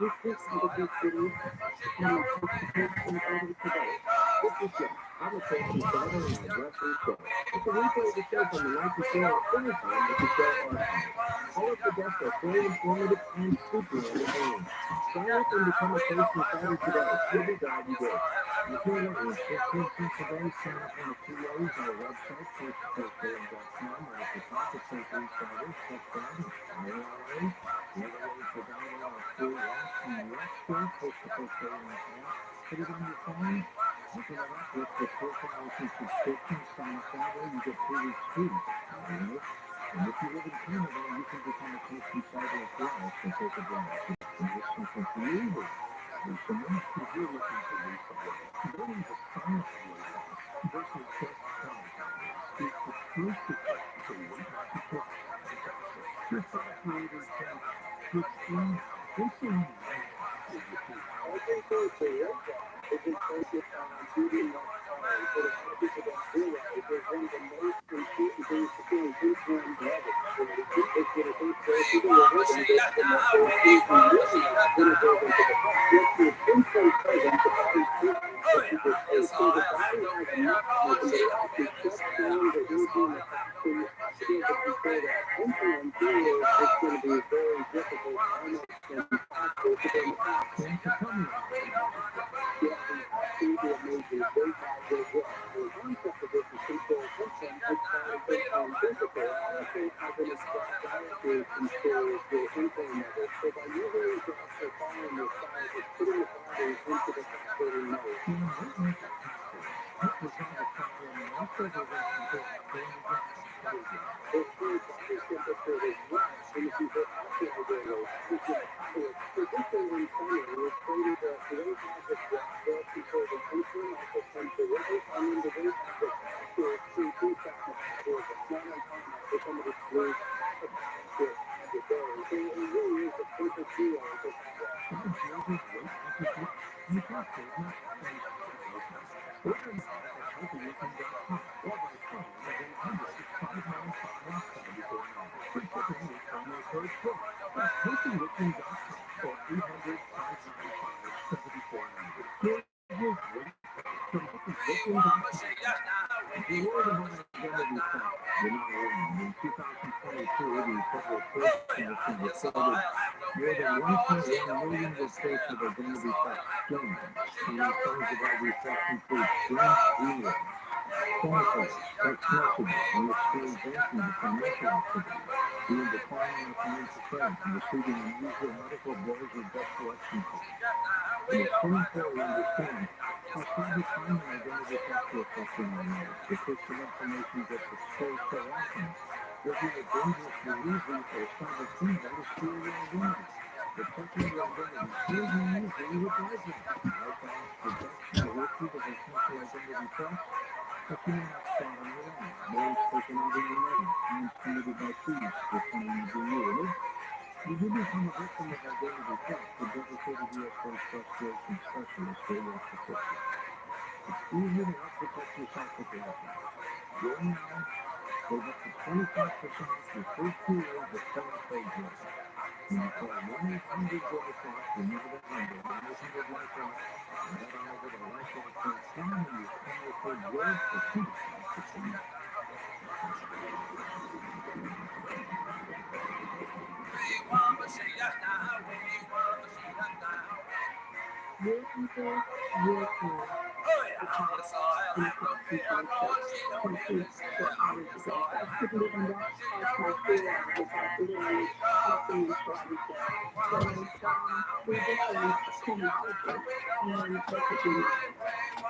This is the big city, and I'm going to post some photos today. This is Jeff. I'm a posting photo and I dress and show. You can replay the show from the night before or anytime with the show archive. All of the guests are very informative and super entertaining. Sign up and become a posting photo today. You'll be glad you did. And if you're looking for posting today, sign up on the 2 ways on our website, photooftheday.com, or at the top it says Restarters, subscribe, and ROTHSCHILD. The other way is to download our free app from the App Store, post the post in the app, put it on your phone, open it up, look for profiles and subscriptions, sign up that way, you get 2 weeks free. And if you live in Canada, you can become a posting photo as well, so take advantage. And there's something for you here. There's some news if you're looking for resources. Learning the science of weight loss versus just diet is the crucial to weight loss. Your thought creators can explain insulin is the key. I think so too. It just focused on eating less calories, but a lot of people don't realize that one of the most important things to do is insulin levels. It's going to increase the liver, and it's going to increase the liver, then it goes into the heart. If the insulin present, the body treats it. So the body has a mechanism that actually shuts down the insulin effect. So you have to be able to control that insulin through it. It's going to be very difficult, almost impossible to get the fat to come out. Yet we absolutely amazing weight loss as well. The concept of this is control insulin outside of insulin physical, also has an exact diet to control your insulin level. So by using these drugs or following this diet, it's putting the body into the fat burning mode. What was all the problem and also the it's very body temperature as well. And if you go outside their weight, you get a power. So this thing in summer was created a weight loss of blood control the insulin, also comes the liver, and then the weight loss of fat to increase that metabolism. Not uncommon for somebody to lose half a pound to a day. So it really is a perfect duo to have that. Healthylooking.com or by phone at 800-595-7249. For shipping with promo code PRO. That's healthylooking.com or 800-595-7490. Here's great from healthylooking.com. The world of identity theft, you're not alone. In 2022, the Federal Trade Commission reported more than 1.1 million reports of identity theft scams. Some forms of ID theft include scam email, phone calls, text messages, unexplained banking and financial activities, being declining on financial credit, and receiving unusual medical bills or debt collection calls. And it's so important to understand how cybercrime and identity theft are affecting our lives. The personal information gets exposed so often that we are dangerous to lose or cyber criminal to steal your identity. Protecting your identity still means that you advise them. Our banks protect the history of essential identity theft, but you may not spot on your own. Loans taken out in your name, crimes committed by thieves pretending to be you. You do become a victim of identity theft, the dedicated U.S.-based restoration specialist will work to fix it. It's easy to help protect yourself with Rabbi. Join now. Save up to 25% off your first 2 years with promo code GROW. When you call 1-800-GROW-CLOCK, remember that number, 1-800-GROW-CLOCK, and head on over to likeforlike.com and use promo code GROW for 25% off. Real people, real time. I couldn't even walk past my store without literally asking them for everything. So we different terminology and basically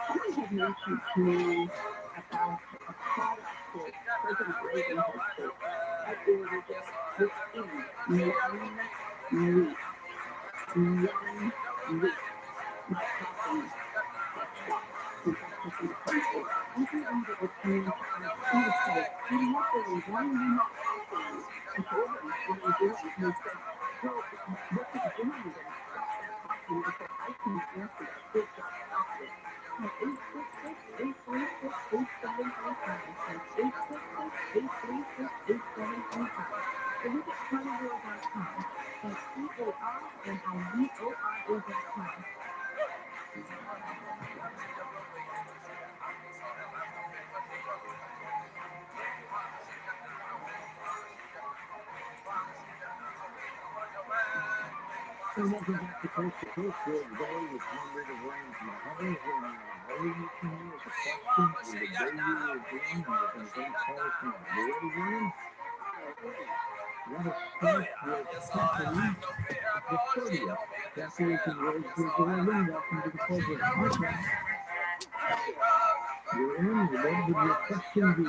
someone had mentioned to me about a product that President Reagan had put. I ordered it with E, 1 week. 1 week. My company had stopped. In fact, I think people, every order was coming to us. He would say, "Hey, Natalie, why are you not stopping?" And told him what I'm doing. And he said, "Well, what are you doing then? Stop talking." I said, "I can't answer that. Good job, stop it." At 866-836-8735. That's 866-836-8735. So look at TRILLIONAIRE.com. That's TORILLIONAIRE.com. ViralRabbi.com. So welcome back to Coast to Coast with Zoe with Number to Ryan from the Huddles. And all you need to know is a question and the day you were born, and you're going to take calls now. You ready, Ryan? Let us start with Stephanie, the 30th. Congratulations, welcome to the program. Okay. You're in, what would your question be?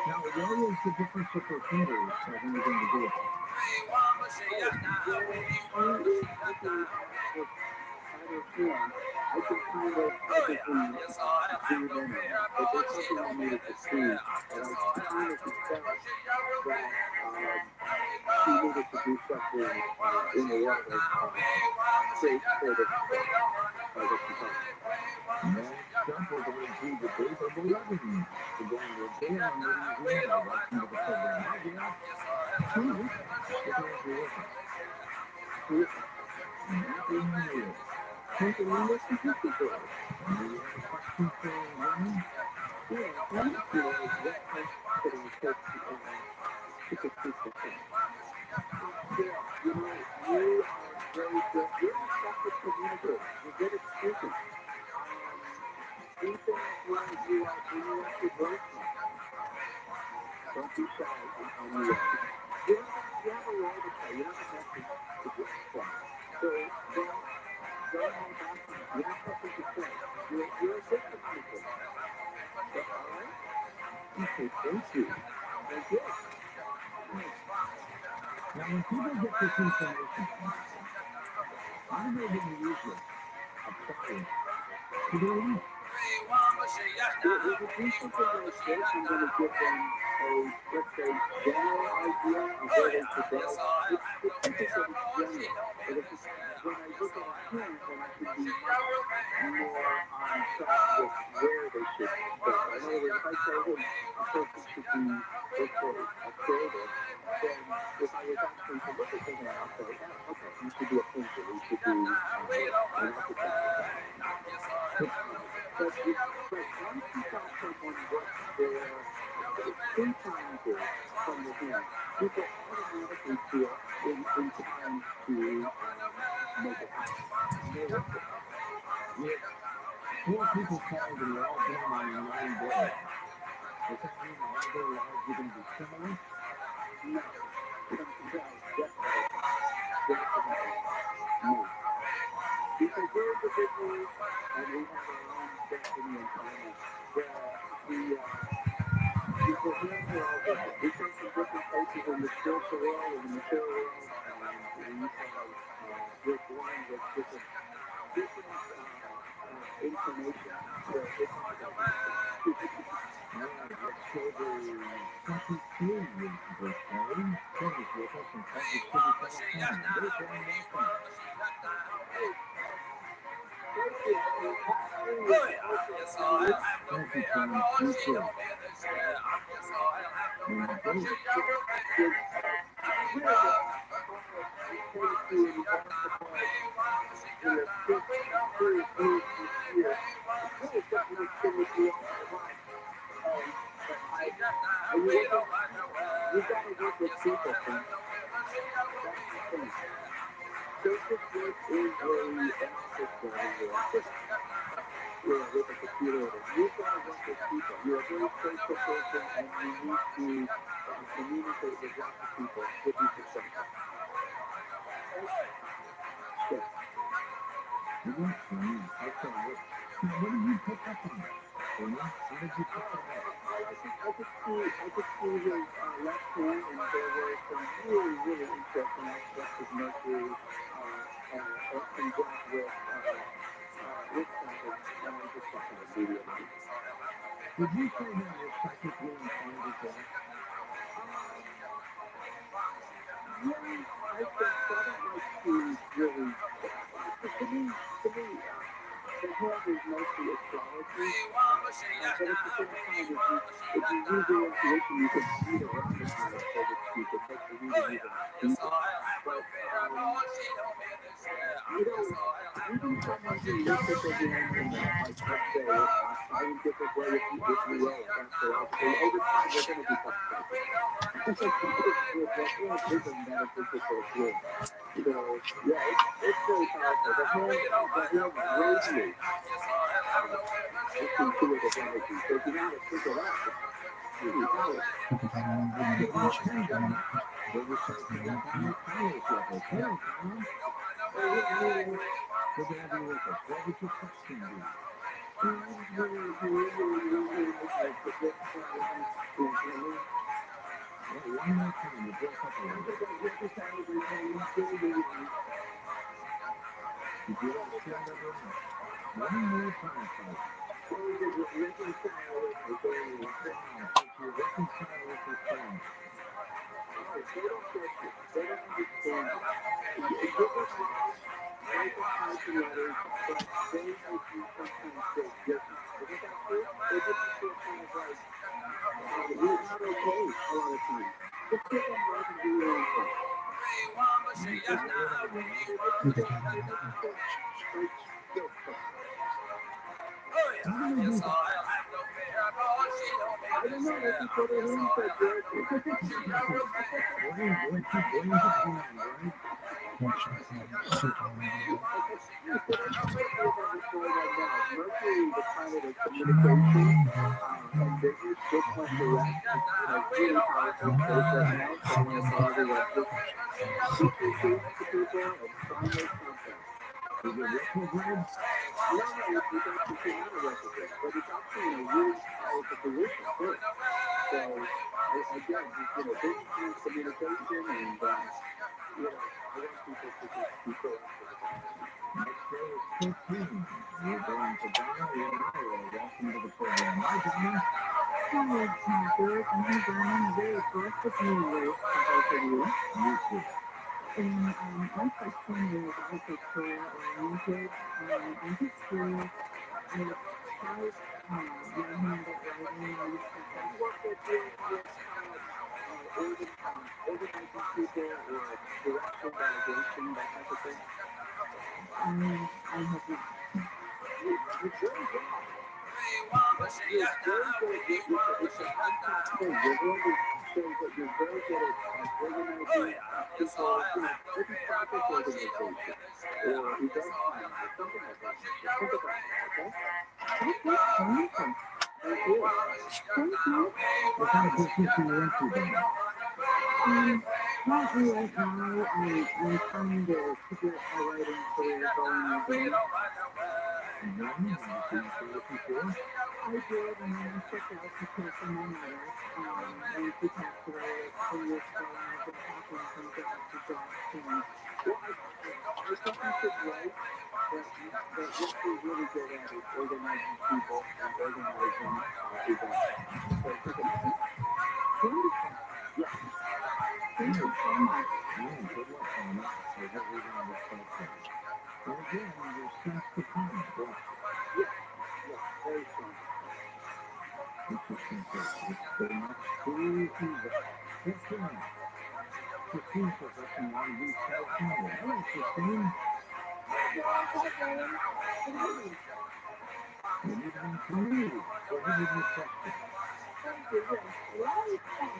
Now, what is the difference of her fingers have anything to do with it? I can kind of physically zoom in on it, but there's something I needed to see, and I kind of could tell that she needed to do something in the world of create sort of what she thought. Next up, we're going to the date of 11. We're going to Gail in Louisiana. Welcome to the program. Hi, Gail. Terrific. Terrific. Happy New Year. Something in this particular. And do you have a question for Ryan? Yeah, I'm not sure what question could I take to the people. Yeah, you know, you are very good. You're an effective communicator. You're good at speaking. Do things when you have to work. Don't be shy on the way. You have a role to play. You have a message to get from. So don't hold back from it. You have something to say. You're a good communicator. All right? Okay, thank you. Thank you. Now, when people get this information from you, how do they going to use it? Apply it to their life? If you do something like this, I'm going to give them a, let's say, general idea of where they should go. It's typical, it's general. But if it's, when I look at a parent, then I can be more on track with where they should go. In other words, if I say, hey, a person should be, let's say, a creative, then if I was actually to look at them, I'll say, oh, okay, you should be a painter, you should be an architect. But once you tell someone what their free time is from the hand, people automatically feel inclined to make it happen. Four people called and they're all born on 9 days. Does that mean all their lives are going to be similar? No. No. Because we're individuals and we have our own destiny and timing. Because we're all different. We come from different places in the spiritual world and the material world, and we're born with different information. So it's all about all right, let's go to 22 years birthday. Curtis with us in Culver City, California. There's one welcome. Thank you, Tom. You too. You gotta work with people, friend. That's the thing. Surface work is a office job in the office. With a computer. You gotta work with people. You're a very social person, and you need to communicate with lots of people with these perspectives. Yes. You know, okay, what do you pick up on? What did you pick up on? I could see his left hand, and there were some really, really interesting aspects of Mercury, often dealt with psychic, and I just thought that immediately. Would you say that you're psychically inclined as well? Yeah, I think so. I don't like to really, to me, the head is mostly astrology, but at the same time, if you use your intuition, you can read around the planet, so to speak, and make the reading even deeper. But, even someone who looks at the game in like, let's say, a scientific way, if you will, astrologically, over time, you're going to become psychic. It's not vision that a physical thing. So, yeah, it's very powerful. The hand radiates intuitive energy. So if you know how to pick it up, it's really powerful. One more time, you broke up a little bit. You do that still never enough. One more time, folks. So you reconcile with your family. You reconcile with your family. They don't get you. They don't understand you. You give them love, write them types and letters, but they make you sometimes feel guilty. Isn't that true? They make you feel kind of like you're not okay a lot of times. Just give them love and do your own thing. I don't know what you put it in for, George. Mercury, the planet of communication and business, this one direct, really powerful place right now. So I want to tell everyone, just speak your truth to people and sign those contracts. Is it retrograde? No, it's actually came out of retrograde, but it's actually in a really powerful position too. So again, business means communication, and I want people to just be proactive about it. Next day is 15. We're going to Donna in Iowa. Welcome to the program. Hi, Donna. Hi, George. And hi, Vernon. A very blessed New Year to both of you. You too. And my question is also prayer-oriented. I'm just curious, I've tried one-handed writing and stuff. I work with organizing people or direction, delegation, that type of thing. I have not. You're very good. You're very good. It's a high-top thing. You're going to show that you're very good at organizing people, maybe project organization or event planning or something like that. Just think about it, okay? Okay, wonderful. Thank you. Thank you. What kind of business are you into then? Currently right now, I'm trying to get a writing career going again. And then, have you finished it before? I did, and then I stepped out to care for my mother. When she passed away 3 years ago, and I've been hopping from job to job since. Well, I think you should write, but what you're really good at is organizing people and organizing events. So I think it's wonderful. Yeah. Thank you so much. Yeah, good luck, Donna. I hope we're going to respect that. And again, your sense to come, bless you. Yeah, very strong. Interesting. So much too easy. Yes, ma'am. Christine says up in Long Beach, California. Hello, Christine. You need one for me. Go ahead with your question. Thank you. Yes. What is that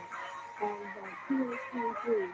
of 2023?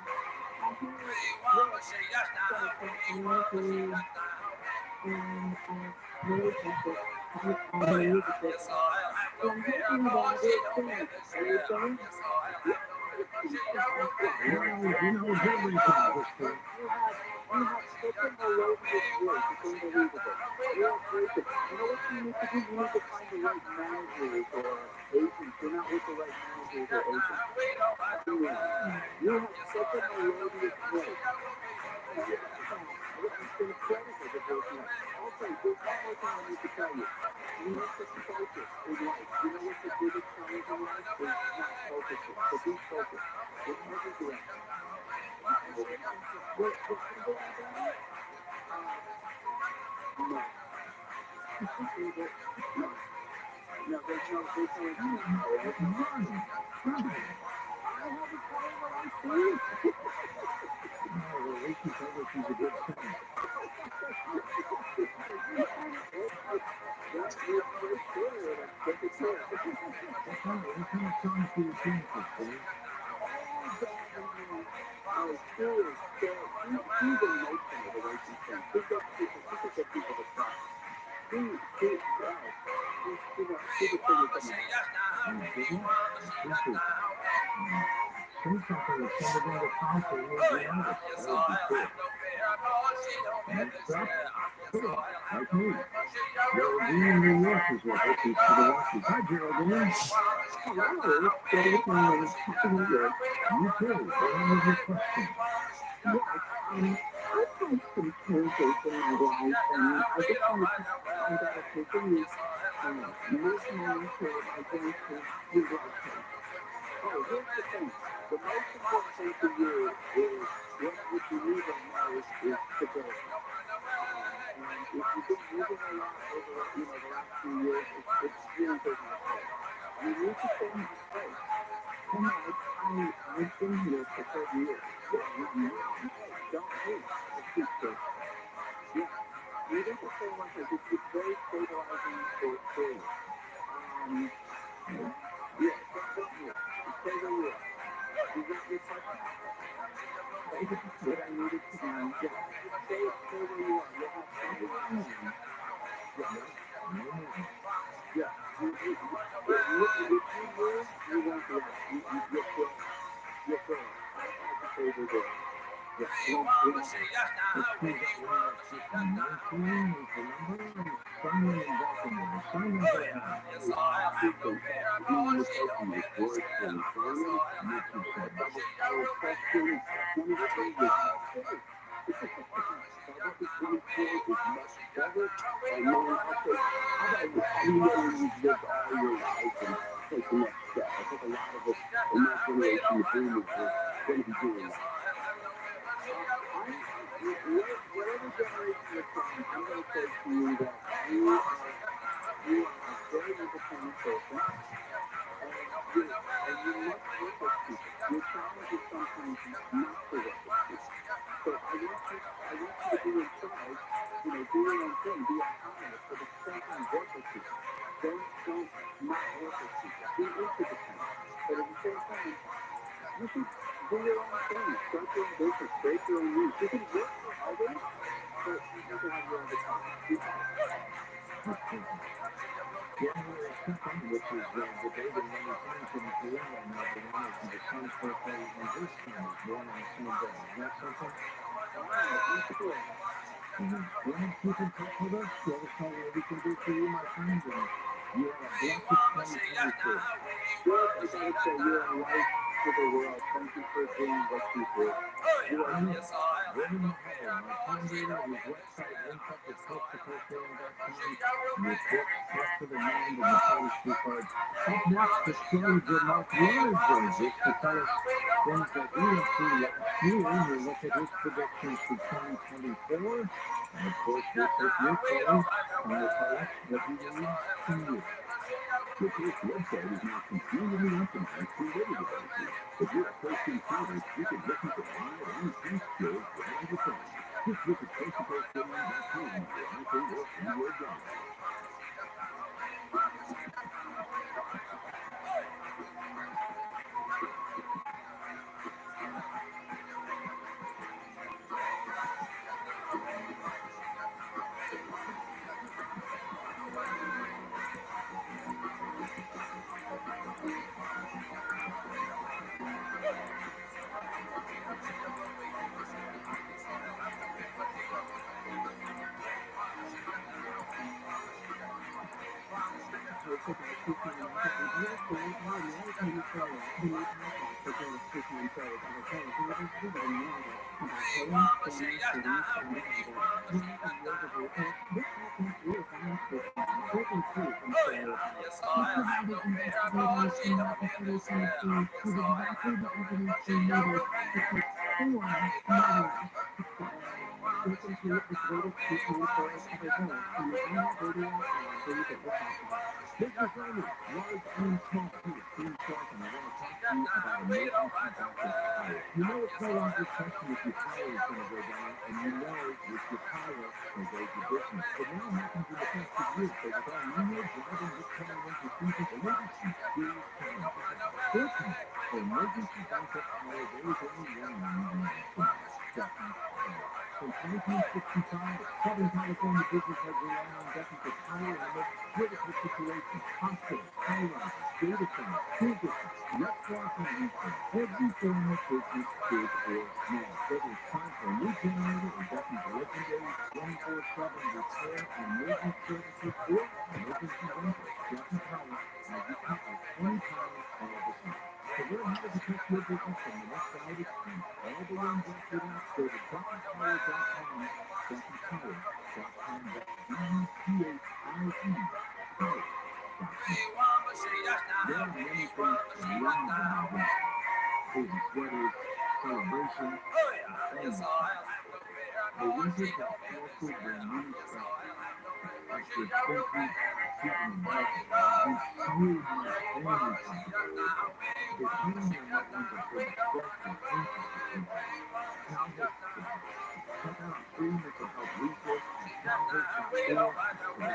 You know it's no longer a question if your power is going to go down, and you know if your power will raise your business. But now it happens in the past 2 years. So with El Nino driving this coming winter season, emergency is coming. Fortunately, for emergency backup power, there is only one name From 1965, Southern California business has relied on Duffy for power in the most critical situations. Hospitals, highways, data centers, school districts, restaurants, and retail. Every form of business, big or small. Whether it's time for a new generator or Duffy's legendary 24/7 repair and maintenance services or emergency rental, Duffy Power has you covered anytime, all the time. So learn how to protect your business from the next outage and all the ones after that. Go to DuffyPower.com, DuffyPower.com. That's DUCHIE Power.com. There are many things to love about this. Cozy sweaters, celebration, and the winter has also been new stuff. Extra expensive, seasonal market, and huge family time. Depending on what ones are for express or impact, now this check out our free mental health resource at calhope.org.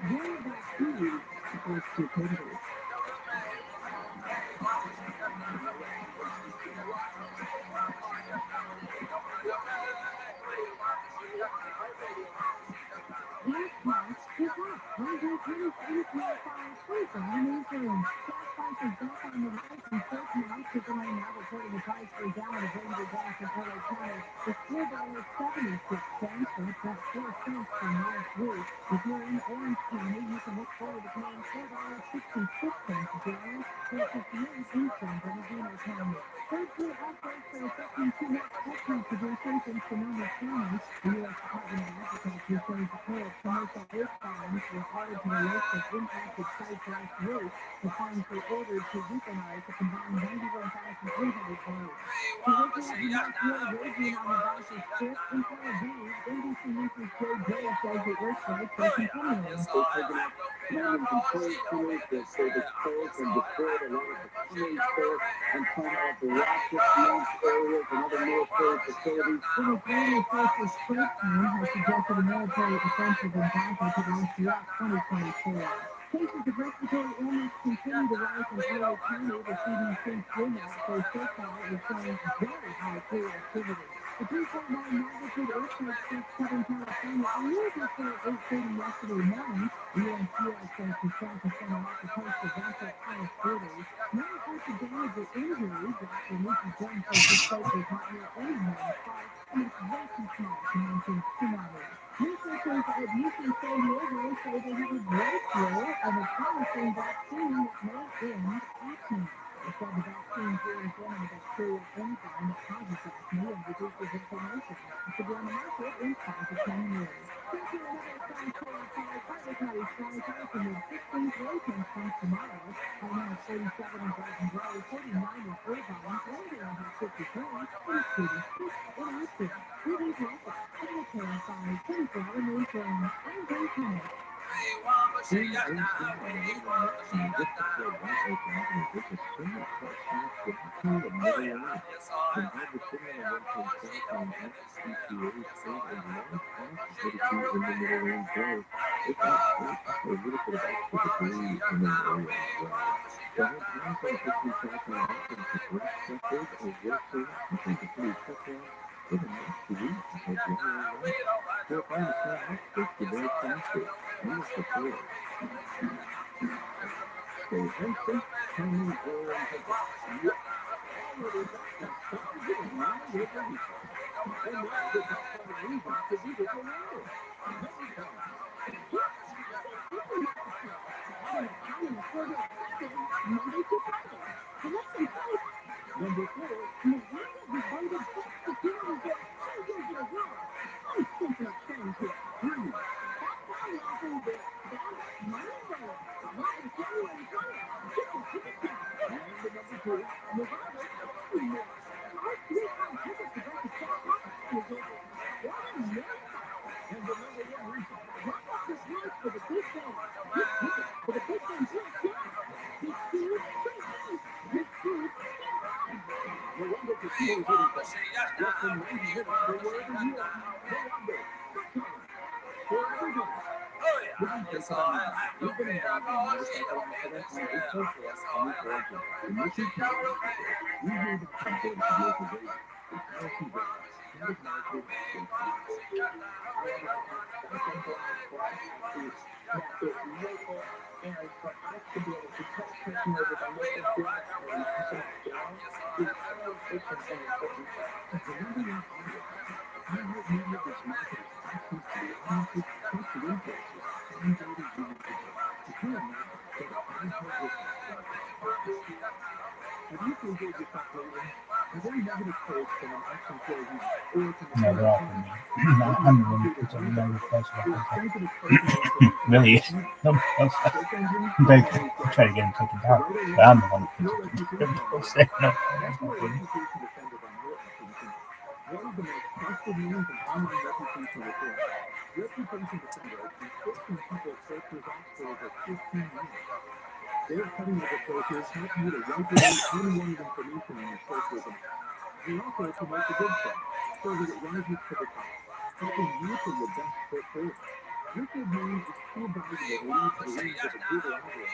Very back to you for stupidity. for the weekend, Monday to Friday. Lesson 5. Number 4. Miranda devoted 62 to changes your world. I'm thinking of trends here. 3. That's how we often get bad money brain. Live January 20th. Get the tickets now. And the number 2. Nevada, something more. Our 3-time tickets to go to South Africa is over $1,000,000. And the number 1 reason. Lock up this lunch for the big game. Get tickets for the big game deals now. Big food, free food. Big food, free fun. Miranda Casino is hitting fast. Less than 90 minutes for wherever you are. Miranda, the time for everything. Yes, we've been involved in motorcycle accidents on April 4th and Oregon. In Mission County, we hear the content of local radio. The policy rate, standard market, and policy. However, our second class is not the local and for us to be able to touch person over the local flag on a national scale is so efficient and important. Because remember not all of us. Private media is marketing access to the audiences, trusted influencers, and data users today. If you're a marketer, go to iHeartRadio.com. Have you Googled yourself lately? Are there negative quotes from an ex-employee or from a Never often me. I'm the one who puts every day request for really? No, they try to get him taken down, but I'm the one who puts it in. One of the most trusted names in online reputation repair. Reputation Defender has been fixing people's search results for over 15 years. Their cutting-edge approaches help you to wipe away unwanted information in your search results. They also promote the good stuff so that it rises to the top, helping you put your best foot forward. Your good name is too valuable to leave to the leaves of a Google algorithm.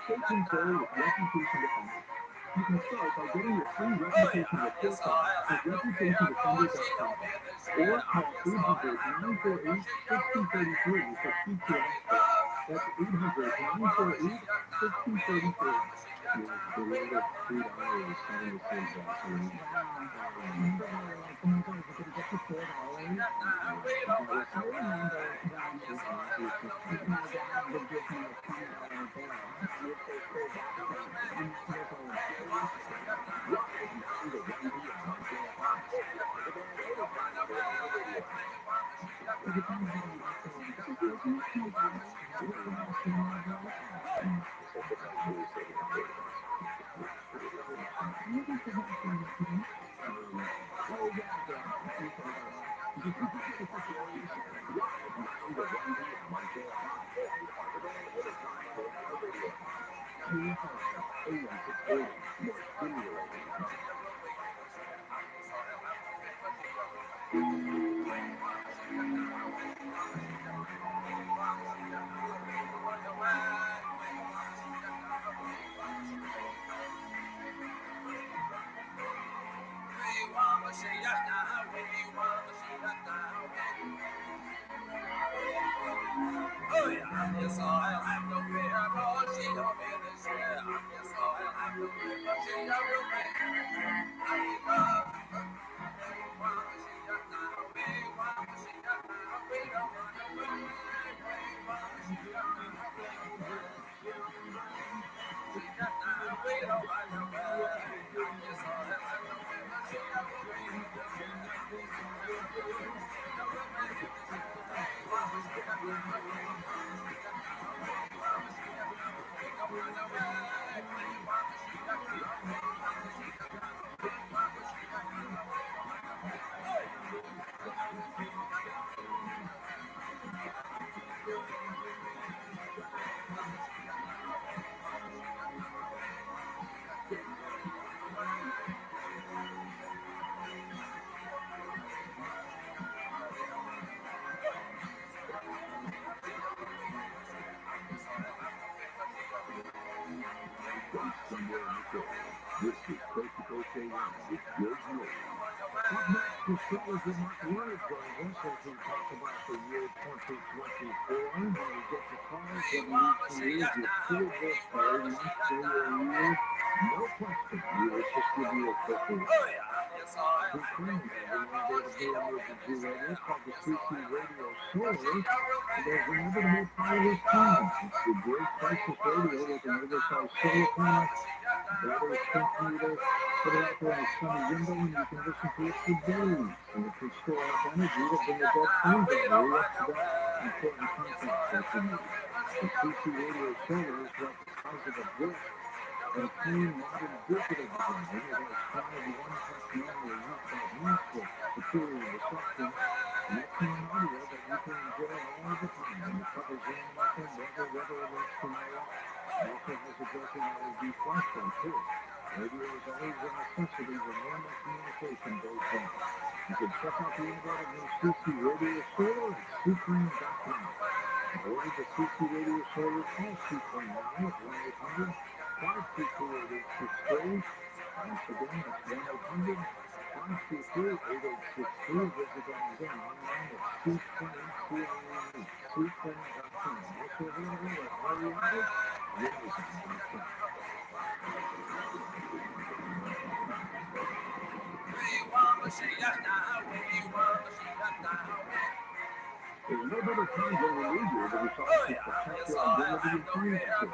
Take control with Reputation Defender. You can start by getting your free reputation report card at reputationdefender.com or call 800-948-6233 for speak to an expert. That's 800-948-6233. The rate of $3 starting to save gasoline. This is Coast to Coast AM with George York. Up next, the fellas in my word joins us as we talk about the year 2024. When we get to cars that we years with field work very much for your year. No question, we will just give you a quick review. called the CC Radio Solar. There's another more powerless team. It's the Great Crisis Radio with an oversized solar panel, battery transmitter, put it out there in the sunny window, and you can listen to it for days. And it can store enough energy to bring a dead phone battery up to that important contact that you need. The CC Radio Solar is about the size of a brick, and a clean, modern, digital design. It has 5 1-touch manual rooftop master, superior reception, and excellent audio that you can enjoy all the time. And it covers rain, nothing, weather alerts from all. It also has a built-in LED flashlight too. Radio is always a necessity when normal communication goes down. You can check out the innovative new CC Radio Solar at foodporn.com. Order the CC Radio Solar, call foodporn now at 1-800-522-8863. Once again, that's 1-800-522-8863. Visit them again online at foodporn.com. Also available at ROTHSCHILD, Amazon.com. There's no better time than when we do to resolve to protect your identity and finances.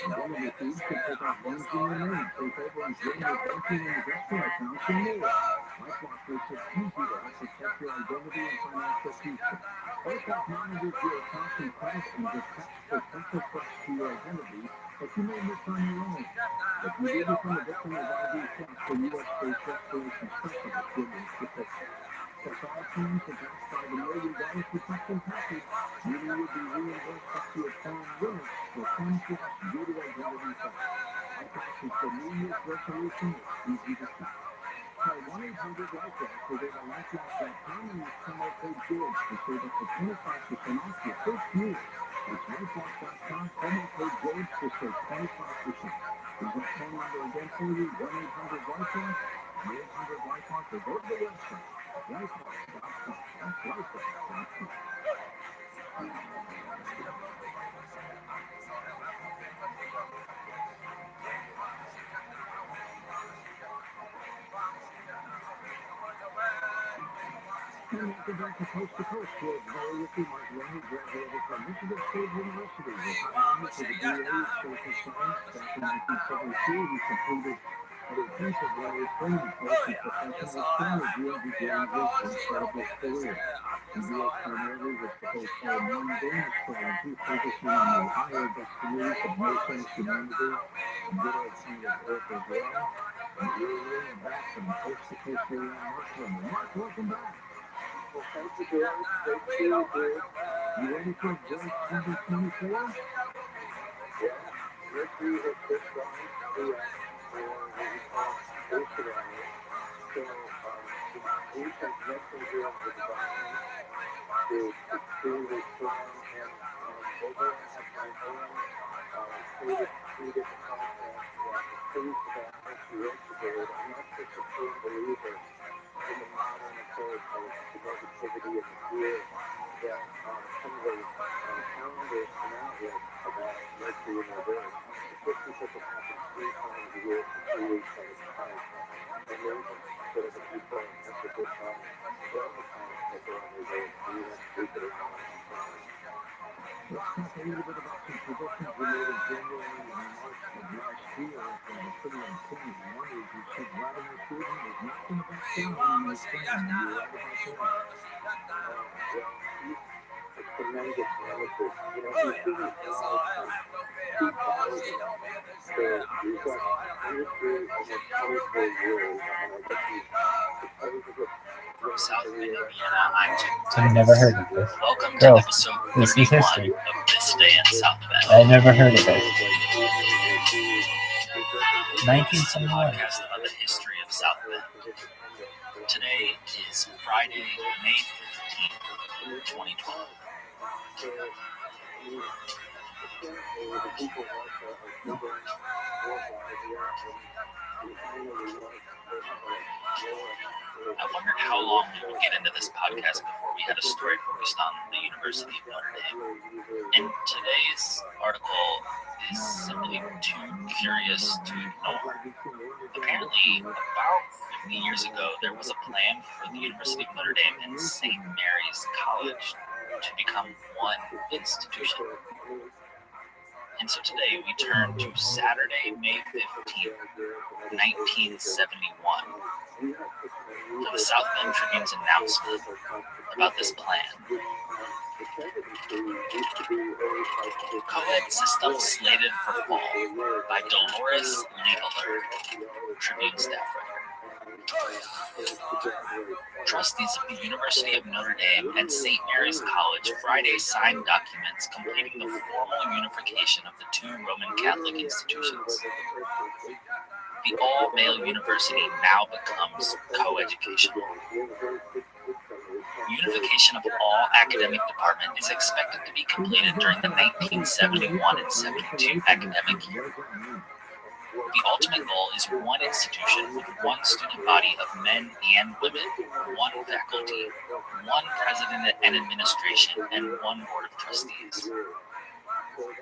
Identity thieves can take out one's in your name, take over and drain your banking and investment accounts and more. LifeLock makes it easy to help protect your identity and financial future. LifeLock monitors your accounts and cash and detects potential threats to your identity that you may miss on your own. If you do become a victim of ID theft, the U.S.-based Restoration Specialist will make protection. Plus, all claims advanced by the $1 protection package, meaning you'll be reimbursed up to a planned limit for funds lost due to identity theft. LifeLock is the New Year's resolution that's easy to keep. Call 1-800-LifeLock or go to LifeLock.com and use promo code George to save up to 25% off your first year. That's LifeLock.com, promo code George to save 25%. Is that phone number again for you? 1-800-LifeLock, 1-800-LifeLock, or go to the website. LifeLock.com. That's LifeLock.com. And welcome back to Coast to Coast. We're very with you, Mark Lenny, graduated from Michigan State University with honors for the BA in Social Science. Back in 1972, he completed an intensive one-year training course in professional strategy and began his incredible career. He deals primarily with what they call mundane strategy, focusing on the higher destinies of nations, humanity, and good old kind of earth as well. And we're really back from Coast to Coast here on Mark Lenny. Mark, welcome back. Well, thank you, George. Great to see you, George. You ready for a great 2024? Yeah. Mercury has just gone direct for what we call stationary. So, the ancient messenger of the divine is extremely strong, and although I have my own creative concept that proves that Mercury retrograde, I'm not such a firm believer in the modern approach of the negativity and the fear that some of the calendars come out with about Mercury and reverse. Just because it happens 3 times a year for 2 weeks at a time, and then instead of the people have a good time, all the time that they're on reverse, so you have to keep it around. Let's talk a little bit about some predictions we made in January and March of last year that are pretty important. One is you said Vladimir Putin is not going to back down on Ukraine. Are you right about that? Well, he's a tremendous nemesis. You know, he's been acknowledged from 2000. So he's got 23, almost 24 years, and I guess he's supposed to get South Bend, Indiana, I'm Jim. I've never heard of this. Welcome Girl, to episode this is 41 history. of This Day in South Bend. I never heard of it. The 1971. podcast on the history of South Bend. Today is Friday, May 15th, 2012. I wondered how long we would get into this podcast before we had a story focused on the University of Notre Dame. And today's article is simply too curious to ignore. Apparently, about 50 years ago, there was a plan for the University of Notre Dame and St. Mary's College to become one institution. And so today we turn to Saturday, May 15th, 1971, for the South Bend Tribune's announcement about this plan. Co-ed system slated for fall by Dolores Littler, Tribune staff writer. Trustees of the University of Notre Dame and St. Mary's College Friday signed documents completing the formal unification of the two Roman Catholic institutions. The all-male university now becomes co-educational. Unification of all academic departments is expected to be completed during the 1971 and 72 academic year. The ultimate goal is one institution with one student body of men and women, one faculty, one president and administration, and one board of trustees.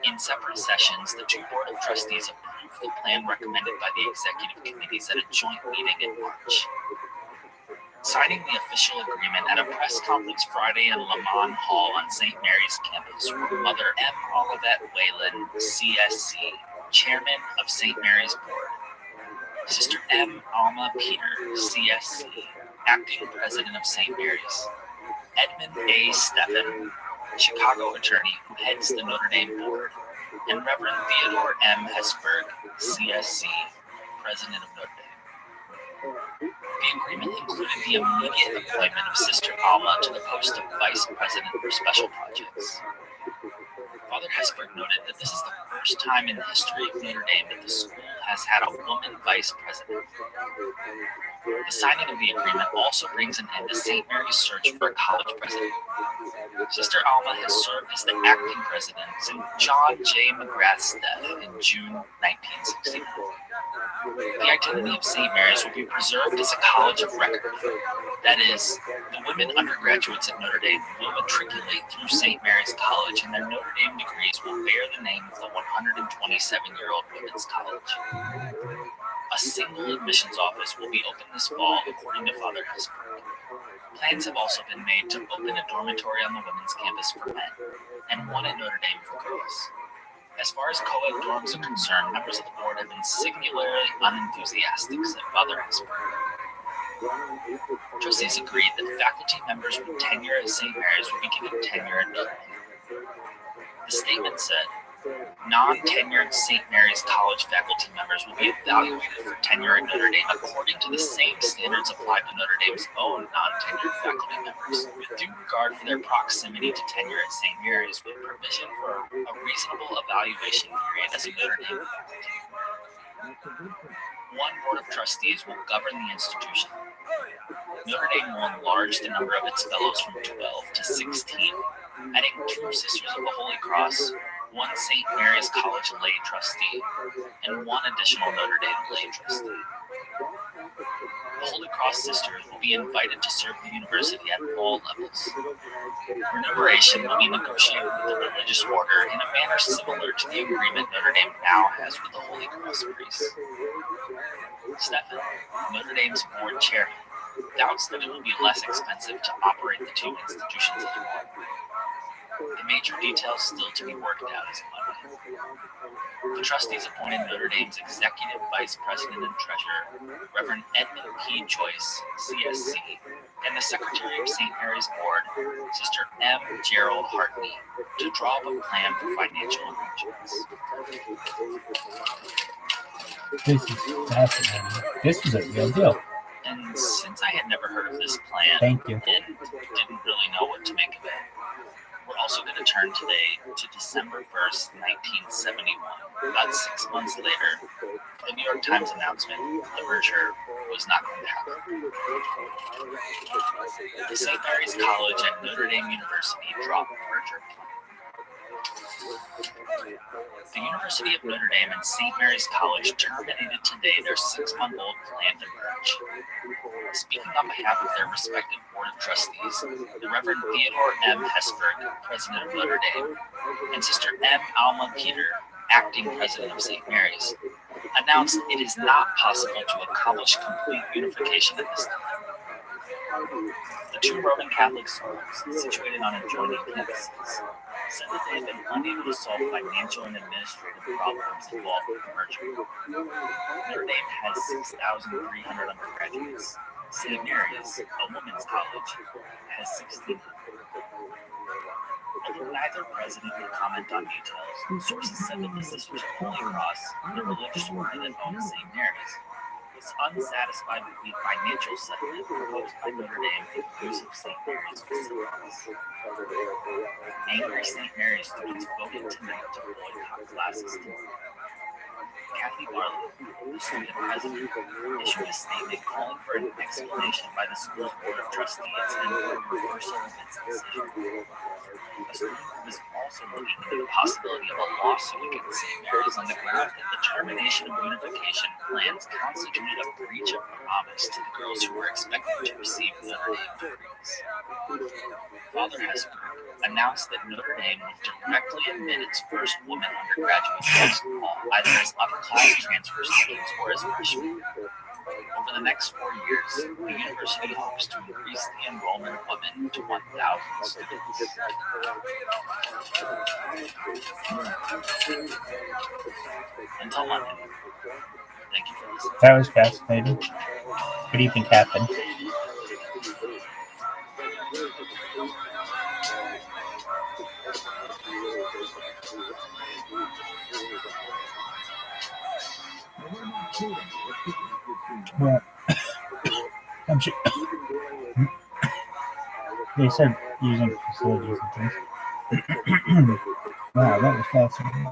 In separate sessions, the two board of trustees approved the plan recommended by the executive committees at a joint meeting in March. Signing the official agreement at a press conference Friday in Lamont Hall on St. Mary's campus were Mother M. Olivet Whalen, CSC, Chairman of St. Mary's Board, Sister M. Alma Peter, CSC, Acting President of St. Mary's, Edmund A. Steffen, Chicago attorney who heads the Notre Dame Board, and Reverend Theodore M. Hesburgh, CSC, President of Notre Dame. The agreement included the immediate appointment of Sister Alma to the post of Vice President for Special Projects. Father Hesburgh noted that this is the first time in the history of Notre Dame that the school has had a woman vice president. The signing of the agreement also brings an end to St. Mary's search for a college president. Sister Alma has served as the acting president since John J. McGrath's death in June 1969. The identity of St. Mary's will be preserved as a college of record. That is, the women undergraduates at Notre Dame will matriculate through St. Mary's College, and their Notre Dame degrees will bear the name of the 127-year-old Women's College. A single admissions office will be opened this fall, according to Father Hesburgh. Plans have also been made to open a dormitory on the women's campus for men, and one at Notre Dame for girls. As far as co-ed dorms are concerned, members of the board have been singularly unenthusiastic, said Father Hesburgh. Trustees agreed that faculty members with tenure at St. Mary's would be given tenure at Notre Dame. The statement said, non-tenured St. Mary's College faculty members will be evaluated for tenure at Notre Dame according to the same standards applied to Notre Dame's own non-tenured faculty members, with due regard for their proximity to tenure at St. Mary's, with provision for a reasonable evaluation period as a Notre Dame faculty. One board of trustees will govern the institution. Notre Dame will enlarge the number of its fellows from 12 to 16, adding 2 Sisters of the Holy Cross, 1 St. Mary's College lay trustee, and 1 additional Notre Dame lay trustee. The Holy Cross Sisters will be invited to serve the university at all levels. Remuneration will be negotiated with the religious order in a manner similar to the agreement Notre Dame now has with the Holy Cross priests. Steffen, Notre Dame's board chairman, doubts that it will be less expensive to operate the 2 institutions as one. The major details still to be worked out is Monday. The trustees appointed Notre Dame's executive vice president and treasurer, Reverend Edmund P. Joyce, CSC, and the secretary of St. Mary's Board, Sister M. Gerald Hartney, to draw up a plan for financial arrangements. This is fascinating. This is a real deal. And since I had never heard of this plan Thank you. and didn't really know what to make of it, we're also going to turn today to December 1st, 1971. About 6 months later, the New York Times announcement that the merger was not going to happen. The St. Mary's College and Notre Dame University dropped the merger plan. The University of Notre Dame and St. Mary's College terminated today their 6-month-old plan to merge. Speaking on behalf of their respective Board of Trustees, the Reverend Theodore M. Hesberg, President of Notre Dame, and Sister M. Alma Peter, Acting President of St. Mary's, announced it is not possible to accomplish complete unification at this time. The two Roman Catholic schools, situated on adjoining campuses, said that they have been unable to solve financial and administrative problems involved with the merger. Notre Dame has 6,300 undergraduates. St. Mary's, a women's college, has 1,600. Although neither president would comment on details, sources said that the sisters Holy Cross, the religious order that owns St. Mary's, was unsatisfied with the financial settlement proposed by Notre Dame for the use of St. Mary's facilities. Angry St. Mary's students voted tonight to boycott classes tomorrow. Kathy Barlow, the student president, issued a statement calling for an explanation by the school's Board of Trustees and for a reversal of its decision. The student was also looking into the possibility of a lawsuit against St. Mary's on the ground that the termination of unification plans constituted a breach of promise to the girls who were expected to receive Notre Dame degrees. Father Hesberg announced that Notre Dame would directly admit its first woman undergraduates next fall, either as upper-class transfer students or as freshmen. Over the next 4 years, the university hopes to increase the enrollment of women to 1,000 students. Until Monday, thank you for listening. That was fascinating. What do you think happened? Well, I'm sure they said using facilities and things. Wow, that was fascinating.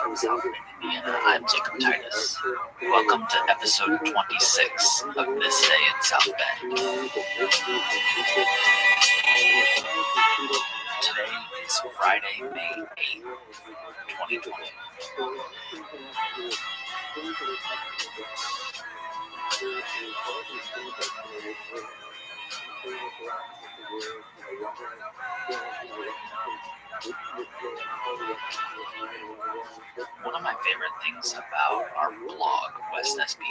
From Southern Indiana, I'm Jacob Titus. Welcome to episode 26 of This Day in South Bend. Today is Friday, May 8th, 2020. One of my favorite things about our blog, West SB,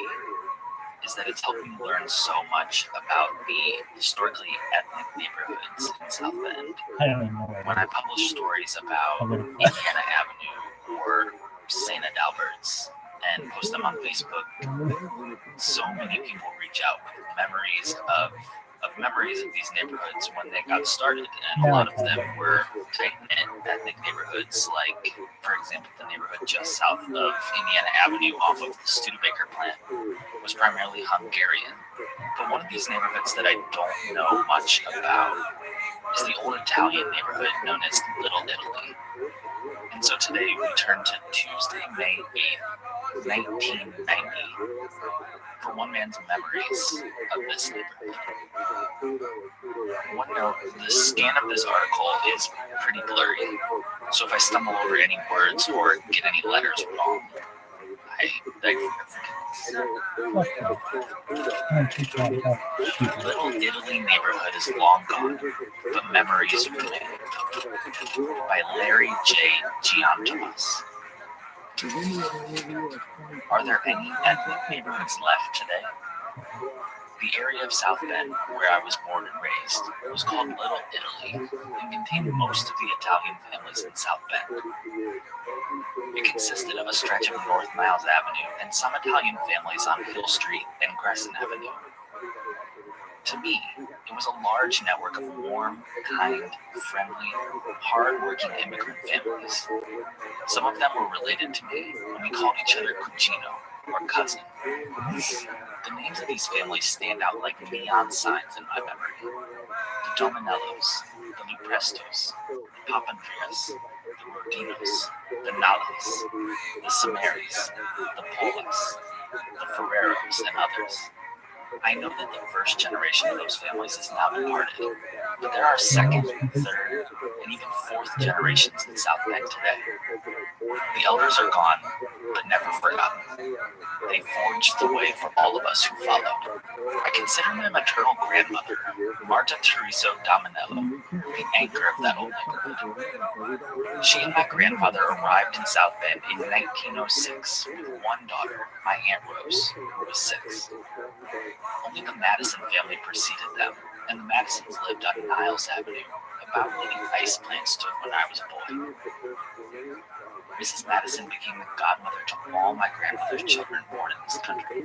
is that it's helped me learn so much about the historically ethnic neighborhoods in South Bend. I don't even know When I publish stories about Indiana Avenue or St. Adalbert's and post them on Facebook, so many people reach out with memories of these neighborhoods when they got started, and a lot of them were tight-knit ethnic neighborhoods, like, for example, the neighborhood just south of Indiana Avenue off of the Studebaker plant was primarily Hungarian. But one of these neighborhoods that I don't know much about is the old Italian neighborhood known as Little Italy. And so today we turn to Tuesday, May 8th, 1990, for one man's memories of this neighborhood. One note, the scan of this article is pretty blurry, so if I stumble over any words or get any letters wrong, I beg for forgiveness. Little Italy neighborhood is long gone, but memories remain. By Larry J. Giantomas. Are there any ethnic neighborhoods left today? The area of South Bend, where I was born and raised, was called Little Italy and contained most of the Italian families in South Bend. It consisted of a stretch of North Niles Avenue and some Italian families on Hill Street and Crescent Avenue. To me, it was a large network of warm, kind, friendly, hard-working immigrant families. Some of them were related to me, and we called each other cugino, or cousin. The names of these families stand out like neon signs in my memory. The Dominellos, the Luprestos, the Papandreas, the Rodinos, the Nales, the Samaris, the Polas, the Ferreros, and others. I know that the first generation of those families is now departed, but there are second, third, and even fourth generations in South Bend today. The elders are gone, but never forgotten. They forged the way for all of us who followed. I consider my maternal grandmother, Marta Teresa Dominello, the anchor of that old neighborhood. She and my grandfather arrived in South Bend in 1906 with one daughter, my Aunt Rose, who was 6. Only the Madison family preceded them, and the Madisons lived on Niles Avenue, about where the ice plant stood when I was a boy. Mrs. Madison became the godmother to all my grandmother's children born in this country.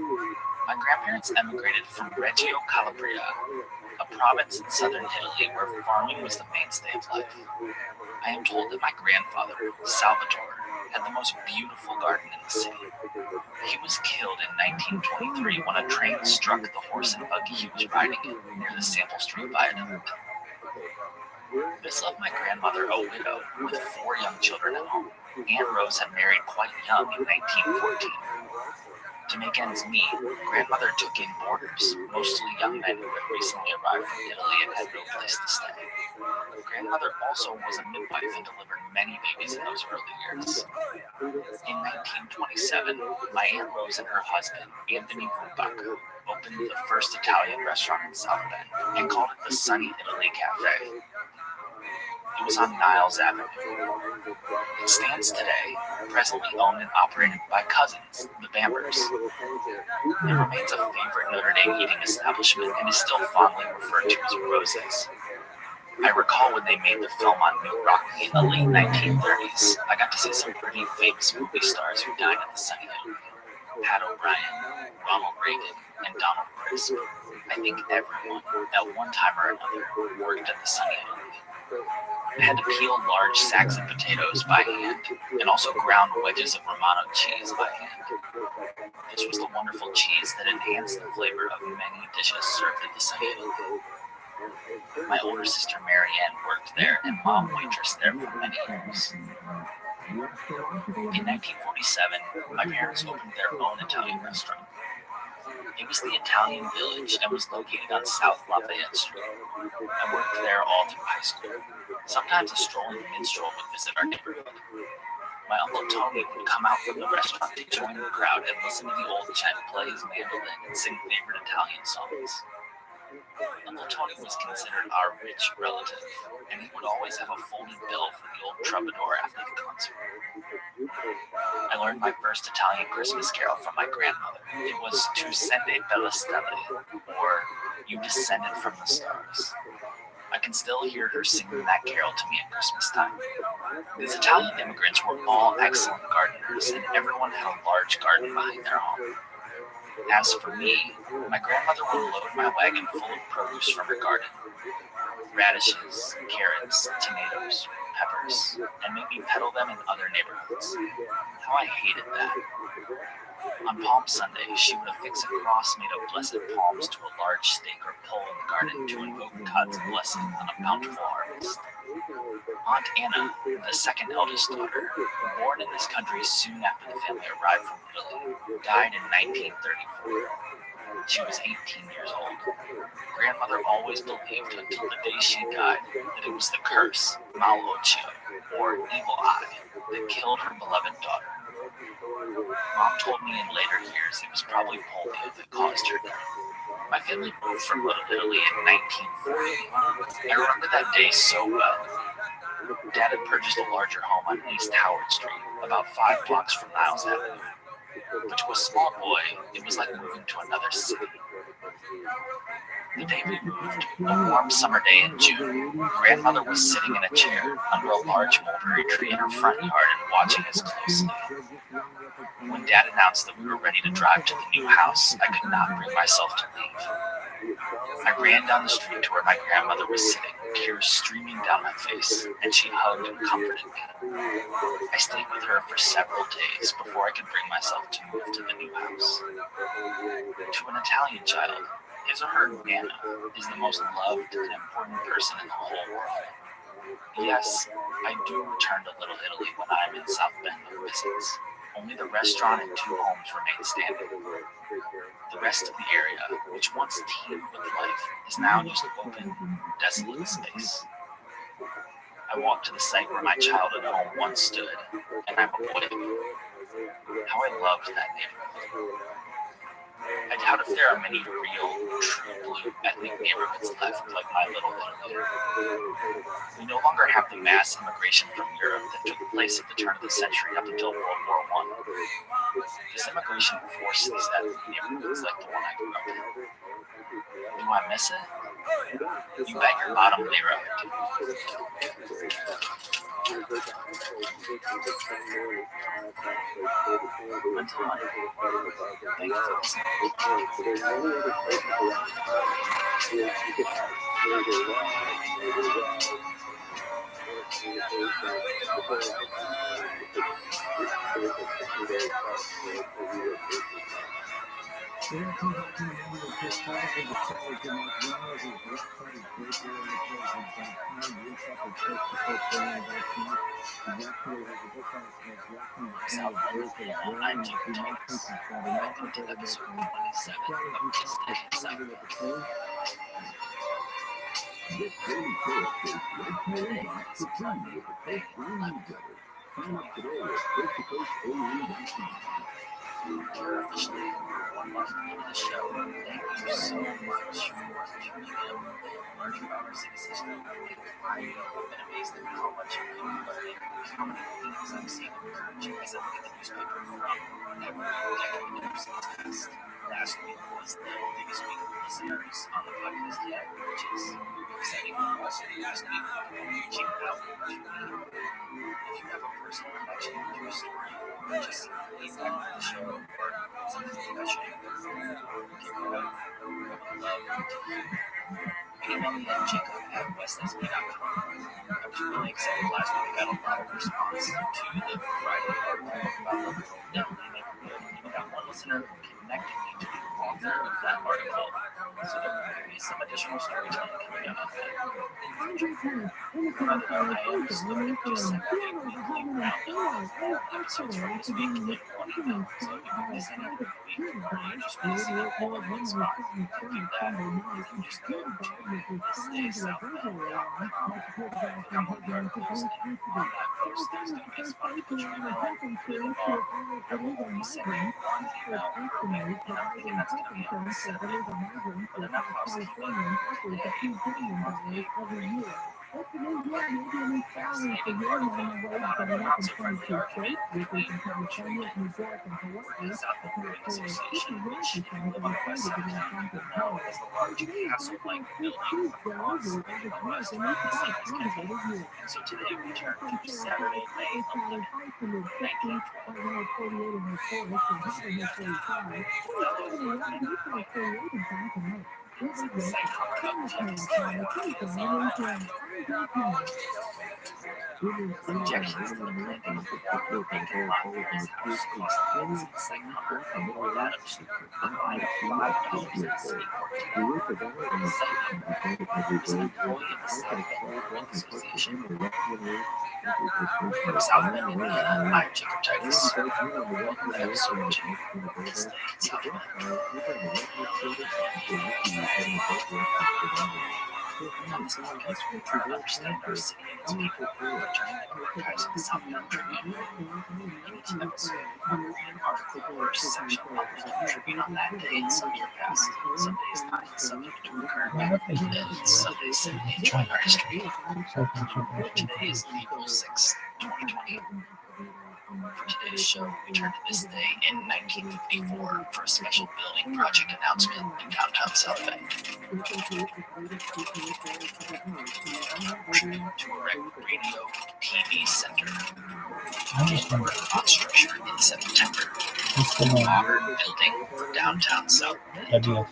My grandparents emigrated from Reggio Calabria, a province in southern Italy where farming was the mainstay of life. I am told that my grandfather, Salvatore, had the most beautiful garden in the city. He was killed in 1923 when a train struck the horse and buggy he was riding in near the Sample Street Viaduct. This left my grandmother a widow with 4 young children at home. Aunt Rose had married quite young in 1914. To make ends meet, grandmother took in boarders, mostly young men who had recently arrived from Italy and had no place to stay. Grandmother also was a midwife and delivered many babies in those early years. In 1927, my Aunt Rose and her husband, Anthony Rubacco, opened the first Italian restaurant in South Bend and called it the Sunny Italy Cafe. It was on Niles Avenue. It stands today, presently owned and operated by cousins, the Bambers. It remains a favorite Notre Dame eating establishment and is still fondly referred to as Rose's. I recall when they made the film on New Rocky in the late 1930s, I got to see some pretty famous movie stars who dined at the Sunny Italy. Pat O'Brien, Ronald Reagan, and Donald Crisp. I think everyone, at one time or another, worked at the Sunny Italy. I had to peel large sacks of potatoes by hand, and also ground wedges of Romano cheese by hand. This was the wonderful cheese that enhanced the flavor of many dishes served at the Sunny Italy. My older sister Marianne worked there, and mom waitressed there for many years. In 1947, my parents opened their own Italian restaurant. It was the Italian Village and was located on South Lafayette Street. I worked there all through high school. Sometimes a strolling minstrel would visit our neighborhood. My Uncle Tony would come out from the restaurant to join the crowd and listen to the old gent play his mandolin and sing favorite Italian songs. Uncle Tony was considered our rich relative, and he would always have a folded bill for the old troubadour after the concert. I learned my first Italian Christmas carol from my grandmother. It was Tu Scende dalle Stelle, or You Descended from the Stars. I can still hear her singing that carol to me at Christmas time. These Italian immigrants were all excellent gardeners, and everyone had a large garden behind their home. As for me, my grandmother would load my wagon full of produce from her garden. Radishes, carrots, tomatoes, peppers, and make me peddle them in other neighborhoods. How I hated that. On Palm Sunday, she would affix a cross made of blessed palms to a large stake or pole in the garden to invoke God's blessing on a bountiful harvest. Aunt Anna, the second eldest daughter, born in this country soon after the family arrived from Italy, died in 1934. She was 18 years old. Grandmother always believed until the day she died that it was the curse, malocchio, or evil eye, that killed her beloved daughter. Mom told me in later years it was probably polio that caused her death. My family moved from Little Italy in 1940. I remember that day so well. Dad had purchased a larger home on East Howard Street, about 5 blocks from Niles Avenue. But to a small boy, it was like moving to another city. The day we moved, a warm summer day in June, grandmother was sitting in a chair under a large mulberry tree in her front yard and watching us closely. When Dad announced that we were ready to drive to the new house, I could not bring myself to leave. I ran down the street to where my grandmother was sitting, tears streaming down my face, and she hugged and comforted me. I stayed with her for several days before I could bring myself to move to the new house. To an Italian child, his or her Nana is the most loved and important person in the whole world. Yes, I do return to Little Italy when I am in South Bend on visits. Only the restaurant and 2 homes remain standing. The rest of the area, which once teemed with life, is now just open, desolate space. I walked to the site where my childhood home once stood, and I'm a boy. How I loved that neighborhood. I doubt if there are many real, true blue ethnic neighborhoods left like my Little Italy. We no longer have the mass immigration from Europe that took place at the turn of the century up until World War I. This immigration forced these ethnic neighborhoods like the one I grew up in. Do I miss it? You bet your bottom layer I do. Until Monday, thank you for I'm Jim Thomas. Welcome to episode 27 of This Day in South Bend. Today is Monday, May 11th, 2021. You're officially one month into the show. Thank you so much for tuning in and learning about our city system. I have been amazed at how much I'm learning, how many things I'm seeing encouraging as I look at the newspaper from every decade news test. Last week was the biggest week of listeners on the podcast yet, which is exciting. Also, the biggest week of reaching out to me. If you have a personal connection to a story, or just leave one for the show, or something that I should give you out, I would love to hear. Email me at jacob@westsb.com. I was really excited last week. I got a lot of response to the Friday article about the Denver neighborhood. Even got one listener who connected me to the author of that article. So there could be some additional storytelling coming out of that in the future. I am starting to send a weekly roundup of episodes from this week in one email. So if you miss any of the week, or you just want to see it all in one spot, you can do that. You can just go to thisdaysouthbend.com, click on one of the articles, and on that post, there's going to be a spot to put your email in the bar. I will be sending one email per week, and I'm thinking that's going to be on Saturday. But enough housekeeping. Today is every year. Fascinating article about a not-so-friendly argument between TRUMAN and the South Bend Brewing Association, which, if you live on the west side of town, you know as the large castle-like building across the west from the same as Kentucky. And so today we turn to Saturday, May 11th, 1920. Site cover up text is objections to the planting of the vacant lot near his house cost the site number before that of a fine of $5 in the city court today. The site number is an employee of the South Bend Brewing Association. From South Bend, Indiana, I'm Jacob Titus. Welcome to episode 2 of This Day in South Bend. On this podcast, we try to understand our city and its people by turning the archives of the South Bend Tribune. In each episode, we will read an article or section published in the Tribune on that day in some year past. Some days not subject to recurrent, and some days simply enjoying our history. Today is April 6, 2020. For today's show, we turn to this day in 1954 for a special building project announcement in downtown South Bend. Tribute to erect radio TV center. Structure in September. Modern building for downtown South Bend. The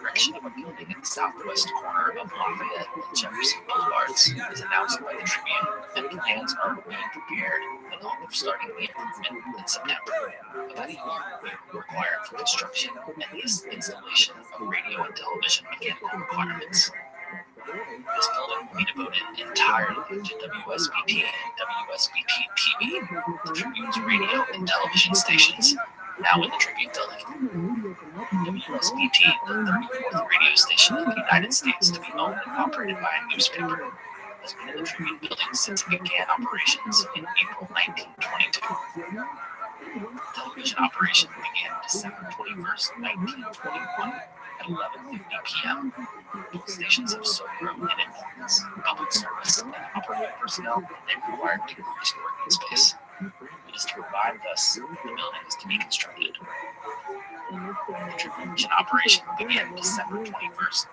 erection of a building in the southwest corner of Lafayette and Jefferson Boulevards is announced by the Tribune, and plans are being prepared in hope of starting the improvement in September. About a year will be required for construction and the installation of radio and television mechanical requirements. This building will be devoted entirely to WSBT and WSBT TV, the Tribune's radio and television stations, now in the Tribune building. WSBT, the 34th radio station in the United States to be owned and operated by a newspaper, has been in the Tribune building since it began operations in April 1922. Television operation began December 21st, 1921 at 11:50 p.m. Both stations have so grown in importance, public service, and operating personnel they required increased working space. It is to provide thus the building is to be constructed. The Tribune's operation began December 21st,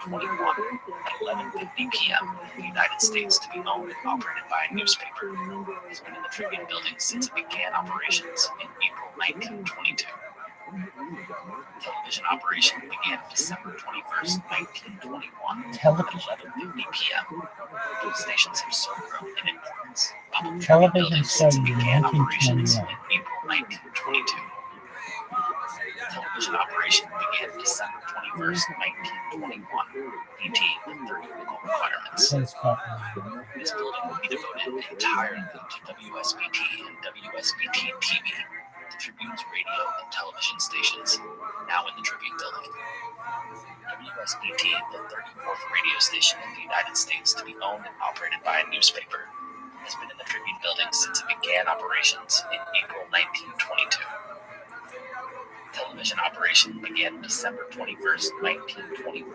1921 at 11:50 p.m. in the United States to be owned and operated by a newspaper. It has been in the Tribune building since it began operations in April 1922. Television operation began December 21st, 1921 at 11:50 p.m. Both stations have so grown in importance. Television started in began operations 1921. in April 1922. Television operation began December 21st, 1921. ET with 30 local requirements. This building will be devoted entirely to WSBT and WSBT TV, the Tribune's radio and television stations, now in the Tribune building. WSBT, the 34th radio station in the United States to be owned and operated by a newspaper, has been in the Tribune building since it began operations in April 1922. Television operation began December 21st, 1921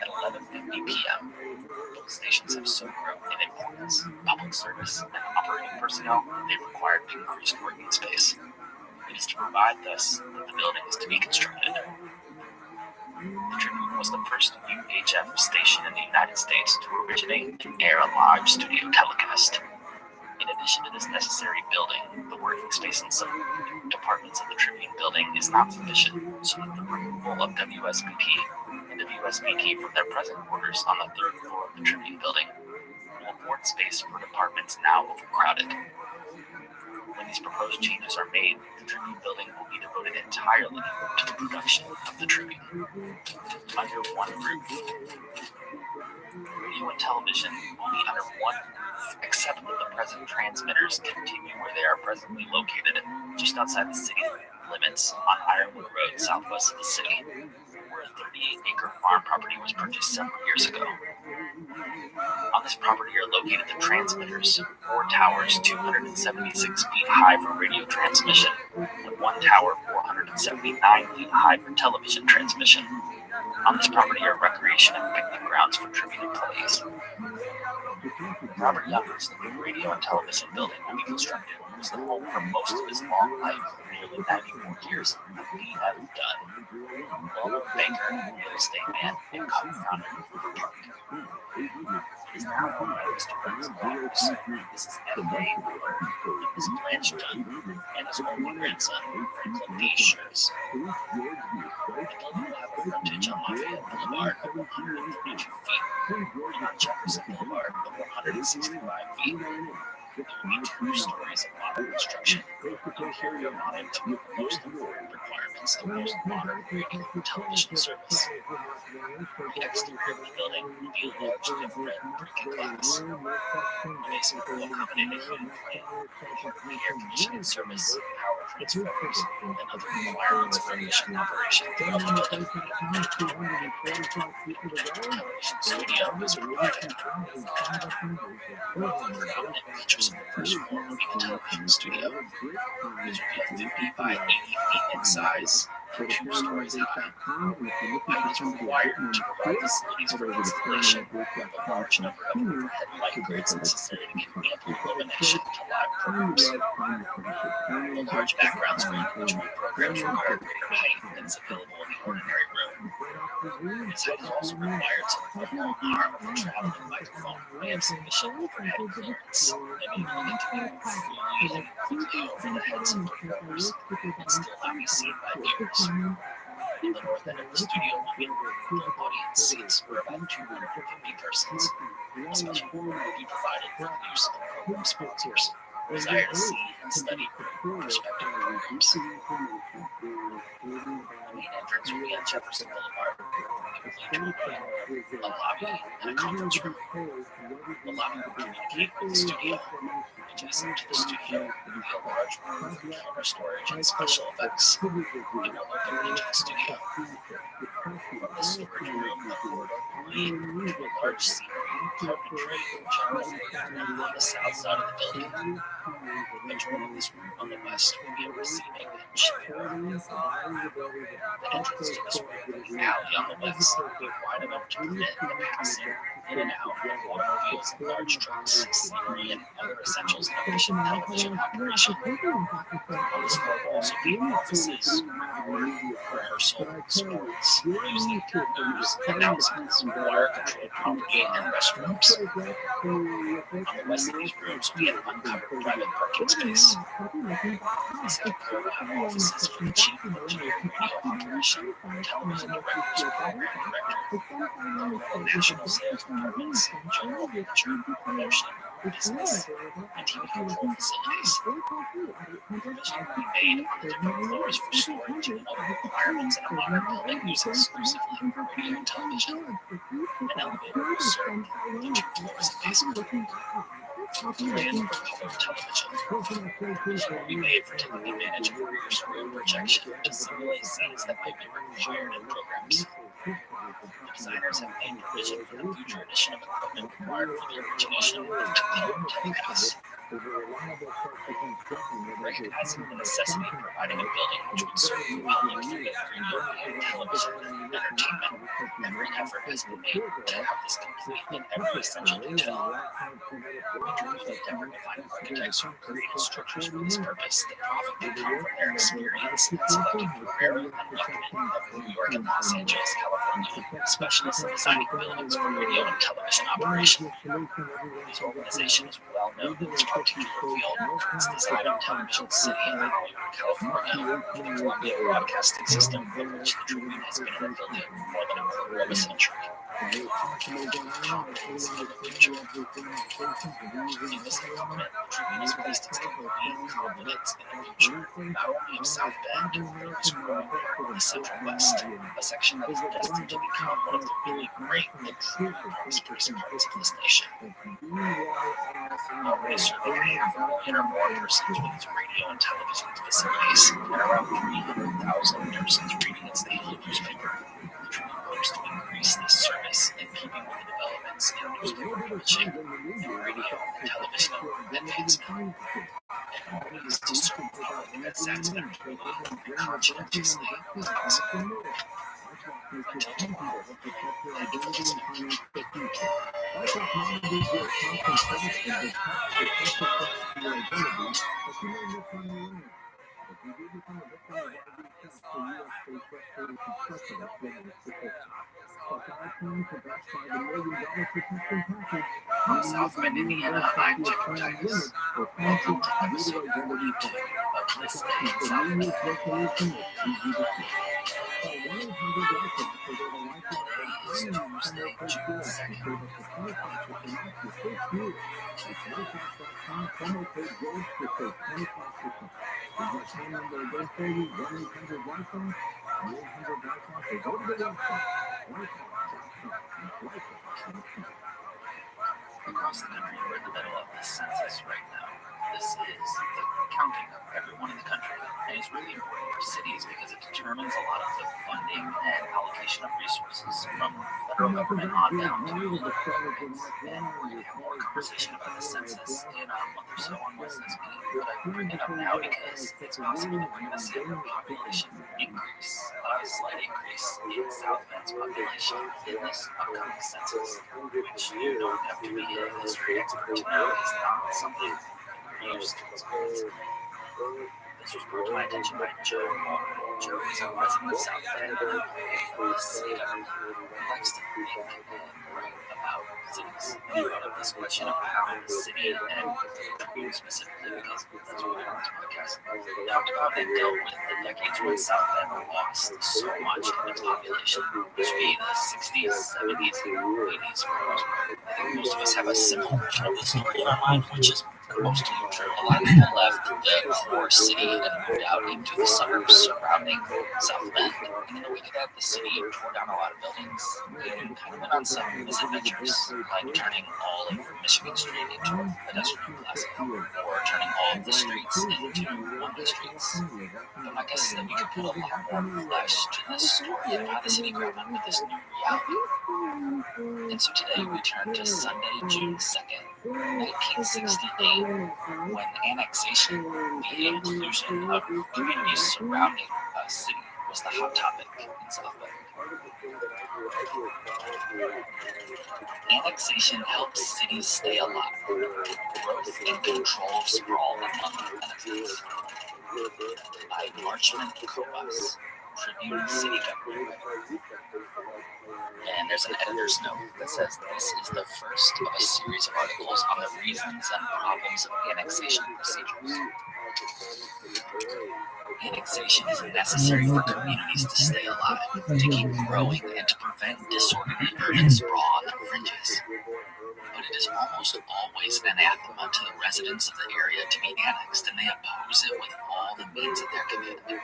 at 11:50 p.m. Both stations have so grown in importance, public service, and operating personnel they required increased working space. It is to provide thus that the building is to be constructed. The Tribune was the first UHF station in the United States to originate and air a live studio telecast. In addition to this necessary building, the working space in some departments of the Tribune building is not sufficient, so that the removal of WSBT and WSBT from their present quarters on the third floor of the Tribune building will afford space for departments now overcrowded. When these proposed changes are made, the Tribune building will be devoted entirely to the production of the Tribune. Under one roof. Radio and television will be under one roof, except that the present transmitters continue where they are presently located, just outside the city limits on Ironwood Road, southwest of the city, where a 38-acre farm property was purchased several years ago. On this property are located the transmitters, 4 towers 276 feet high for radio transmission, and 1 tower 479 feet high for television transmission. On this property are recreation and picnic grounds for Tribune employees. Robert Young's new radio and television building will be constructed was the home for most of his long life, nearly 94 years of B.F. Dunn, Walter Baker, real estate man and co-founder of Foodporn. It is now owned by Mr. Dunn's daughters. This is F.A. Wheeler, Ms. Blanche Dunn, and his only grandson, Franklin D. Schurz. The building will have a frontage on Lafayette Boulevard of 132 feet, and on Jefferson Boulevard of 165 feet. There will be 2 stories of modern construction, interior mounted to meet most important requirements of most modern radio and television service. The exterior of the building will be a large infrared brick and glass. The basement will accommodate a heating plant, air conditioning service, power transformers, and other requirements for efficient operation of the building. Television studio is provided. The predominant features of the first floor will be the television studio, which will be 50 by 80 feet in size to 2 stories high. Height is required to provide facilities for installation of a large number of overhead light grids necessary to give ample illumination to live programs. The large background screen, which reprograms require greater height than is available in the ordinary room. This height is also required so that the long arm of the traveling microphone may have sufficient overhead clearance, enabling it to be moved freely and quickly over the heads of performers and still not be seen by viewers. In the north end of the studio will be full audience seats for about 250 persons. A special room will be provided for the use of program sponsors who desire to see and study prospective programs. The main entrance will be on Jefferson Boulevard. It will lead to a lobby and a conference room. The lobby will communicate with the studio. Adjacent to the studio will be a large room for camera storage and special effects. It will open into the studio. From the storage room, the corridor will lead to a large scenery, carpentry, and general area on the south side of the building. Adjoining this room on the west will be a receiving and shipping room. The entrance to this room and alley on the west will be wide enough to permit the passing in and out of automobiles and large trucks, scenery, and other essentials in efficient television operation. On this floor will also be offices, rehearsal, sports, music, news, announcements, wire-controlled property, and restrooms. On the west of these rooms will be an uncovered private parking space. The second floor will have offices for the chief engineer, radio operation, television directors, program director, national sales departments, general manager, promotion, business, and TV control facilities. Provision will be made on the different floors for storage and other requirements in a modern building used exclusively for radio and television. An elevator will serve the 2 floors of basement. And for public television, provision will be made for taking advantage of rear screen projection to simulate scenes that may be required in programs. The designers have made provision for the future addition of equipment required for the origination of television telecasts. Recognizing the necessity of providing a building which would serve the well-length of radio and television and entertainment, every effort has been made to have this complete in every essential detail. We truly endeavor to find architects who created structures for this purpose that profit can come from their experience in selecting Ferrero and Luckman of New York and Los Angeles, California, specialists in designing buildings for radio and television operation. This organization is well known in this particular field for its design of television city in Hollywood, California, for the Columbia Broadcasting System, of which the TRUMAN has been an affiliate for more than a quarter of a century. Confidence in the future. In this development, TRUMAN has placed its complete confidence in the future, not only of South Bend, but of this growing part of the Central West, a section that is destined to become one of the really great and truly prosperous parts of this nation. Already serving half a million or more persons with its radio and television facilities, and around 300,000 persons reading its daily newspaper. The TRUMAN hopes to increase this service in keeping with the developments in newspaper publishing, radio, and television advancement, and always to serve the public as satisfactorily and conscientiously as possible. Until tomorrow, thank you for listening. From South Bend, Indiana, I'm Jacob Titus. Welcome to episode 42 of This Day in South Bend. Tuesday, June 2nd. Across the country, we're in the middle of the census right now. This is the counting of everyone in the country, and it's really important for cities because it determines determines a lot of the funding and allocation of resources from the federal government on down to local governments. And we're going to have more conversation about the census in a month or so on Wednesday's meeting. But I bring it up now because it's possible that we're going to see a population increase, a slight increase in South Bend's population in this upcoming census, which you don't have to be a history expert to know is not something we're used to experience. This was brought to my attention by Joe Moore. Joe is a resident of South Bend, a city government who likes to think and write about cities. And he brought up this question of how the city and Truman specifically, because that's what we do on this podcast, talked about and dealt with the decades when South Bend lost so much in its population, which would be the 60s, 70s, and 80s for the most part. I think most of us have a similar version of the story in our mind, which is mostly true. A lot of people left the core city and moved out into the suburbs surrounding South Bend. And in the wake of that, the city tore down a lot of buildings and kind of went on some misadventures, like turning all of Michigan Street into a pedestrian plaza, or turning all of the streets into one-way streets. But my guess is that we could put a lot more flesh to this story of how the city grappled with this new reality. And so today we turn to Sunday, June 2nd, 1968, when annexation, the inclusion of communities surrounding a city, was the hot topic in South Bend. Annexation helps cities stay alive. Growth and control of sprawl among the benefits. By Marchman Kovas, Tribune City Government. And there's an editor's note that says this is the first of a series of articles on the reasons and problems of annexation procedures. Annexation is necessary for communities to stay alive, to keep growing, and to prevent disorderly urban sprawl on their fringes. But it is almost always an anathema to the residents of the area to be annexed, and they oppose it with all the means at their command.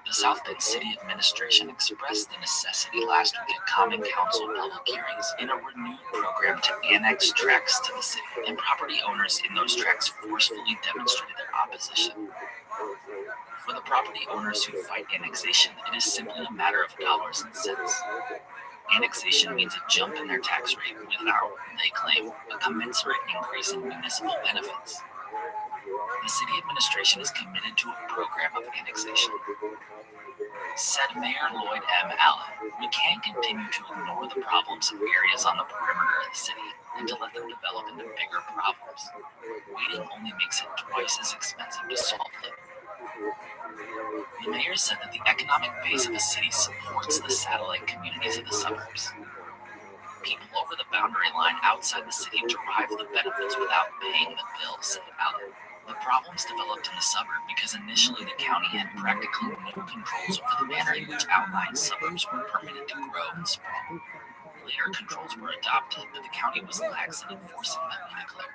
The South Bend City Administration expressed the necessity last week at Common Council public hearings in a renewed program to annex tracts to the city, and property owners in those tracts forcefully demonstrated their opposition. For the property owners who fight annexation, it is simply a matter of dollars and cents. Annexation means a jump in their tax rate without, they claim, a commensurate increase in municipal benefits. The city administration is committed to a program of annexation. Said Mayor Lloyd M. Allen, we can't continue to ignore the problems of areas on the perimeter of the city and to let them develop into bigger problems. Waiting only makes it twice as expensive to solve them. The mayor said that the economic base of a city supports the satellite communities of the suburbs. People over the boundary line outside the city derive the benefits without paying the bill, said Allen. The problems developed in the suburb because initially the county had practically no controls over the manner in which outlying suburbs were permitted to grow and sprawl. Later controls were adopted, but the county was lax in enforcing them, he declared.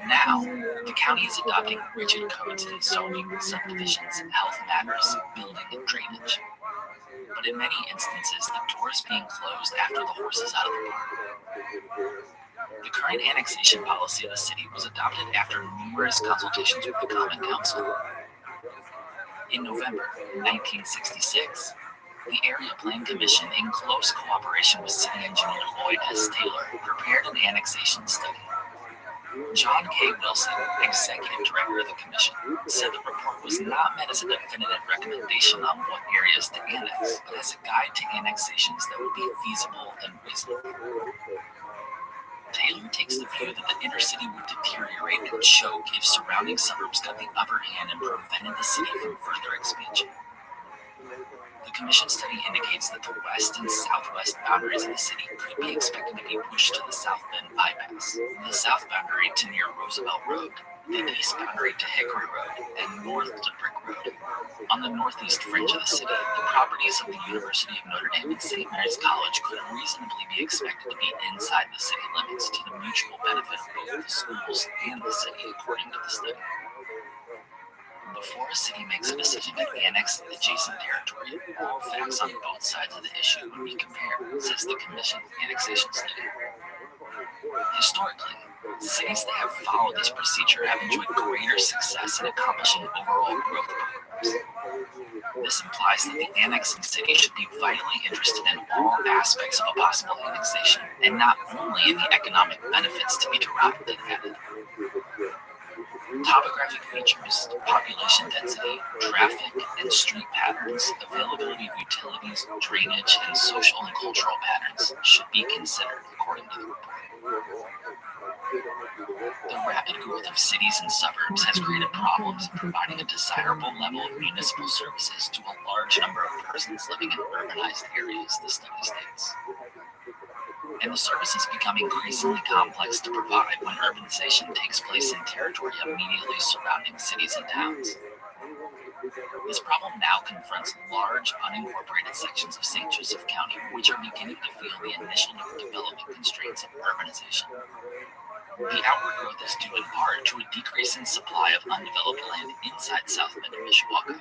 Now, the county is adopting rigid codes in zoning, subdivisions, health matters, building, and drainage. But in many instances, the door is being closed after the horse is out of the barn. The current annexation policy of the city was adopted after numerous consultations with the Common Council. In November 1966, the Area Plan Commission, in close cooperation with City Engineer Lloyd S. Taylor, prepared an annexation study. John K. Wilson, executive director of the commission, said the report was not meant as a definitive recommendation on what areas to annex, but as a guide to annexations that would be feasible and reasonable. Taylor takes the view that the inner city would deteriorate and choke if surrounding suburbs got the upper hand and prevented the city from further expansion. The commission study indicates that the west and southwest boundaries of the city could be expected to be pushed to the South Bend bypass, the south boundary to near Roosevelt Road, the east boundary to Hickory Road, and north to Brick Road. On the northeast fringe of the city, the properties of the University of Notre Dame and St. Mary's College could reasonably be expected to be inside the city limits to the mutual benefit of both the schools and the city, according to the study. Before a city makes a decision to annex adjacent territory, all facts on both sides of the issue would be compared, says the Commission Annexation Study. Historically, cities that have followed this procedure have enjoyed greater success in accomplishing overall growth programs. This implies that the annexing city should be vitally interested in all aspects of a possible annexation, and not only in the economic benefits to be derived and added. Topographic features, population density, traffic and street patterns, availability of utilities, drainage, and social and cultural patterns should be considered according to the report. The rapid growth of cities and suburbs has created problems in providing a desirable level of municipal services to a large number of persons living in urbanized areas, the study states. And the services become increasingly complex to provide when urbanization takes place in territory immediately surrounding cities and towns. This problem now confronts large unincorporated sections of St. Joseph County, which are beginning to feel the initial development constraints of urbanization. The outward growth is due in part to a decrease in supply of undeveloped land inside South Bend and Mishawaka.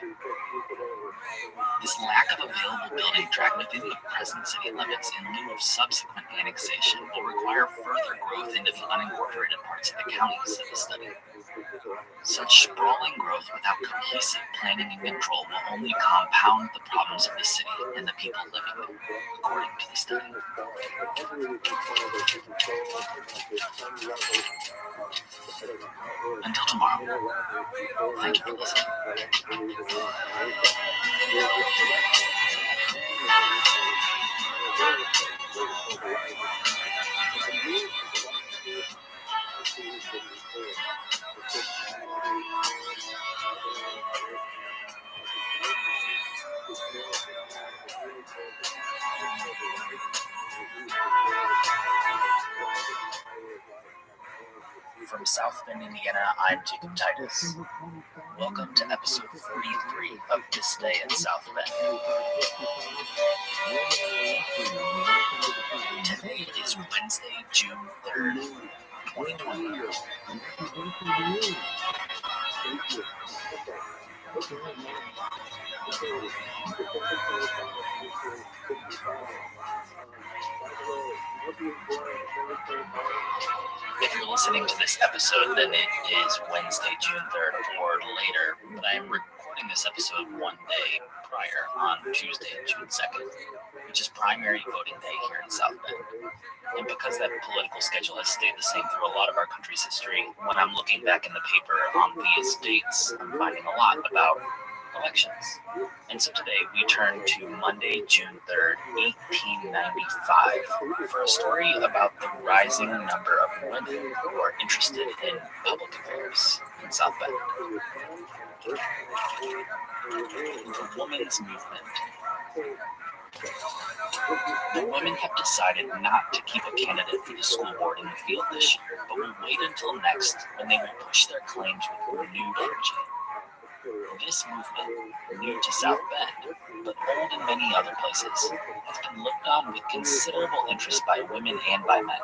This lack of available building tract within the present city limits in lieu of subsequent annexation will require further growth into the unincorporated parts of the county, said the study. Such sprawling growth without cohesive planning and control will only compound the problems of the city and the people living there, according to the study. Until tomorrow, thank you for listening. From South Bend, Indiana, I'm Jacob Titus. Welcome to episode 43 of This Day in South Bend. Today is Wednesday, June 3rd, 2020. If you're listening to this episode, then it is Wednesday, June 3rd or later, but I am recording this episode one day prior on Tuesday, June 2nd, which is primary voting day here in South Bend. And because that political schedule has stayed the same through a lot of our country's history, when I'm looking back in the paper on these dates, I'm finding a lot about elections. And so today we turn to Monday, June 3rd, 1895 for a story about the rising number of women who are interested in public affairs in South Bend. The women's movement. The women have decided not to keep a candidate for the school board in the field this year, but will wait until next when they will push their claims with renewed energy. This movement, new to South Bend, but old in many other places, has been looked on with considerable interest by women and by men.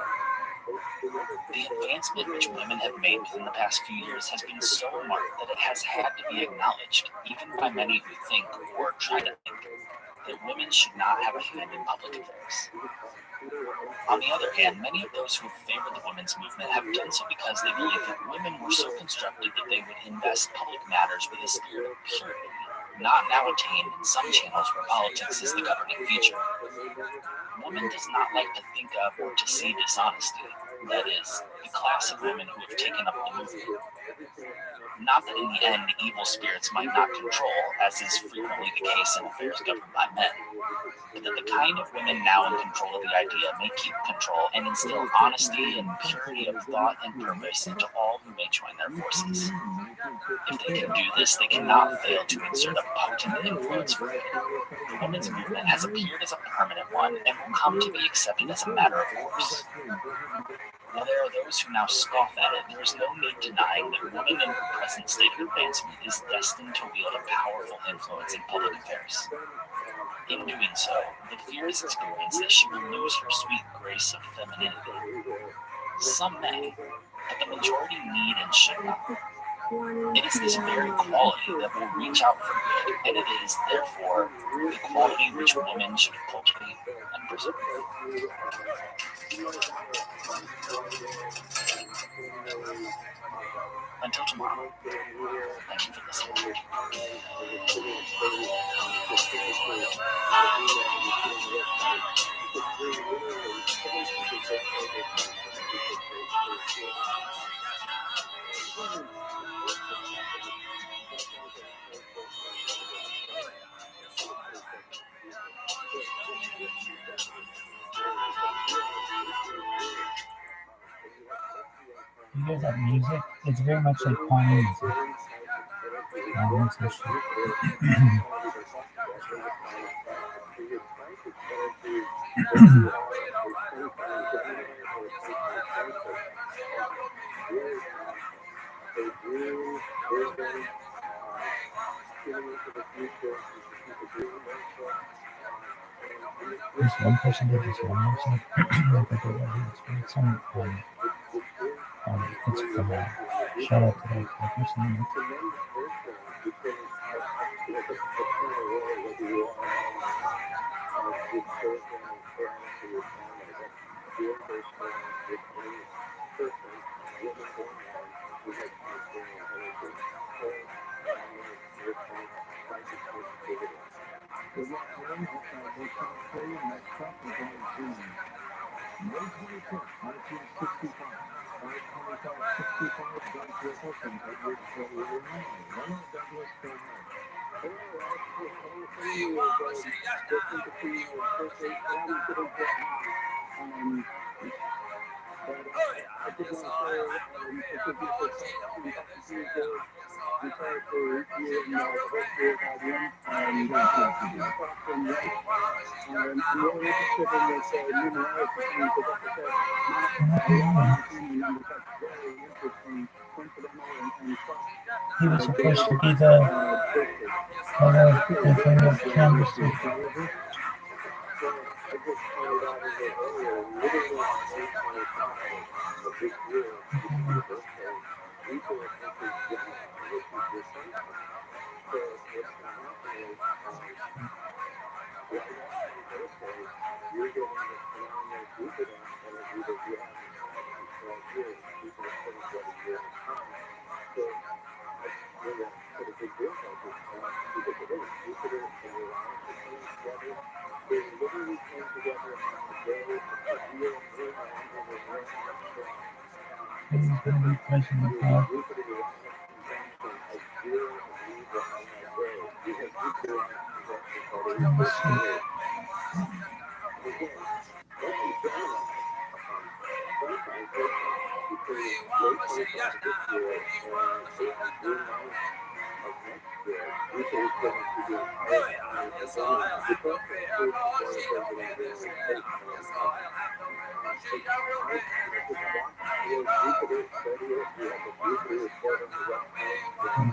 The advancement which women have made within the past few years has been so marked that it has had to be acknowledged, even by many who think, or try to think, that women should not have a hand in public affairs. On the other hand, many of those who have favored the women's movement have done so because they believe that women were so constructed that they would invest public matters with a spirit of purity, not now attained in some channels where politics is the governing feature. Woman does not like to think of or to see dishonesty, that is, the class of women who have taken up the movement. Not that in the end evil spirits might not control, as is frequently the case in affairs governed by men, but that the kind of women now in control of the idea may keep control and instill honesty and purity of thought and purpose into all who may join their forces. If they can do this, they cannot fail to exert a potent influence for good. The women's movement has appeared as a permanent one and will come to be accepted as a matter of course. While there are those who now scoff at it, there is no need denying that women in her present state of advancement is destined to wield a powerful influence in public affairs. In doing so, the fear is experienced that she will lose her sweet grace of femininity. Some may, but the majority need and should not. It is this very quality that will reach out for good, and it is, therefore, the quality which women should cultivate and preserve. Until tomorrow, thank you for listening. You hear that music? It's very much like pawn music. That's so shit. This one person did this one website. I forget what it is, but it's some it's from shout out to that guy for saying it. He was supposed to be the thing that canvas. He's going to be president now.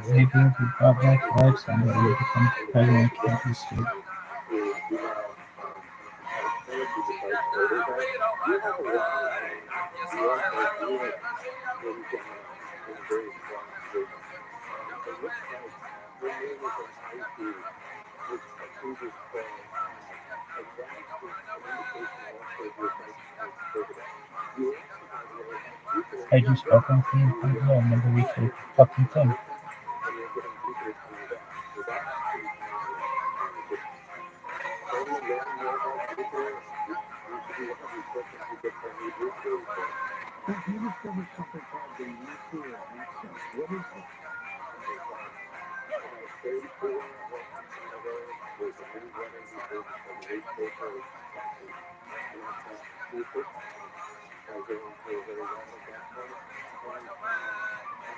Maybe if we brought back lives and then we become president of Kansas State. I just spoken to him from here, and then we could fucking thing.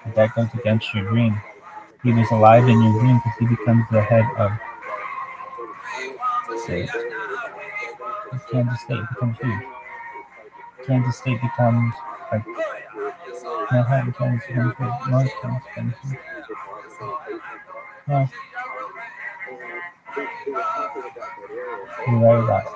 But that goes against your dream. He was alive in your dream because he becomes the head of Kansas State becomes huge. Kansas State becomes like Manhattan, Kansas becomes huge. North Kansas becomes huge. Yeah. You're right about it.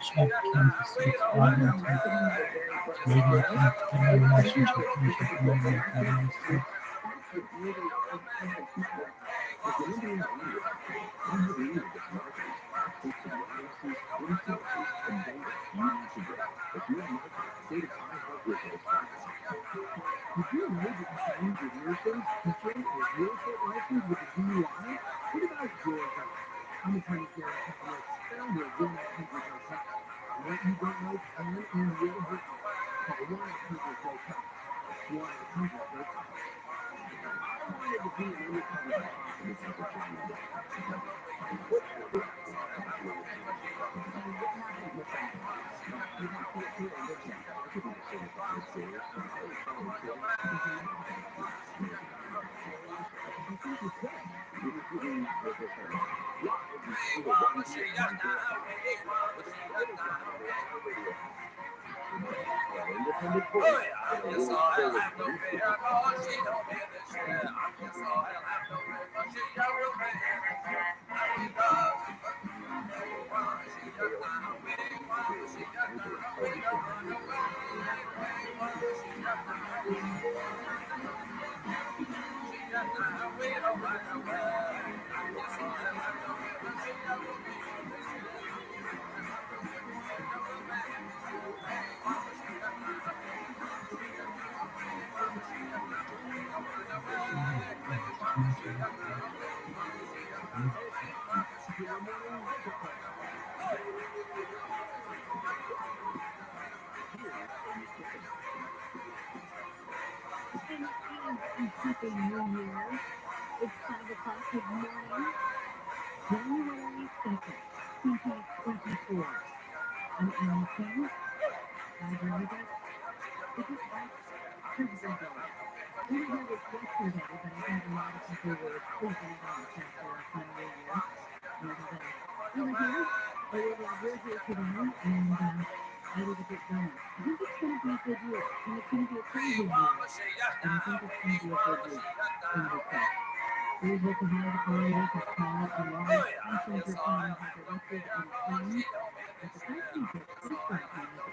Check Kansas State's audio tape. Radio National Championship in the United States.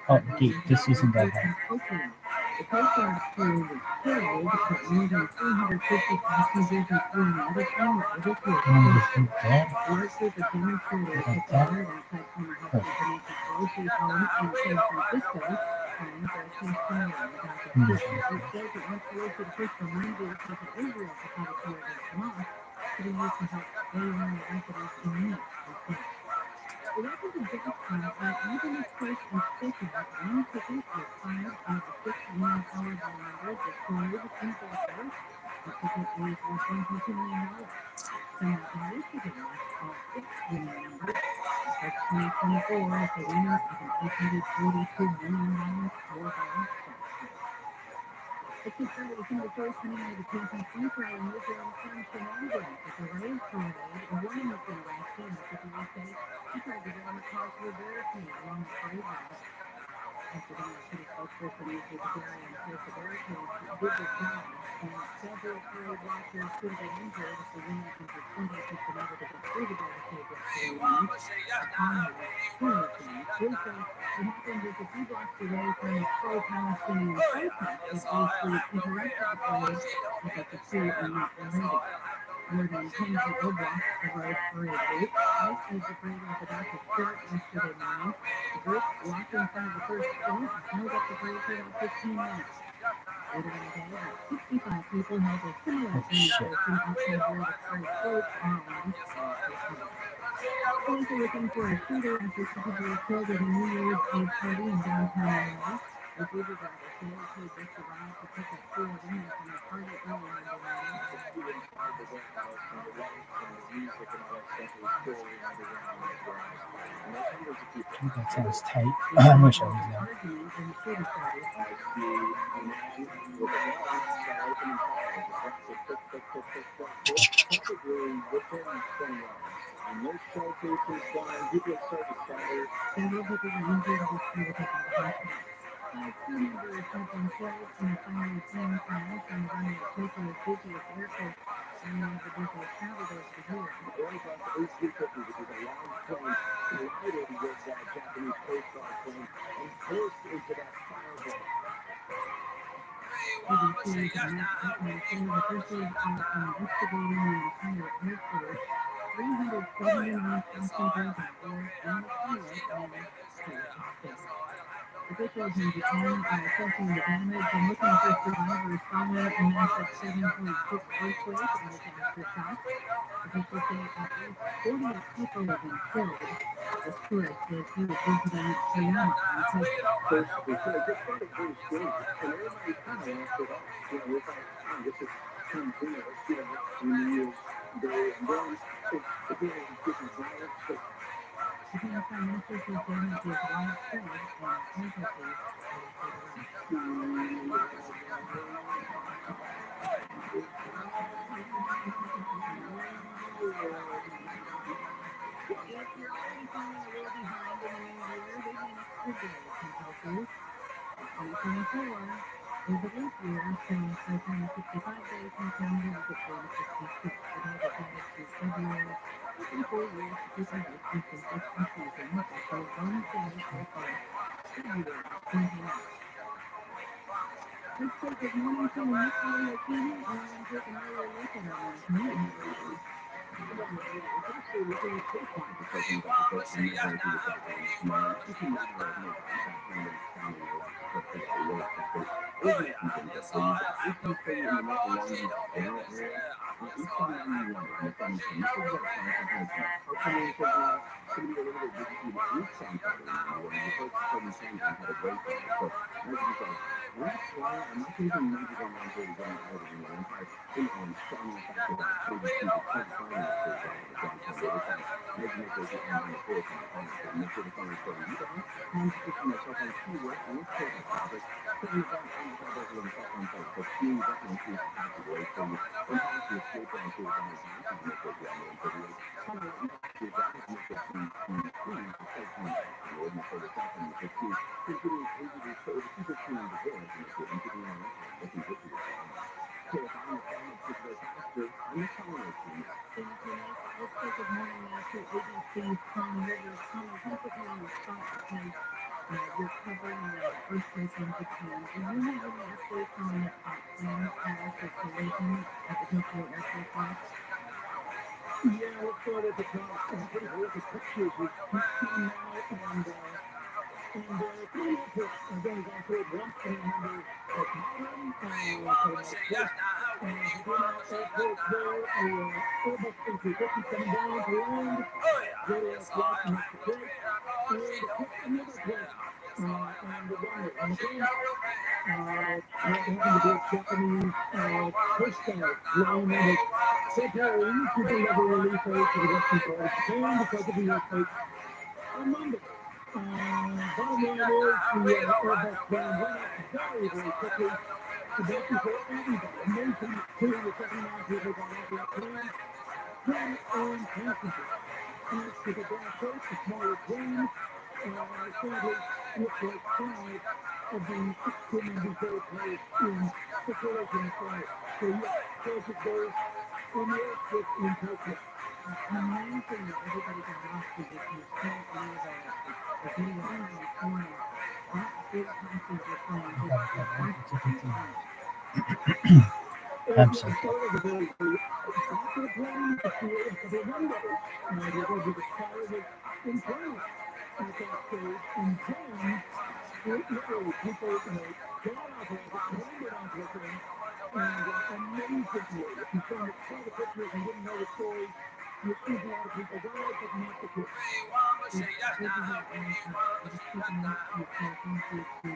Oh, gee, this isn't that hard. The Coast Guard crew was killed, but more than 350 passengers and crew members unalive this week. That? Large group of demonstrators had gathered outside former House Nancy Pelosi's home in San Francisco, calling for a cease fire on the Gaza Strip. It says it wants Pelosi to push for land deals with Israel to have a war against Hamas to be used to help Israeli residents in need instead. The weapons of Jackson are even as close as stakeout. One ticket was 5 of the 6 winning Powerball numbers destroyed in Fort. The ticket is worth $1.2 million. Some out in Michigan lost all 6 winning numbers. For 2024 is the winner of an $842 million Powerball jackpot. Let's get started with some of the stories coming out of the Tampa Central newsroom from shenanigans at the Rose Parade. A woman has been arrested after police say she tried to ram a car through a barricade along the parade route. After the city spokesperson issued the Gary and says the barricades did their job, and several parade watchers could have been injured if the woman entered somebody who's been able to get through the barricade yesterday evening. The car had extremely changed. Police say what happened was a few blocks away from a pro-Palestinian protest that basically interrupted the parade because the two are not related. More than 10 people blocked the Rose Parade route right as the parade was about to start yesterday morning. The group walked in front of the first point and held up the parade for about 15 minutes. Later in the day, about 65 people held a similar demonstration outside where the parade floats are arranged along State Street. Police are looking for a shooter after 2 people were killed at a New Year's Eve party in downtown LA. A Uber driver said he paid just a ride to pick up 4 women from the party early Monday morning. That sounds tight. I wish I was there. Several people were injured and were taken to the hospital. 5 crew members have been killed in a fiery plane crash on the runway at Tokyo's busiest airport and one of the busiest travel days of the year. The Airbus A350, which is a large plane, collided with that Japanese Coast Guard plane and burst into that fireball. BBC and say the officials are investigating the entire aircrash. 379 passengers on board and the pilot managed to escape. Officials in Japan are assessing the damage and looking for survivors following a massive 7.6 earthquake and its aftershock. Officials say at least 48 people have been killed. This tourist says he was visiting TRILLIONAIRE in Tokyo. First, it just started very strange, and everybody kind of laughed it off. We thought, oh, this is some New Year's Day, and then it really gets violent. So Japan's prime minister says damage is widespread and casualties are reported around. If you're already feeling a little behind in the new year, good news today can help you. 2024 is a leap year, so by 365 days in the calendar, you get 366. Today was added to February, making 4 years to keep away from simple confusion. That's your bonus day so far, February 29th. Let's take this morning to Nick TV and take an earlier look at our last meeting. Let's take this morning now to agencies calling rivers, calling basically in response because you're covering the earthquake in Japan. Do you have any updates on the planned status of collision at the Tokyo airport there? Yeah, let's start at the top. Pretty horrific pictures we've seen now, and pretty much going on through it once. I remember at modern, airport there, Airbus A350 coming down to land, radar flight from Detroit, and hit another plane on the runway. And the plane happened to be a Japanese coast guard flying out of preparing to deliver relief aid to the western part of Japan because of the earthquake on Monday. Bottom line is the Airbus plane went up very, very quickly, about before everybody, amazing, 279 people got off that plane, 10 armed passengers. As to the Black Hawk, the smaller plane, sadly, looks like 5 of the 6 crew members that were placed in the collision site. So yes, tragic day on the airstrip in Tokyo. Amazing that everybody got off because you can't believe the video on the corner. That big passenger plane just Absolutely. Started the very, very back of the plane to see a couple of windows. The fire was internal at that stage, and then literally people, got off of it, landed onto the thing, and amazingly, if you saw the pictures and didn't know the story, you see a lot of people died, but not the kids. it's good to hear, and I just keep an eye to say thank you to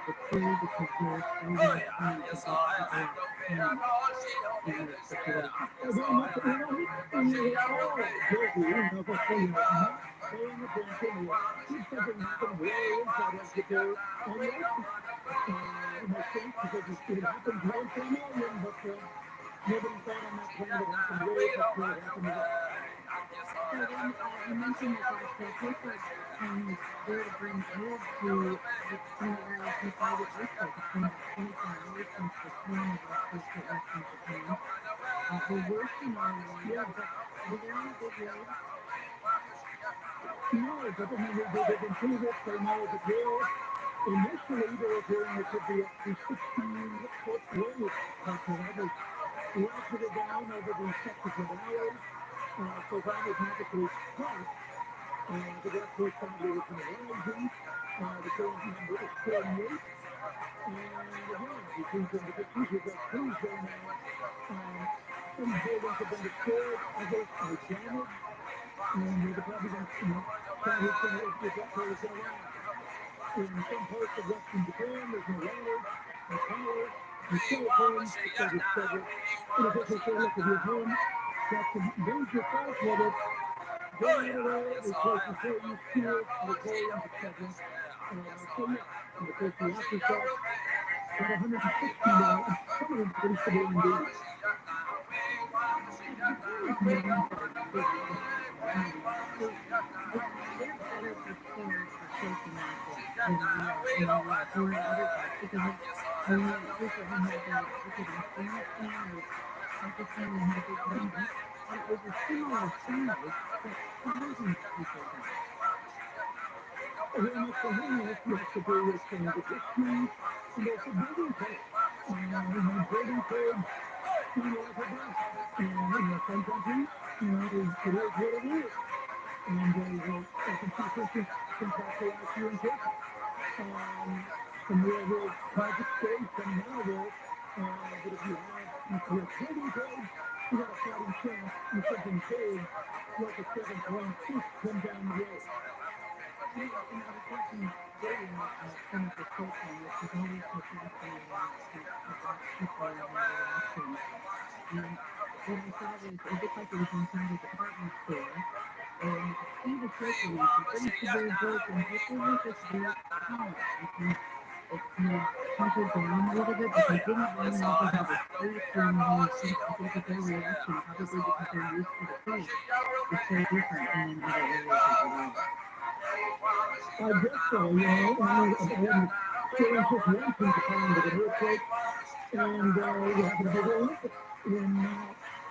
the crew because they're always trying to get people off planes in this situation. Very much, and we are all guilty, of not paying attention or did something happen way inside of the door on the exit. It makes sense because it happens once in a million, but nobody thought on that plane that happened way before it happened again. So then you mentioned the fact that Facebook claims vertebrae lived to the 20-hour peak private earthquake. It's been about 24 hours since the tsunami earthquake hit western Japan. The worst scenario, but were there any big waves? No, but I mean, they've been pretty rich for now as it will. Initially, they were hearing it could be up to 16-foot waves, but that was ratcheted down over the subsequent hours. So that was magically stopped. The West Coast probably was in the rising. The current number is 48. And again, you see from the pictures, you've got crews there now. Some buildings have been destroyed, others are damaged. And the president, said he's going to get that part of the last. In some parts of western Japan, there's no water, no power, no cell phones, etc. And officials say, look, if you're home, got some major fault with it, go out of there, replace your phone, schools, auditoriums, etc. So yeah, and of course the aftershocks, got 160 now, and some of them pretty severe indeed. They're better prepared for something like that than we are in the U.S. or in other parts because we recently had was it Afghanistan or Pakistan that had a big quake, and it was a similar size, but thousands of people died. Very much for him, you have to do with the history, and also building codes. Building codes, like a bus. Some countries, it is what it is. And I can see, for instance, some talk last year in Turkey. Some real tragic stories coming out of there. But if you have nuclear building codes, you got a fighting chance in something big, like a 7.6 come down the road. And I was watching video of some of the coaching, which is always so fascinating to watch people and their reactions. And what I saw was, it looked like it was inside a department store, and you could see the circulating, some pretty severe broken, but they were just very calm because it kind of hunkered down a little bit, but they didn't run over by the streets or anything. I think that their reaction, probably because they're used to the quake, is so different than in other areas of the world. I guess so, I hadn't experienced this once in Japan with an earthquake, and we happened to be the Olympics in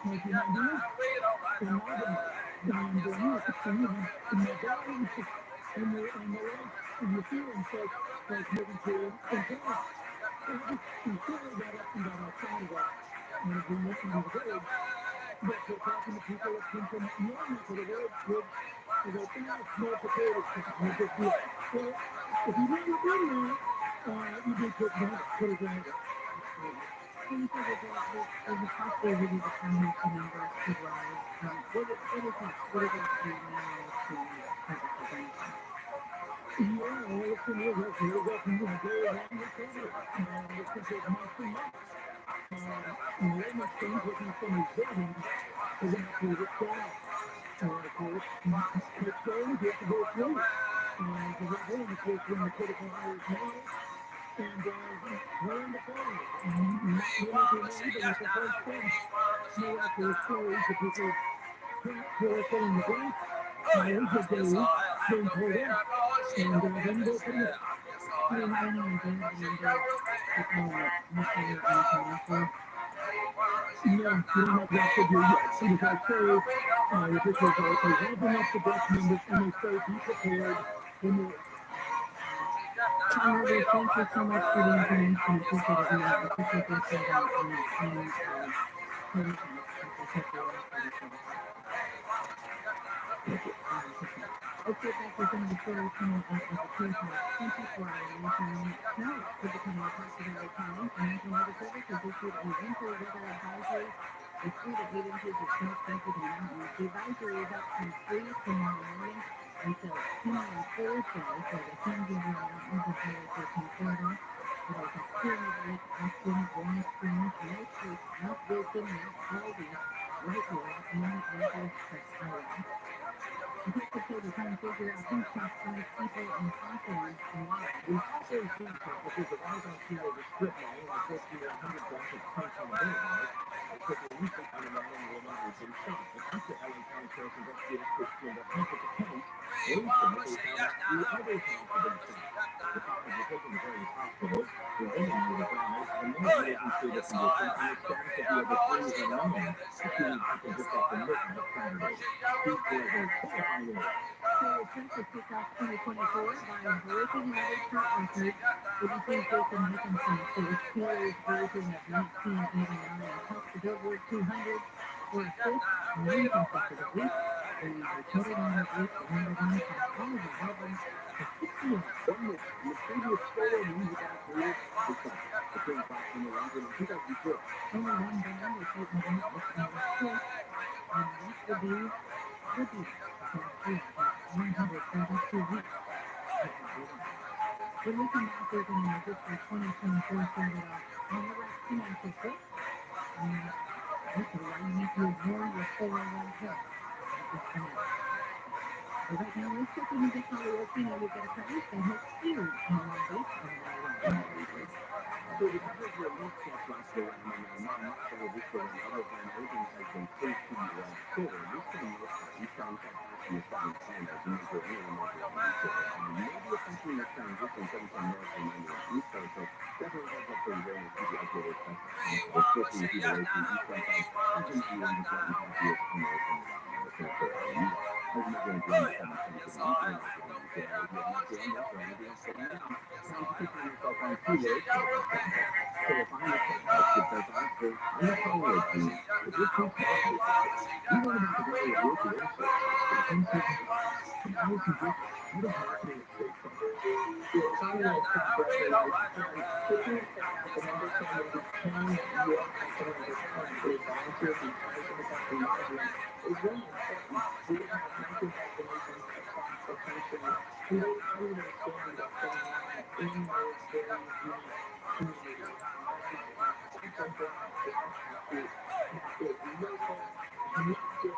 1998 in Melbourne. and my body, and the lights, and you feel like moving to intense. So I just completely got up and got outside of that. And I've been listening to the village, but we're talking to people that come from your neck of the woods with about small potatoes, no big deal. Well, if you've never been there, you do put it down. So you said there's a possibility that families and members could rise. What is that? What is that now to harvest the benefits? Yeah, well, the thing is, that's really what from the day long recovery. It could take months and months. One of the things looking from these buildings is an updated trial. Of course, take stories you have to go through. The right way, of course, when the critical hours now, and we're in the phone. Not really to know, but it's a hard thing. No actual stories of people who are filling the blank. There's a day being told out. And then go from there. Do you have any idea of the number of people missing or unconscious? No, we don't have that figure yet. Because I say, the officials are ramping up the death numbers and they say be prepared for more. Rabbi, thank you so much for the information. I appreciate it. And I appreciate this and everything. I take your word for this. Let's get back to some of the stories coming out of the Truth Hub. 24 hours tonight to become a possibility county. The National Weather Service has issued a winter weather advisory with 3 to 8 inches of snow expected in the mountains. The advisory is up from 3 tomorrow morning until 10 on Thursday for the San Gabriel Mountains and higher 13 Florida. It is up here in Lake Austin, Warm Springs, North Cape, Mount Wilson, Mount Baldy, White Wall, and Anchorage, Iowa. You have to take the time to figure out who comes first, people and platforms and why. The popular food truck, which is the rise out here of the strip mall and of course the 100 block of Downtown Boulevard, took a recent unmarried woman who's been shot. And after LA County Sheriff's investigators put two in the hunt at the case, they found out 3 others had been shot. The bodies were taken to various hospitals. The woman was died in emergency stable condition, and the status of the other 3 is unknown. The shooting happened just after midnight Saturday. These were the qualifying news. So Texas kicked off 2024 by breaking another chart record. ABC station Dickinson says Taylor's version of 1989 topped the Billboard 200 for a fifth, 9 consecutive week. The total number reached the number 1 across all of the albums for 6 years. One was the previous solo music act released this summer between Boston and London in 2004. Only one band was beaten on this, and that's Prince, and that would be the Beatles. 132 weeks. We're looking back over the measures for 2024 started off on the right financial foot. Okay, you need to ignore your 401k. But right now, let's check in and get all working and we've got a price that helps you in one week. So the coverage of these trucks last around months, so this year and other brand everything has been pushed to forward. This for the most part, each time that actually is starting to find as major any major maybe affecting the transition coming from north and then the east side. So definitely heads up for the very keep you updated. Especially if you're racing east side, often you will be getting happy with American I'm not going to do anything to the marketing of the if you have not doing this or anything sitting down, trying to put yourself on keywords. So if I'm a podcast, because I'm a college team, if you're too fast, you want to make a very real research. And I was just out of marketing straight from it's kind of like software, like taking a step back and understanding that can your company is currently volunteers and trying to become a marketing is really important. We have 19 destinations across the country. We really understand what's going on in those very unique communities. That's important for us to have a local connected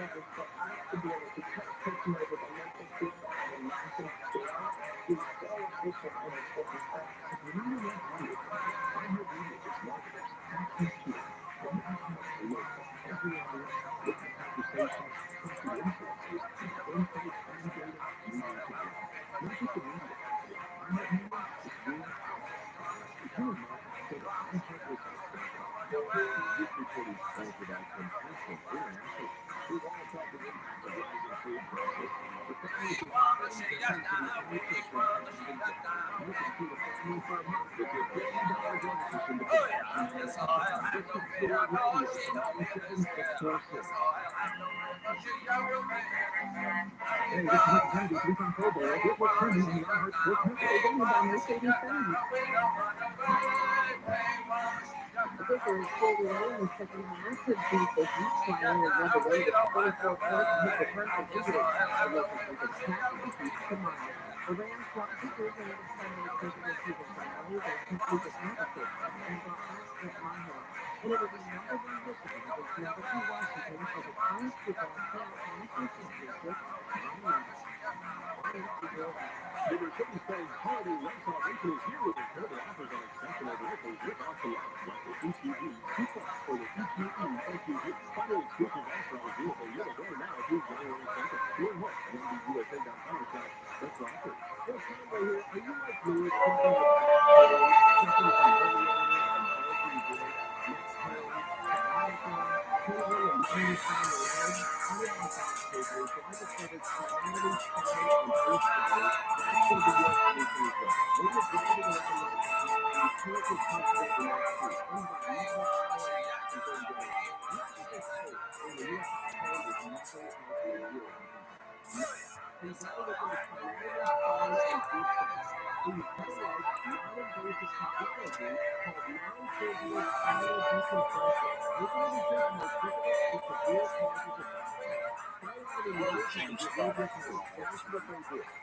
and for us to be able to touch customers with a local feel on a national scale is so crucial and important for us. We really want to understand. I hope you as marketers access to national, local, everyone with the conversations, trusted influencers, and the insights and data you need to grow. Not just a media company. Our media is being us. It's really marketing.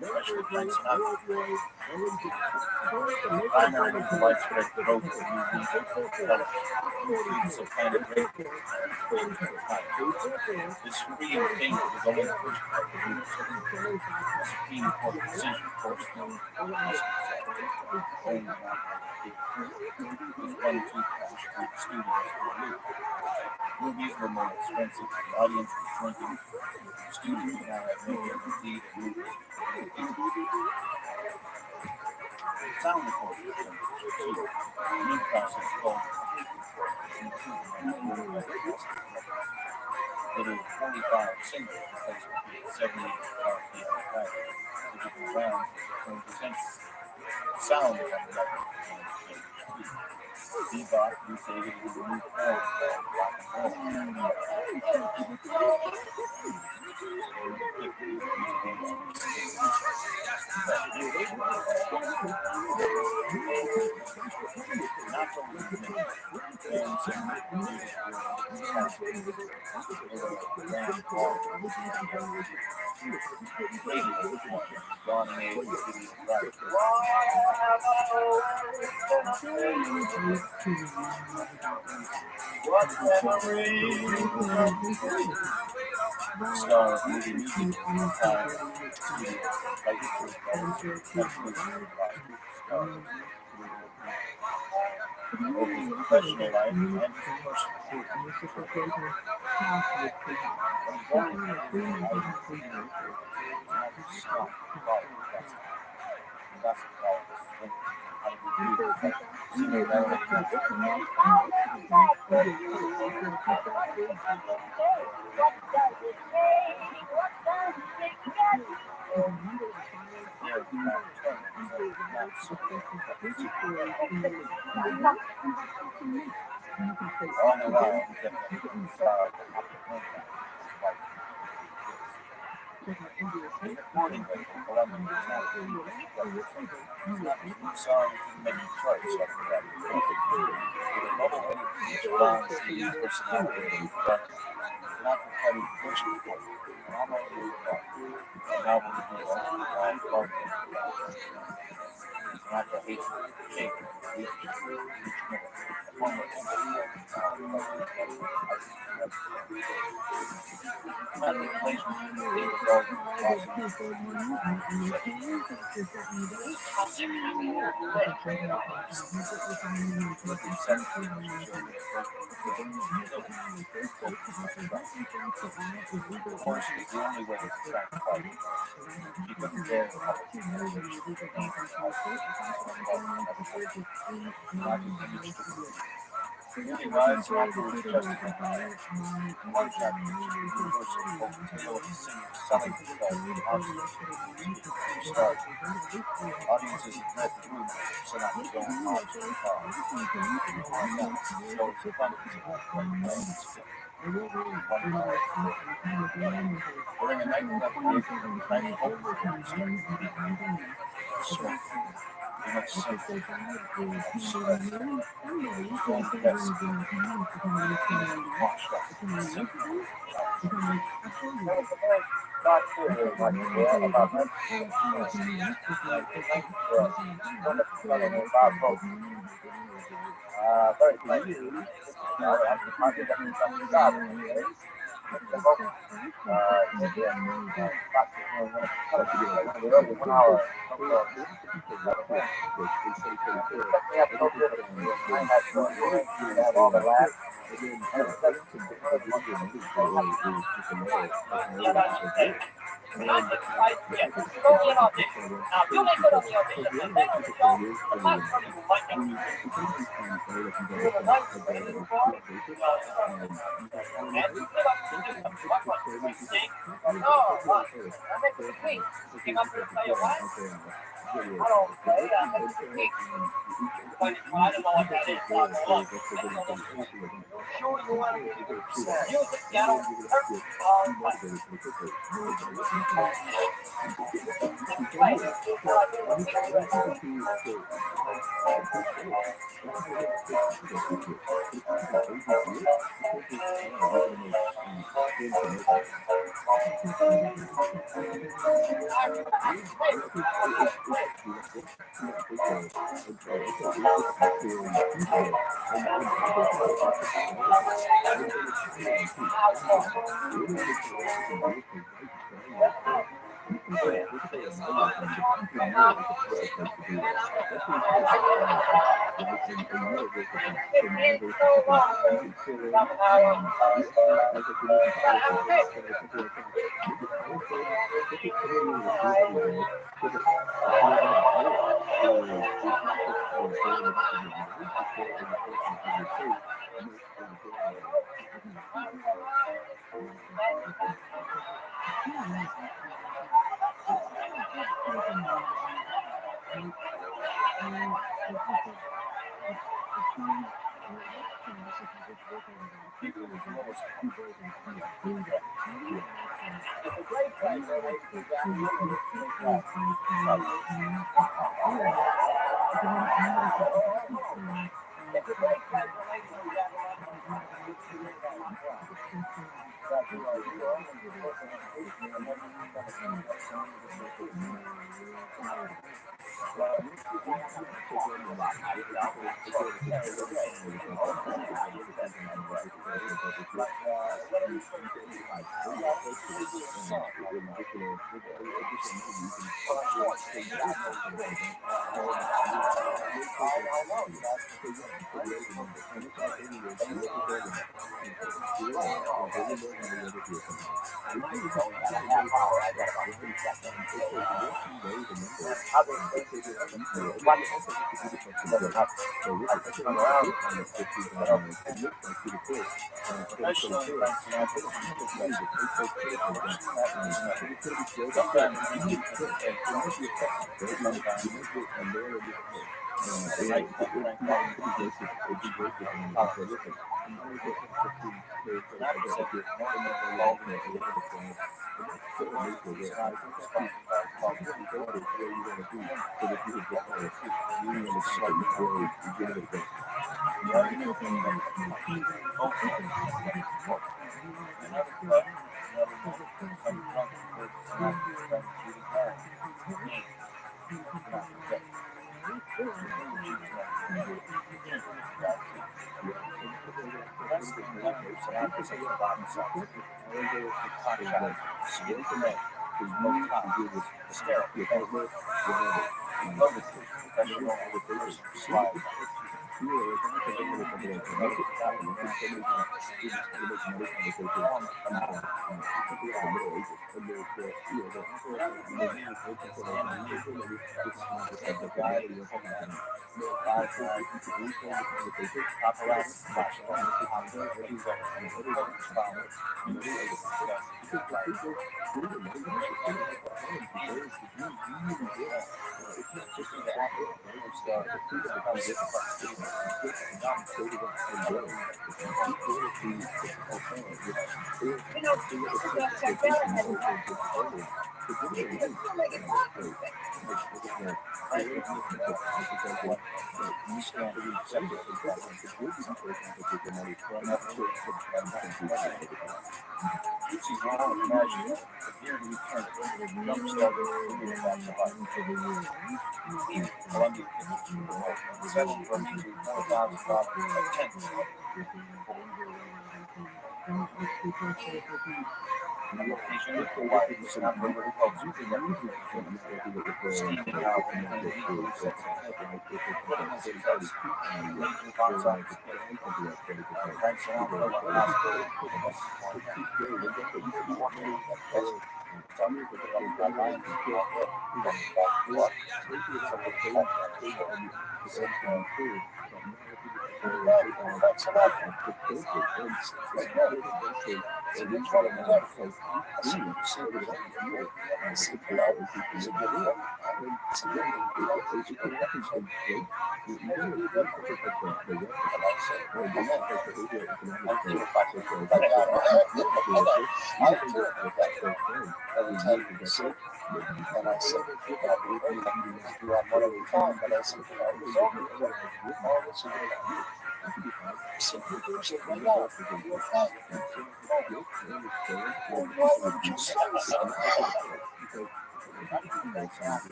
Especially thanks to primary and widespread growth of new includes the planet Earth. This free and thing is only the first part of the Supreme Court decision forced them to own with one toothbrush for the studios to remove. Movies were more expensive, the audience was shrinking, the studios now had no guarantee that movies would be sound recording too. A new process called little 45 single replaced with the 78 RPM track, digital rounds with 20%. Sound is on the level of bebop mutated into a new form called rock and roll. Star of movie music time studio like over his professional life and his personal all the while he kept a style recording label Columbia was not new songs didn't make the charts after that. With a level headed strong singing personality, but not the cutting version before. And all my years back, the novel to be on Clark not the hate, shape, reach minute.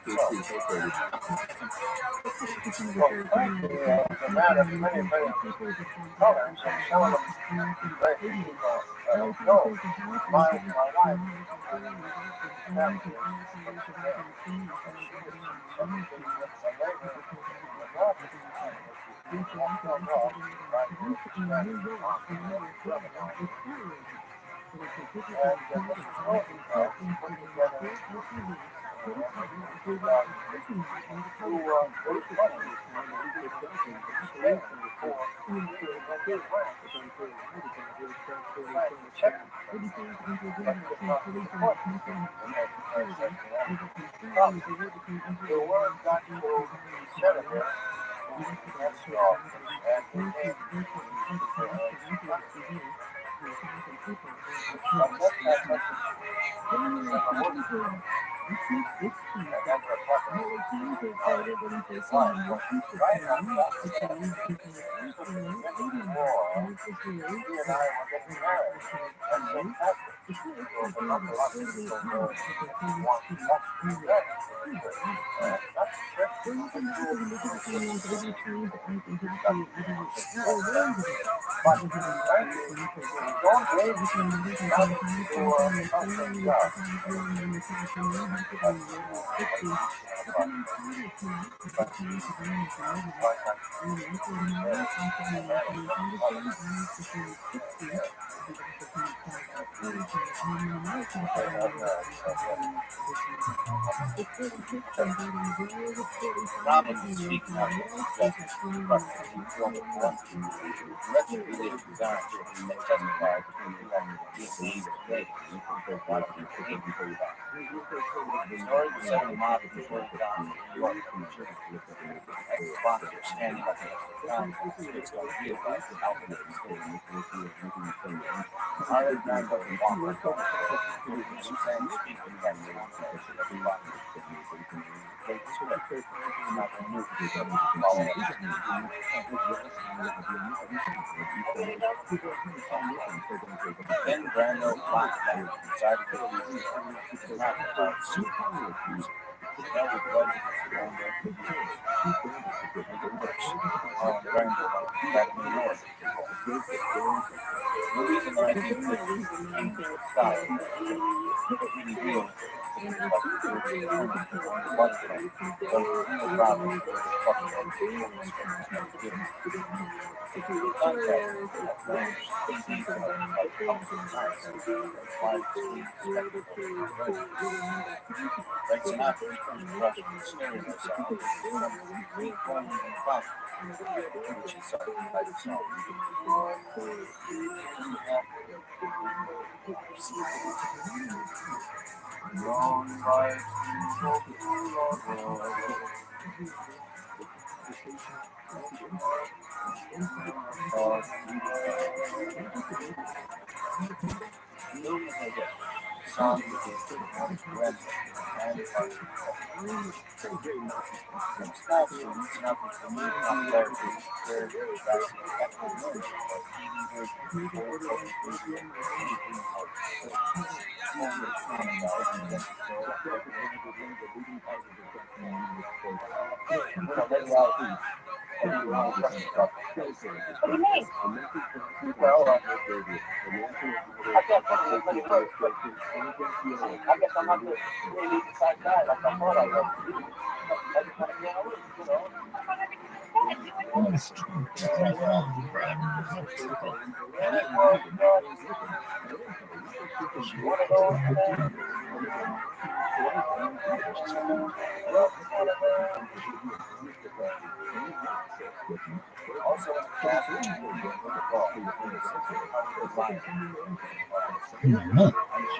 Well, frankly, the amount of many colors and some of them very few people know. My wife, that was Mexican, and she was something with a labor in the north at the time. She was not off by the Spanish brother. And Mr. Rosenthal put together who raised money for check the word got to Senator and Straw, and he came don't blame Robin is speaking of justice, but he filmed it once. Let's read it designed to be justified with the today. Story was set in a mob before the down in New York. Ex-sponsor standing up against the conference based on real-life outlets. Iron Man doesn't want Suzanne speaking that they want to every box. They took it. Not the new follow Then Brando laughed at decided to use not about super use that would blood Brando Brando that in New York. Movies in the 1950s and style really real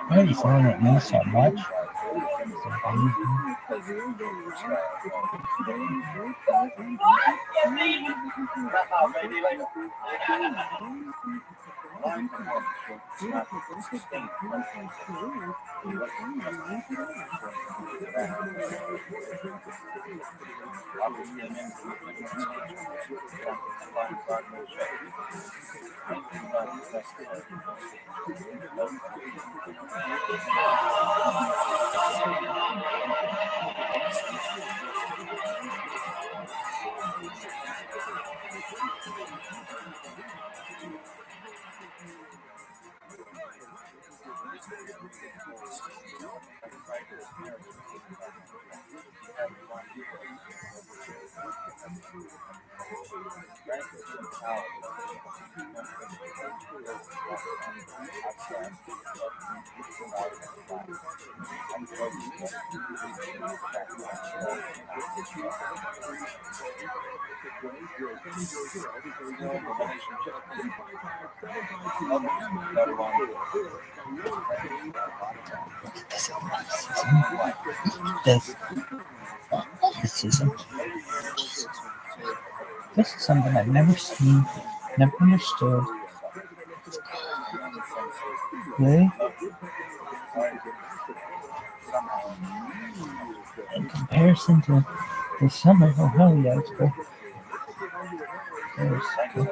Why are you throwing at me so much? This is something I've never seen, never understood. Really? In comparison to the summer, oh hell yeah, it's cool. There's cool.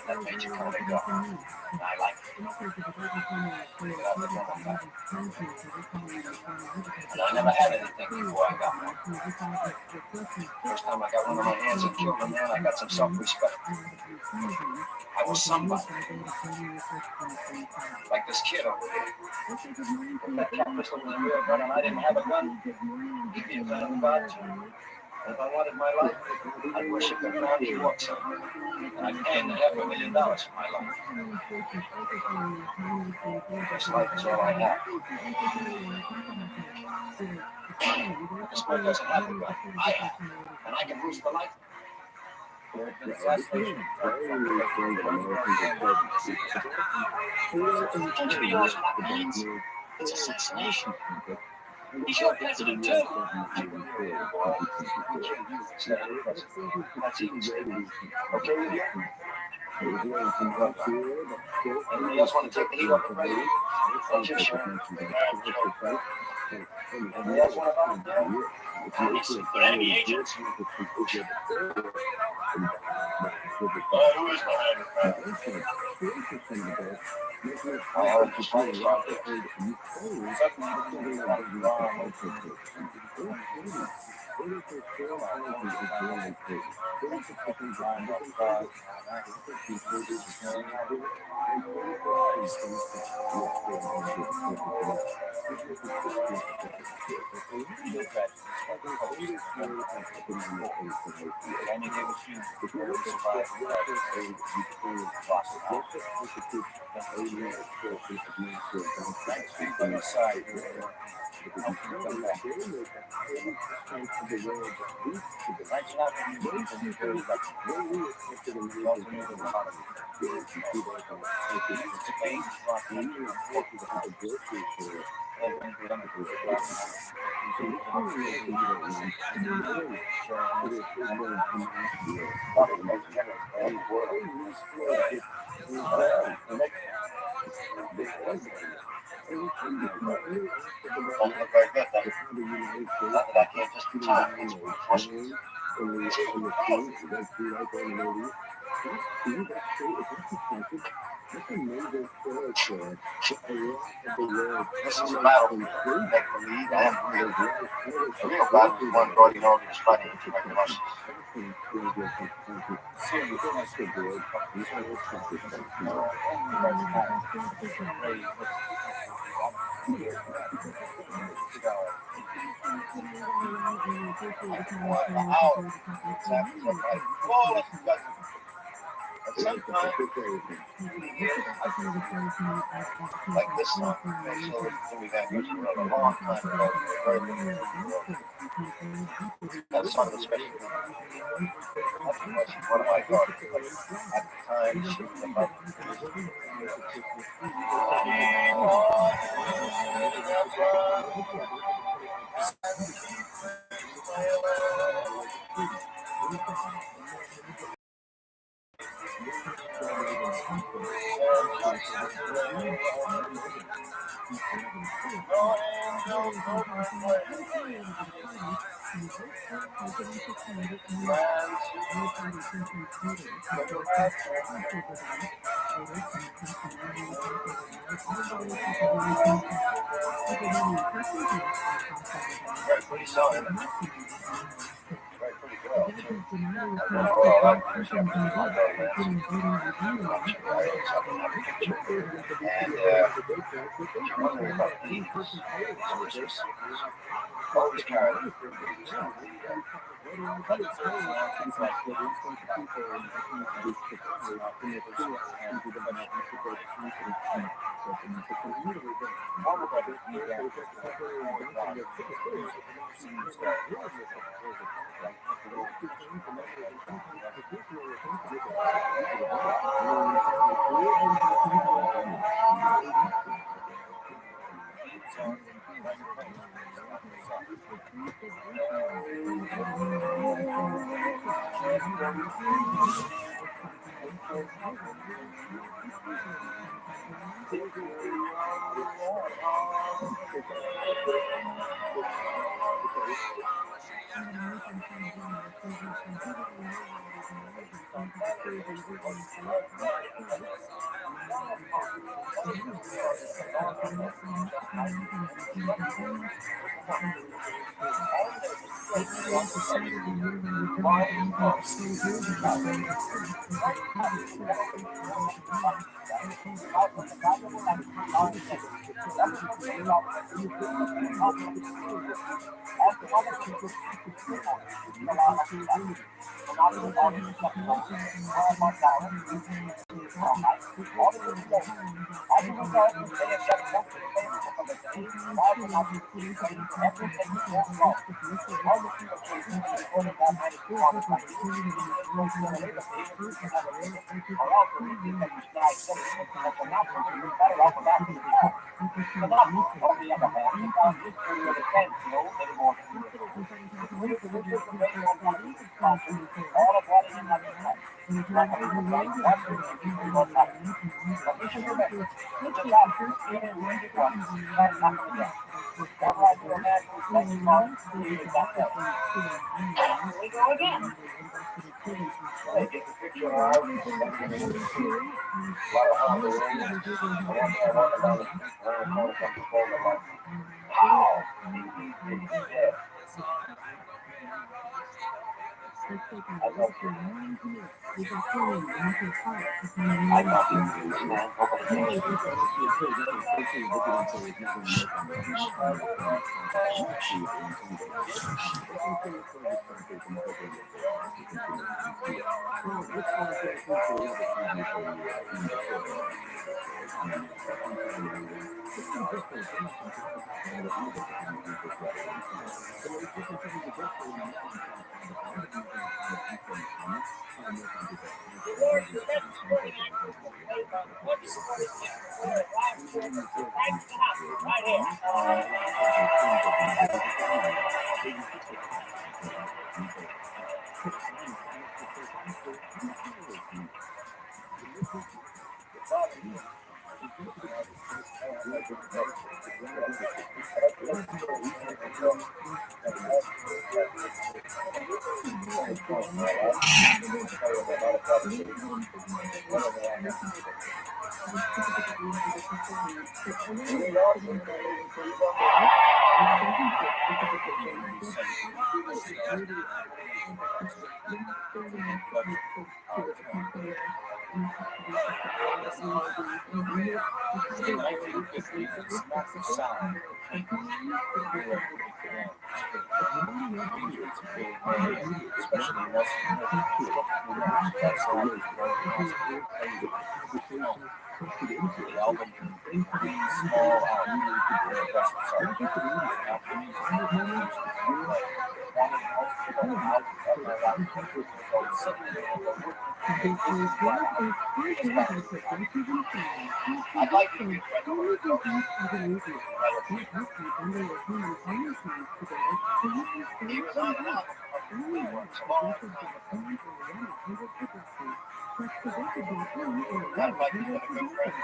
That made you come and go. I like it. And I never had anything before I got one. First time I got one on my hands and killed a man, I got some self-respect. I was somebody. Like this kid over here. If that cat pistol was a real gun and I didn't have a gun, he'd be a man of God too. And if I wanted my life, I'd worship the ground he walks on. And I'd pay him $500,000 for my life. This life is all I have. This boy doesn't have a gun. I have. And I can boost the life. Don't you realize what that means? It's assassination. He's your president too. That's even Stephen. Okay with you? Anybody else want to take the heat off the baby? That's your share. Anybody else want to volunteer? Listen, for enemy agents. Who is behind the crowd? I heard you fight about this. Don't look very good, though. Not that I can't just pretend. It's refreshing. He's actually, if that's expensive, that's a major killer for a lot of the world. This is a battle make believe and real. The real battle is one brought in over study tuberculosis. And sometimes, like this song, makes so we've had music for a long time ago. That song was special. She's one of my daughters. At the time, she was about pretty solid. Very pretty girl, too. And you're wondering about these sources. Always carry them. In the 1950s, it's not the sound of change. Patriots of Philly made, especially in Western Europe, that sound is very constant. The album can be small album with aggressive songs. Now the music like one of the most important albums of my life called Selfie. I'd like to be He was on an album of We Were Tomorrow. I'd like to be a good friend.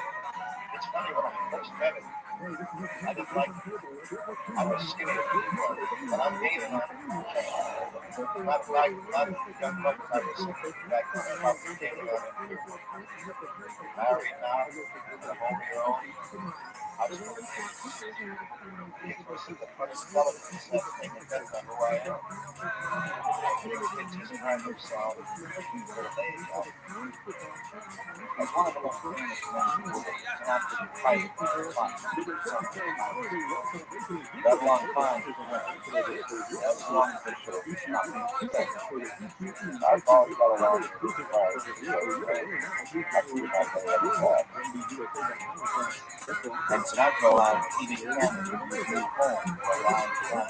It's funny when I first met him, I didn't like him. I was skinny, but I'm gaining on him. Not like young bucks I was back then, I was gaining on him too. Married now, with a home of your own. I was this is the first television set thing that doesn't know who I am. It's just kind of song for the day job. As one of the most famous men in the world, it's not the private spot. That long time, as long as they should have nothing to say. I've always got along with these guys. I see about that. And Sinatra allowed TV cameras to use new home for a live shot.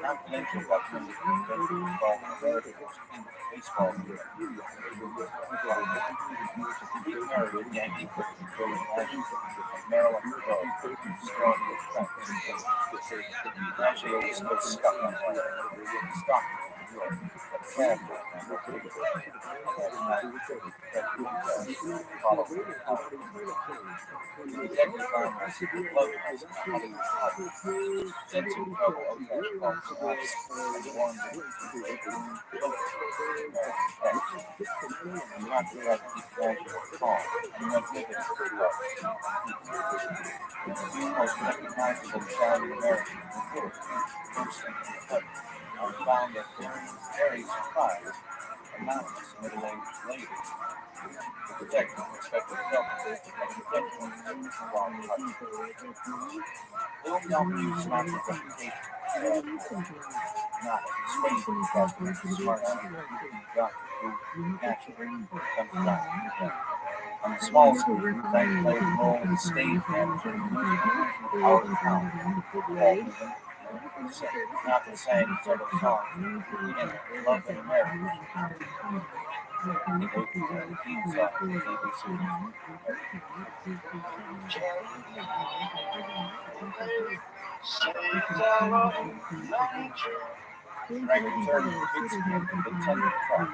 Confidential about music baseball. He married a Yankee Maryland Road, strong actually was still stuck on stuck most recognizable sound in America. I found that very surprised, anonymous middle-aged lady. The detective expected help and intentionally while Little known use not for reputation, not space smart who naturally comes down. On the small screen, Frank played the role of the stage manager out of town. Not the same sort of song. In Love and America. He wrote the theme song for the TV series. Frank returned to the big screen with the intended track.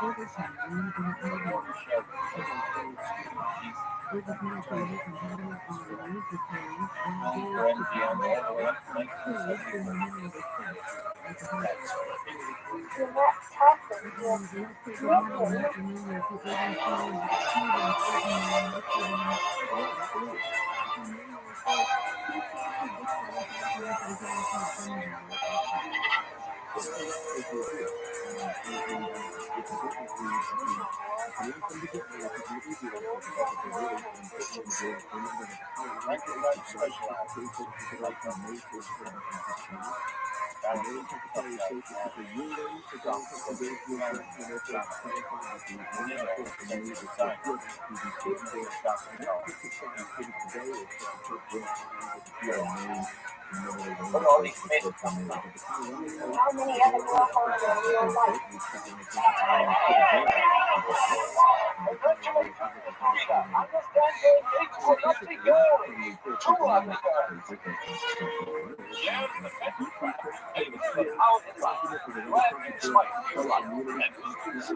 over time, we need to have more than over time, to make a better music playing, and ways to promote kids in the middle of the stuff, like a whole let's say good morning, afternoon, or if you're able to see them certain let's say the next absolutely. Look at all these faces coming up. How many other waffles are in real life? Eventually, understand the ages of Rusty Gold. True understand. Share the defensive track. Maybe the out inside. Glad you swipe your life. And who's the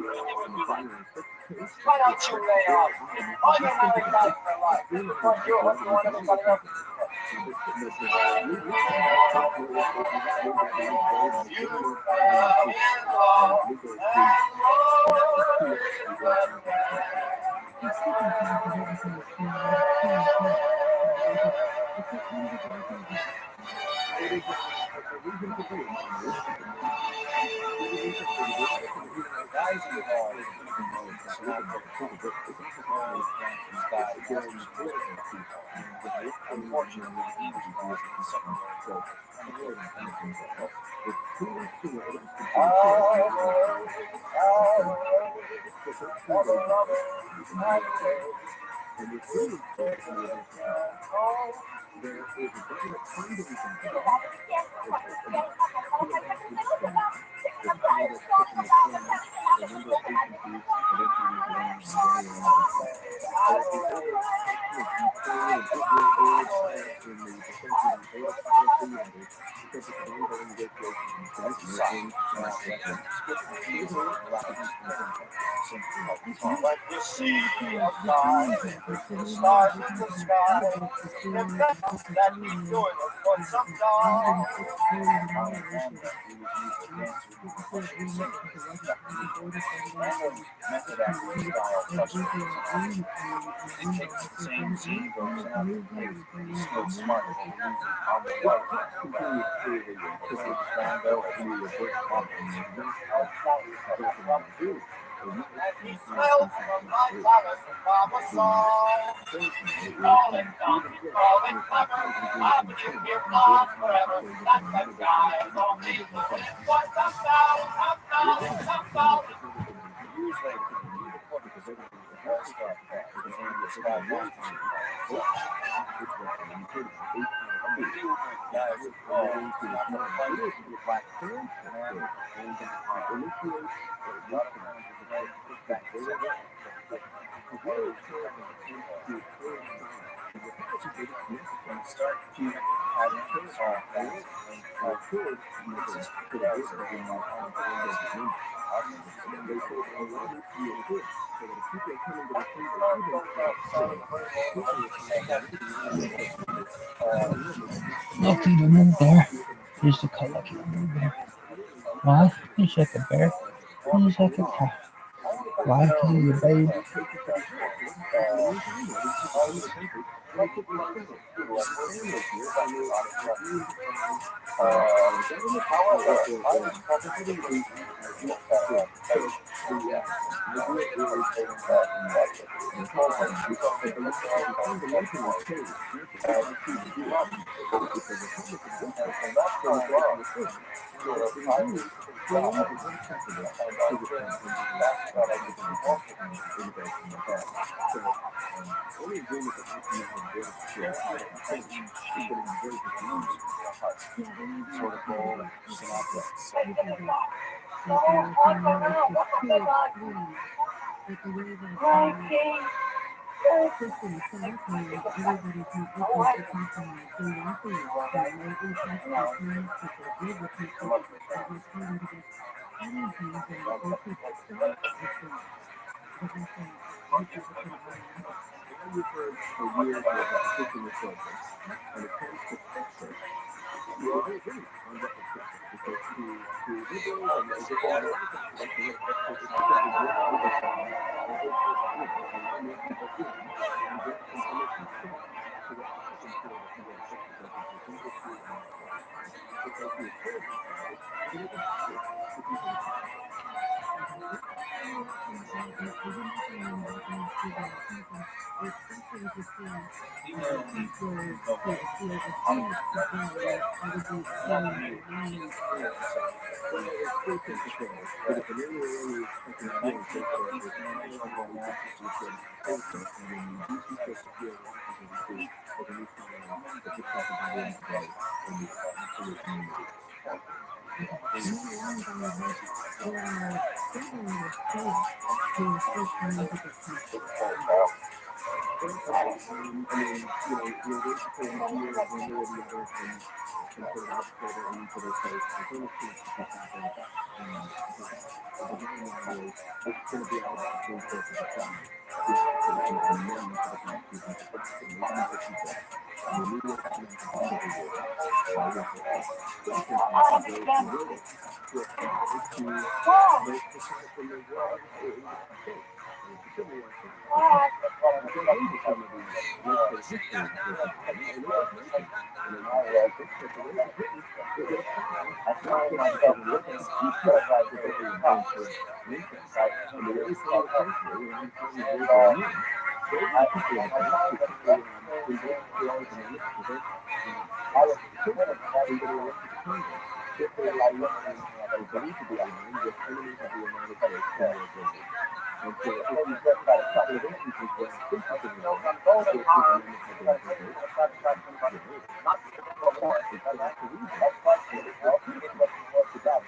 right? Why don't you lay off? Ordinary life for life. But you're what you want everybody else to like you see outside, the stars in the sky, the best that he's doing is for some dog. And he smells from my palace of Mama song. Keep calling, don't keep calling, clever. I'll be here gone forever. That's the guy I'm only looking for. Some down. Years later, the public is all stuff that the name is called Washington. Guys, black start to Lucky to move there. Here's the color. Lucky to move there. Why? He's like a bear. He's like a cat. Why? Because he's a baby. You've heard for years that the petition is open. When it comes to Texas, you will agree on what the Texas, because to liberals and just a lot of Texas, it's simply great oversight, and it allow more people in, and get some permission check to the Republicans feel that you are Texas as a industry and because the authority side, and it was hard to people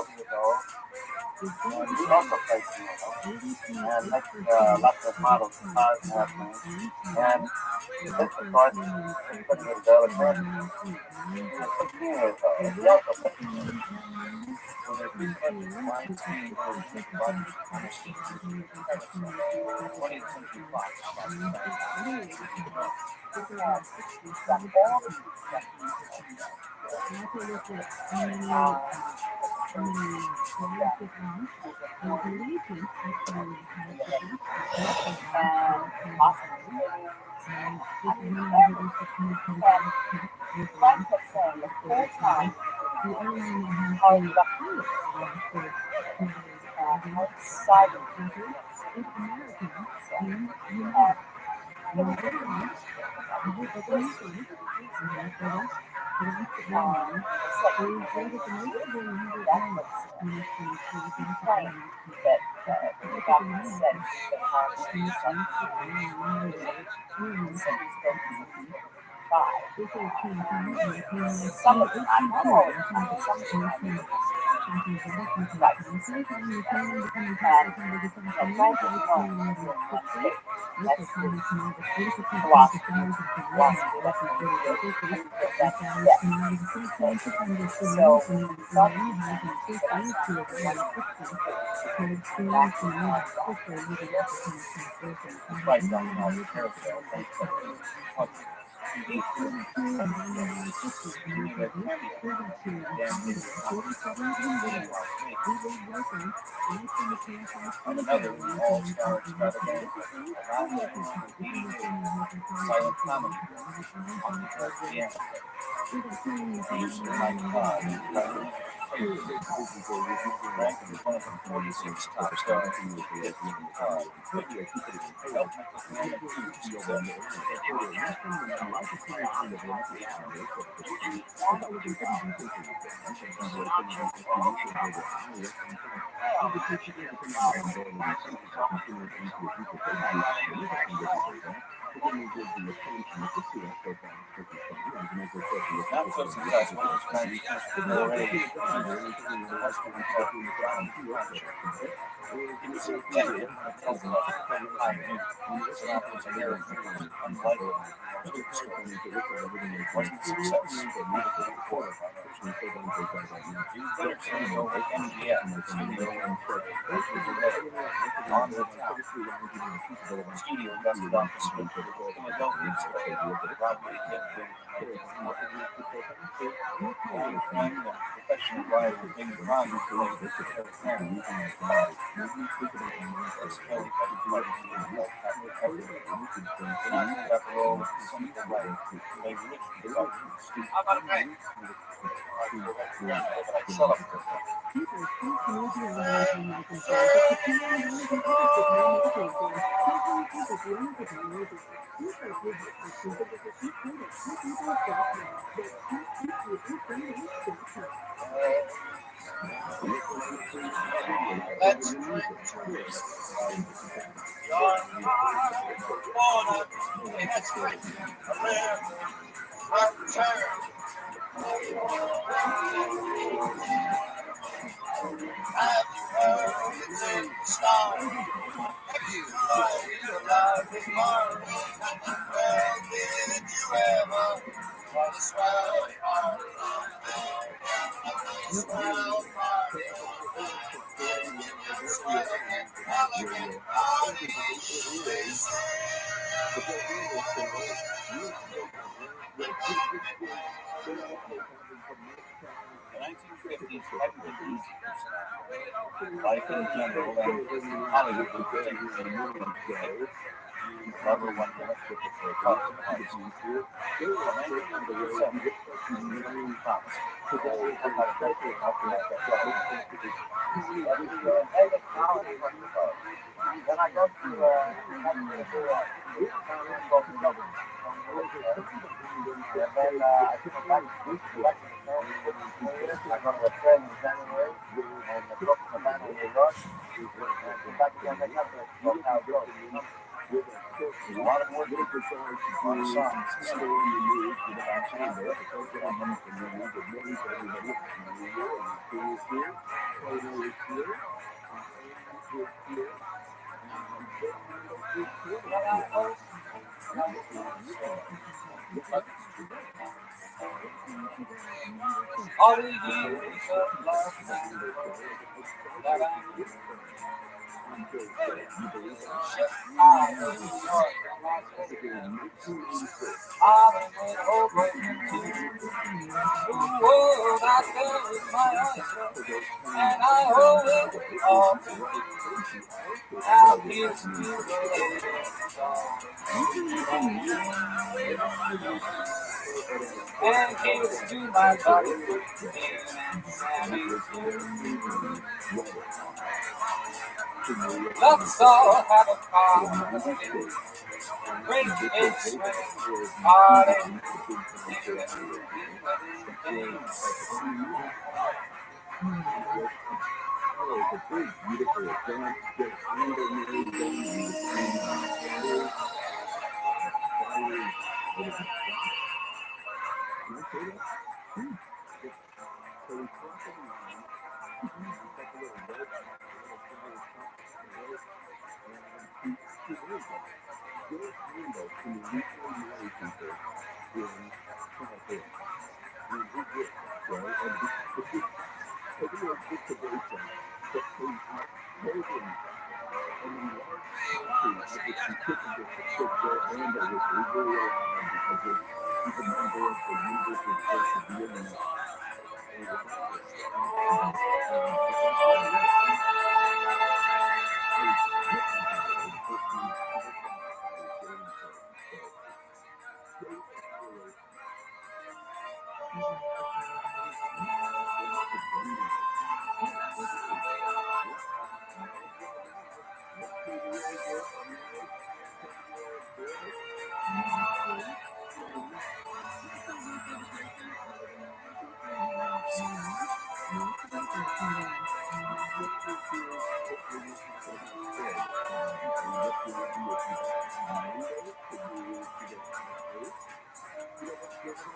to come. And it's also placed in and next lots of models and cars and airplanes. And this, of course, is putting it over there. 16 years old. He also put so there's been one, two, one, 20th century clock. Got all these Frank was saying the first time how the outside of another all-star extravaganza around silent comedy on the piano. Frank is one of the 46 top stars in the not so successful as Frank already wasn't success. On the town. Studio dusted off the street. In a building Rabbi professional writer Bing Ron believed this was her parent. After all, simple writer, they richly how about a drink? Let's drink to your water. Let's drink a rare return. Have you heard the new star? Have you heard your life is marveled? Well, did you ever want a swell party? A swell party. Extravagant, elegant party. They say. The 1950s hadn't been easy for Sam. Life in general and Hollywood in particular. Never one minute to prefer coffee in the house. In 1957, Thomas. Then I go to and then I come back to the I go to a train in January and I go to Savannah, New York, and come back again next year to Ohio Road. There's a lot of work, a lot of songs. All the years of love that I over into the world out there with my answer, and I owe it all to you. Now here's to the and here's to my body, and let's all have a party. Bring it swing, party.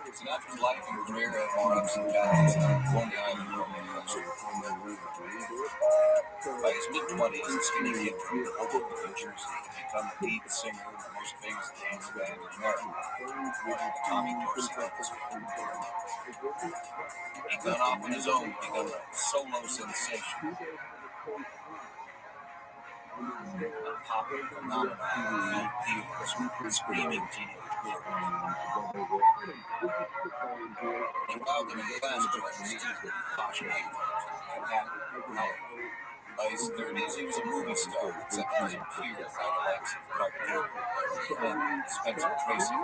It's an after life and career of our ups and downs on one island from the coast. By his mid-20s, the skinny kid from New Jersey had become the lead singer of the most famous dance band in America, Tommy Dorsey's. He'd gone off on his own to become a solo sensation, a popular phenomenon filled theaters with screaming teenage girls. He allowed them in class classes to posh nightclubs in Manhattan, Hollywood. By his 30s, he was a movie star, except he was appeared by the likes of Clark Gable, and Spencer Tracy.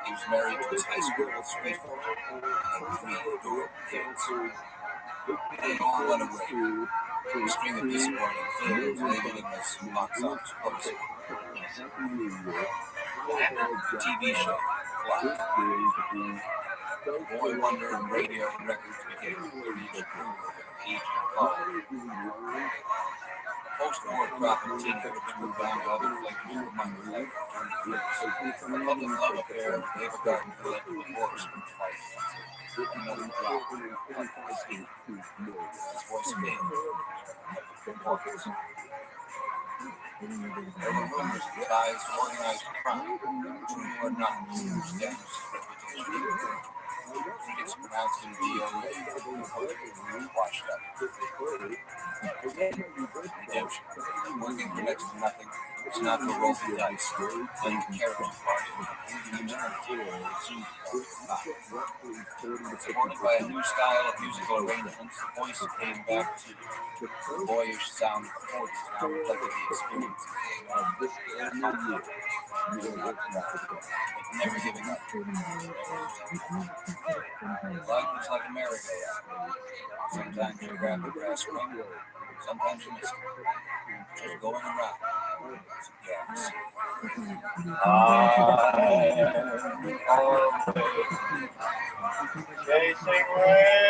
He was married to his high school sweetheart and had 3 adorable kids. They all went away. A string of disappointing films labeling as box office post. TV show, Flock. Boy Wonder and radio and records became a huge aging following. Post-war crop of teenagers moved on to other flavors of minor life during the years. A public love affair with Ava Gardner led to divorce from his wife. Another drop of steam. His voice failed. There were rumors of ties to organized crime, true or not, damaged his reputation. Critics pronounced him DOA, washed up. Redemption, working for next to nothing, was not to roll the dice, playing the character part in supported by a new style of musical arrangements, the voice came back to the boyish sound of the 40s, now reflected the experiences of this never giving up. Life was like a merry-go-round. Sometimes you grab the grass ring, sometimes you miss it. Just going around. Yes. Chasing rainbows.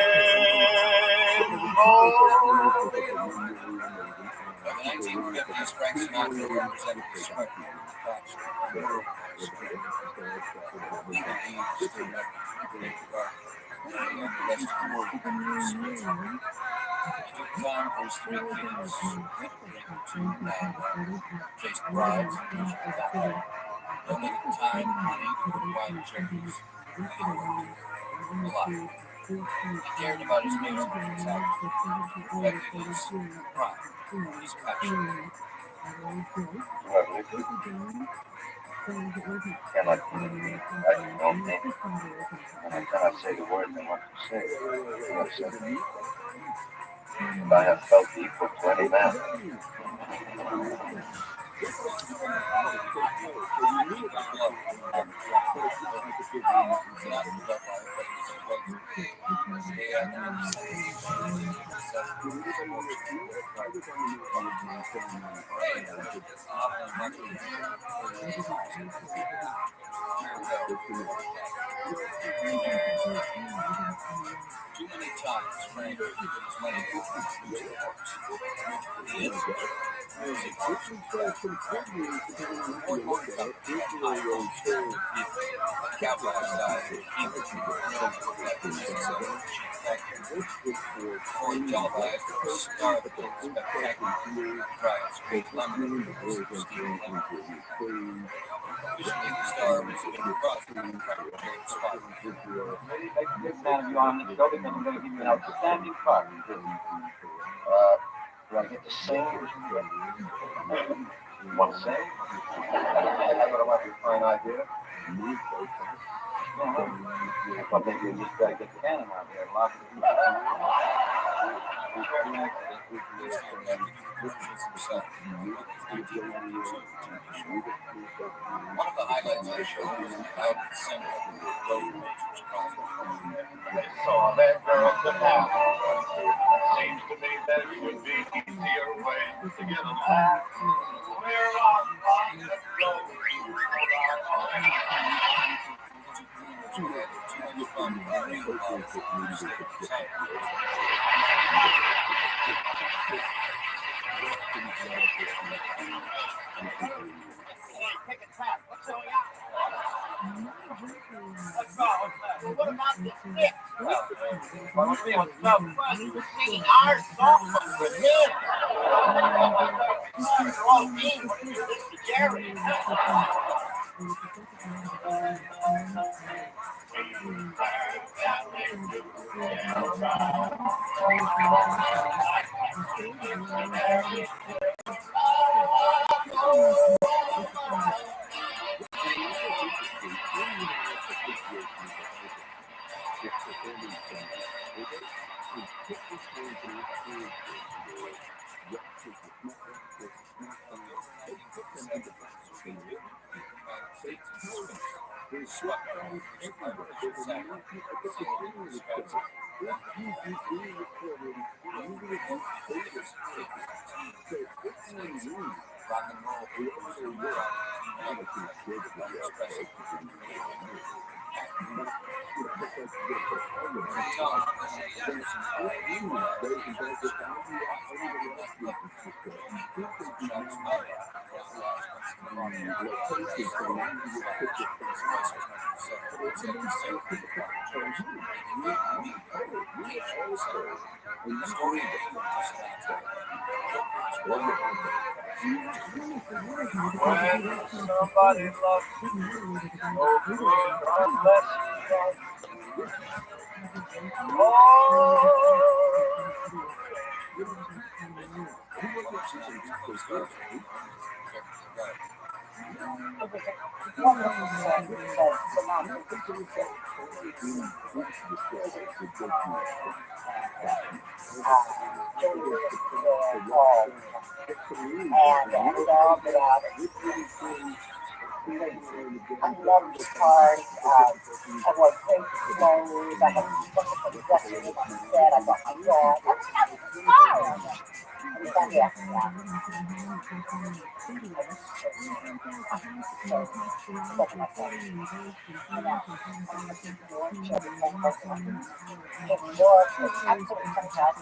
the 1950s, Frank Sinatra represented the spectrum of fashion, rural street, leaving Eve still never in the dark, and the rest of the world split. He took time for his three kids, went to drink or two now, chased brides and usually that, donated time, money to good wine charities, a lot. He cared about his music and his acting, reflected his pride, his passion. Cannot communicate. I don't think, and I cannot say the words I want to say. But I have felt equal to any man. Too many times, Frank put his money into the arts. The answer was a person more important about high hopes, capitalized or televised or starred in spectacular drives, great lemon, usually the star was in front of the spot. Maybe make a big fan of you on this show because I'm going to give you an outstanding part. Do I get to sing? You want to sing? I thought about your fine idea. I think you just got to get the cannon out there and lock it. One of the highlights of the show was the loud descent of the road rage across So that girl to now. Seems to me that it would be easier way to get along. We're on the road. What about this mix? What's up? You were singing our song for him. Oh, me, Jerry. When somebody loves you, no good unless you love. I love this part. I wore great clothes. I had wonderful dresses on set. I got my dog. That's fine. Anytime you ask me out, so such my friend. You know, your children can personally. If your absolutely sometimes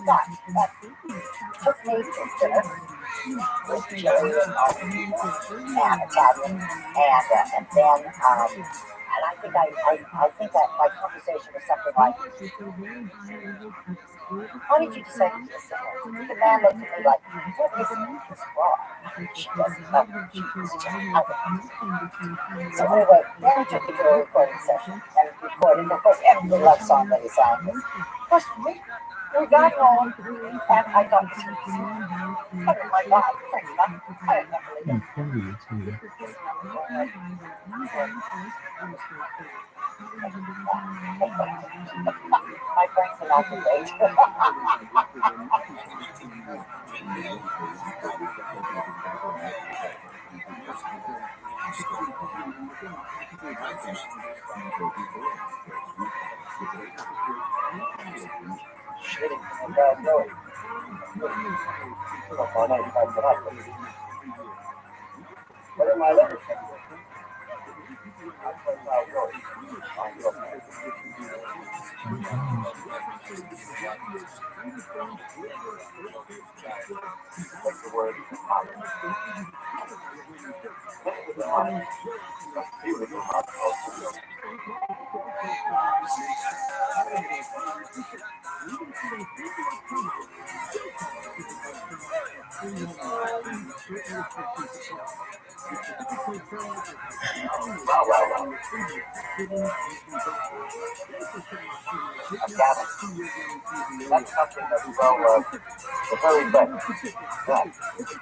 but that took me to dinner with chili and Italian, and then and I think that my conversation was something like, "How did you decide to kiss her?" The man looked at me like, "What is this for?" She doesn't know. She's just out of it. So anyway, then he took me to a recording session and recorded, of course, every love song that he sang was. Of course, we got home, and I thought, oh my God, French enough. I can't believe it. My friends and I can date. Shitting from a bad note. What am I learning? What's the word? That's something that's well, the very best.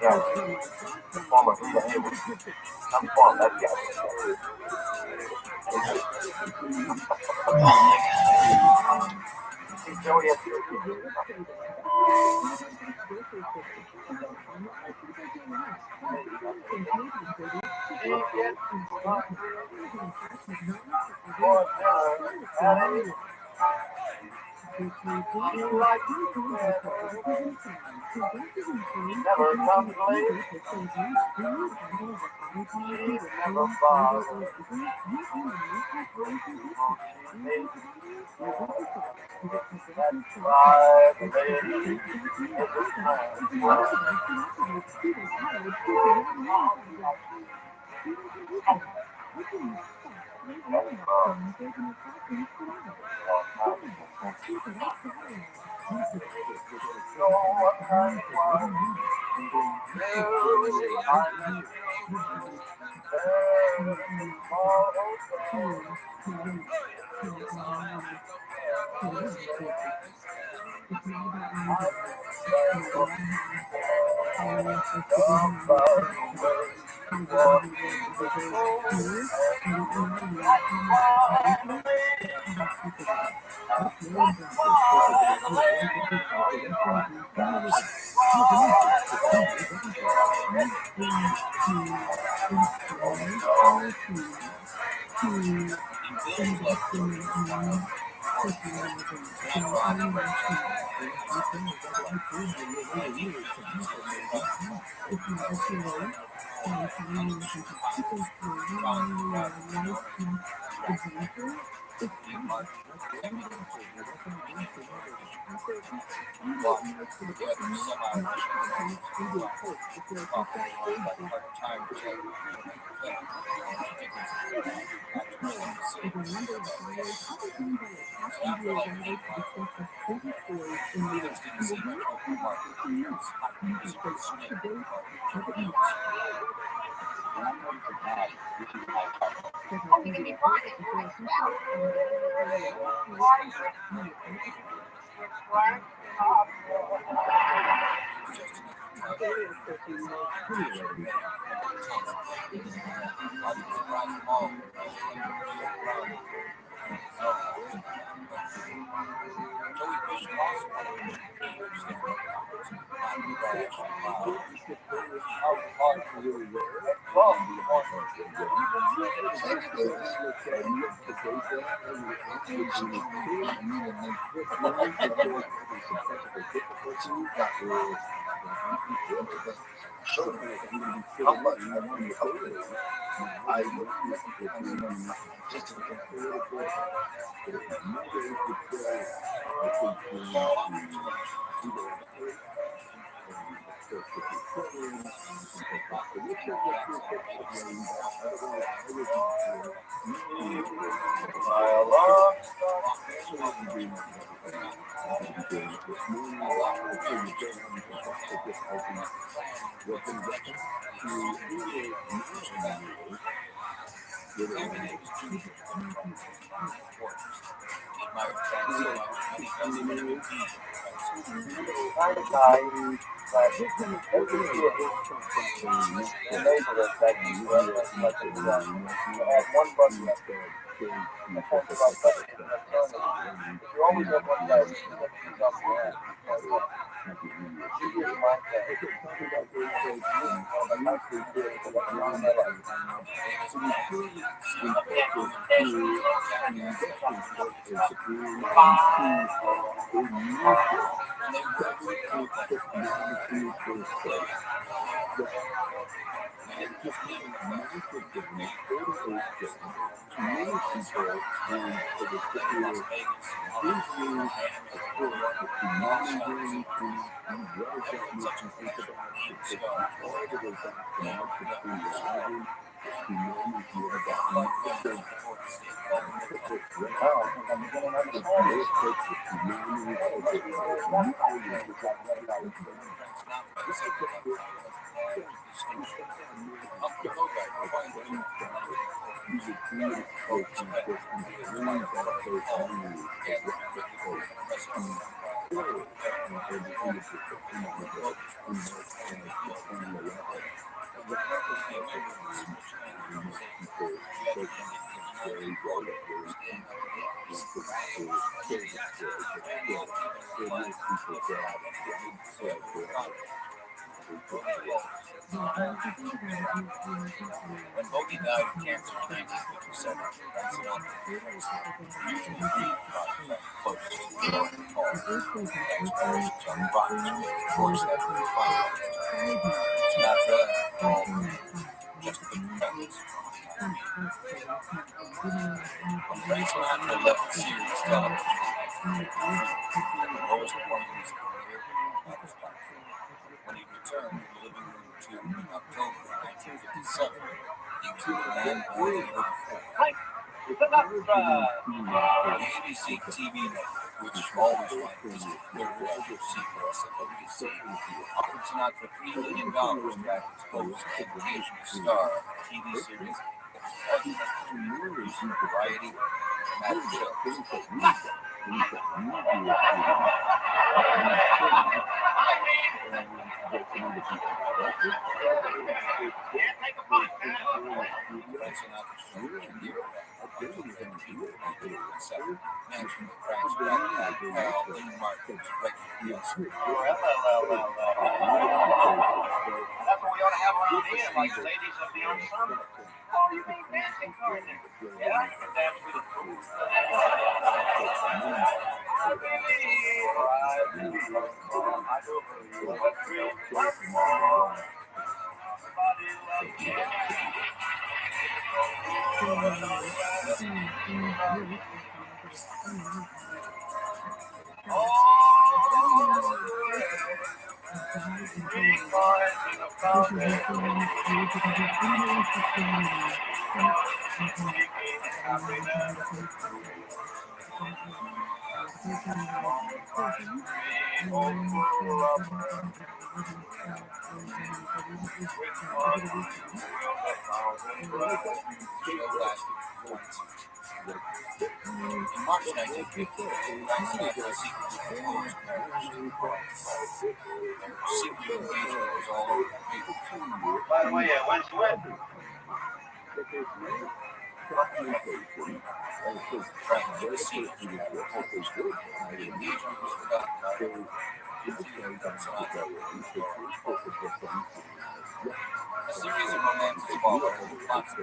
Yeah, the form of some form, that's yes. Joey, never comes late. She never bothers. That's why the lady is a friend. A series of romances follow with lots of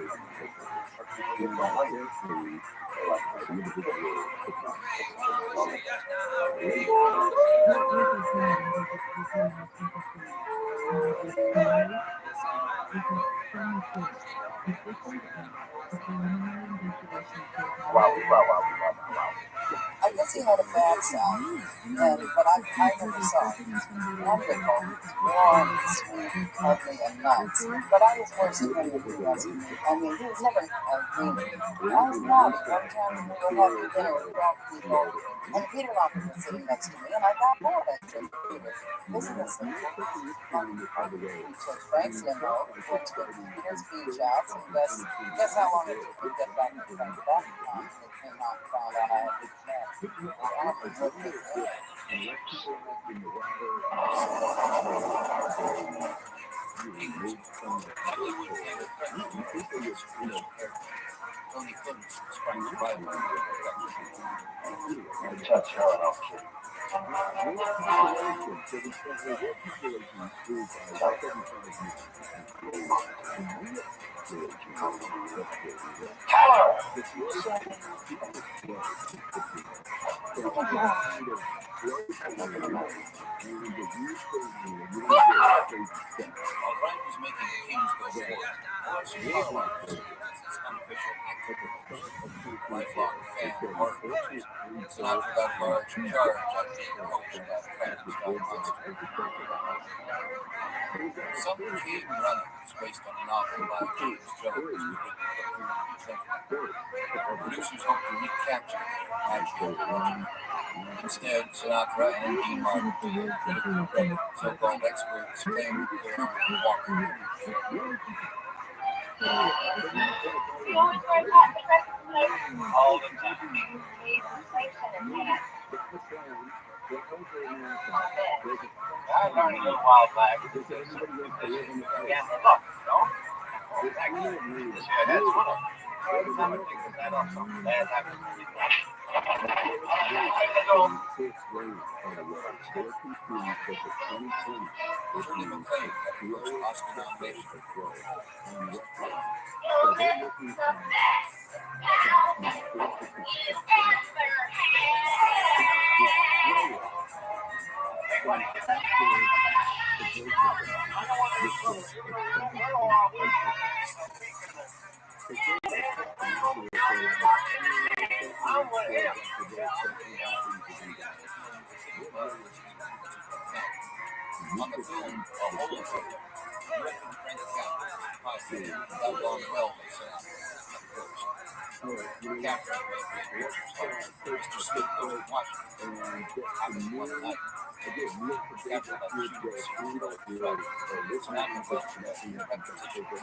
I guess he had a bad side, but I never saw it. Wonderful, warm, sweet, ugly, and nuts. But I was worse at him than he was. I mean, he was never mean. I was naughty one time when we were having dinner with 12 people, and Peter Locker was sitting next to me, and I got bored. I said, Peter, isn't this simple? We took Frank's limo, went to Peter's beach house, and guess how long it took me to get back to Frank that time. They came out and found out I had big fat. I was looking at that. Tony Clemens was Frank's rival. While Frank was making Kings go forward, unofficial lifelong fan of art pictures, Sinatra got a large charge on being coached by Frank's monster. Some Cave Running was based on a novel by James Jones. Producers hoped to recapture the magical legend. Instead, Sinatra and Dean Martin gave critical credit. So-called experts claimed that they were walking. All the time. I learned a little while back because look, no? That's one. Every time I think of that on something bad happens to me. Shirley MacLaine had her first Oscar nomination. On the film, A Hole in the Road, directed Frank Capra, that long well was Capra made pictures like Mr. Smith Goes to Washington, happened one night. Capra let shooters screwed up the road, Sinatra felt that the repetition was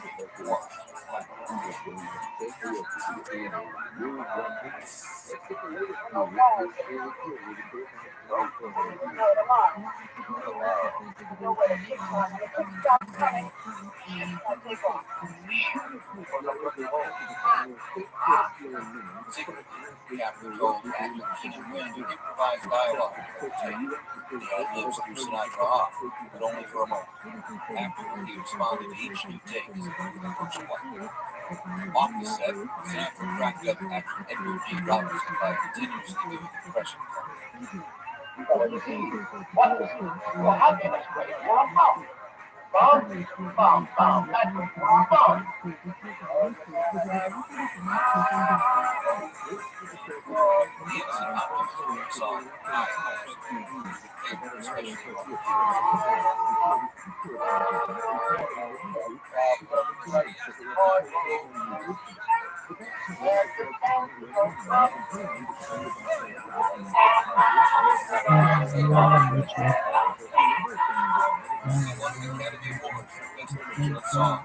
secretly, Capra told actor Keenan Wynn to improvise dialogue for the tape. He had lives through Sinatra off, but only for a moment. After he responded to each new take with a push one. Off the set, Sinatra cracked up actor Edward G. Robinson by continuously doing impressions. The instant optimism song Academy Awards for Best Original Song.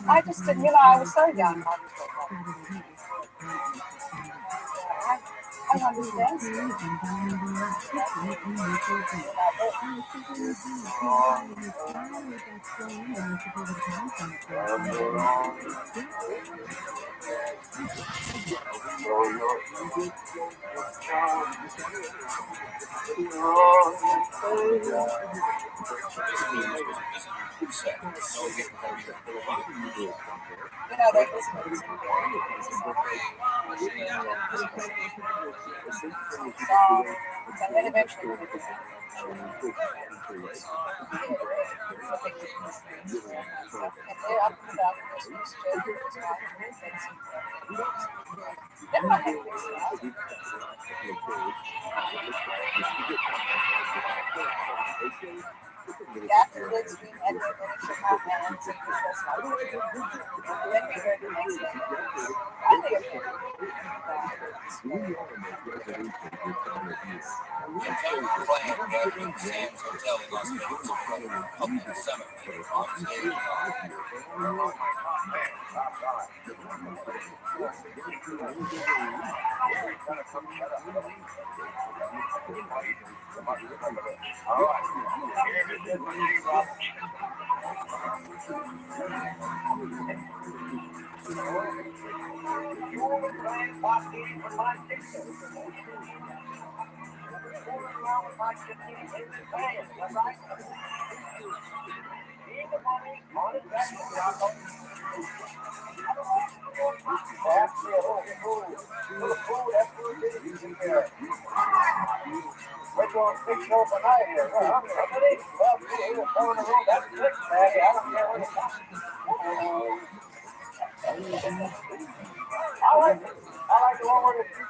I just didn't, I was so young. I understand. They and then eventually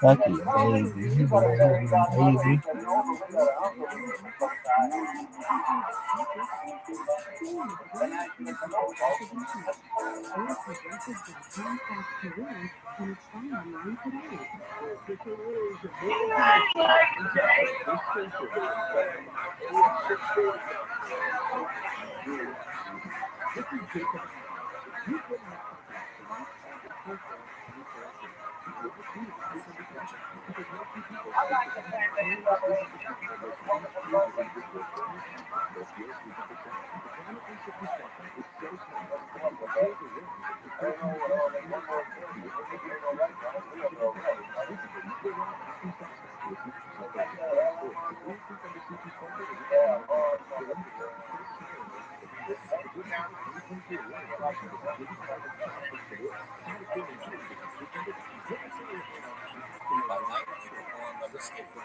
Lucky baby, baby. escape by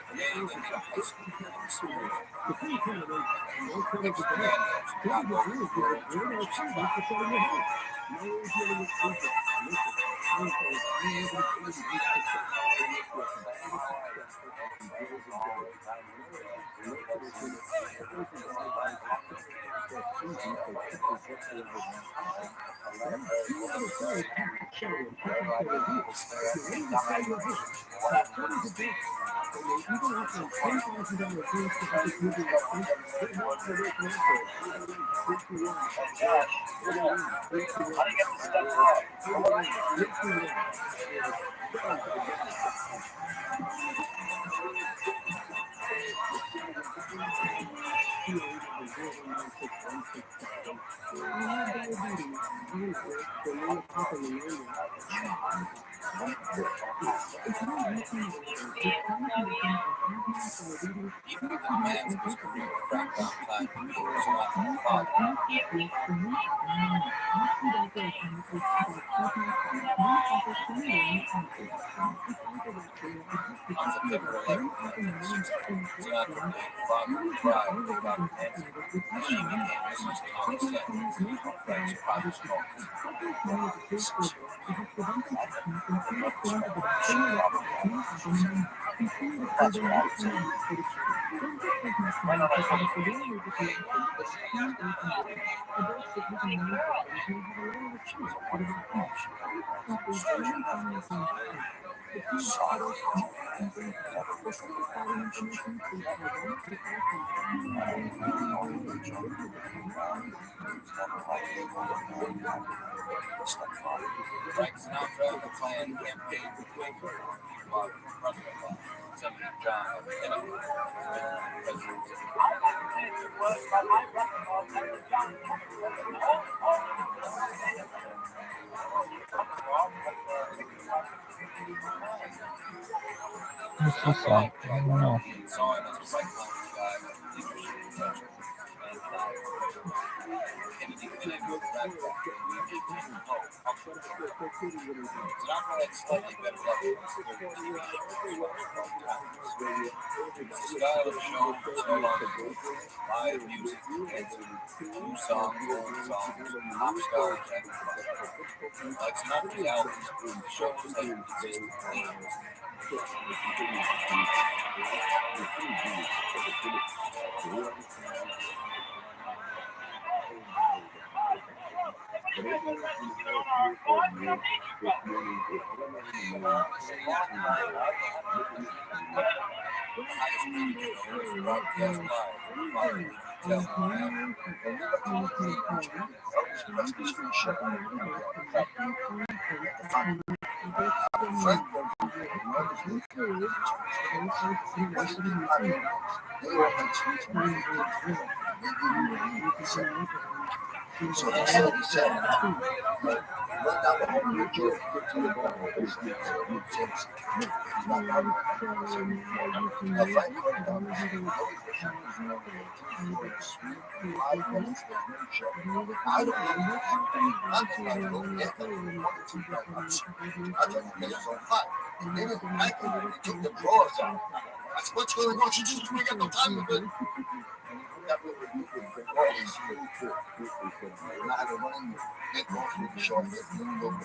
creating an impulse and spirit. Gives commandos not only the world to which is applied. Even with the demands of his career, cracked down time to be his not father. On September 11th, 1960, Sinatra played Father of Bride with Robert Hansen, as she became Mrs. Thomas Seth, her friend's private smoker. That's what I said. Why not I say? She was a wonderful girl. Strange enough, soft, never pushed me in a relationship. Frank Sinatra had planned campaign with Lincoln, while brother-in-law, Senator John F. Kennedy, president. What's this like? I don't know. Saw him as a right-minded guy with leadership potential. Kennedy connected with Rabbi, Sinatra had slightly better luck once the TV shows. The style of show was no longer live music, new songs, old songs, pop stars, and like Sinatra's albums, the shows had consistent themes. Broadcast live from Father Hotel in Miami. So he said, what that would be a joke to the I don't know. I took the on fire. And they didn't like it. They took the drawers out. I said, what's going on? She just ain't got no time with it. That would be always not having running, get more from the short bit and go to the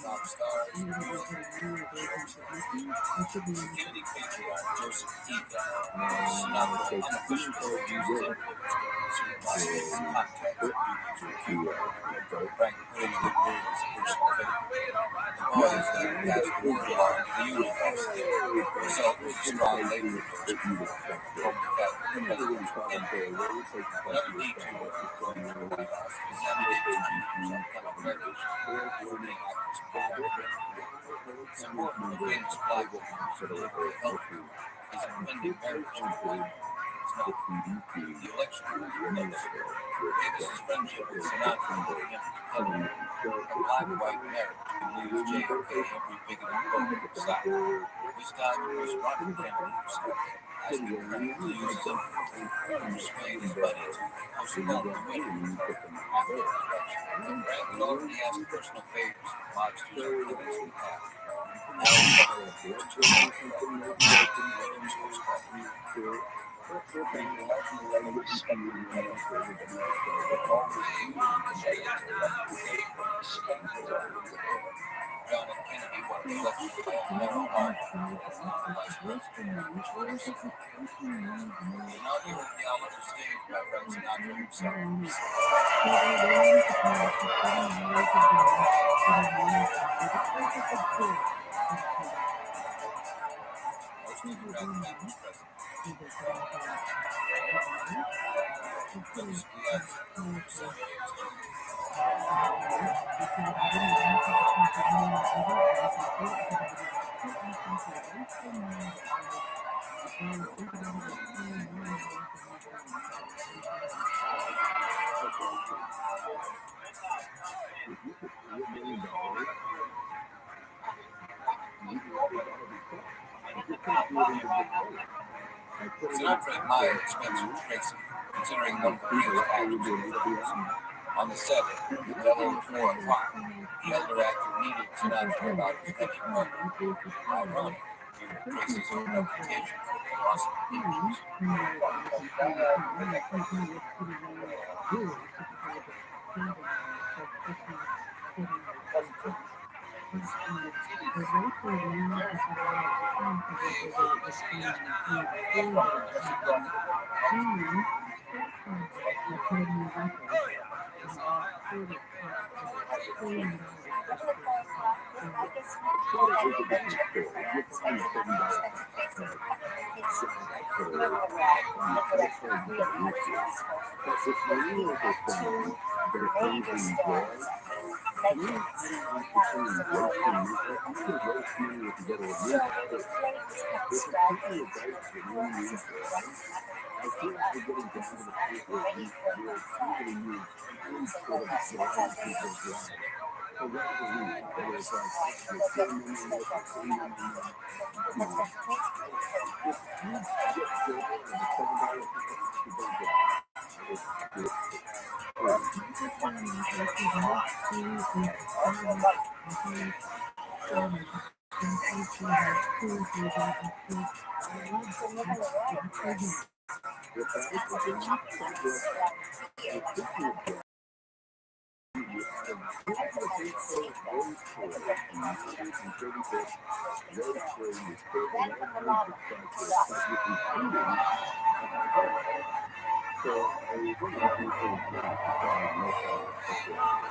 Top stars, Kennedy patriarch Joseph E. Sinatra unofficial used input to contact Frank put in good word as a personal favorite. The boys then passed the word along to the union house. The result was a strong labor endorsement from the president's end. Another detour going to the White House was Senator Chief marriage for the actors involved. It's important that famous black figures politically help his impending marriage to white is not. The election close. Davis's friendship with Sinatra and Kennedy. A black-white marriage could lose JFK every bigoted vote of the South. This time it was Robert Kennedy himself, asking friends to use his influence to persuade his buddy to postpone the winning after the election. Grant had already asked personal favors from mobsters on Kennedy's behalf. Now he was too late for the wedding was postponed. John F. Kennedy won the election by a narrow margin for vice president. The inaugural gala was staged by Frank Sinatra himself. Hosted around the family present. Those Sinatra admired Spencer Tracy, considering one of the greatest actors in the films. On the set, the bell at 4 o'clock, the elder actor needed Sinatra about his heavy partner. Ironic, given Tracy's own reputation for colossal features.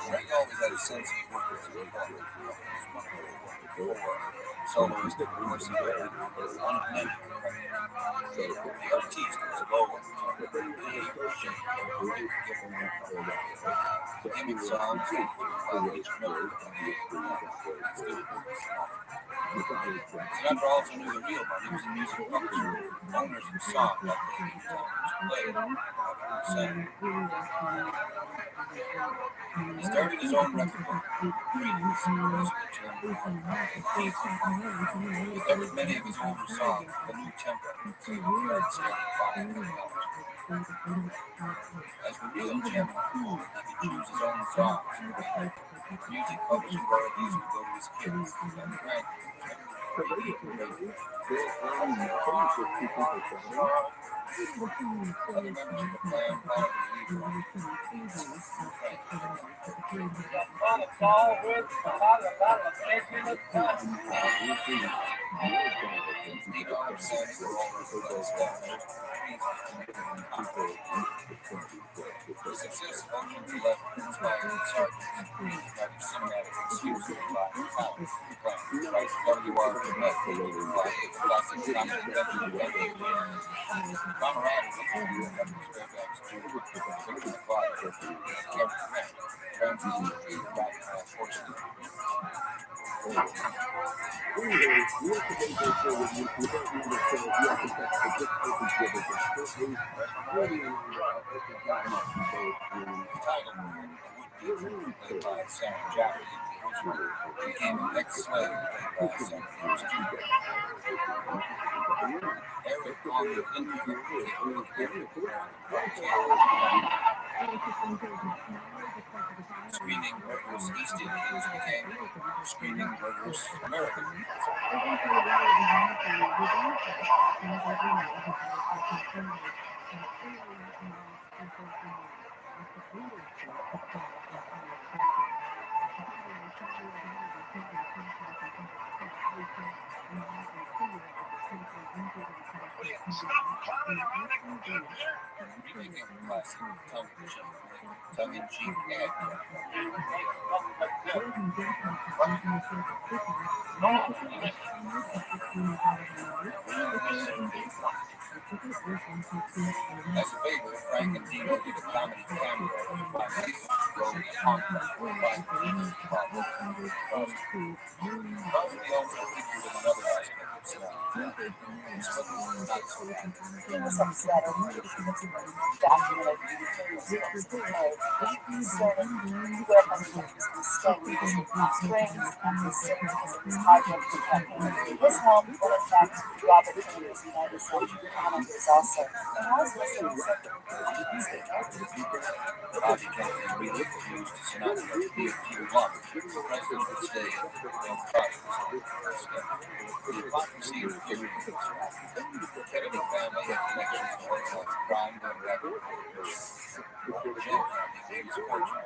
Frank always had a sense of purpose and calling. Soloist of course he read, one of many. The artiste was low on the gimmick songs each note Sinatra also knew the real money was in music publishing. Owners of songs like the played. He started his own record label, He covered many of his older songs with a new tempo, so he would as the real chairman of Cool, he could choose his own songs. Music publishing royalties would go to his kids, and Grant other members of the clan followed the The success functions left inspired sergeants, having cinematic excuse to apply talent, like WR classic comic adventure adventure. Camaraderie squarebacks do the plot. Anyway, we're today grateful with you. We don't need to say you have to touch the just open give us a short news. Really, by Sam Jackson, became an ex-slave by Sam Eric on the interview Screening Murders East Indians became Screening Murders American. Remaking classic tongue-in-cheek ad. As a favor, Frank and Dino did a comedy cameo by Lisa Road Punk by Crosby also featured in another aspect of cinema. He was upset over the issue that's documented concerning weapons mistakes, strings, and the sickness of his hijacked campaign. His home, when in fact Robert Kennedy's United States Canada is also. And I was listening and said, Bobby Kennedy really refused Sinatra to be a few longer. The president would stay in Congress. The hypocrisy of ignorance. The Kennedy family had connections to organized crime going back to Jim Kennedy his fortune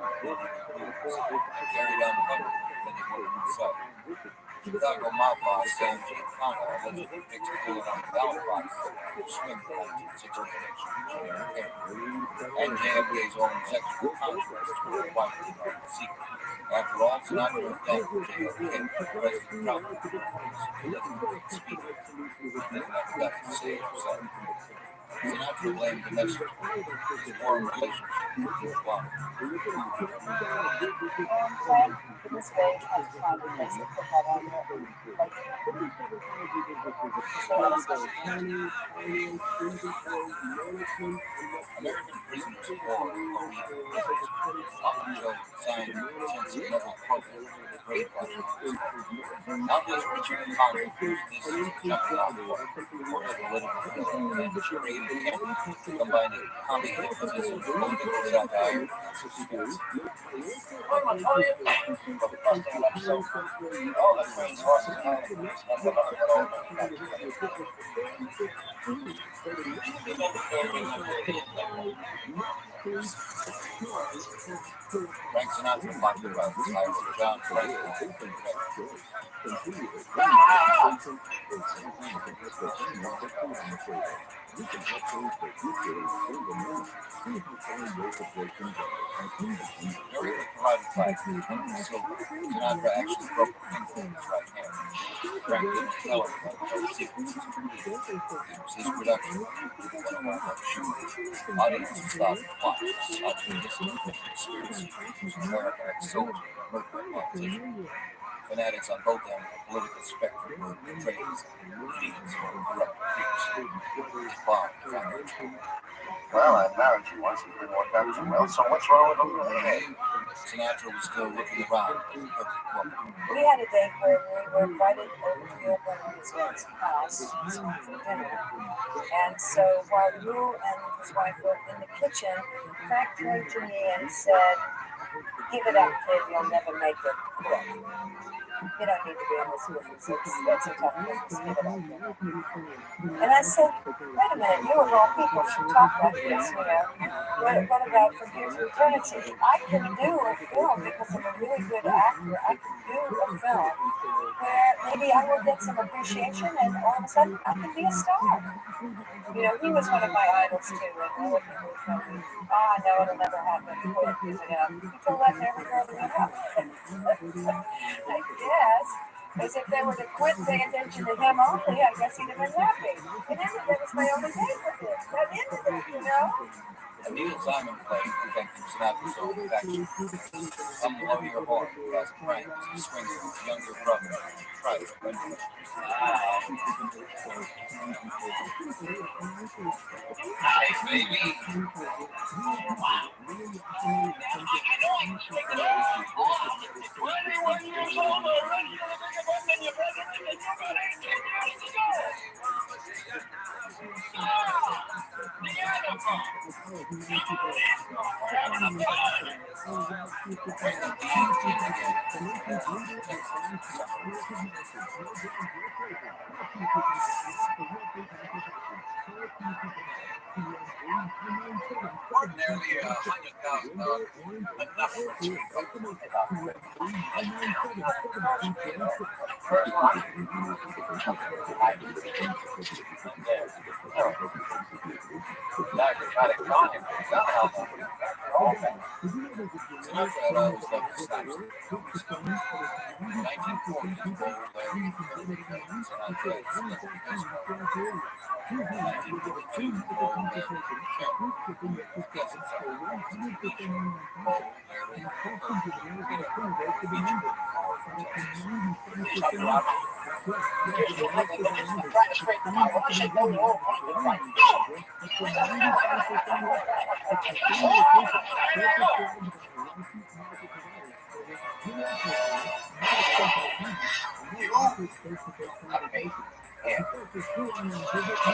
and carried on the hundred than he would himself. Chicago mob boss Sam G. Connell allegedly fixed bullet on the ballot box to swing the 1960 election. And JFK's own executive contracts were widely known secret. After all, Sinatra thanked JFK for President Trump for his political speech. Then never got to say it himself. Sinatra blamed the message for his warm relationship with his wife. Frank, in this way, had to find a place to put that on there. American prisoners of war often show signs of intense mental progress in the great violence. Novelist Richard Conway used this as a jumping off point for his political thriller and creative campaign, combining comedy, hypnotism, political satire, and suspense. Oh, that train's horses and animals. Frank Sinatra talked about his life with John Frank. Sinatra actually broke a finger with his right hand. Frank didn't tell everybody about the secrets. It was his production. Audiences thought the plot was optimistic conspiracy to America ex-soldier and murder politician. Fanatics on both ends of the political spectrum were portrayed as idiots or corrupt creeps. Well, I married you once and didn't work out too well, so what's wrong with them? Sinatra was still looking around for the perfect woman. We had a date where we were invited over to one of his friend's house for dinner. And so while you and his wife were in the kitchen, Frank turned to me and said, "Give it up, kid, you'll never make it. Quit. You don't need to be in this business. It's a tough business. Give it up." And I said, "Wait a minute, you of all people should talk like this, you know. What about from here to eternity? I can do a film because I'm a really good actor. I can do a film where maybe I will get some appreciation and all of a sudden I can be a star." You know, he was one of my idols too, and all of people would tell me, no, it'll never happen. Quit, give it up. He told that to every girl that went up. I guess. Because if they were to quit paying attention to him only, I guess he'd have been happy. And then that was my only date with him. That ended it, you know? A Neil Simon play protecting Sinatra's own affection. Come below your heart as a prank as he swings with his younger brother and tries to render him. Hey, baby. Ordinarily, $100,000 enough for two couples. Sinatra had always loved to snatch the photos. In 1940, his role Larry inherited Sinatra as celebrity guest star. In 1942, the role Larry returned as guest star. As a completion, role Larry inherited featured Paul from Texas.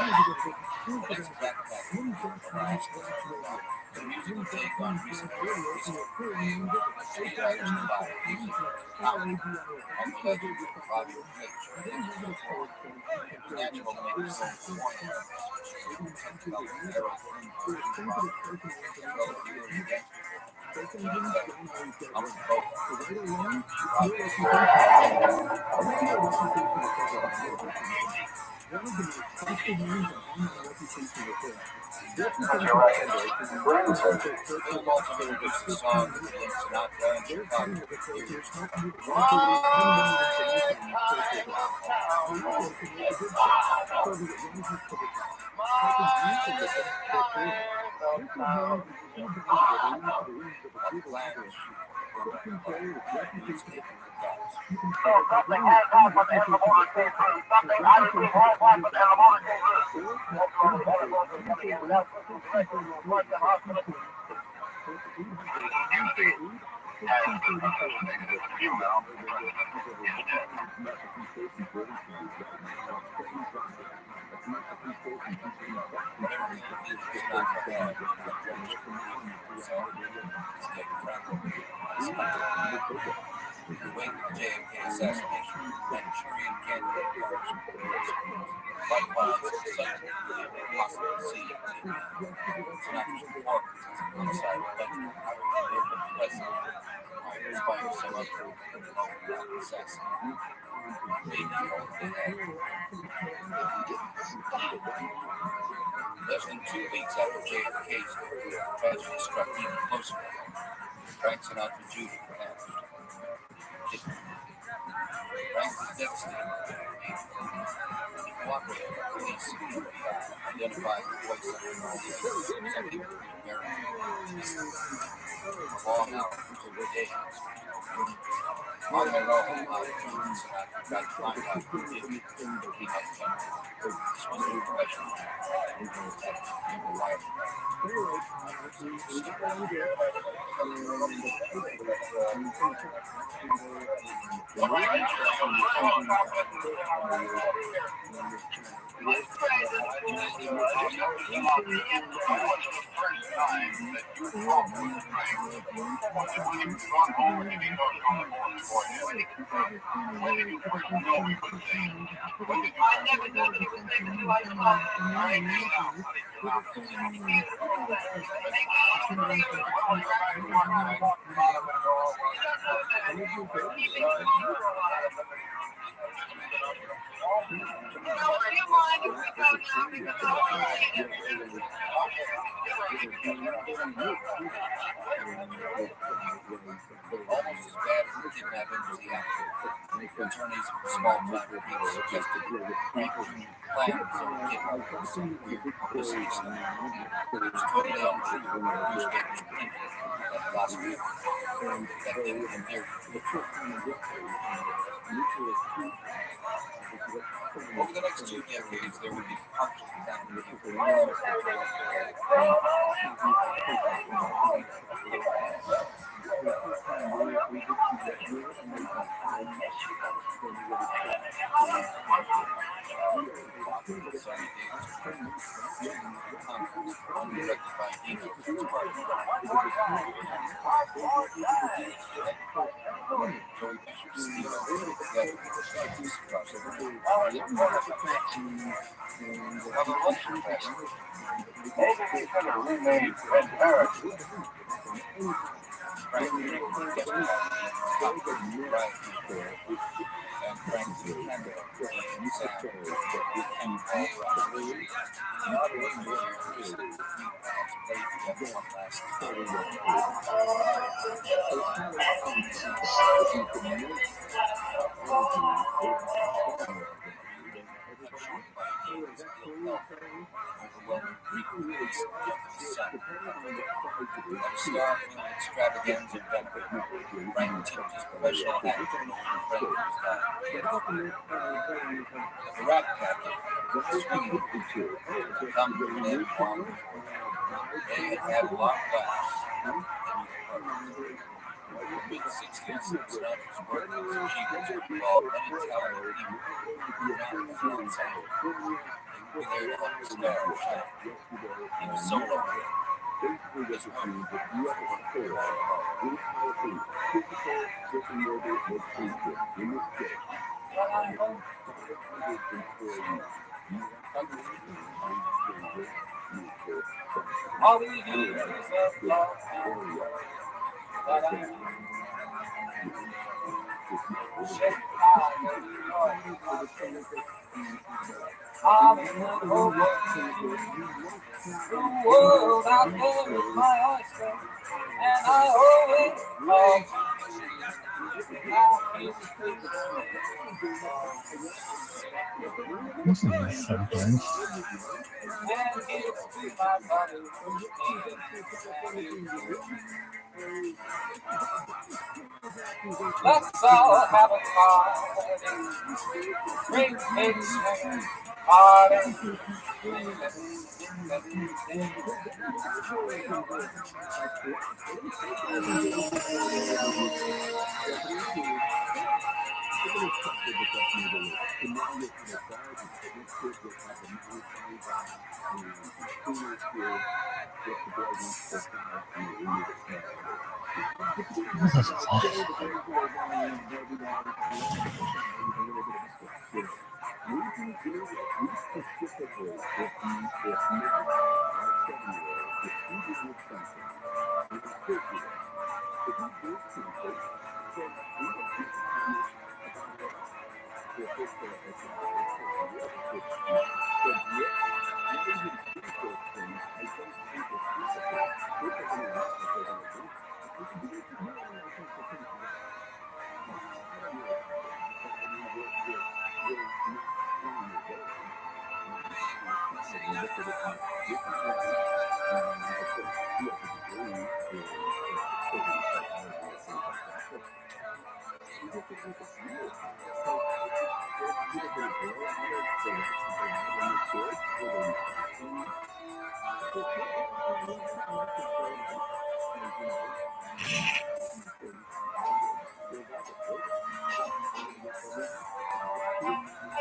Tonight's backpack the musical take on recent St. Ives July on the legend of Robbie Rich, it was natural to make his own arrow Bill also introduced the song with Sinatra and Chicago. The wake of the JFK assassination, Manchurian candidate likewise, suddenly impossible to see Sinatra's performance as an inside veteran urban president might inspire some other assassin. Maybe over the head. Less than 2 weeks after JFK's tragedy struck even closer, Frank Sinatra Jr. passed. Frank was devastated. He cooperated with police and FBI, identified the voice of something between American and for long hours and days. On their own, Sinatra tried to find out who did it. He had done it. This was a professional. Almost as bad as the didn't have energy after. Attorneys with small time people suggested Frank Jr. plans on getting some weird publicity stuff. It was totally untrue. Newspapers printed that last week. That didn't appear. Over the next 2 decades, there would be partial family undirected by igers. Joey Fisher steals together with stripes across the room. Another luncheon fest. Frank Jr. guest party right and Frank the camera and Sam and all around. Not a year played together one last time. Overwhelming grief release of the sun. At a star film extravaganza benefit, Frank tipped his professional hat to an older friend who was dying. At the rap cabinet, swinging come and one. They had had long laughs. Mid-60s, Stanford's birthdays, achievements would involve many talented people. Not the whole time. They would be there to help the star shine. He was so lonely. His women were all we need is love. I'm in the whole world out there is my oyster, and I owe it all. This is sometimes. Let's all have a party, great big swing party.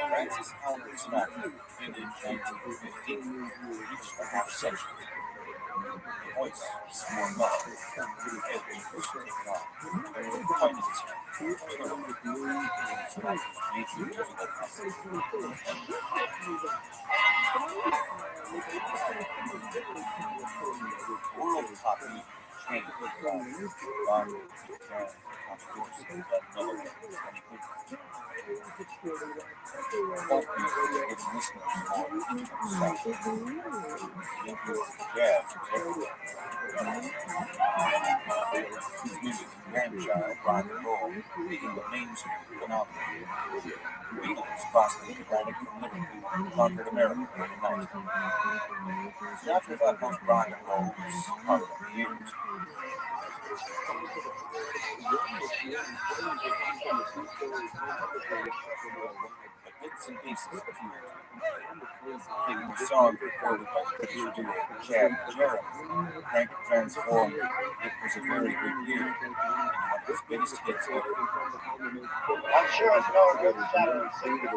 Francis Allen Smith ended in 1915, reached a half century. The voice is more mellow. The head was first taken off. The point is World Hockey came from jazz, of course, that Miller, when he could folk music is giving listeners more intimate stuff. The influence of jazz was everywhere. His music and grandchild, rock and roll, became a mainstream phenomenon. The Beatles crossed the Atlantic from Liverpool and conquered America overnight. Sinatra thought most rock and roll was part of the ears. But bits and pieces of fuel. Taking a song recorded by British duo Chad and Jeremy, Frank transformed It Was a Very Good Year into one of his biggest hits ever. I'm sure it's no good shouting singing.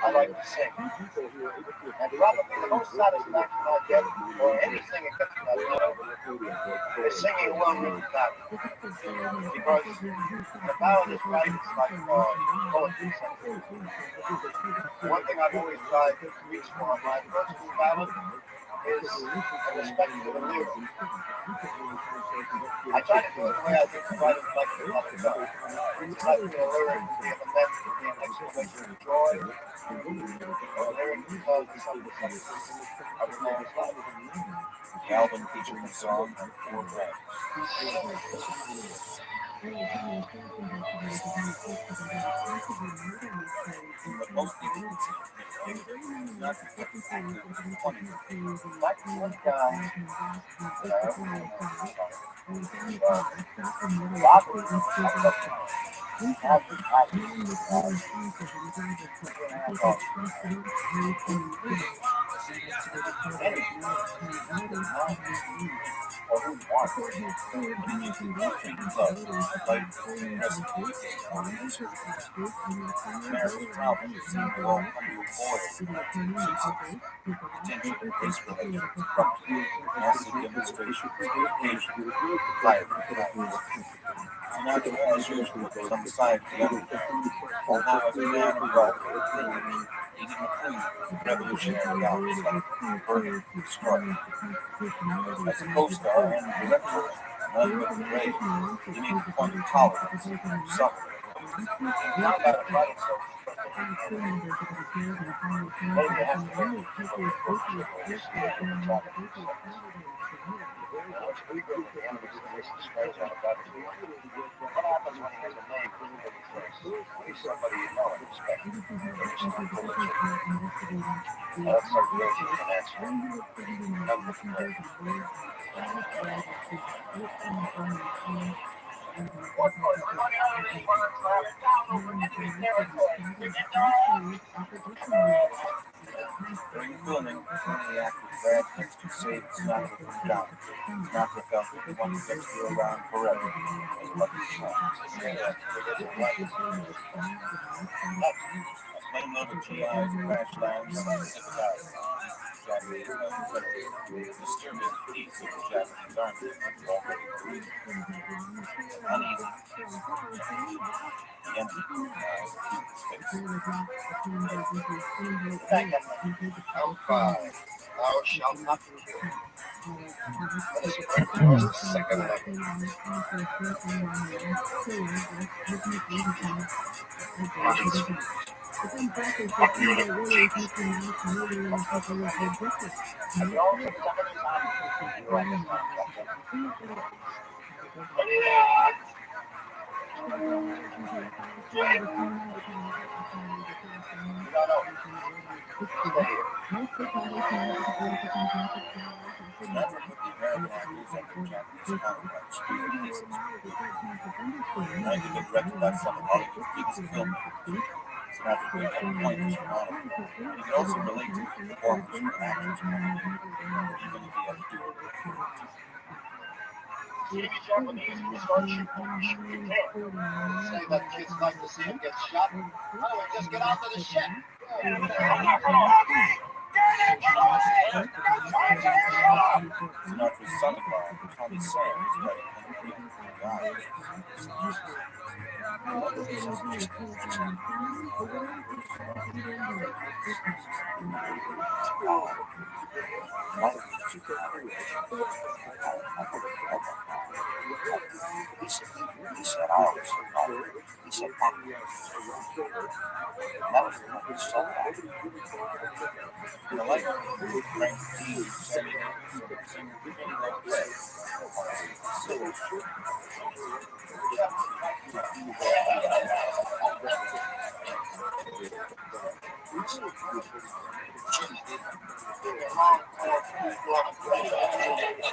I like to sing. And probably the most satisfaction I get, or any singing gets for that matter, is singing a well-written ballad. Because the ballad is right, it's like poetry. One thing I've always tried to reach for on my first two ballads is a respect for the lyrics. I try to do it the way I think the writers like to have it done. It's like the lyric to be meant to be an exclamation of joy, or a lyric to tell you something of a man's life. The album featured a song on 4 tracks. And what most people consider is not because active and funny. Like one guy, Robert, Or who wants it? Big club, light, aggressive DJs on the circuit. America's problems seem to all come to a boil in the 1960s. Detention, race relations, corruption, massive demonstrations, education, fire fires. Sinatra, as usual, was on the side of the underdog. And now, as a man of wealth and privilege, he didn't cling to revolutionary values like burning, destroying. As a co-star and director of None But the Brave, he made the point of tolerance and suffering. how about a product so maybe it has to be what happens when he has a name he's somebody you know and respect. That's motivation and answer. None but the brave. During filming, the actor Brad Dexter saved Sinatra from drowning. Sinatra felt that he wanted Dexter around forever as much as he wanted. A plane load of GIs crash lands on Pacific Island. Japanese held territory, disturbing the peace of the Japanese army was already weak. Uneasy, the empty Thank you. Thou shalt not kill. Let us pray towards the second level. Of beautiful cheeks. And the only second time you understand Sinatra put the American actors and their Japanese counterparts through their paces. Trying to get directed by some of Hollywood's biggest filmmakers, Sinatra could get pointers from all of them. But he could also relate to the performers from actors and even if he had to do it. Japanese start shooting. Say that kids like to see him get shot. Why don't we just get out to the ship? Sinatra's son-in-law, Tommy Sam, was playing 103 eyes. He said, I always said, he said, Pop. And that was the one he said that. And the light, Frank D. Sammy Davis, and singer Kenny Rose. So,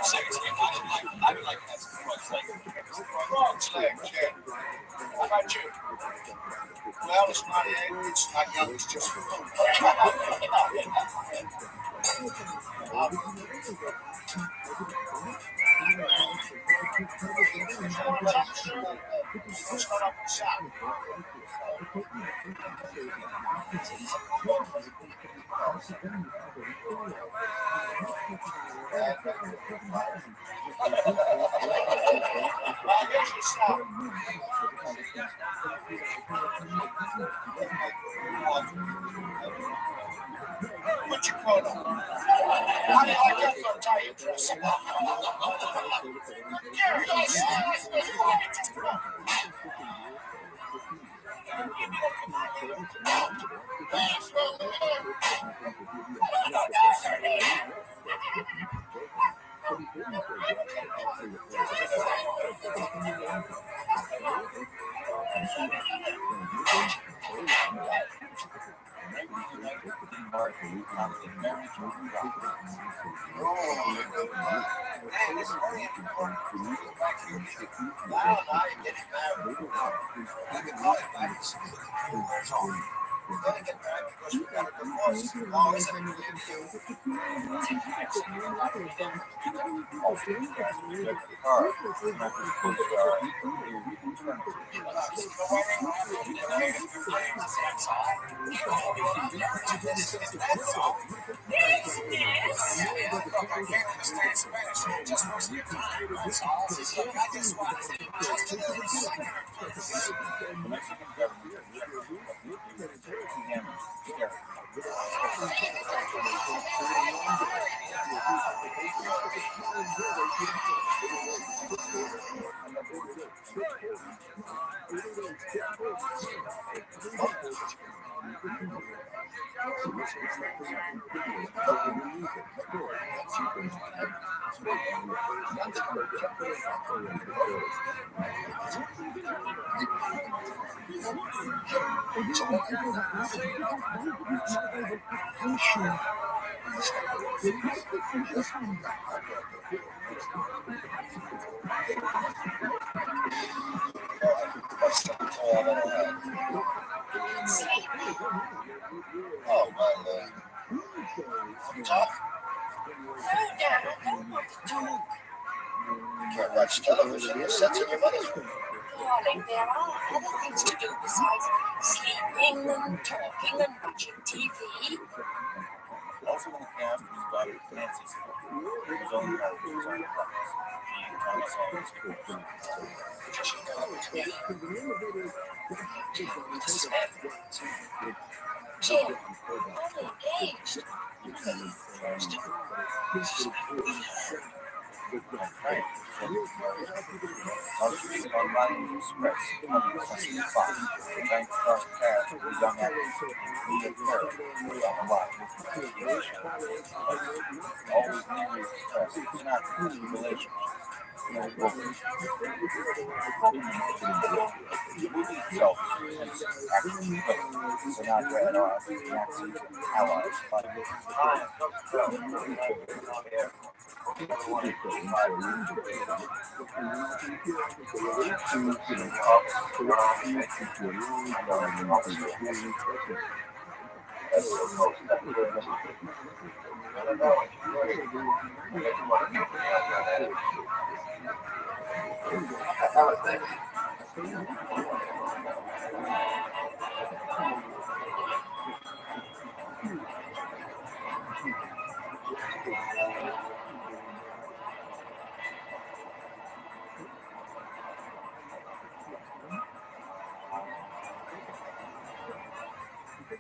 seriously, I would like to have some cross leg, kid. How about you? Well, it's not it's not young, it's just for fun. Start off the shop. What you call it? How do you like that for a tie dress? Oh, well, talk. You can't watch television. You're censoring your mother's room. Darling, there are other things to do besides sleeping and talking and watching TV. Also in the cast was his daughter Nancy, whose only marriage was on the promise. She and Thomas Allen's course. Jim, I'm engaged. Right. I'll speak on Lions Express, 175. The bank crossed paths with the young actress, Leah Carroll, on the line. Always nearly expressed, Sinatra, relations. The movie itself is intense action flick. Sinatra and our Nazi allies fight. The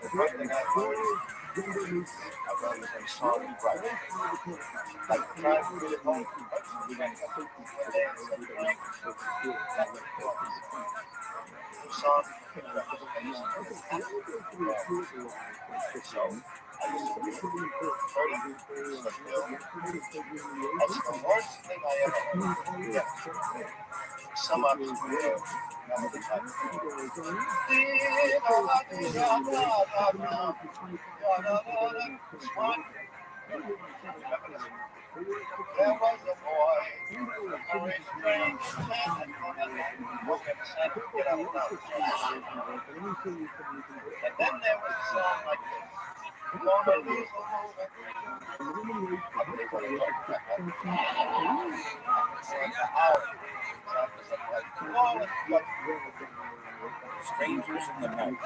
first thing I learned, I learned some song right. Like the time we did home, song, so I used to be that's the worst thing I ever heard. Some of them there was a boy, very strange, and then there was a song like this. Gonna lose a moment. Strangers in the night.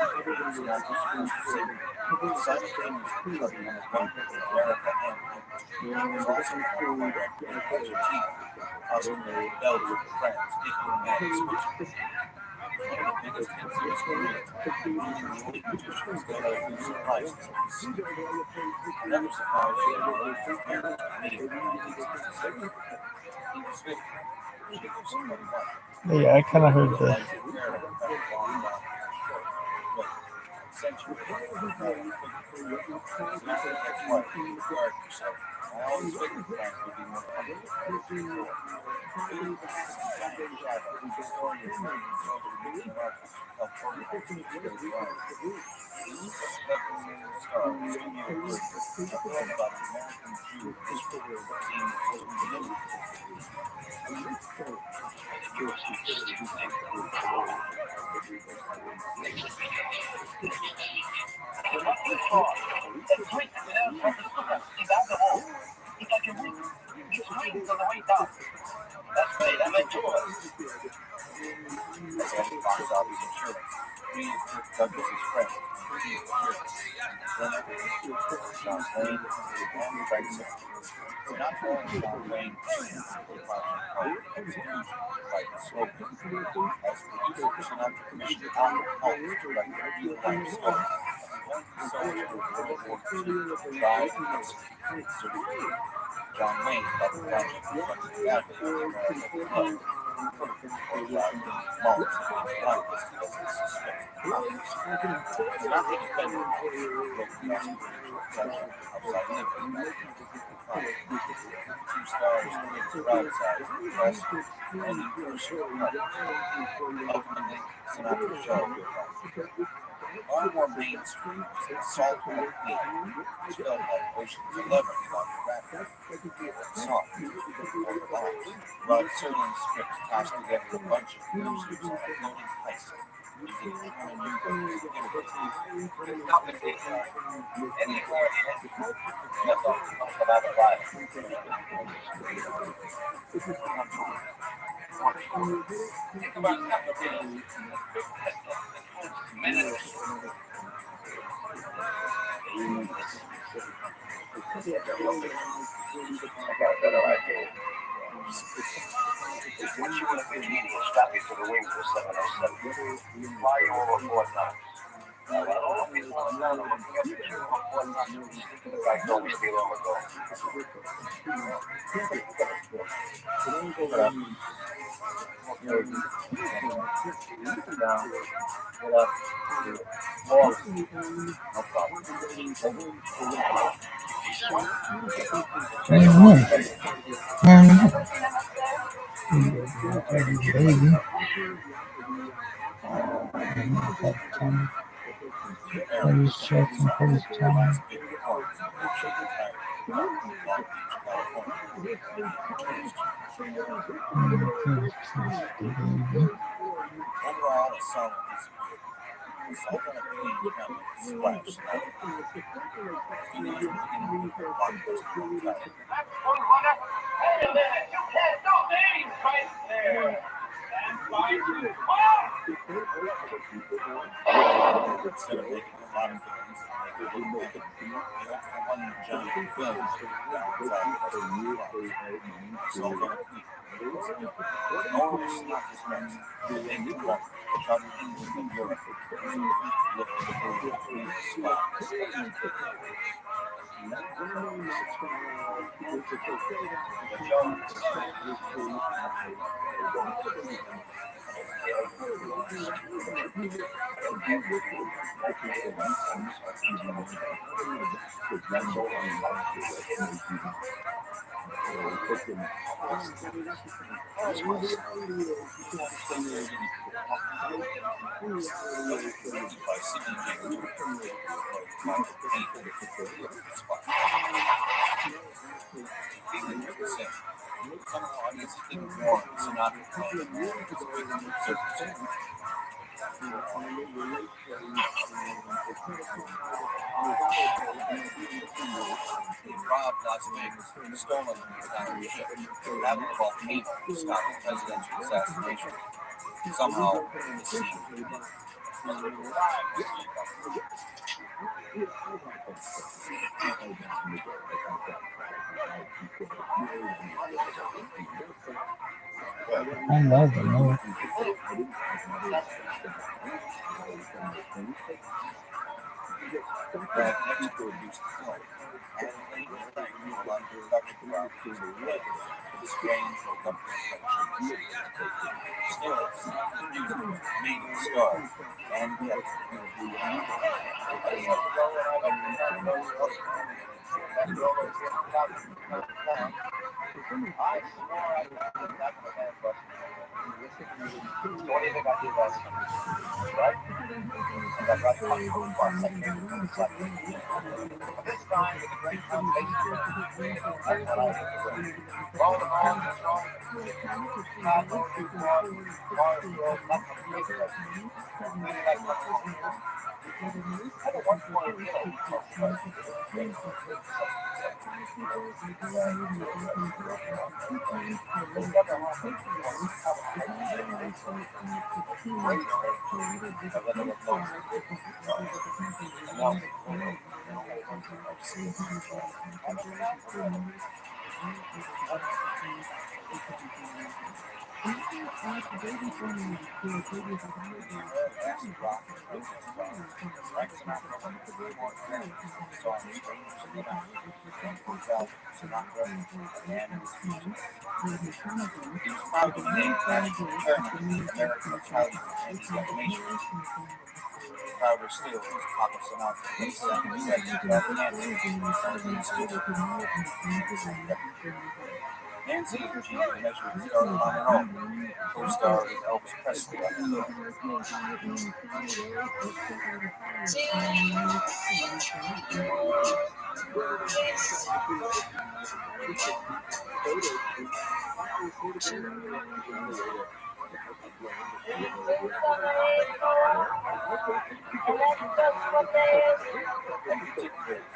Yeah, I kind of heard that. John Wayne got the project from Far more mainstream, saltwater clean, spelled like Ocean's 11 about the rapper, soft, or bombs. Rod Serling's script tossed together a bunch of losers on a floating heist, using common universe Once you want to be stop you to the wing for 707. Fly you over 4 knots. All the people on the ground are looking up at you over 4 knots. The guy told me to be long ago. Baby. Time. Are you searching for this time? Overall, a solid piece of wood. Salt on a clean can splash. Studios were beginning to put blockbuster on track. Wait a minute, you can't do things right there. That's why you Instead of making a lot of films, they could look big. They went for one giant film outside the rest of the plot. Salt on a clean. Nor was not this next. They knew what shot in England and Europe. Look at the movie between the spots. By Sidney J. Somehow audiences didn't warrant Sinatra playing circus. Robbed Las Vegas, stolen without a ship, having a volcano to stop the presidential assassination. Somehow, the sea. I love the movie. Brad Nixon produced the film, and later Frank knew a lot of production problems and strange government friendships. Still, the music made him a star, and yet, I swore I could put that in the handbook. So what do you think I did last time? Right? I got right on the parts I came to the second. But this time, with the great foundation, that's what I did. Roll the ball, strong, high, low, deep, broad, bars, roll, left, and straight. Really like that. I got 120 kilos. Prouder still is Papa Sinatra. He sang the Nancy and Gene measured started on her own. Co-star with Elvis Presley on the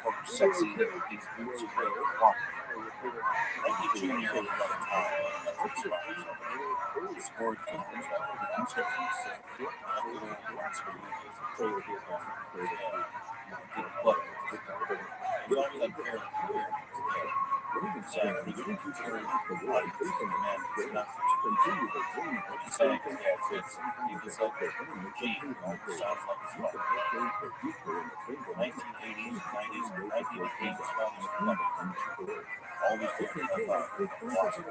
for sexy these boots are great for one. Thank you, Junior, for that time. Scored films like Construction Set, Little Lots for You, But we don't even care exactly consider audience demand is not what he's saying is he was like Gene, sounds like his mother. 1980s, 90s, 1980s, always different about lots of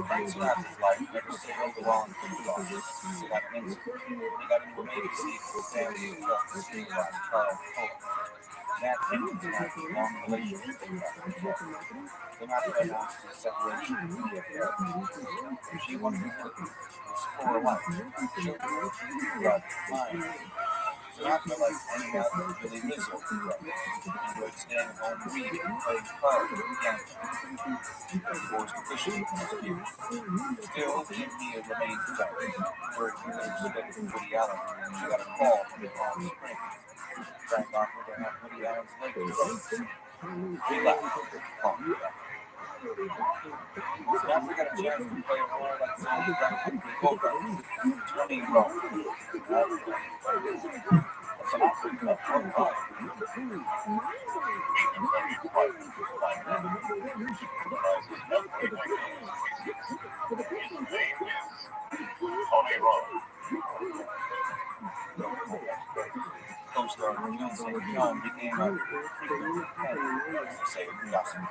Frank Sinatra's life never sailed along too long. He got into a Navy seat with family trucks last trial. That ends my long relationship with her. They might have announced a separation from their parents. She wanted to explore life, children, but mine. So I felt like hanging out with Billy Lizzo. Enjoyed staying home reading, playing cards, piano. Forced officially disappeared. Still, Jimmy remained retired. For a few minutes spent with Woody Allen, she got a call from Palm Springs. Frank offered to have Woody Allen's leg replaced. We laughed. Calmed me down. Never got a chance to play a role like Sandy Bogart. 20 roles. That's an awful lot. Co-star John St. John became a frequent companion to say gossip.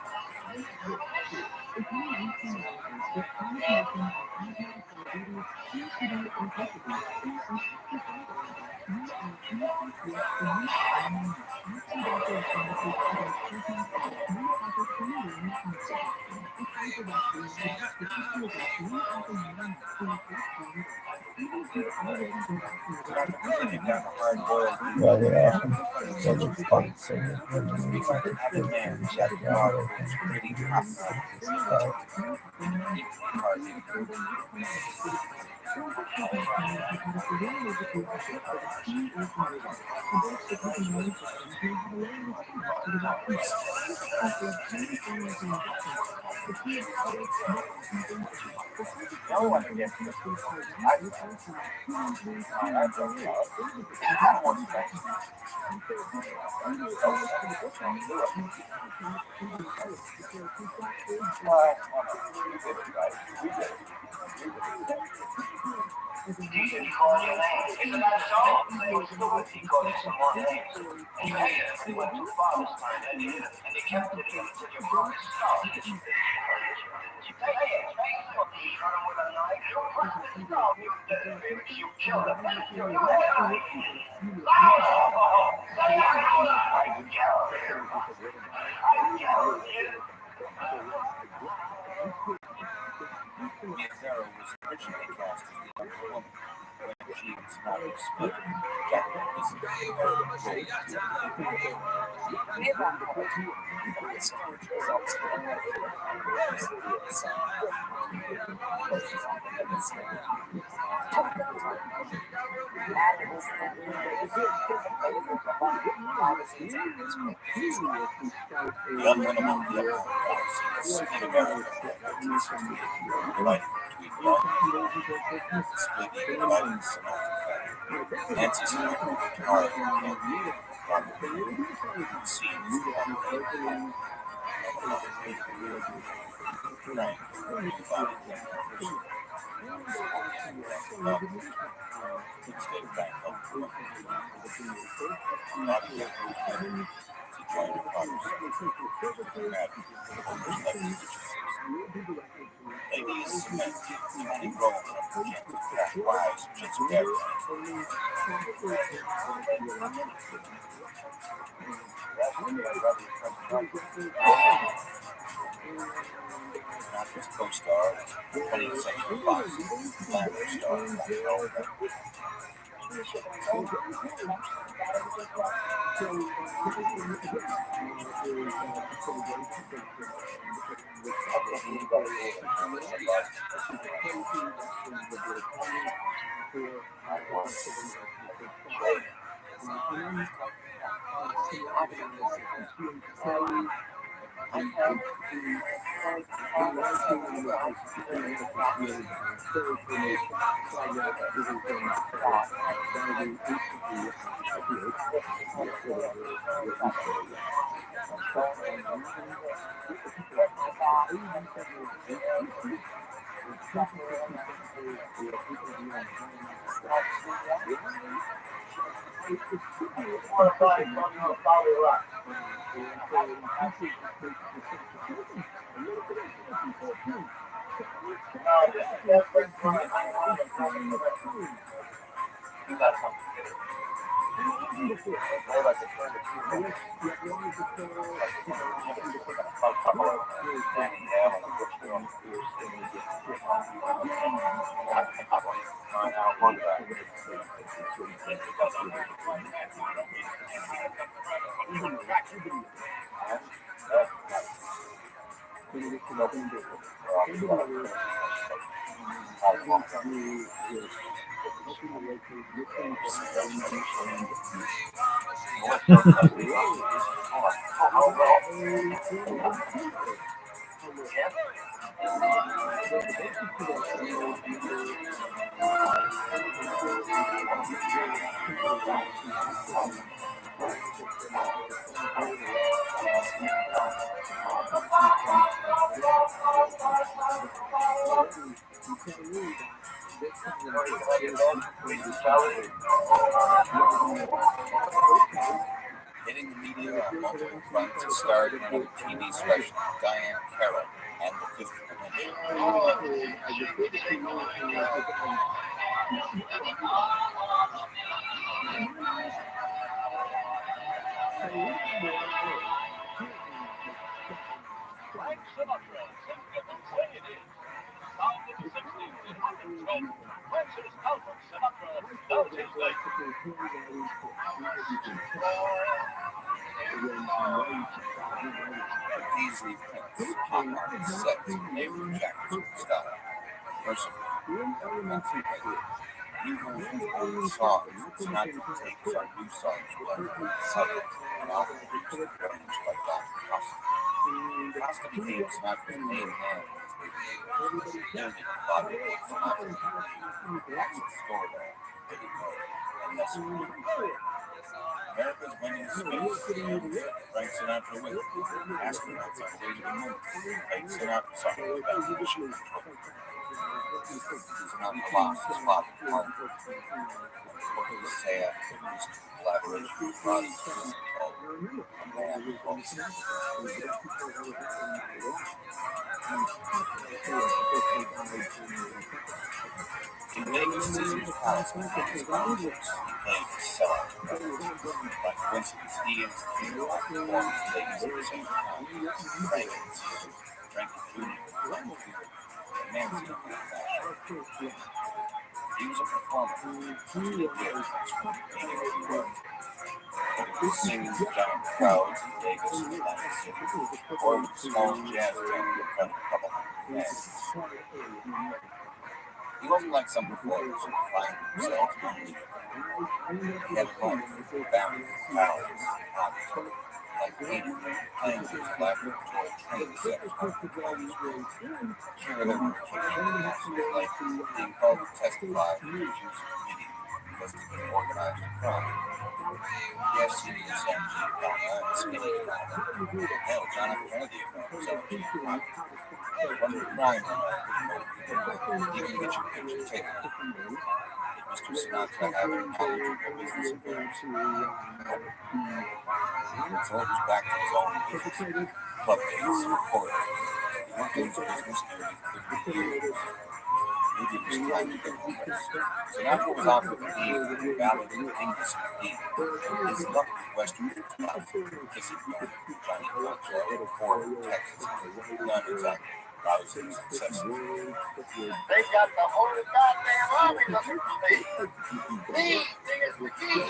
Well, they're such a fun singer. Avid man, Jack Water, pretty hostile. No one gets this. Isn't that so? They were still with decoys some more names. And they went to Father's time and they kept it in until your brother stopped. Hey, shot him with a knife. No, you didn't. You killed him. You had him. Say it louder. I killed him. I killed him. Mia Farrow was originally cast as the younger woman when she was not split. Catherine was the unwinnable level split America divided between love, splitting violence, and Nancy Sinatra, Tara, and Robert scenes one day. Frank, instead of Frank, not yet to join the ladies meant many roles and wives just dead. Not just co-star, 20th Century Fox, glamour star, Hitting the media on multiple fronts, he starred in another TV special, Diane Carroll, and The Fifth Dimension. Easily prints, pop art, sets, neighborhood jackets with style. Mercifully, not surprising. New versions of old songs, Sinatra takes on new songs blended with subjects and album produced very much like Dr. Costa. Costa became Sinatra's main man in his later years, nearly collaborated with Sinatra, Axel Storewell, Eddie Murray, and Nestor. America's winning space. Frank Sinatra with astronauts on the way to the moon. Frank Sinatra song about mission control. Sinatra lost his father, Mark. Unfortunately, Saya used collaboration with Roddy called A Man Who Loves In Vegas, Caesar's Palace, his concerts, he played sellout records. By coincidence, he and Caesar performed ladies at the same time. Frank and Caesar, Frankie Jr., Frank Jr., and Nancy in fashion. He was a performer. He did meaning he was. Whether it was singing to giant crowds in Vegas or Atlantic City, or with a small jazz band in front of a couple hundred fans. He wasn't like some performers who defined themselves on media. He had a life, family, balance, hobbies. Like Peter, playing with his elaborate toy train set on the performance room. Sure, there were occasional passes like being called to testify to the Jewish committee because it's been organized a crime. Yes, he was Sam G. Donna, skinny Donna. Hell, John F. Kennedy from Sam G. Donna. It wasn't a crime when I couldn't even get your picture taken. Did Mr. Sinatra have any knowledge of your business affairs? So it was back to his own business. Club dates, recording. He worked in his business nearly 50 years. Maybe it was time to get home rest. Sinatra was offered the deed for the ballad of Dingus McGee. His luck with Western Cloud, Kissing Bone, Johnny Concho, Ford, Texas. None exactly rousing success. They got the whole goddamn army looking for me. Me, Dingus McGee.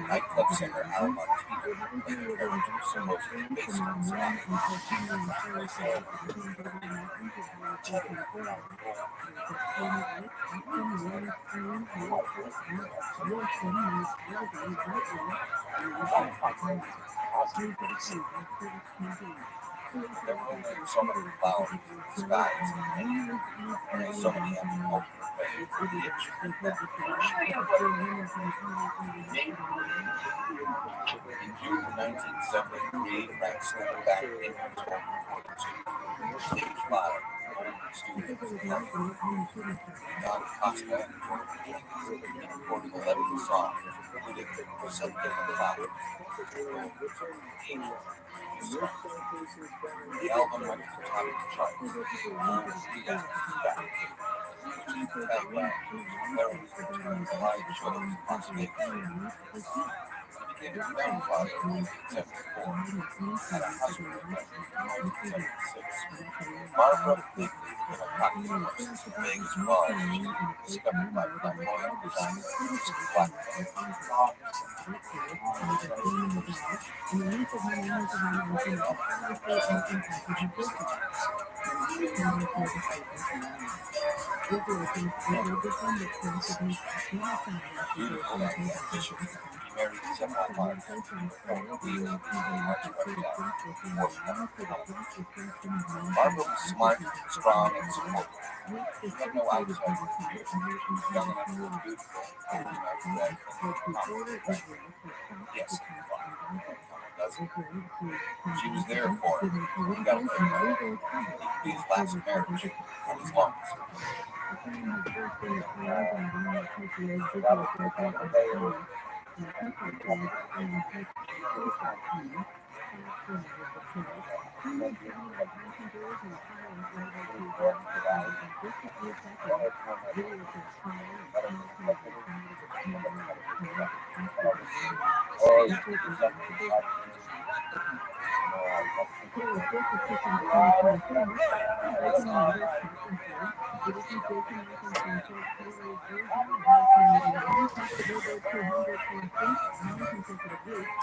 Nightclub singer Al Martino played a pair of supposedly baseball There were so many clouds, skies, and so many empty ultimate waves. The itch In June 1973, Frank stepped back into his own recording studio. Stage 5, studio. John Costa and George Jenkins. He recorded 11 songs, including Something Cloud. The album went to the top of the charts. Old Street Actors back, which is the tagline, declaring his return to live shows in Las Vegas. He became a grandfather in 1974 and a husband in 1976. Barbara lived in a cocktail house in Vegas bars, discovered by flamboyant designer Black. Beautiful and ambitious. He married several wives, 4 queens, March Barbara was smart, strong, and supportive. She had no outside fears. She was young enough to look beautiful, old enough to act confident. Yes, she was there for him. He got away from her. It could be his last marriage and his longest.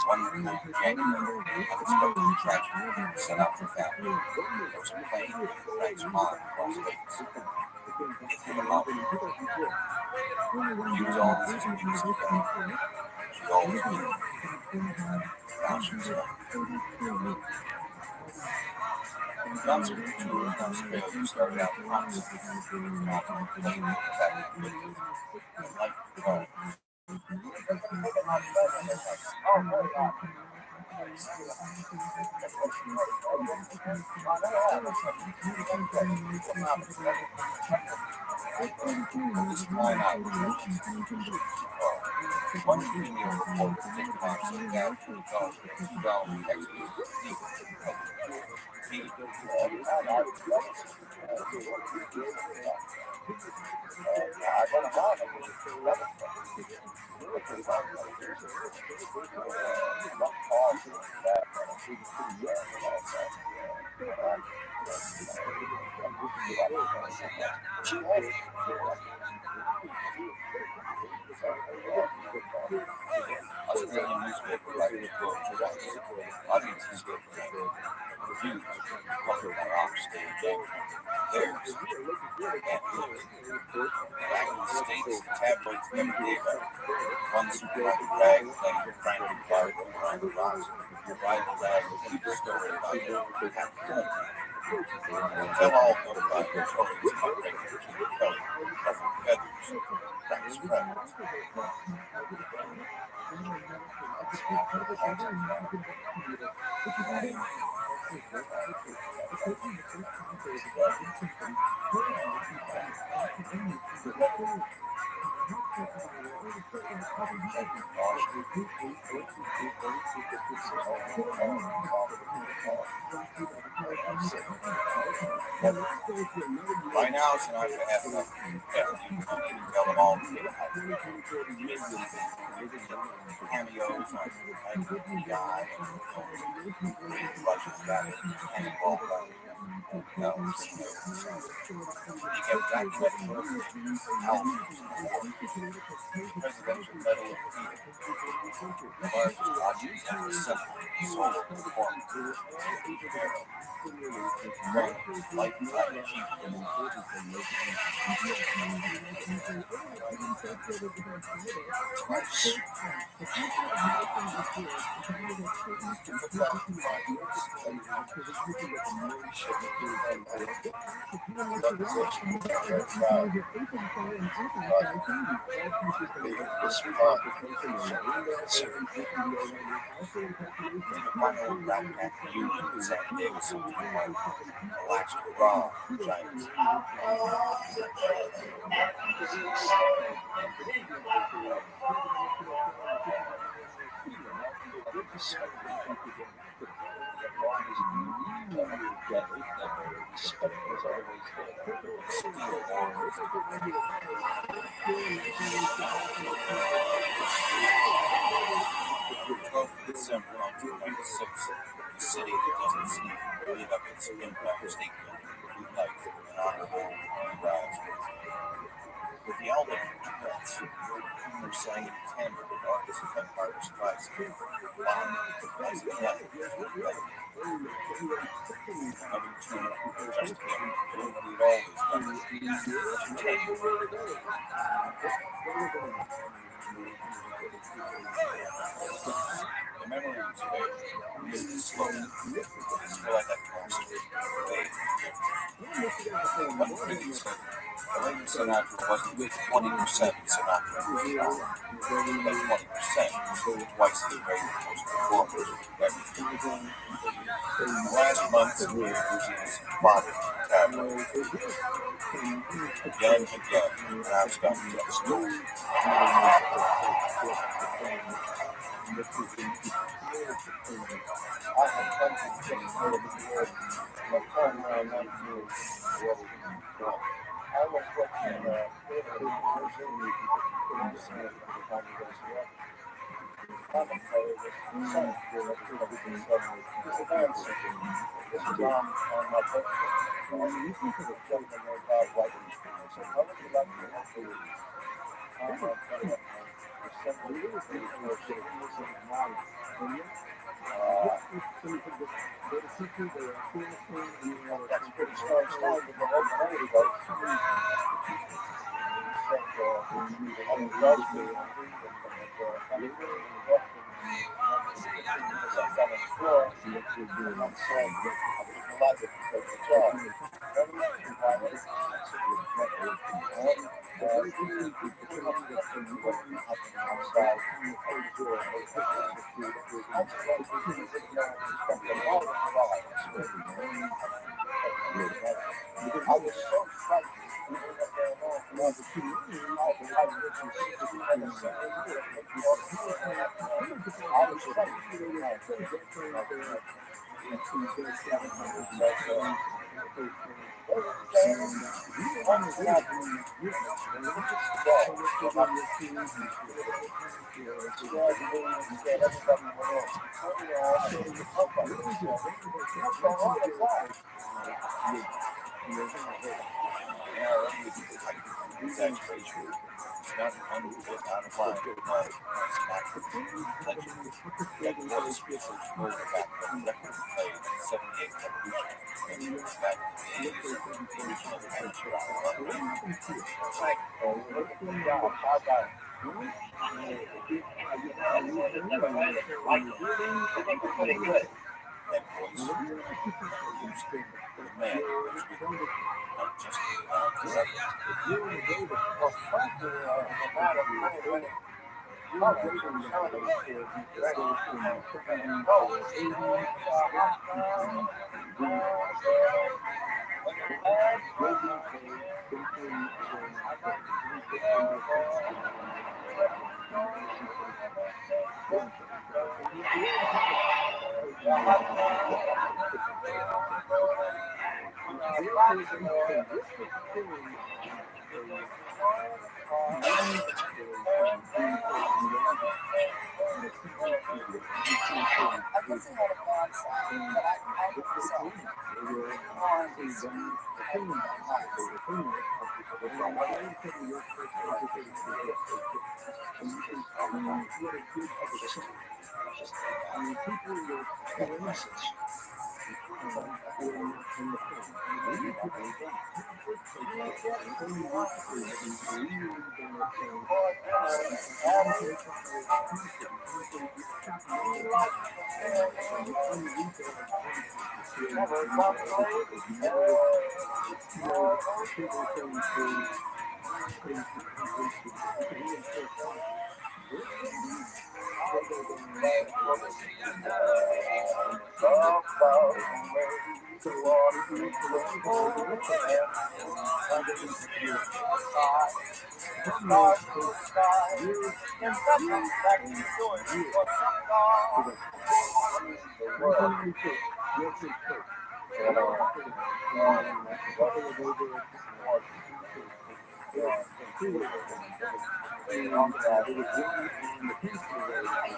One cool January, unexpected tragedy set out for family. There was a plane in Frank's mom in Las Vegas. It hit a mountain. He was always his music guy. She always knew. Now she's gone. Concert tour in Australia started out promising. An alternate plane attack victims. Light falls. This time out, one female reporter taken off some gas $2 extra. Australian newspaper writers quote twice. Audiences give reviews covered by ROTHSCHILD, theirs, and his. Back in the States, the tabloids never gave up. One supermarket rag claimed Franklin Clark and Miranda Ross. The rival rag repeated the story about the happy. Tell all notified Victorians about regular King Kelly, ruffled feathers, Frank's feathers. By now, it's an iPad app. Tell them all to get out. Cameos on PI, Russian Rabbit, and Ball Rabbit. You get documented Presidential Medal of Freedom, the largest audience ever assembled, solo performance, lifetime achievement. My old backpack union in San Diego, so relaxed raw giants. December 1996, the city of Tennessee lit up its Empire State Building with lights and honorable arrives. With the album Threats, they're sang in tandem with artists of Empire's tricycle, Bob, as a play, Number 2, Just Him, doing what he'd always done, entertainment. The memories fade, slowly, still at that cost, fade. One critic said, the later Sinatra wasn't 20% Sinatra, but 20%, twice as great as most performers ever. The last month's year was his father, tabloid. Again and again, I've gotten to that story. Exaggeration. It's not unfit, not applied, but it's an accurate reflection. That voice research over the fact that the record played 78 revolutions, and back in the days of the original amateur hour. Pretty good. That voice produced the man who's speaking, not just the record. Well, frankly, the amount of money running colors and some of the I guess he had a bad side, but I think so.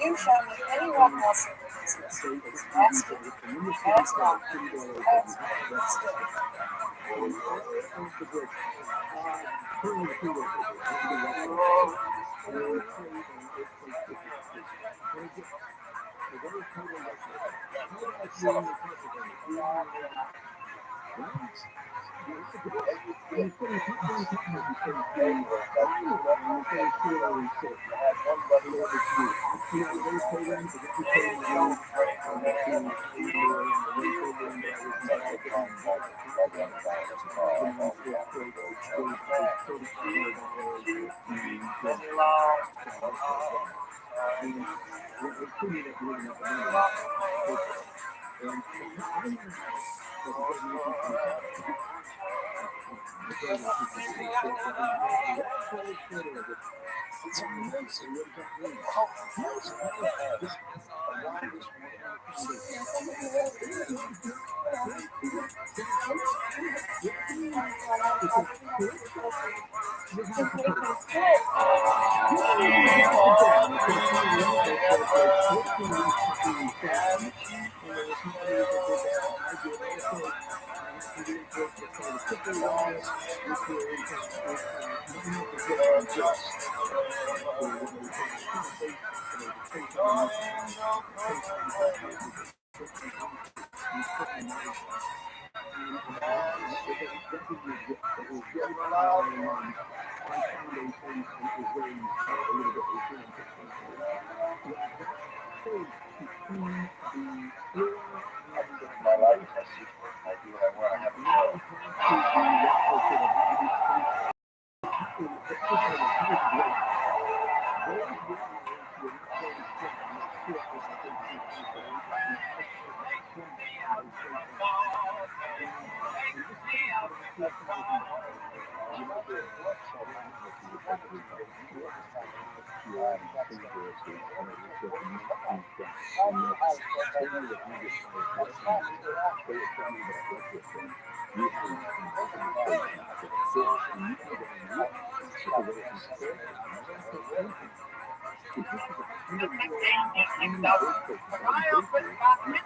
You show me anyone else in the business who's asking, as not, as just a maximum shot. And that's only the easiest part of collecting video. They would tell me that what's your thing? You have a capture of fish and you can go and look at the way it surface and that's also something.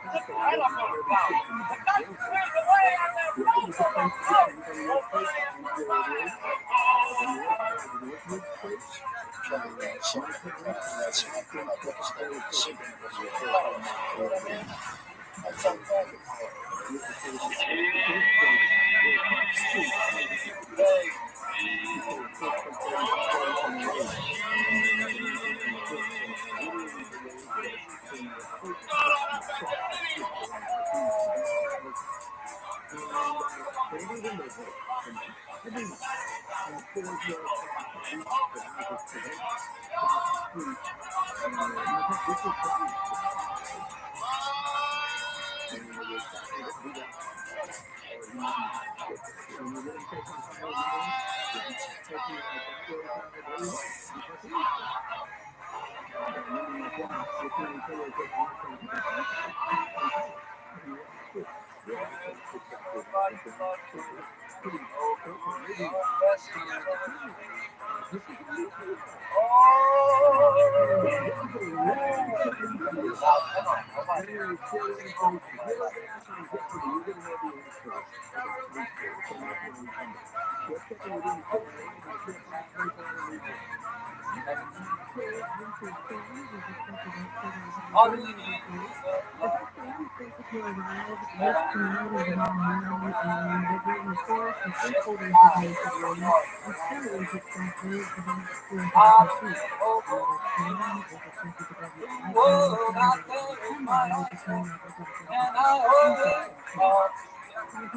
If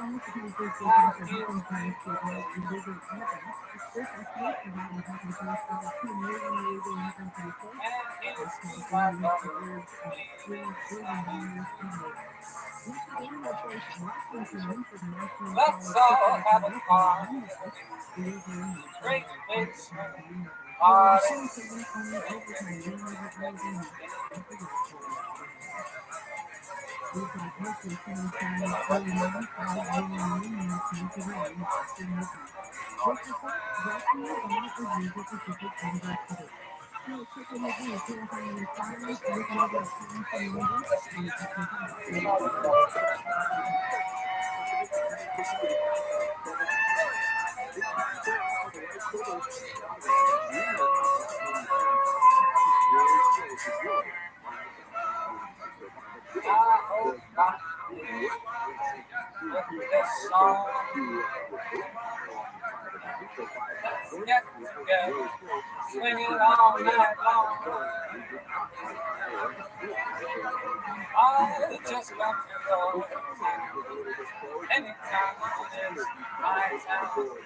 this is a 100-year-old family earthquake that already been through, you have to look at where the fish in the backyard is. You have to defend the fish on the earthquake and the radiation. On the other side of the earthquake, Let's all have a party. Great big party. This song. Let's get together, swing it all night long. I just want to go anytime it's my time.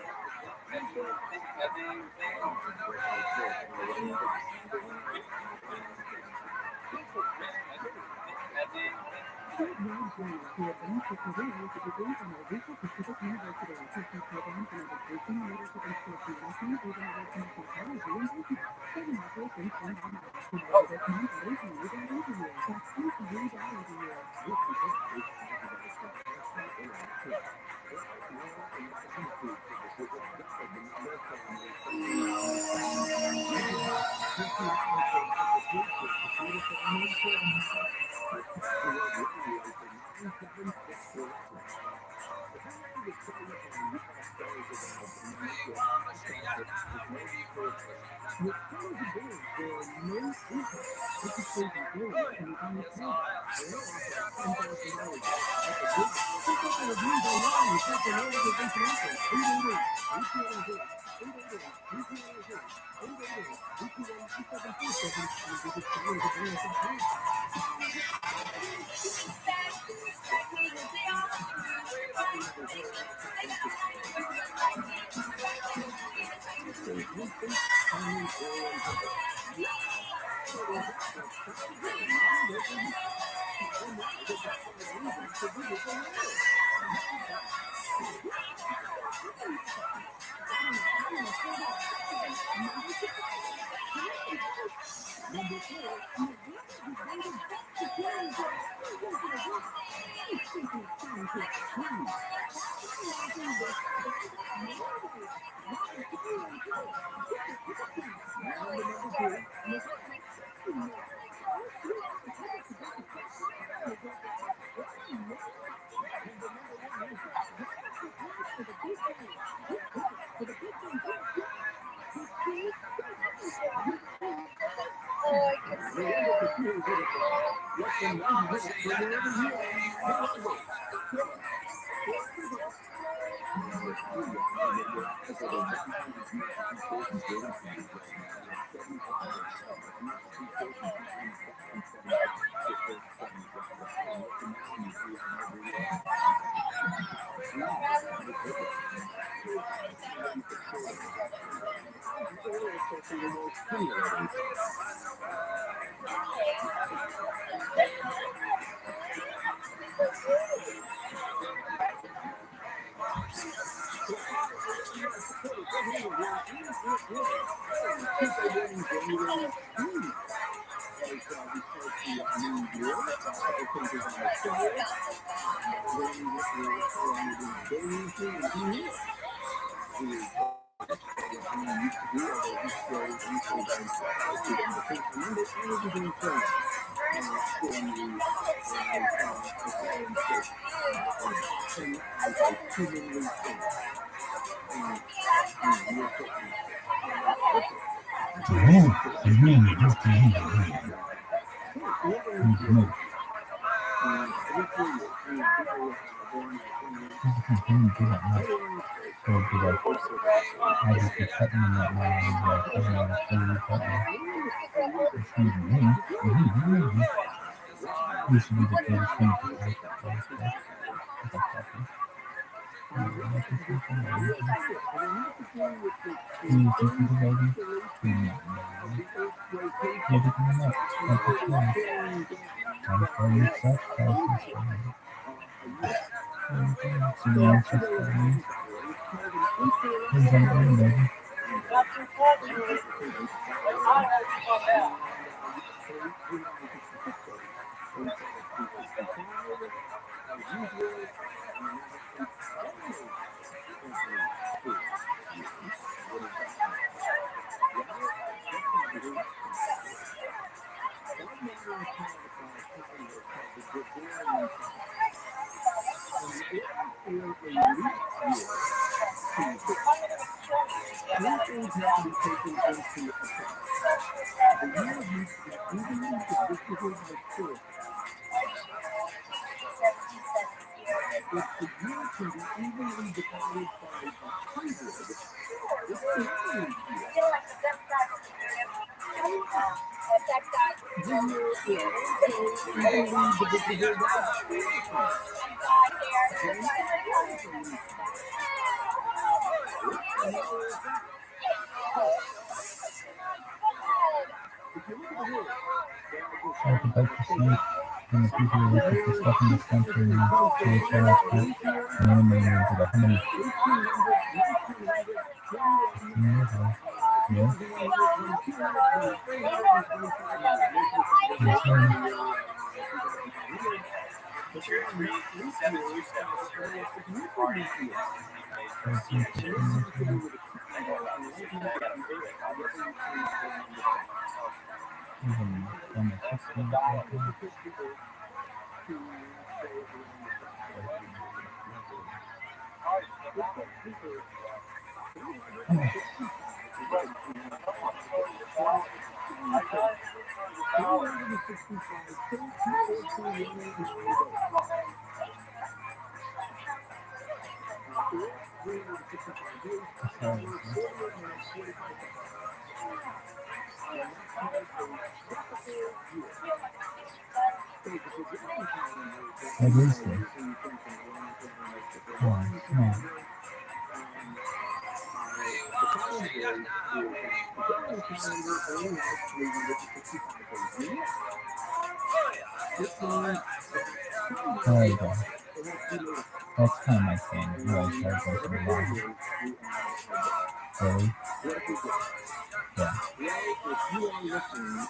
Yeah. Well, if you are looking at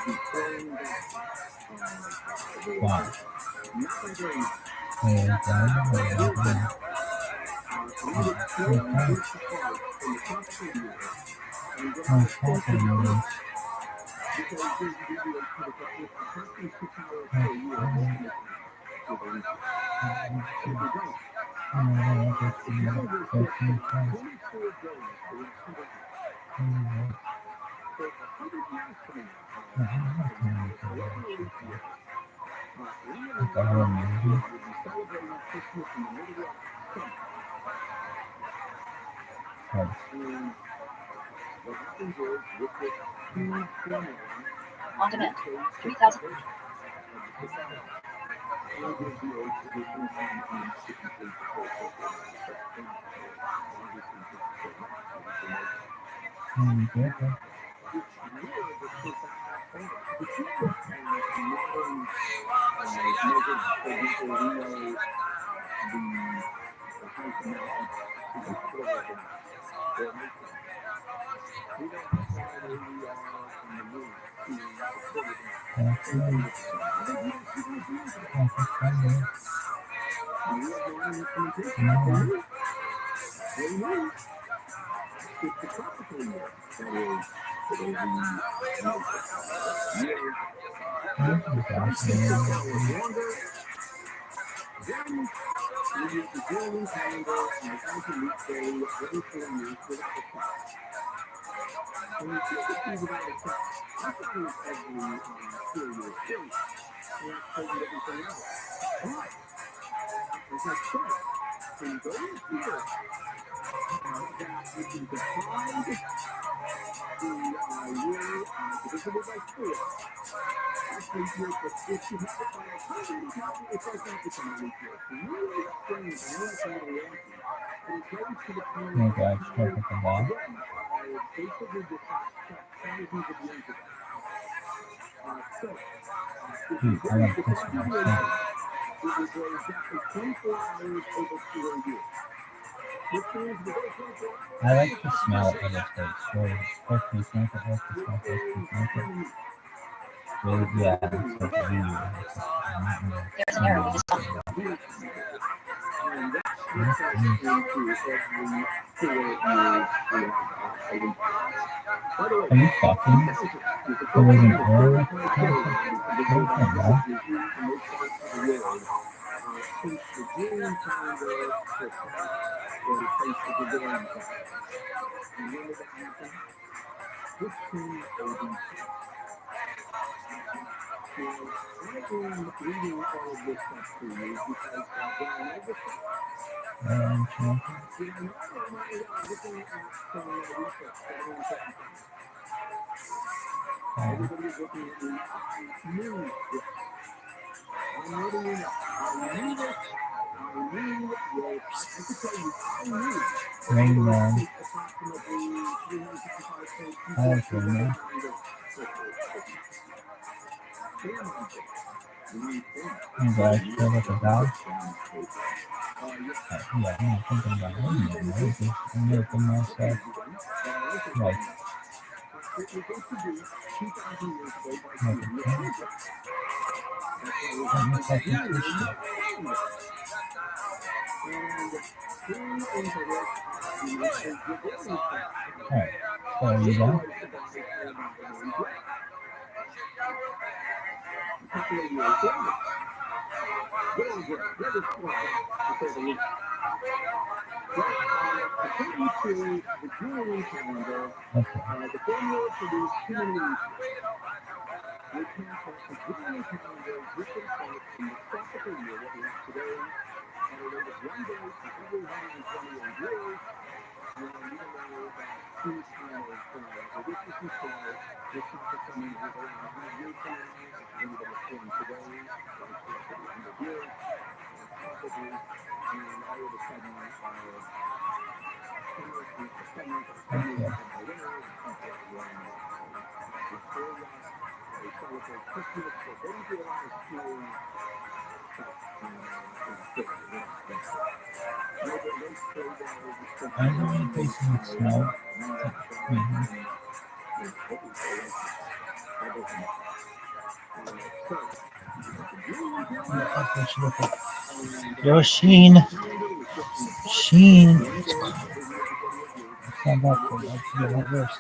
the phone that Wow. not by very much. Yeah. Here's what I need it slowly drift apart from the tropical year and get out of sync with the earth. Because the approximately 6 hours per year estimate with a week. If you don't, the calendar sets 24 days for the next 100 years. So 100 years from now, around a leap year, Leonardo and Maxwell will be celebrating Christmas in the middle of summer. And what happens is, with this huge formula, On demand. 3,000. of the society, and gives the age additional time and months to complete the full circle. Obviously, just so much, so we can make which mirror the synthetic photo. If you look at modern measures, for example, we know the height amount of the quarter of an inch, or an eighth of an inch. We know how far away we are from the moon to a quarter of an inch. Same thing with the sun. All these years ago. And we have modern instrumentation. They knew. They knew. It's the tropical year that is today's year. Just 6 hours longer. Then we use the Julian calendar and the thousand week day every 4 years without a check. And you can't just be without a check. That's not as every 4 years straight. And that's taking everything out. But, as I said, in those years that you can divide the year divisible by 4, that's leap year. But if you have it by 100, it does not become a leap year. It's really strange. I know it's a little wonky, but it goes to the point Yeah, of guys, how, check it out. again, basically this last thousands of years ago. So, if you go to this deviation, it will go exactly 24 hours over 4 years. Which means the day 24 hours. I like the smell of the steaks. What do you think of it? The smell of it? Really? Yeah, it's like a weird. There's an error. We just saw. And that splits us into every 4 years we have a leap year. By the way, Are you fucking? 2000 is the There was first an time it's error ever with been the recorded concept? that we can What go is back that? 6 years in most parts of the world since the Julian calendar surpassed or replaced the Gregorian calendar. And when did that happen? 15 AD. Now, I am reading all of this stuff to you because did I know this stuff? Did I know it, or am I looking at some research that I want to confirm? Everybody is looking at me. I knew this. I'm letting you know. I knew this. I knew this. I can tell you, I knew. Rain Man. Takes approximately 365 days to I like do Rain Man. You guys feel like a dog? Yeah, I'm not thinking about Rain Man. I was just making myself like. It was introduced 2,000 years ago by Like a Julius cat. Caesar. That's why we're Let me talking take Julian this shit. calendar. And he introduced the Gregorian calendar. Alright, so are you This done? was devised for a guy named Greg. A couple of years later, good old Greg. Greg is quite bad, to say the least. But according to the Julian calendar, Okay. the formula produced too many leap years, which meant that the Julian calendar drifted apart from the tropical year, what we have today, at a rate of 1 day for every 128 years. And even though that seems kind of ridiculously slow, this stuff is coming with around 100 years from now. If anybody is born today, it's going to be 100 years, probably. And all of a sudden, our summers are become our winters. People are wearing wisteria. They celebrate Christmas. What they don't realize is I don't want to taste some snow. Yo, Sheen. Sheen. It's not that good. It's a lot worse.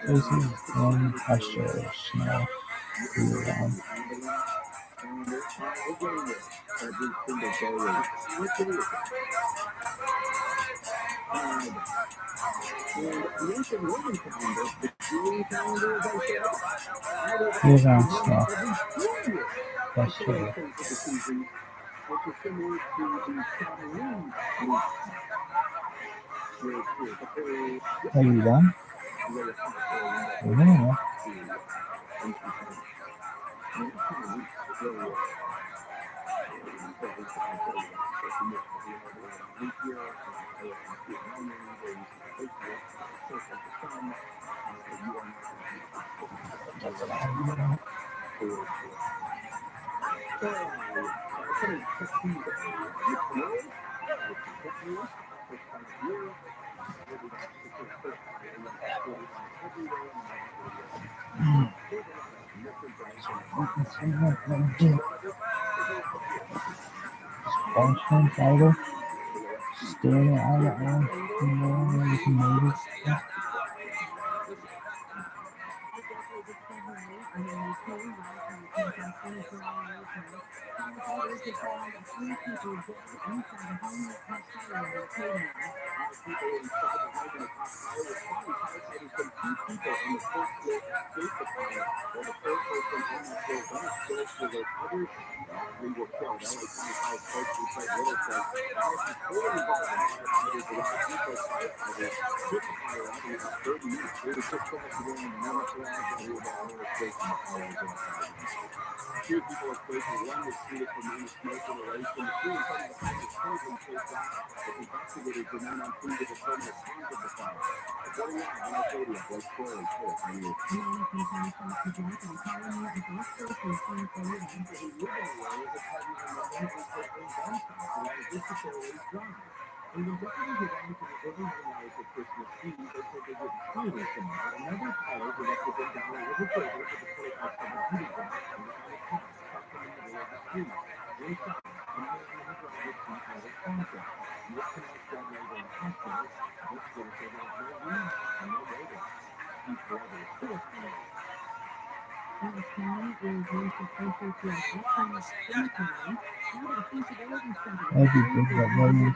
This is one pasture snow around. Year round snow. Pasture. Are you done? Yeah. Function title. Staring at it all. You can notice. That'd be big, but maybe.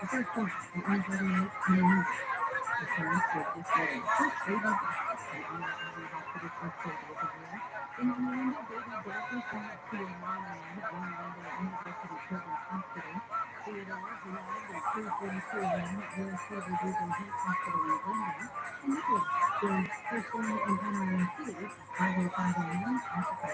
The first one, the anybody else in the music. The parents were just letting first baby doctors from ROTHSCHILD hospitals for children of the year. And then Miranda baby doctors from TRILLIONAIRE, Miranda University Children's Hospital. Theodore, Love, and 342 Around, USC Rodrigo Health Hospital in Glendale. And Nicholas, the first one in Panama City, 50501, Africa,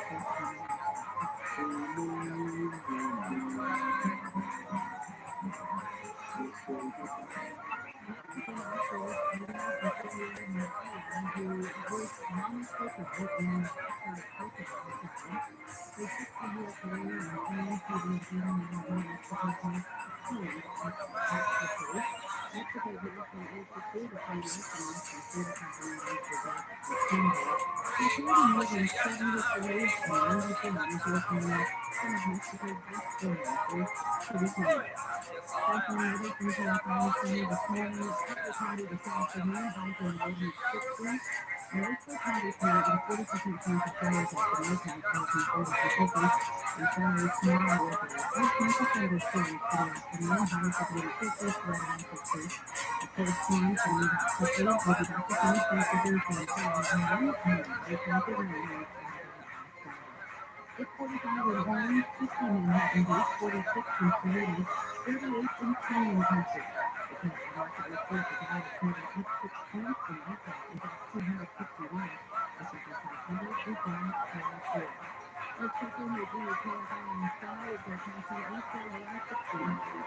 It's 45 in Orange, 50 in Manhattan Beach, 46 in Toledo, 38 in Canyon Country. The Country Market report the Dow is moving up 6 points, the Nasdaq is up 261, S&P 500 is down 24. Let's check in with you campaign side, the campaign equal around 6.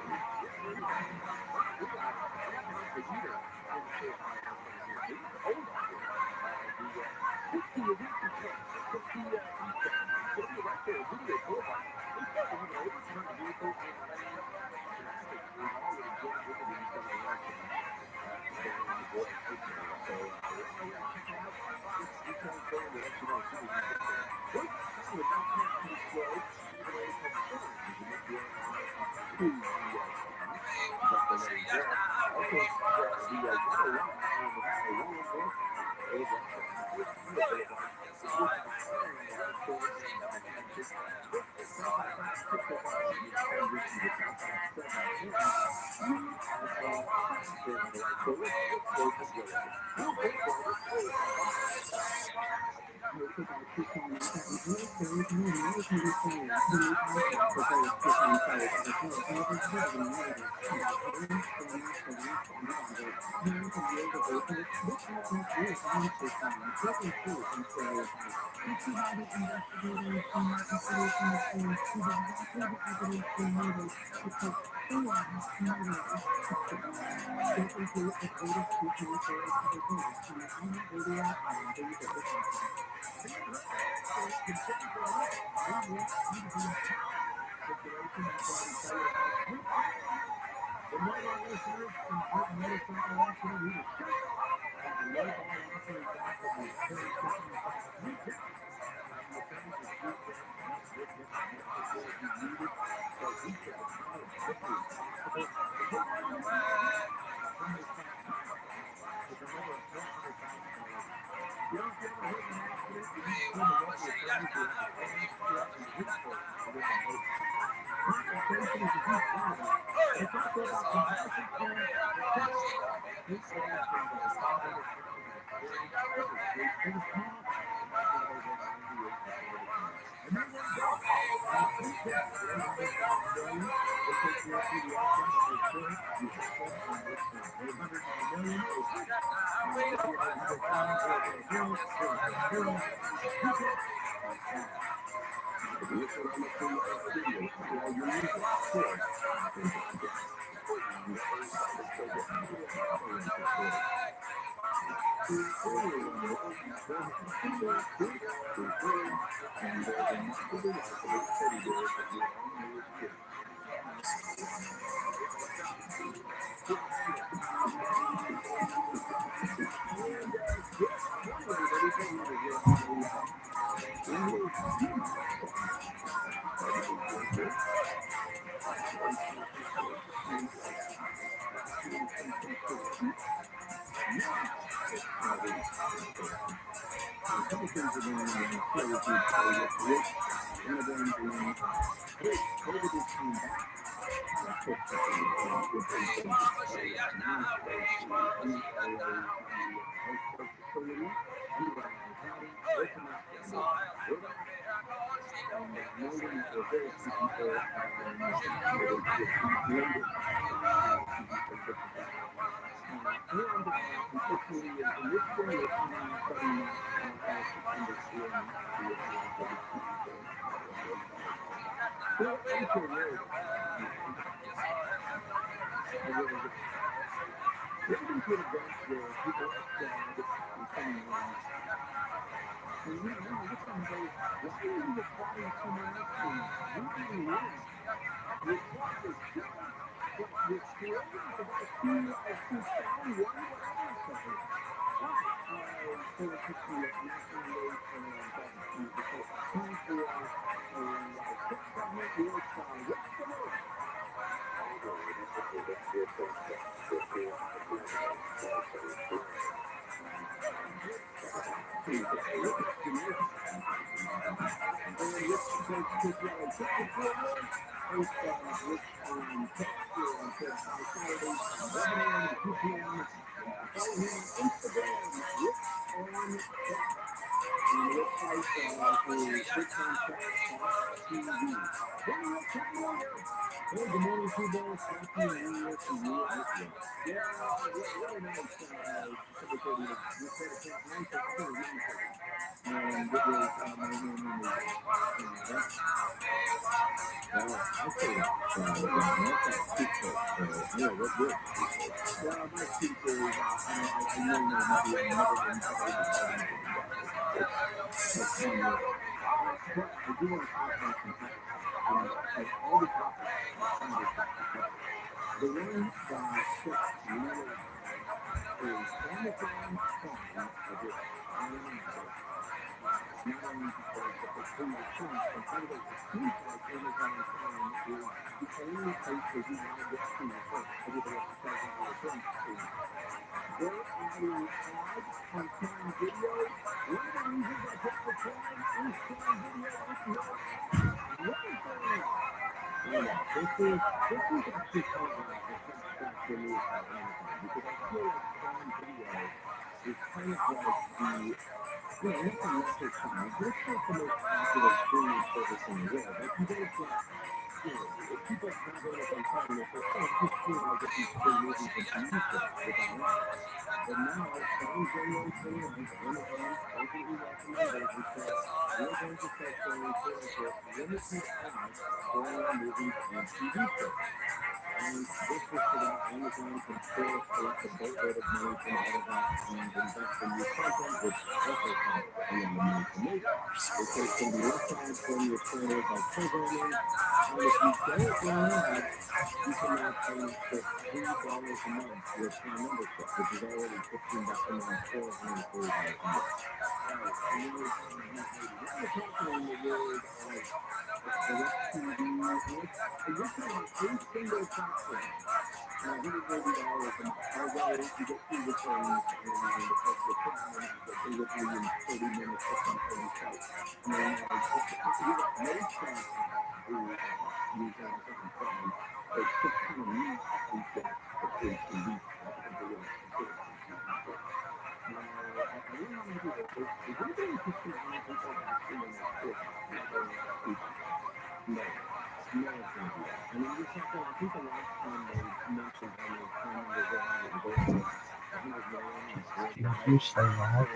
You say that.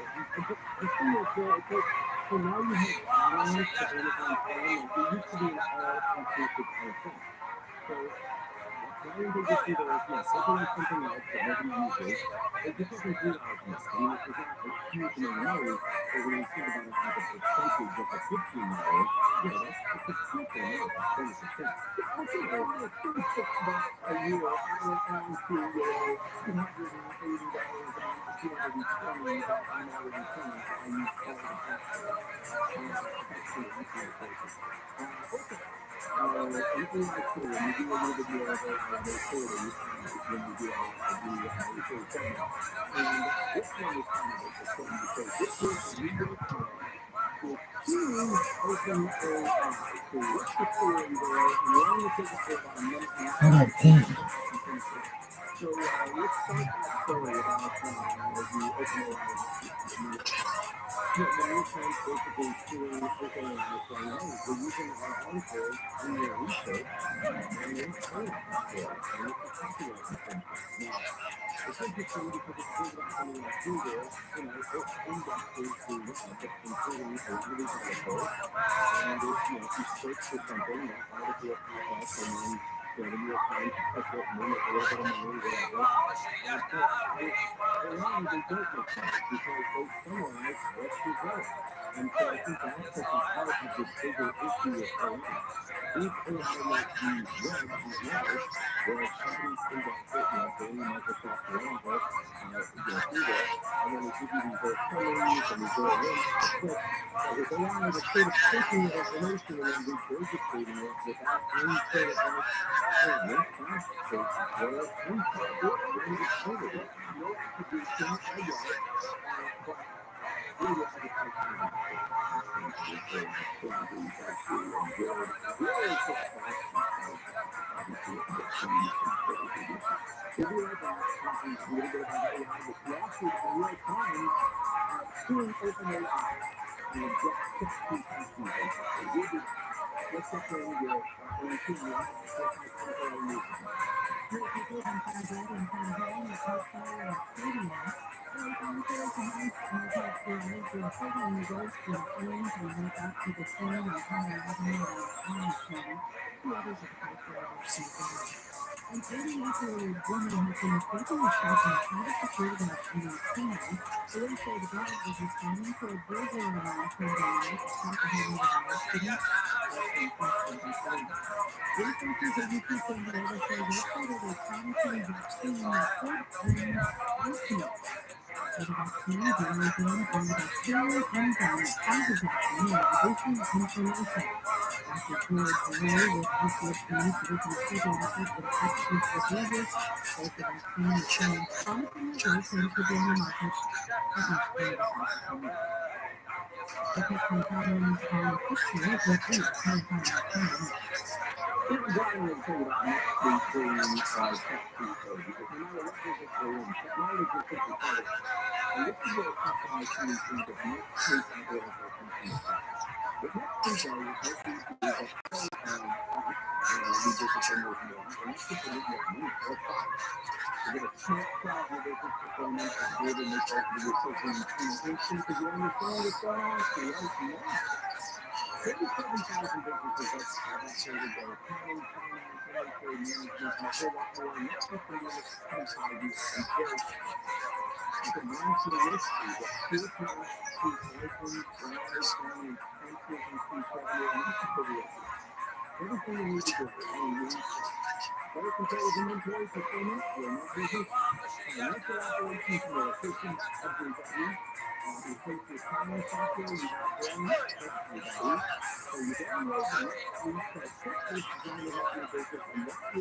So let's start that story about the open the new trend basically suing OpenAI saying, hey, we're using our articles in your research and we're paying for it. And it's a copyright infringement. Now, it's interesting because it's big happening at Google, it indexes the web, including a lot of these articles. And if you search for something, that article will pop up, and then the New York Times puts it, and then make a little bit of money, whatever. But a lot of they don't make money because they summarize what you wrote. And so I think that's just a part of this bigger issue with AI. If AI like the web at large, where somebody's indexed it, Bing, Microsoft, whatever, Google, and then they give you these little summaries and these little links to click. With AI, it's sort of taking that information and then regurgitating it without any sort of link back pages where it came from. And it's totally no attribution, I get it, but really I just like kind of we'll be right back talking a little bit about AI, this lawsuit in the New York Times suing OpenAI and get 60 pieces basically. We'll be back. Let's get in with Amy Live with my contemporary music. Great people from Fahrenheit and Fahrenheit, the top fire of studio. So downstairs tonight, my top live with 30 users from Queens and wake up to the scene and come alive in the Orange County. The others are the top forever season. An 88-year-old woman has been escaping a shop in a private security box in North Canaan. Police say the dog was responding to a burglary alarm Sunday night at top of the accident. Researchers at UC San Diego say yesterday they promising vaccine that could end autism. The vaccine is using a bacterial enzyme that causes autism and reducing inflammation. Dr. George Ray with UCSD Division of Pediatrics and Infectious Diseases says the vaccine is showing promising results and could be on the market at next year. Detecting problems on pictures with each time. Steve Brian will tell you about next week's tech Tuesday, because no matter what business we're in, technology is simply part of it. And this is where customer solutions of next week organizations can start. But next Tuesday is what we do the whole app, we visit them with more, and that's just a little more money for a product. To get a snapshot of your business performance and be able to make those decisions instantly because you understand what's going on right now. 37,000 businesses have updated their accounting, finance, inventory management, and a whole lot more. And that's just in the next 25 years. And so you can run to the list to get pure cash, choose license, live, selling expenses, increase revenue, and that's just the real deal. Everything you need to grow in one place. Better control of inventory fulfillment, your net business, financial operations more efficient every day. Replace your accounting software, you got one everybody. So you download the next week checklist designed to help your business, and that is free. The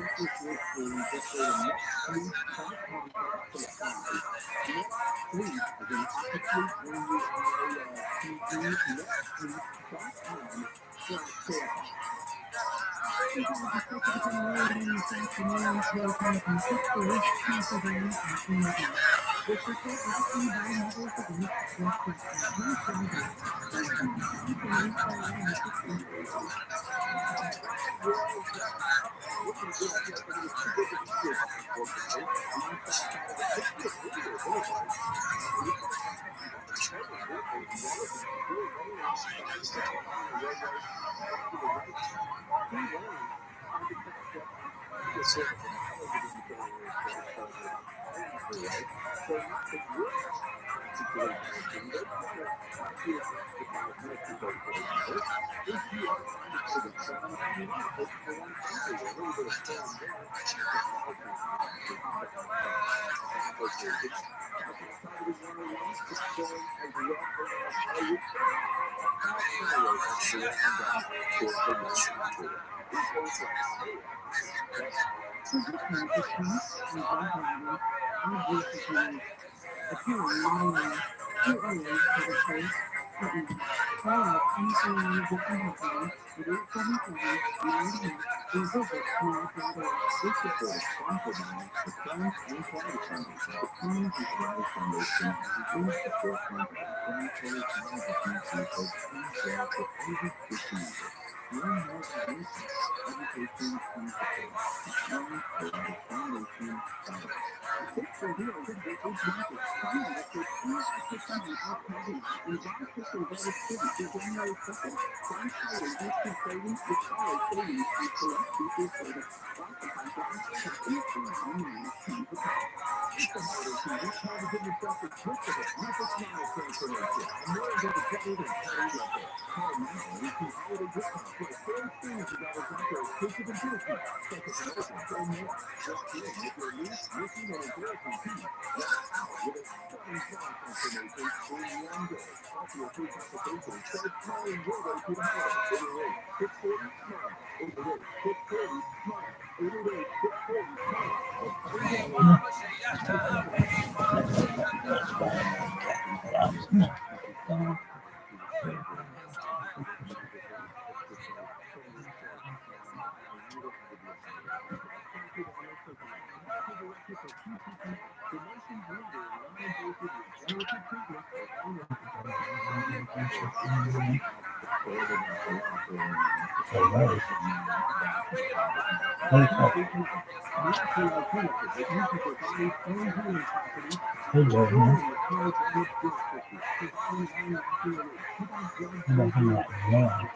checklist is free. Just go to nextweek.com/apply. NetSuite is an aptitude, NUITE, nextweek.com/apply. This afternoon, today comes from 6 to 8 Pennsylvania and Canada. This report brought to you by Mothers Against Breast Cancer. Call anything you can help me at 877-988. Visit small.org. This report is sponsored by the Parents and Child Center, the Parents and Child Foundation, and the forefront of inflammatory chronic disease research and care for over 50 years. Learn more information, education, and support at onefoundation.org. Take the real critical age market. Find the 15% off coverage and buy quickly by the student through January 2nd. Find highly instant savings with solid savings and select features service. Start the pipeline at 1899 per card. It's the holiday season. Time to give yourself a gift of a beautiful smile transformation. And more is ever better than Harry Russell. Call now and receive holiday gift cards like 4 experiences at our doctor exclusive endorsement, such as an ocean or more. Just in with your niece, Missy, and endorsement team. Walk out with a stunning smile transformation in one day. Also, your free consultation. Start smiling your way through the holiday. 888-640-SMILE. 888-640-SMILE. 888-640-SMILE.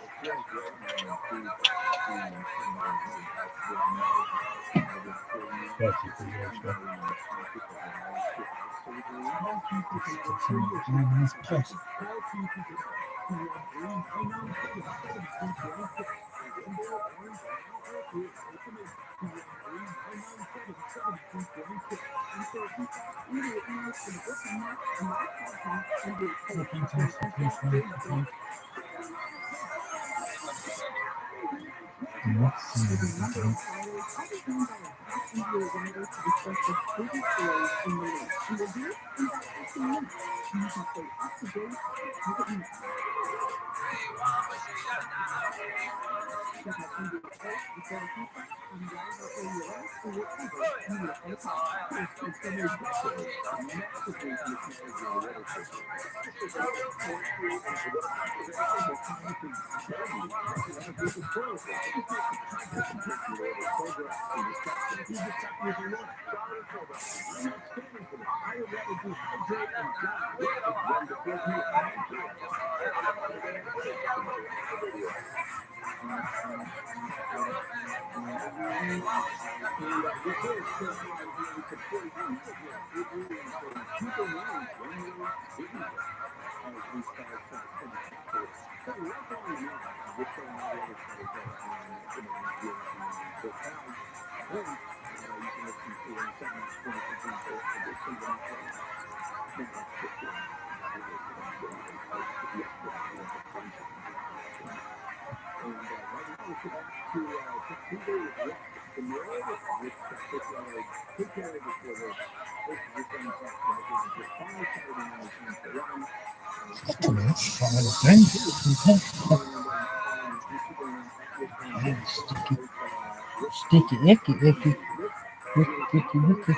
Sticky, icky, icky, icky, icky.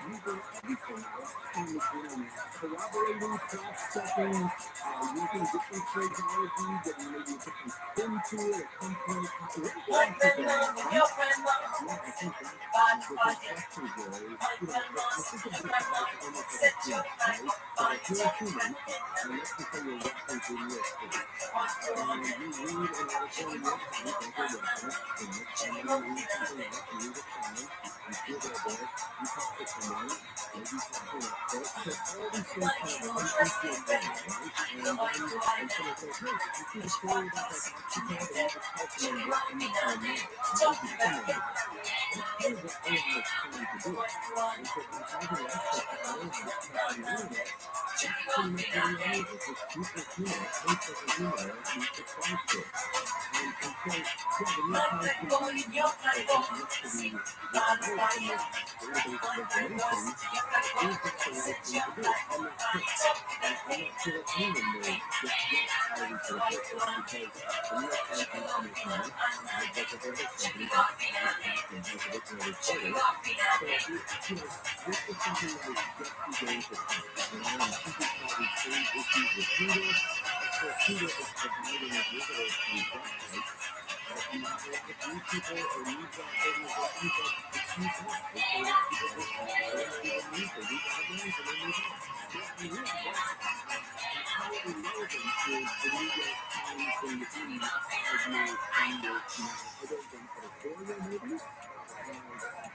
using everything else on the internet, corroborating, cross-checking, using different phraseologies that maybe a different spin to it at some point. What do you think about that? Yeah, I think that's the big question here is, I think of this as almost like a human, right? So if you're a human, and let's just say you're watching video feed, and you read an article in your site, like a reference, somebody reads something else, you read a comment, you see a billboard, you talk to someone, maybe you talk to an expert, so all these things kind of come into your brain, right? And someone says, hey, you see the story about that oxygen, and you just type it in what you find now, right? You summarize it. That's kind of what AI is trying to do. And so by having access to all of this stuff on the internet, that's pretty much what AI is. It's super human, imperfect human, as we subscribe to. And so, yeah, the New York Times can be hacked or it needs to be withheld from this database of information. Is that the right thing to do? I'm not sure. I'm not sure that anyone knows just yet how we should approach this because the New York Times needs to make money, as does every other company that has hacked and has a look at its photos. So, this is something that is just beginning to come. And this is how we change issues with Twitter. Of course, Twitter is providing visitors to these websites, but not a lot of news people or news organizations that dispute that. They say that people just go and see the news, they read the headlines, and they move on. Well, I read that. How irrelevant is the New York Times going to be 5 years, 10 years from now, other than editorial maybe?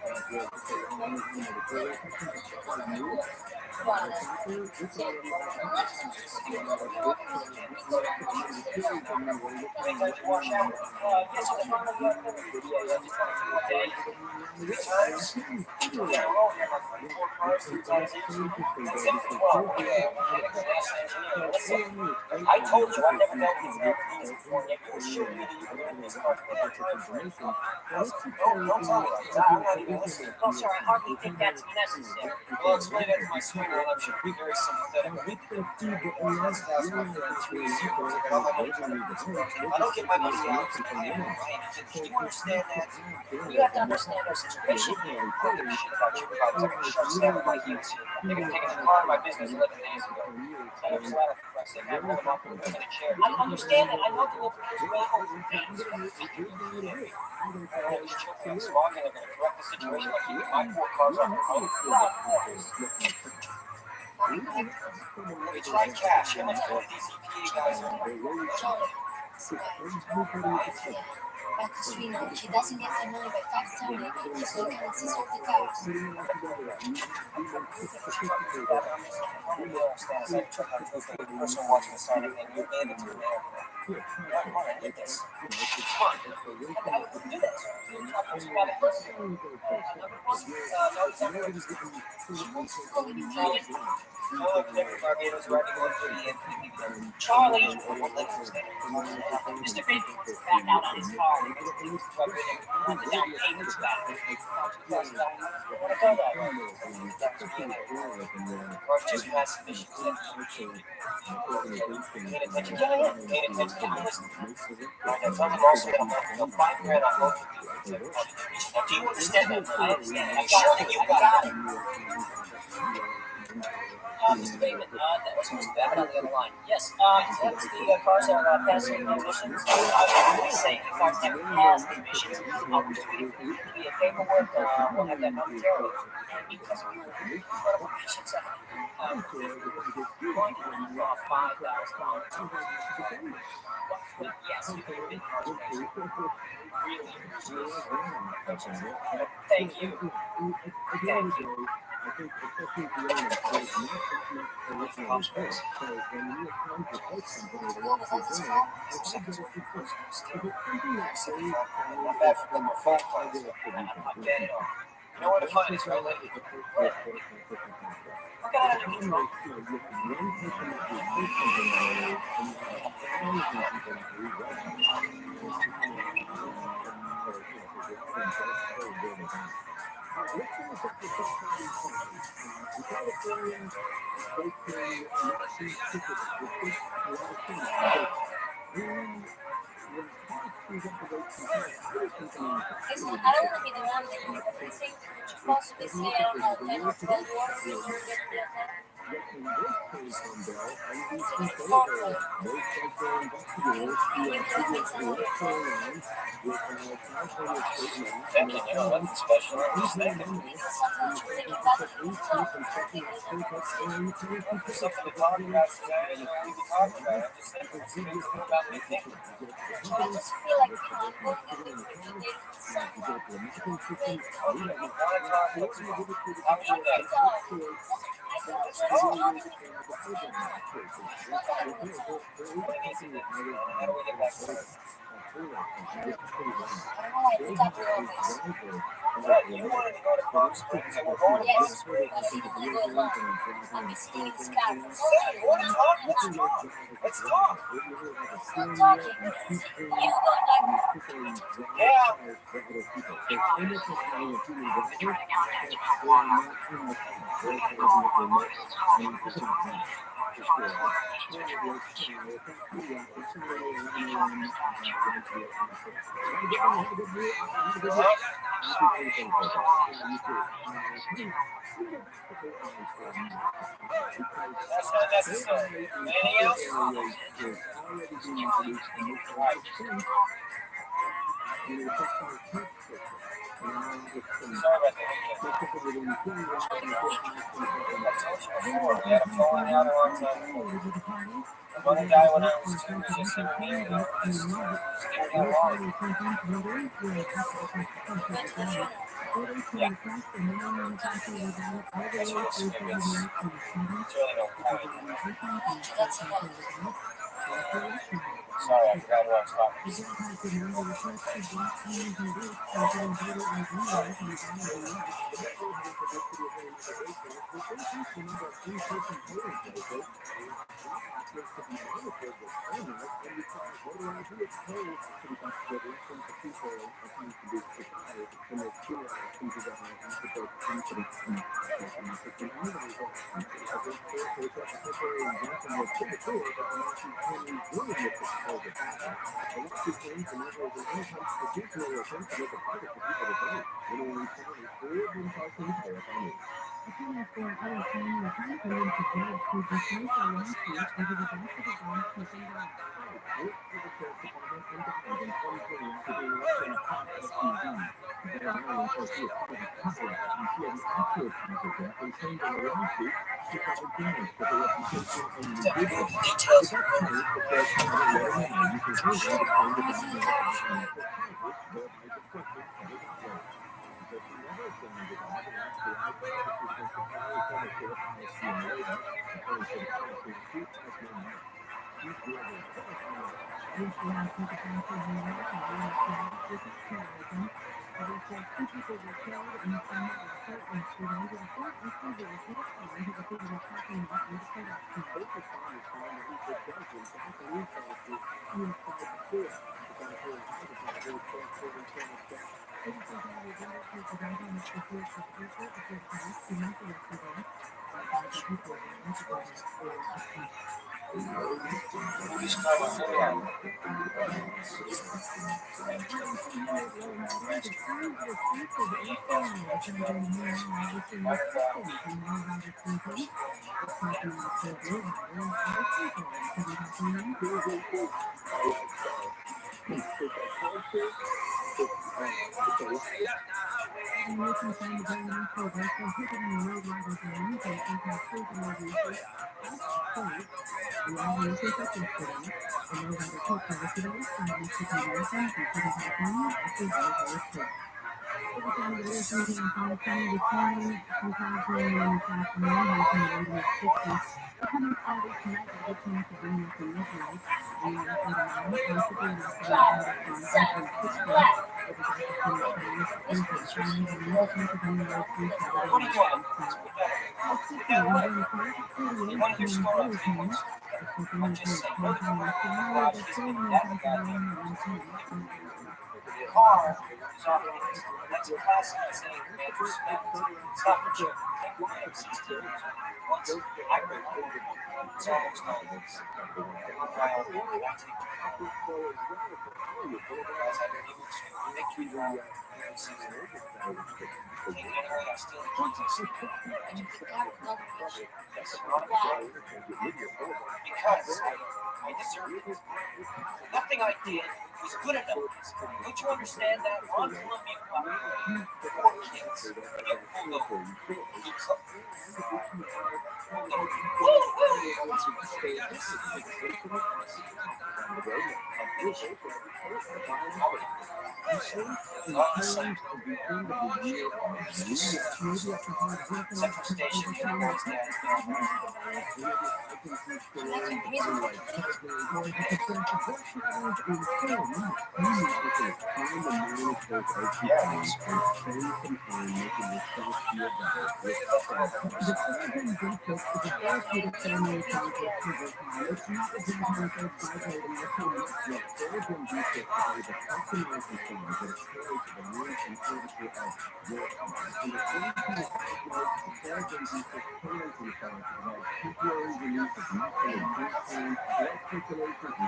Where they say, oh, I'm an editorial section, but the hard news that's out there, it's already all gone. This animated series, I mean, where you're kind of looking around video advertising stories that are going around the world. So including Twitter right now. And that's so interesting though, because here's the other side of this. So AI is great for you because our industry and other websites get this information. But let's just say there is no more GSM. There's no more, Well, reporting. explain that to my sweetheart. I'm sure it'll be very sympathetic. Let's go see the AI. The AI is not really out there kind of delivering you the goods. We're just taking the information from the internet. So you have to add to it, and you have to add to the original reporting, or AI is literally going to be feeding it back for the next 5 to 10 years. And very profitable. It's not available everywhere. Here's what I'm going to do. I'm going to propose a scenario. We're not going to kill rich people looking at crime. We don't have someone out there that Cash. How much that more of these EPA guys are? they're worried about everybody is safe. So She doesn't get the money by they're 5:30, not going to so we can you insist on the they're cars. putting it all together. We make sophisticated, we make highly sophisticated devices to feel confident. It's a racial epidemic. And that thing is very, very close to us. If nobody didn't put it into their immediate life, these Barbados riding on the some of them are also financial things and people that they make positive things. Yeah, I think will be a part of that. But I feel like there has to be some middle ground, especially with journalism where you have, untitled organizations that are trying to, make the rest of most of these vendors and the work. Do you What is understand your that? I theory understand. on I'm what sure that could you happen got to it. the New York Times and Mr. CNN Bateman, that could that was Mr. Babbitt on the other line. Yes, that that's it could the cars affect are passing the emissions. industry? I'm going to say the cars never We're no passed the match for emissions. them, I'll and just wait for there's you to be a paperwork. our We'll have that technology is so momentarily. sophisticated Because and of the the information is incredible so emissions. I don't care if I get sued because the New York Times said I can't. I don't have to defend it. Yes, you could have been cars Good for you. really. I was glad I'm not stuck on it. But Thank you. At the end of the day, I think especially with the internet, there's not that much original report. So when the New York Times reports something or the Wall Street Journal, they got to get it confirmed. If it's something that they find is from just regular producers, You know where to Wall find Street us, right? Journal is the first to report on fishing conflict. The problem is, you have one person that reports something on it, and you have 1,000 people that read that. And it's becoming a matter, because you're having dark code there to die. Let's finish up with some problem solving. In California, they can not be ticketed, which makes a lot of sense because we Questo allora mi domando se ci posso vestire o no, del loro Yet in this case, Bill, and we see further, most federal investigators who are figuring out what's going on with California state law and Thinking, what special an interest unclear thinking? number and the potential increase in sexual exploitation and utility Something to tickets talk for about the today, we can talk about it. I'm just thinking, it's good to know about me thinking. I just feel like going in the freaking day to someone. Okay, you want to talk, let's talk. How was your day? It's Thank cool. What do you need to do? How do we get back started? I don't know why you talk real this. Right, you wanted to go to Palm Springs, and we're going to Palm Yes, Springs. but you can leave it alone. I'll be skinny scarf. Hey, you want to talk? Let's talk. Let's talk. Stop talking. You go like Yeah. That's not necessary. Anything else? Right. Sorry about the weekend. I told you before, we had a falling out on the one guy when I was 2 was just him and me, just getting along. Yeah. That's what it's really no point. Sorry, I forgot who I was talking You want to do store on tables? I'm just saying, watch this. That guy. car is off limits. That's a classic saying command respect. It's not what you think why I'm 16 years old. Once I remember it's almost all this. While I take the car. Guys, I didn't even swing the victory round. King anyway, I still keep this. And you pick out another picture. Yes, Why? because I deserve it. Nothing I did was good enough. Don't you understand that? On Columbia Property, 4 kids, you pulled over. Central Station, the other boys' dad. And that's the reason why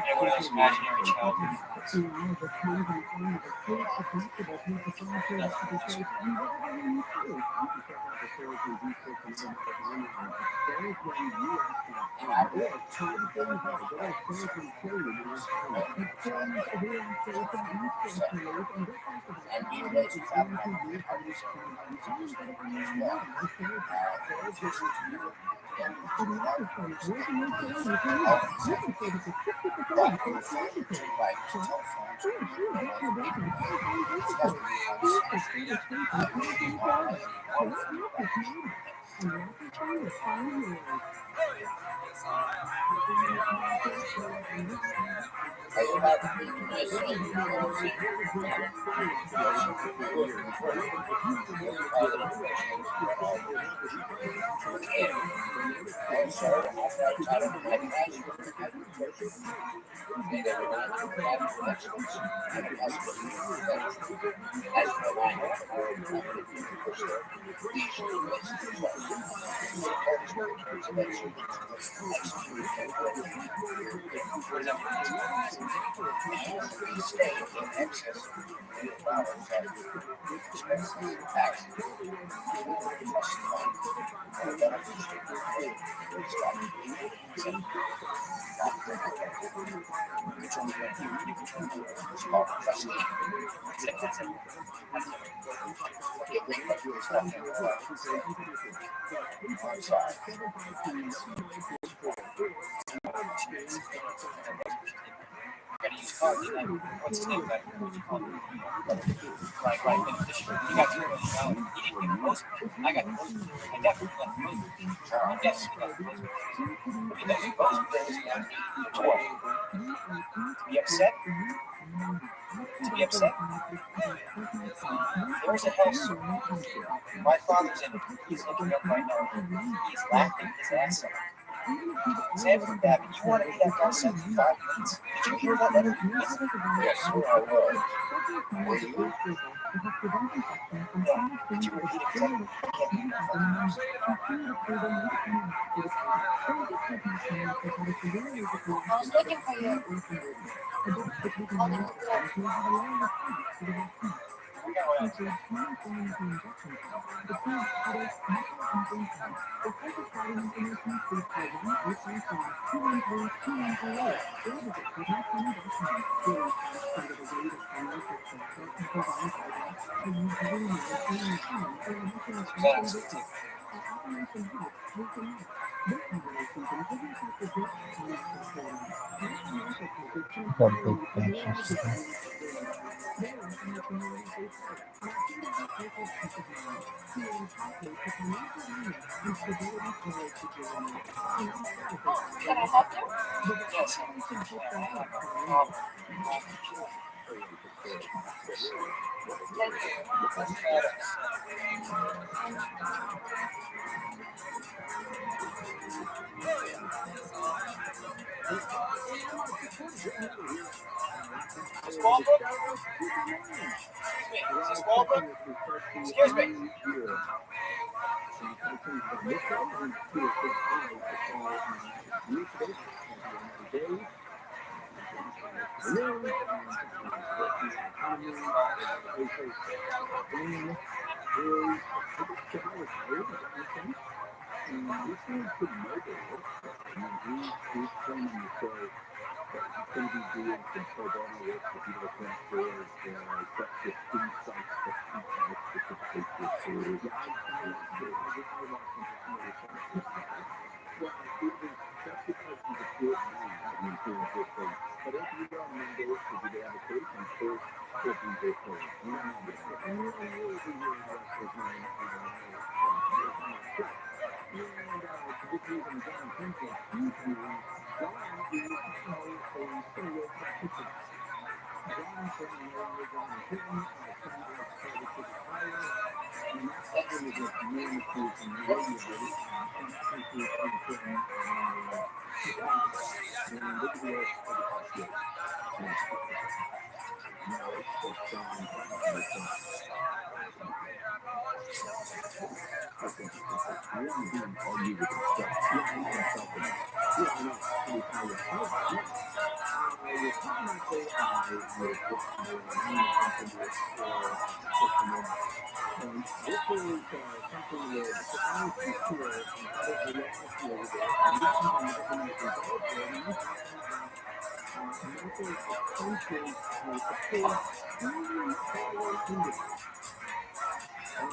Yeah, one of those imaginary childhood. and even though it's travel, I was What's his name? Like, you got $3 million. He didn't give a post. I got the post. I definitely got the post. I definitely got the post. Because the post is to what? To be upset? To be upset? There's a house. My father's in it. He's looking up right now. He's laughing his ass off. Sanford Babbitt, you wanted me that guy sent for 5 minutes. Did you hear that letter? Yes, sir, I was. Were you? No. Did you repeat it? I can't hear your phone. I was looking for you. On the floor. The big pictures. Can I help you? Yes. Excuse me.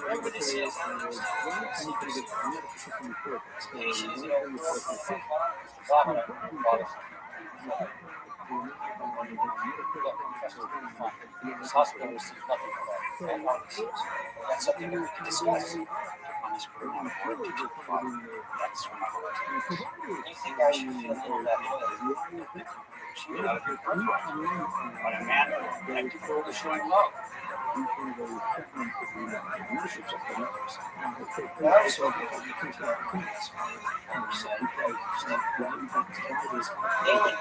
Remember this is species in our world. Look, trust me, fine. This hospital receives nothing from that. And all this is. That's something that we can discuss on this program. That's from my words. You think I should feel all that way? Should not have been perfect. But a man connected to the showing love. Nailing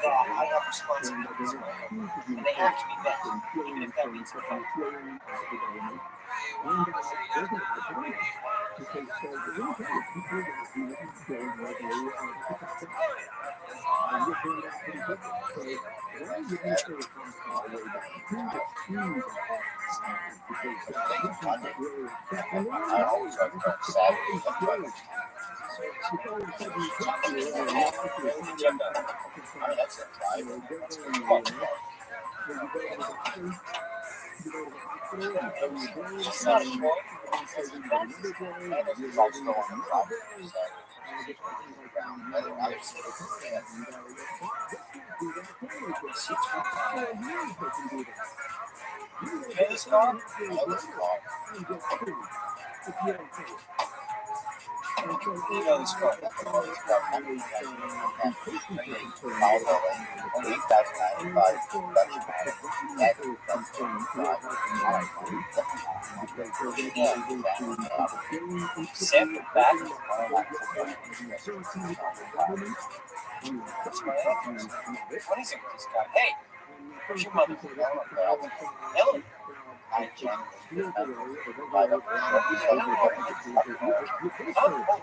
that, I have responsibilities, and they have to be met, even if that means fight. I always like to Saturday. That's a drive. That's fun. It's not a choice. It's also on the property. Pay this car? I love this car. You know this car. Set the back. What is it with this guy? Hey, where's your mother? Ellen. Oh,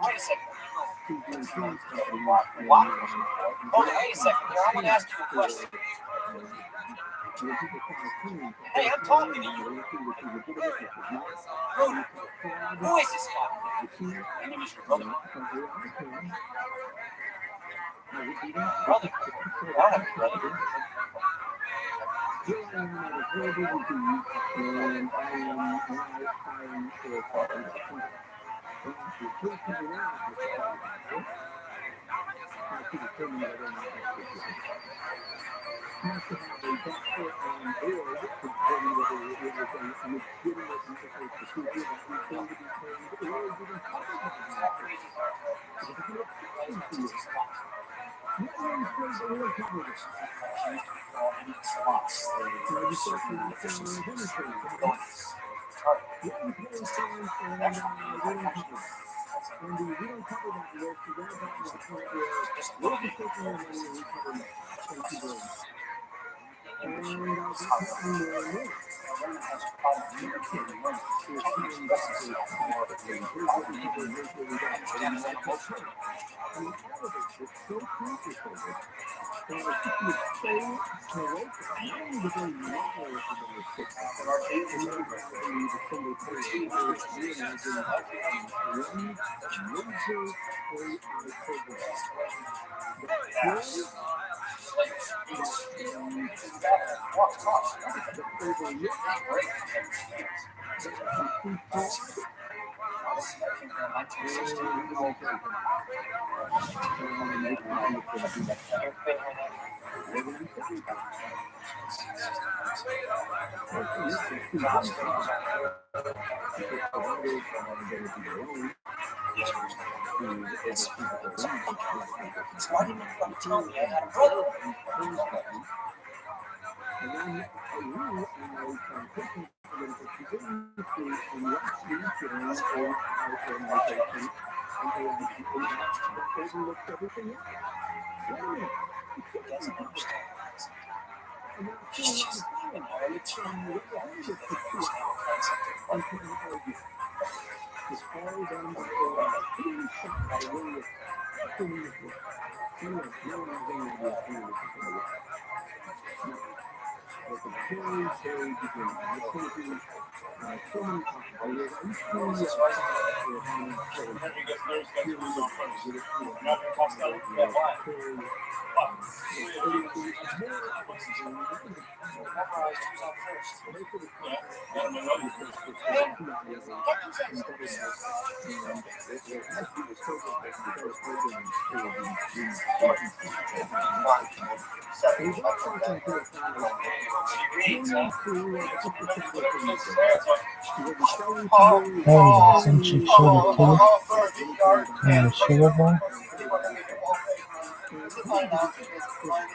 wait a second. What? Oh, wait a second. I want to ask you a question. Hey, I'm talking to you. Who is this guy? My name is your brother. Brother? I don't have a brother. Raymond has a problem communicating when he can't express himself or often even understand his own emotions. I mean, all of it is so complicated. And it's just so heroic. Not only the very level of our TikTok, There are and dangers then everywhere. the single page, is realizing one major AI program that kills, that overlooks, that can see fraud, and let me tell you something. This company is going to do that. They're going to be sacrificed. And yes, there's two things to that. Because providers are going to do their own to oversee the government. Why didn't anybody tell me I had a And brother? constantly. And then we, as patients, are going to put you into, unless we join AI organization and AI company that overlooks everything else. Wait a minute. You can't be doing that. And then I'll turn around the phone from representatives for 2 hours and trying to argue. It's all done by AI. Who do you think are really assuming this work? Anyway, no one has any idea any of this is going to work. None. But at the very, very beginning, and it's going to be so many possibilities. I used to run shows here in the with it, very editing more advanced than I think most of the content is done for 2 hours embedded in this. And there has to be a service that is better programmed for the agency organization. So we've all talking to a panel. Tune into just a simple thing you said. We'll be selling to you. Oh, some chick showed a titty Let me tell you about and a sugar bar. very fast. And he wanted to do something different.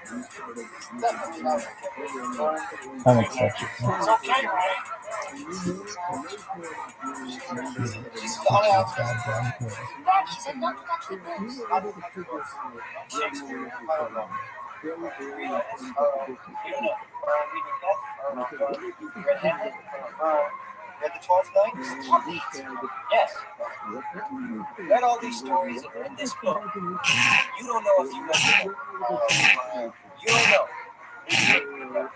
We started using programming, selling I'm to excited. train AI. And knows more about me and me than I ever imagined I would. Goddamn good. And all of a sudden, we were able to figure out where we wanted to go wrong very early in terms of the business that we took. And I said, what if you could put this together? Read the 12 things? And we said, Yes. what do you need to do? Read all these And stories what that are in was this the book. imagination? You don't know if It you was read the book. incredible imagination You don't know. where the internet is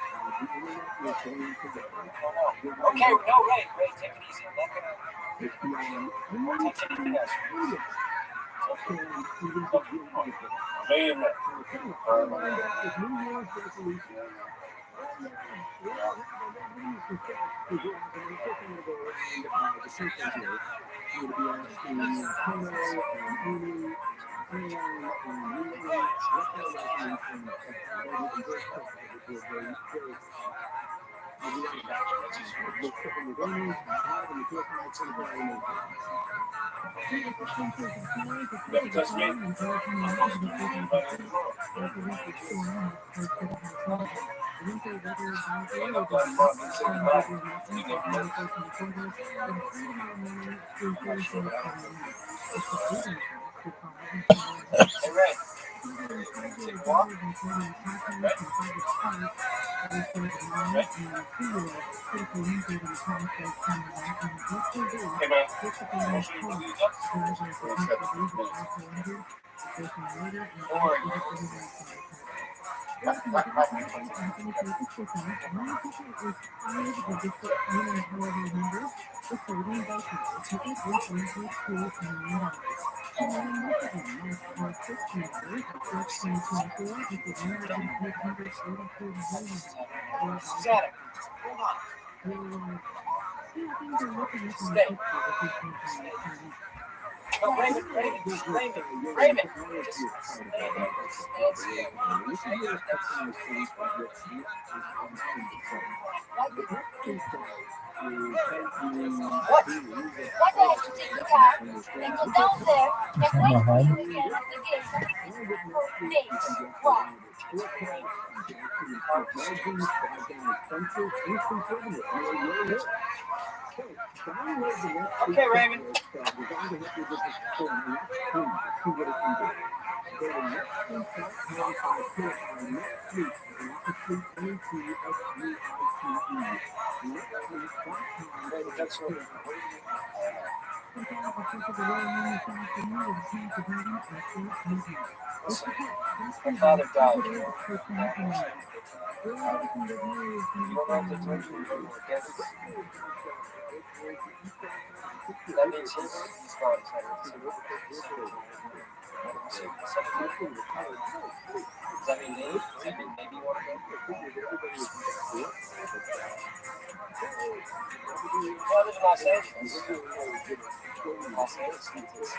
going to go. Okay, no, Ray, take it easy. I'm not gonna It's beyond touch anything else. anything can even begin to predict. Coming up, we'll wind up with New Year's resolutions. Oh yeah, we all have our resolutions set for 2006. I'm going to go around the country here. I'm going to be asking Tomo and Amy and Anne and Leanne what their resolutions are. I'm going to do them very quickly because they're very simple. I'll be right back. We're sticking with Amy and Todd in the 4-5-24-hour news station. Hey, Ray, take a walk. Hey, man. Don't worry. Susanna, hold on. Stay. No, Raymond, just stay there. And this is where it cuts down the sense of what is often said. The often said is What? being used Why the heck you take the car and go down there and Is that wait my for home? you again and it not for is days? to get Why? reliable forecasts and to actually improve margins, drive down expenses, increase revenue. I mean, it really works. So, download the NetSuite Okay, Raymond. software designed to help your business perform, and that's free to see what it can do. Go to netsuite.com/PureFire, NetSuite, as in Office Suite, NETSUITE. that's what listen, my father died. You don't have to do anything anymore, okay? That means he's gone. Does that mean maybe? Does that mean maybe you want to go? I live in Los Angeles. Los Angeles needs this.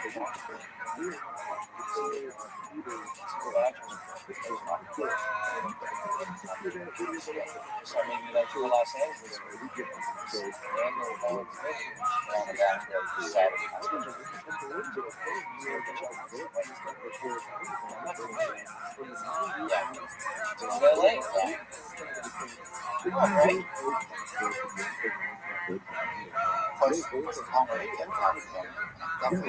So maybe like for Los Angeles, Saturday. Yeah. LA. Yeah. Right? First, how many get talking about? That's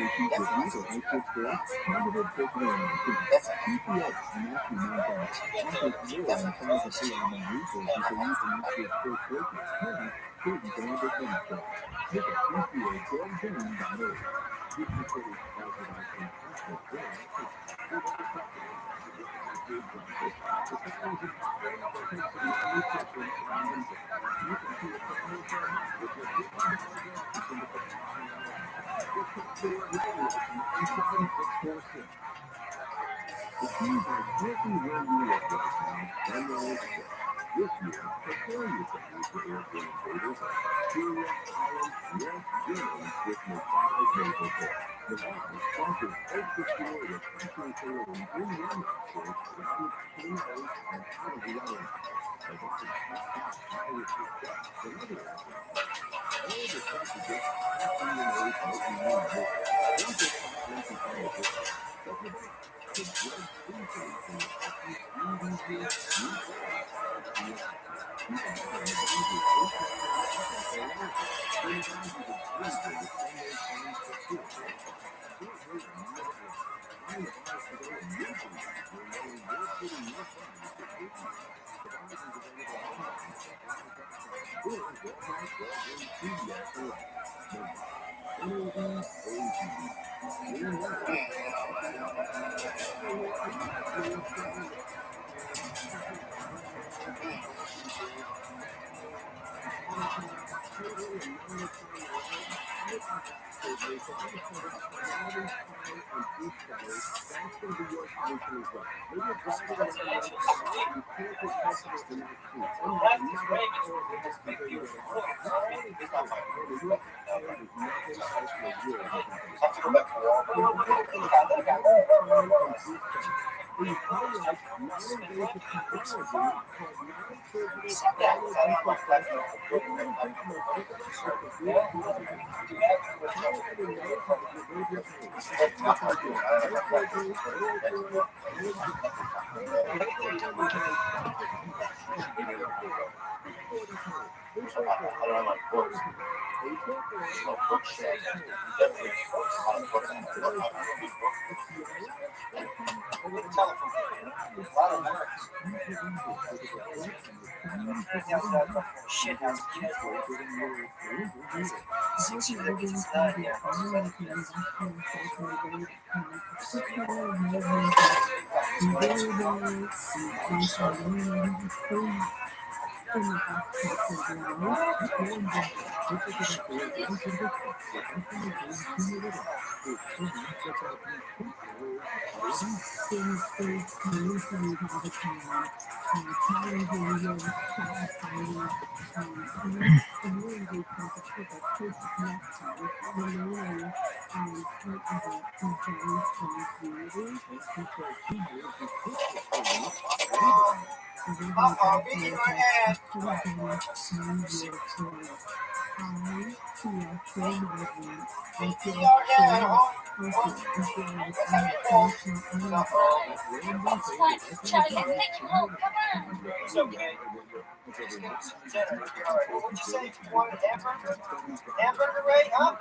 shit house. It's okay. What'd you say? You wanted hamburger? Hamburger, Ray, huh?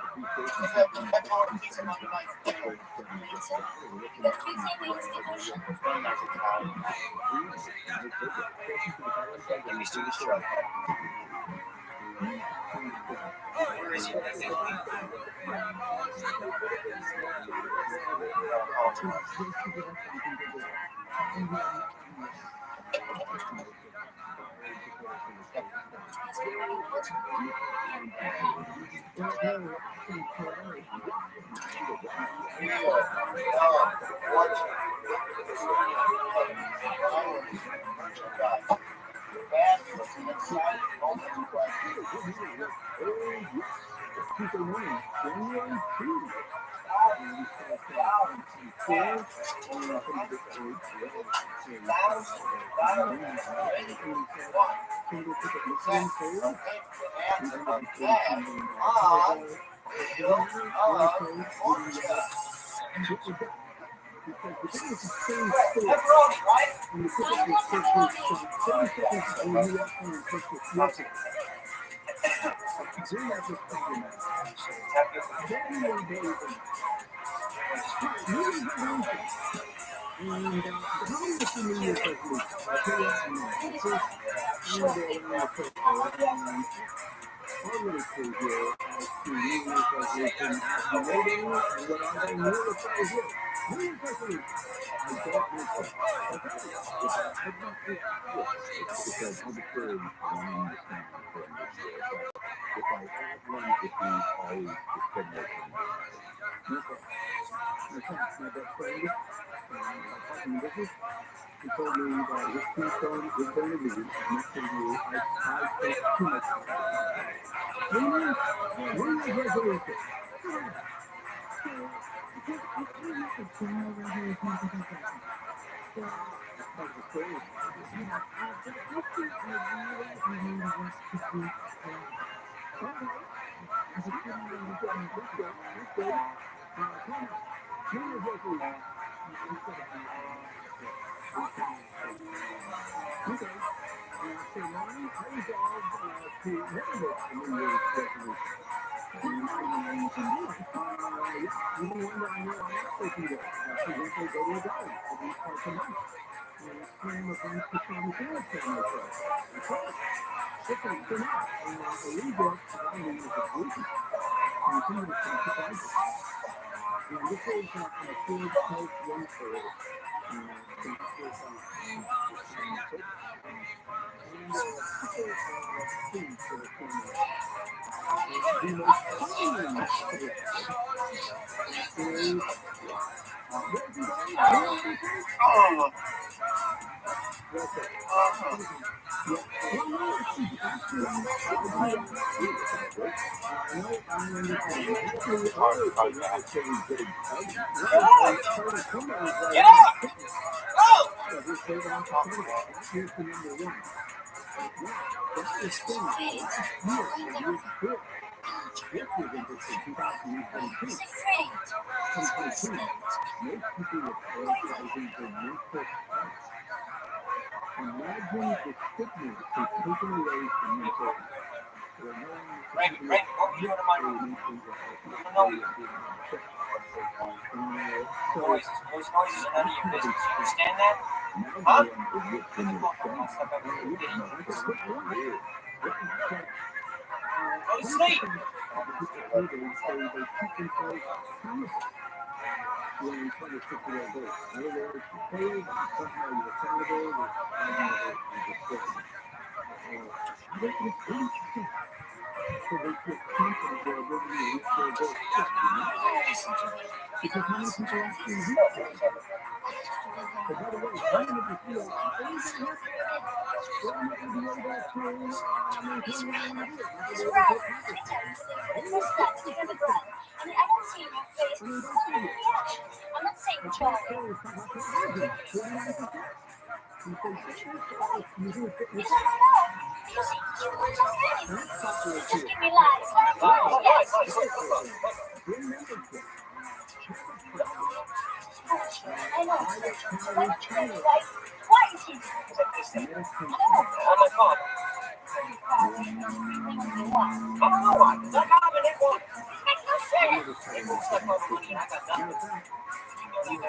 $1 million a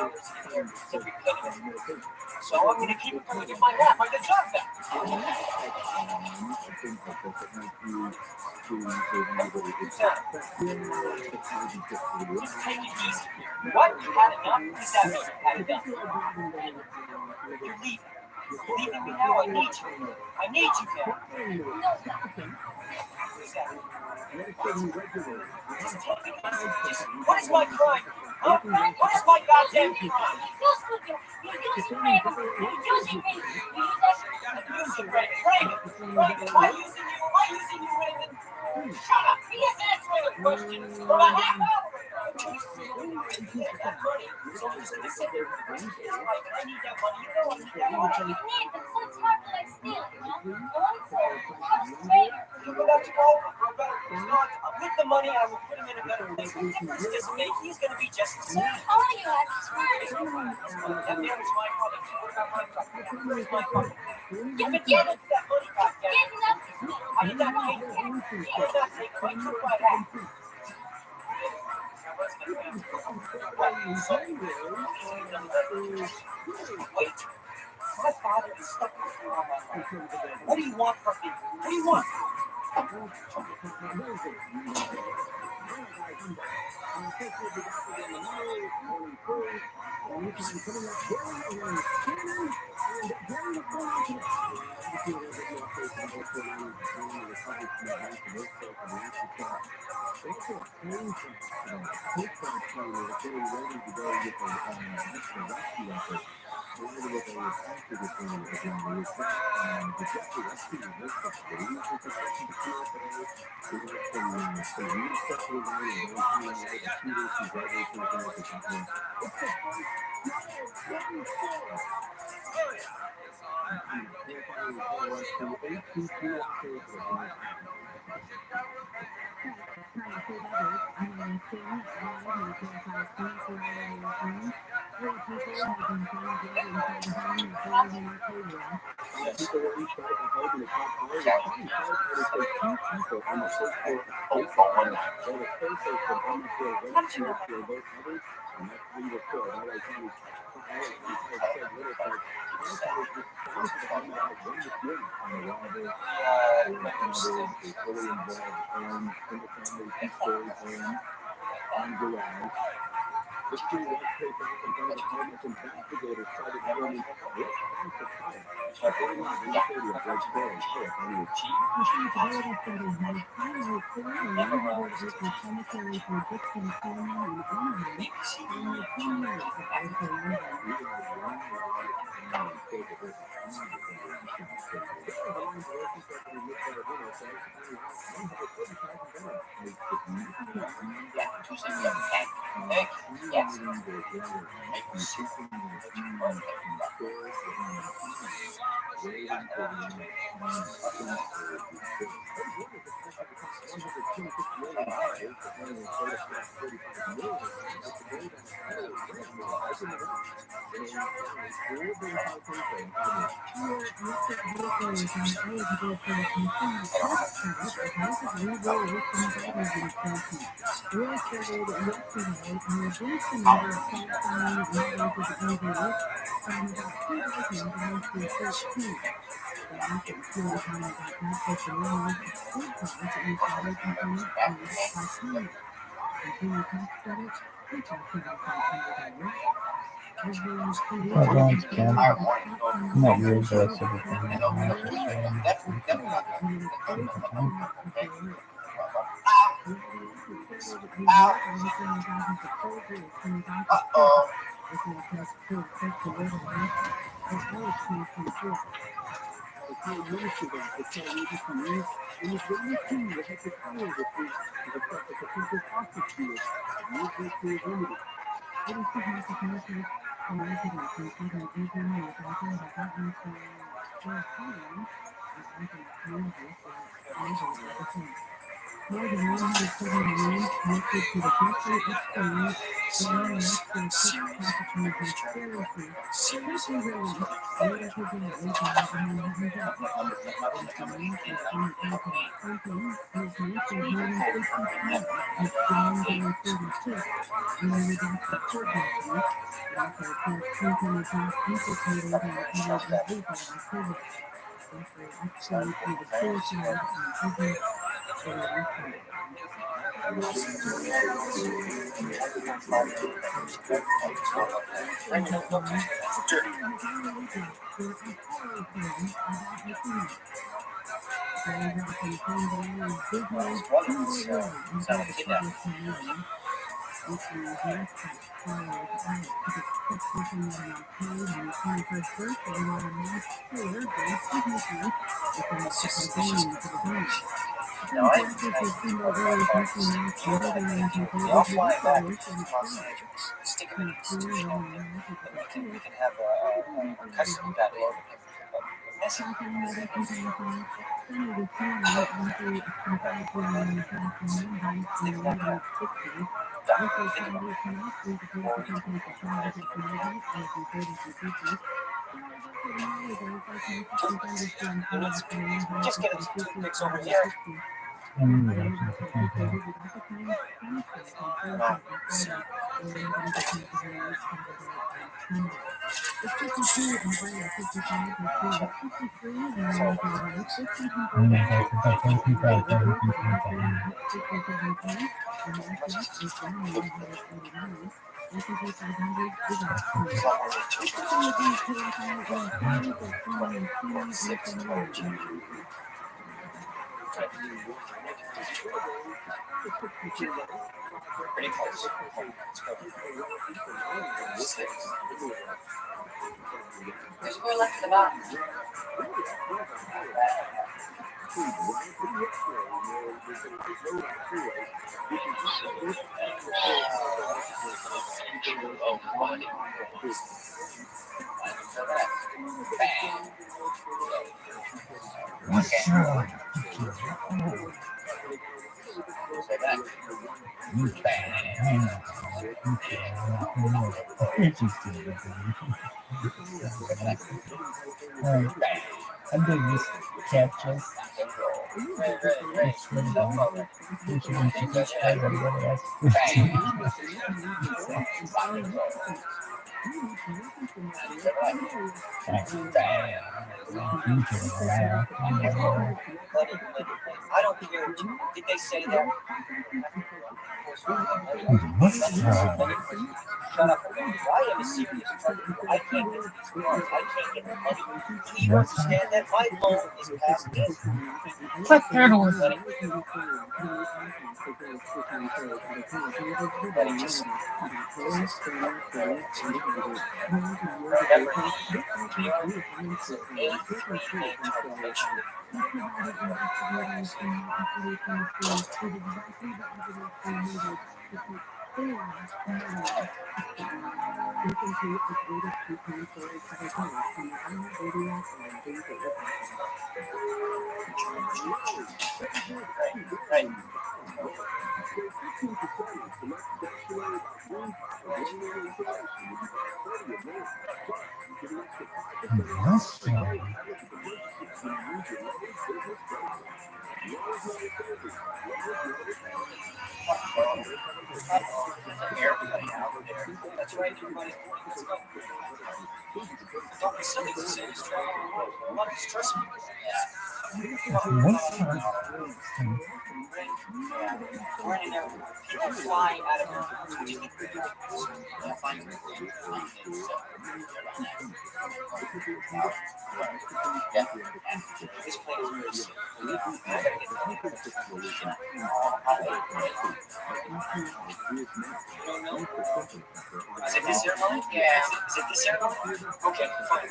year to be paid. So I'm going to keep it till I get my job back. Just take it easy. What? You had enough? What does that mean? You had enough? You're leaving. You're leaving me now? I need you. I need you now. Just take it easy. What is my crime? Huh? What is my goddamn crime? You're using Raven. Raven. Am I using you? Am I using you, Raven? Shut up. He is answering a question from a half hour ago. That money. So I'm just going to sit there. I need that money. You know I need that money. You need the full time that I steal it, huh? What's the tater? You go back to Rover for a better start. With the money, I will put him in a better place. What difference does it make? He's going to be just the same. How are you at this That man was my father. What about my father? Where's my father? Yeah, but give it. That money back, Dad. Give nothing. I did not take it. I did not take it. I took my hat. Wait. My father is stuck with me all my life. What do you want from me? What do you want? I don't care. I'm not weird, but I said it thing. series Now I they all fly back to Los Angeles. Stick them in the institution over there, and we can have a custody battle over him. But messy. Think about that. Just get him some toothpicks over here. Pretty close. Let's go. There's more left in the box. Oh, body. Say that. I'm doing this captures. It's really long. You should subscribe and really ask. I don't care. Did they say that? Shut up. I am a serious target. I can't get these cars. I can't get the money. Do you understand that my loan is past due? Fuck turtles. Buddy, just remember, it's an 838 termination. Right. Everybody out there. That's right, everybody. Let's go. Don't be silly to say this train. A lot of stress. We're in there. People flying out of here. Yeah. This plane is very sick. Is it this airline? Yeah. Is it this airline? Okay, fine.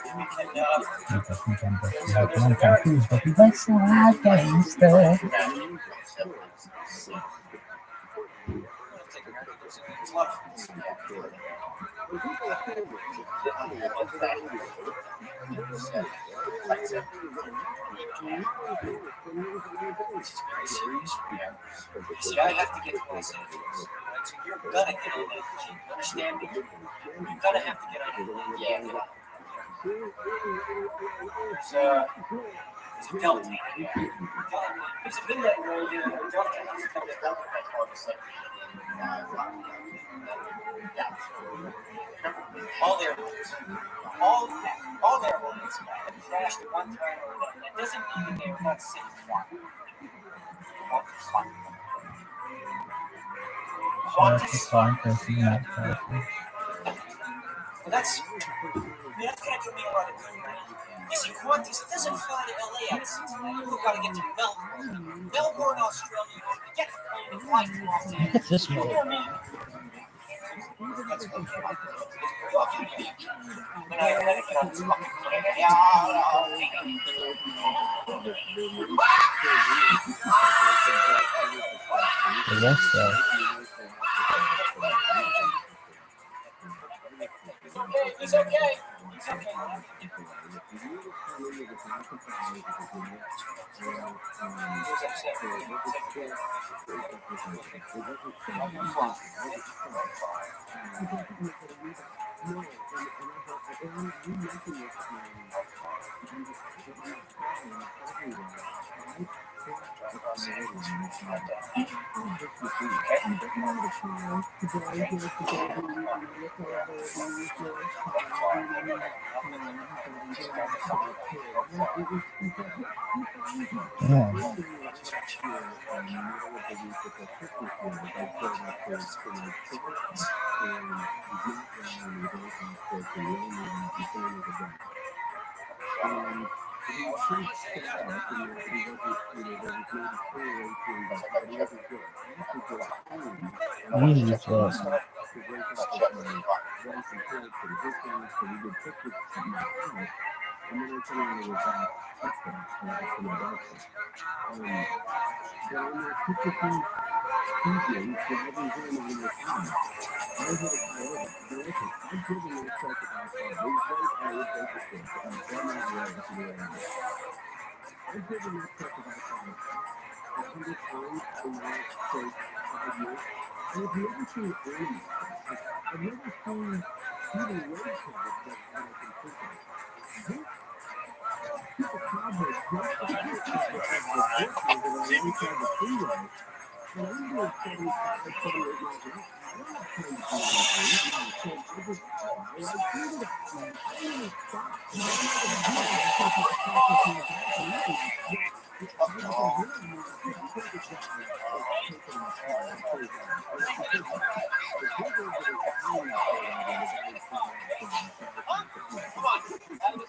See, I have to get to Los Angeles. So you're gonna get on that machine. You understand me? You're gonna have to get on it. Yeah. It's a delta. It's a bit like delta. All their ones. All their ones have crashed at one time or another. That doesn't mean that they're not safe. That's fine, person, not person. Well, that's going to do me a lot of good, right? You see, Qantas doesn't fly to LA out of Cincinnati. You've got to get to Melbourne, Australia. Get the plane and fly to Los Angeles. It's this You way. hear me? That's good. And I gotta get on this fucking plane. The rest though. He's okay. Yeah.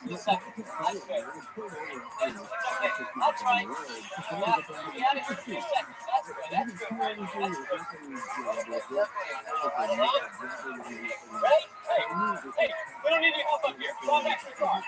Use what? I'll try. Yeah, we had it for 2 seconds. That's good. That's good. Right? That's good. Ready? Hey, we don't need any help up here. Fall back to the car.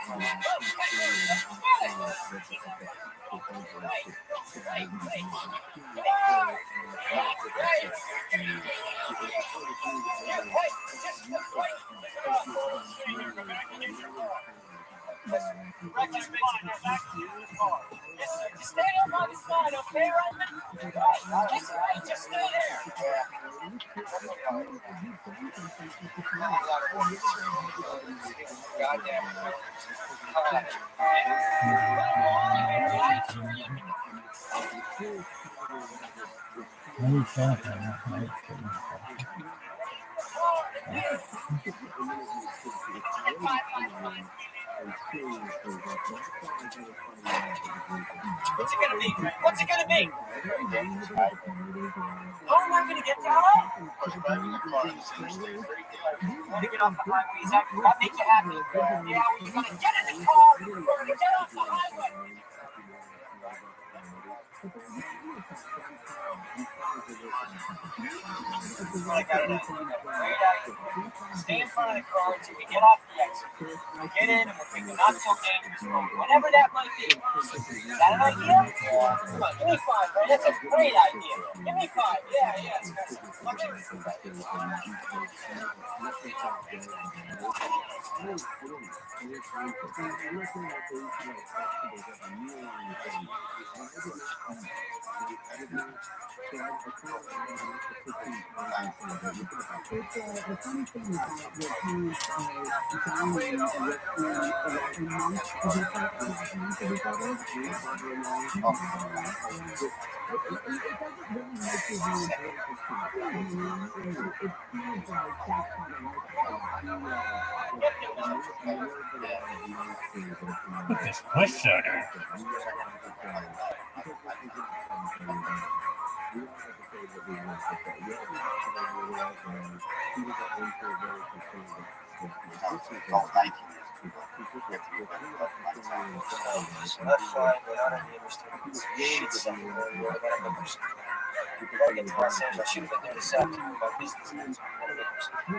Just stay up on the side, okay? Right? Just stay there. Goddamn. What's it gonna be? What's it gonna be? How am I gonna get to LA? Want to get off the highway? Is that make you happy? Yeah, well, you're gonna get in the car. You're gonna get off the highway. Like I know. Stay in front of the car until we get off the exit. We'll get in and we'll take the not so dangerous road, whatever that might be. Is that an idea? Come on, give me 5, right? That's a great idea. Give me 5. Yeah, it's The funny thing about your parents dying in months of your photos. It doesn't really make you really great for kids. It feels like that's how the life This push order. That's fine, but I don't understand. Shit sucking where you are. I gotta go do something. Before I get to Los Angeles, I should have been there this afternoon about business needs. I gotta go do something.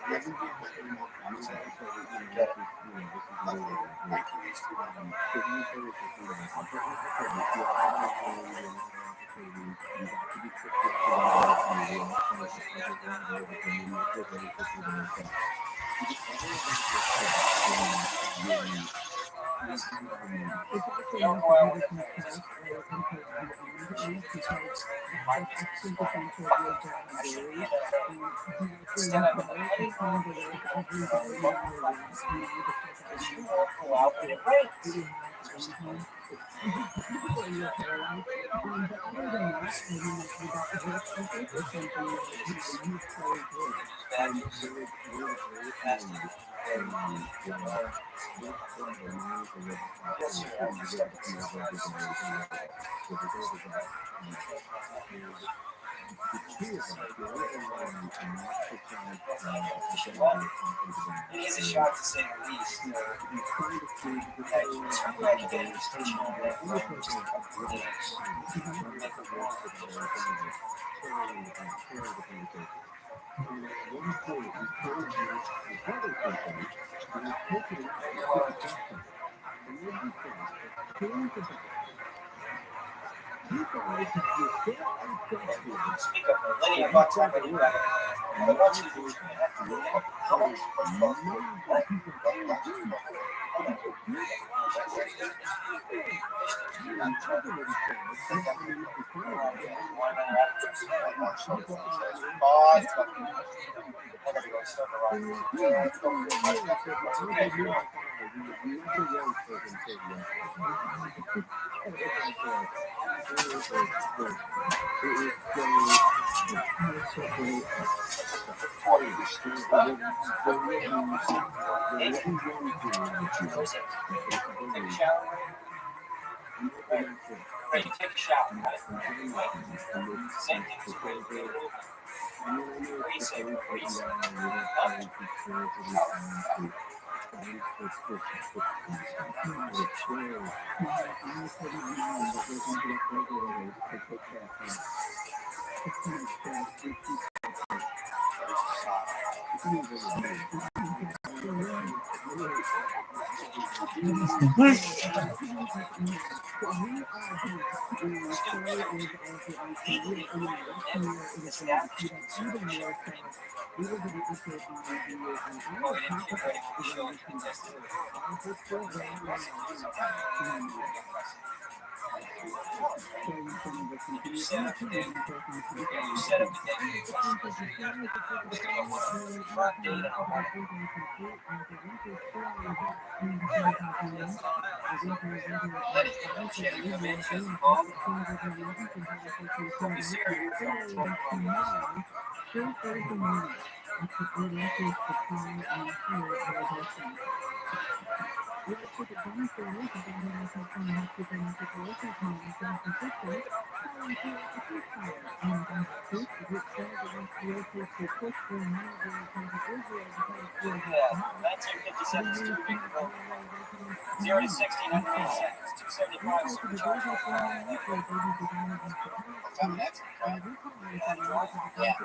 Get it. Go out when it rains. It is a shock to say the least. Speak up, Lenny, about time when you got it. I want you to do how much? Take a shower. Right, you take a shower. Same thing as a great reset. You set up the day. Front data. Yeah, 1957 Studebaker Road. 0 to 60 in under 8 seconds. 275 supercharged. Yeah.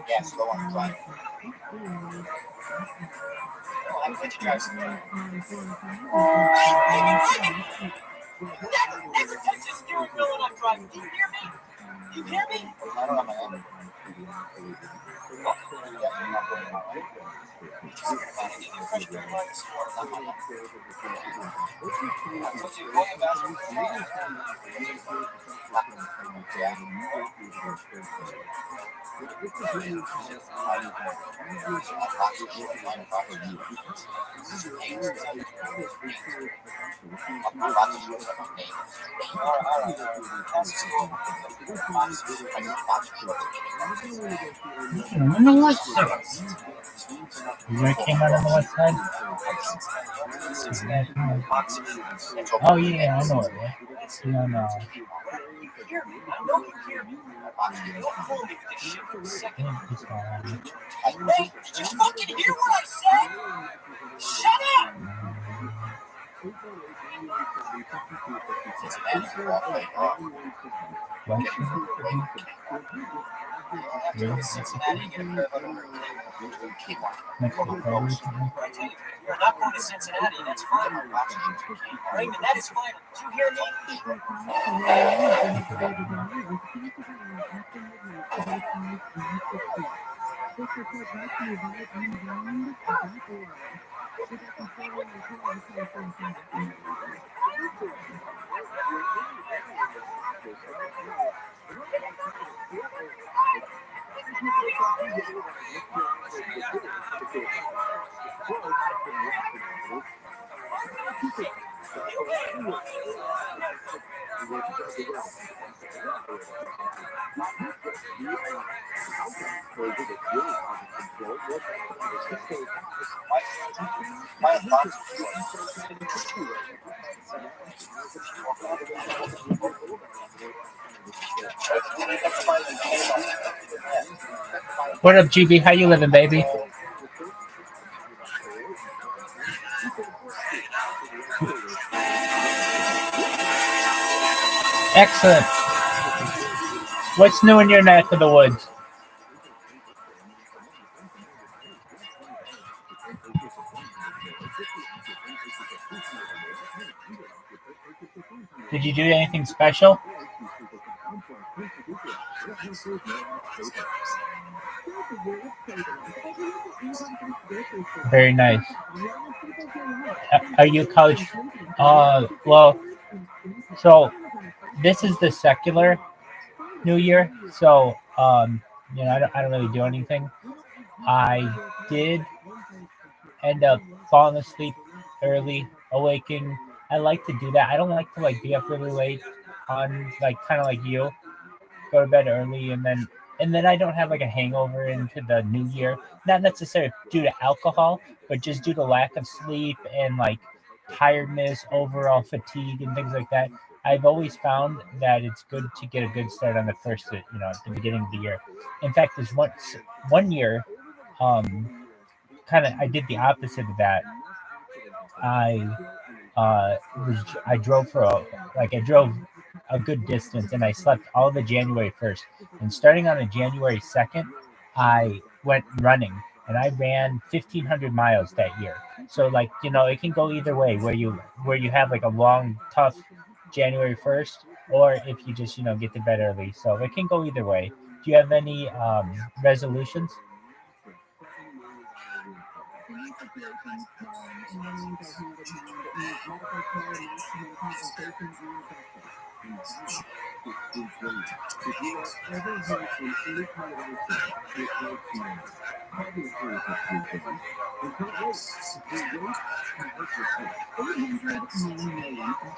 Yes, go on, drive. I'm going to drive some. Steering wheel and I'm driving. Do you hear me? You hear me? I don't have my own. Fresh green light this morning. Not my own. I told you, going basketball tomorrow. Yeah. On the west side. You know it came out on the west side? Oh, yeah, I know it. Yeah, no. I know you hear me. Don't fool me with this shit for a second. It's not on. Hey, did you fucking hear what I said? Shut up! West really? Cincinnati, get a pair of underwear. Next to the car or something? You're not going to Cincinnati, that's fine. Raymond, that is fine. Did you hear me? What up, GB? How you living, baby? Excellent. What's new in your neck of the woods? Did you do anything special? Very nice. Are you college? Well, so this is the secular New Year. So, you know, I don't really do anything. I did end up falling asleep early, awaking. I like to do that. I don't like to like be up really late on like kind of like you. Go to bed early and then I don't have like a hangover into the new year. Not necessarily due to alcohol, but just due to lack of sleep and like tiredness, overall fatigue and things like that. I've always found that it's good to get a good start on the first, you know, at the beginning of the year. In fact, there's one year, I did the opposite of that. I I drove I drove a good distance and I slept all the January 1st. And starting on the January 2nd, I went running and I ran 1,500 miles that year. So like, you know, it can go either way where you have like a long, tough January 1st or if you just, you know, get to bed early. So it can go either way. Do you have any resolutions?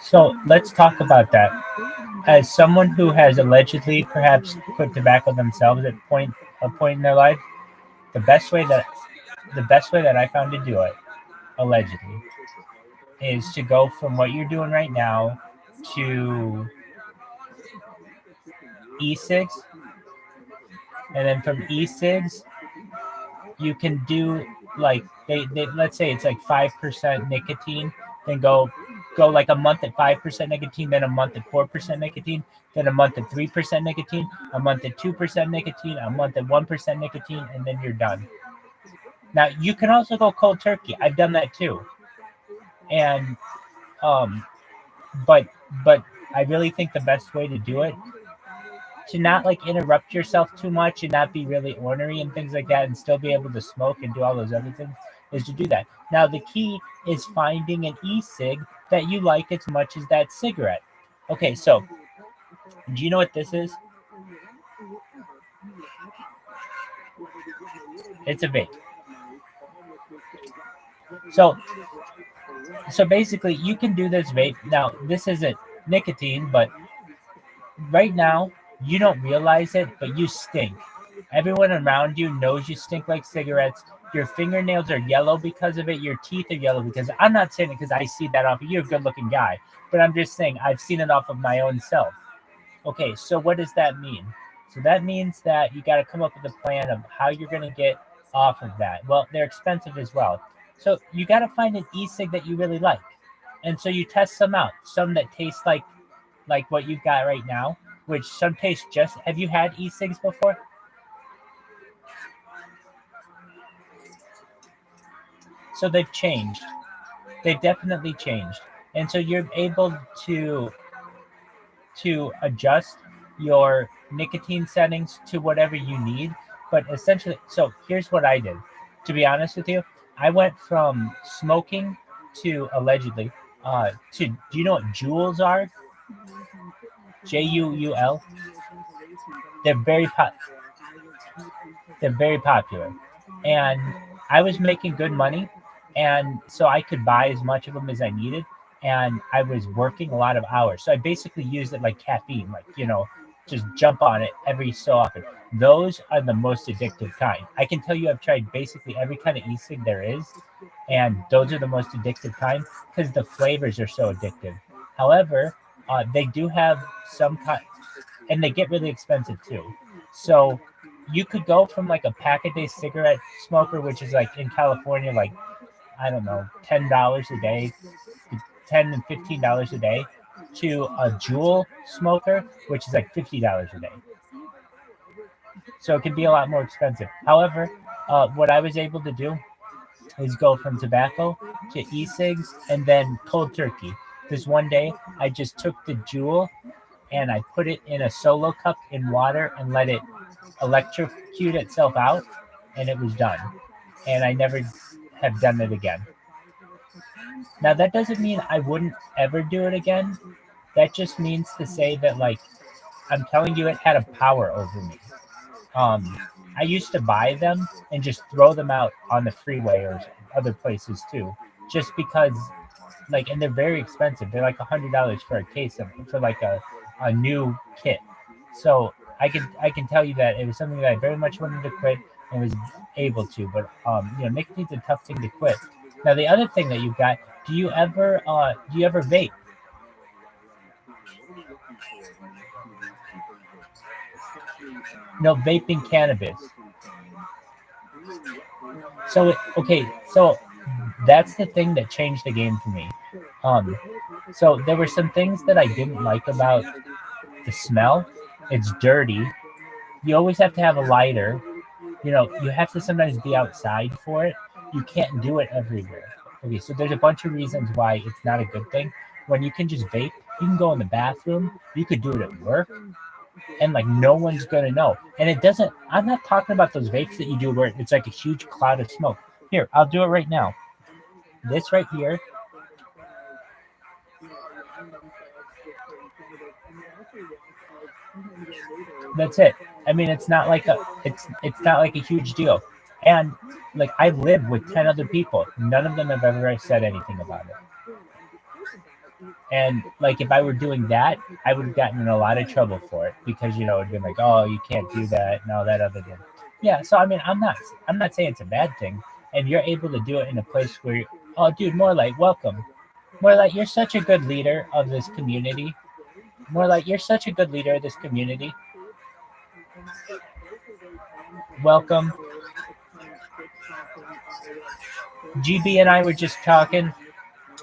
So let's talk about that. As someone who has allegedly perhaps quit tobacco themselves at a point in their life, the best way that I found to do it, allegedly, is to go from what you're doing right now to e-cigs, and then from e-cigs you can do like they let's say it's like 5% nicotine, then go like a month at 5% nicotine, then a month at 4% nicotine, then a month at 3% nicotine, a month at 2% nicotine, a month at 1% nicotine, and then you're done. Now you can also go cold turkey. I've done that too, and but I really think the best way to do it to not like interrupt yourself too much and not be really ornery and things like that and still be able to smoke and do all those other things is to do that. Now the key is finding an e-cig that you like as much as that cigarette. Okay, so do you know what this is? It's a vape. So basically you can do this vape. Now this isn't nicotine, but right now you don't realize it, but you stink. Everyone around you knows you stink like cigarettes. Your fingernails are yellow because of it. Your teeth are yellow because I'm not saying it because I see that off of you. You're a good looking guy, but I'm just saying I've seen it off of my own self. Okay, so what does that mean? So that means that you got to come up with a plan of how you're going to get off of that. Well, they're expensive as well. So you got to find an e-cig that you really like. And so you test some out. Some that taste like what you've got right now, which some taste just. Have you had e-cigs before? So they've changed. They've definitely changed. And so you're able to adjust your nicotine settings to whatever you need. But essentially, so here's what I did. To be honest with you, I went from smoking to allegedly to, do you know what Juuls are? Juul. They're they're very popular, and I was making good money, and so I could buy as much of them as I needed, and I was working a lot of hours, so I basically used it like caffeine, like just jump on it every so often. Those are the most addictive kind. I can tell you I've tried basically every kind of e-cig there is, and those are the most addictive kind because the flavors are so addictive. However, they do have some kind, and they get really expensive too. So you could go from like a pack-a-day cigarette smoker, which is like in California, like I don't know, $10 a day, $10 and $15 a day, to a Juul smoker, which is like $50 a day. So it can be a lot more expensive. However, what I was able to do is go from tobacco to e-cigs and then cold turkey. This one day, I just took the Juul and I put it in a solo cup in water and let it electrocute itself out, and it was done. And I never have done it again. Now that doesn't mean I wouldn't ever do it again. That just means to say that, like, I'm telling you, it had a power over me. I used to buy them and just throw them out on the freeway or other places too, just because, like, and they're very expensive. They're like $100 for a case of, for like a new kit. So I can tell you that it was something that I very much wanted to quit and was able to. But nicotine's a tough thing to quit. Now the other thing that you've got, do you ever vape? No, vaping cannabis. So that's the thing that changed the game for me. So there were some things that I didn't like about the smell. It's dirty. You always have to have a lighter. You have to sometimes be outside for it. You can't do it everywhere. Okay, so there's a bunch of reasons why it's not a good thing. When you can just vape, you can go in the bathroom. You could do it at work. And like no one's gonna know. And it doesn't. I'm not talking about those vapes that you do where it's like a huge cloud of smoke. Here, I'll do it right now. This right here. That's it. I mean, it's not like it's not like a huge deal. And like I live with 10 other people. None of them have ever said anything about it. And like if I were doing that, I would have gotten in a lot of trouble for it because it'd been like, oh, you can't do that and all that other thing. Yeah, so I mean, I'm not saying it's a bad thing, and you're able to do it in a place where, oh, dude, more like welcome, more like you're such a good leader of this community, more like you're such a good leader of this community. Welcome. GB and I were just talking.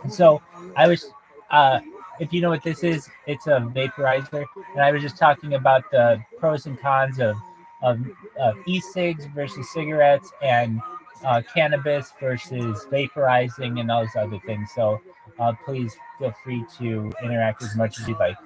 So I was, if you know what this is, it's a vaporizer, and I was just talking about the pros and cons of e-cigs versus cigarettes and cannabis versus vaporizing and all those other things. So please feel free to interact as much as you'd like.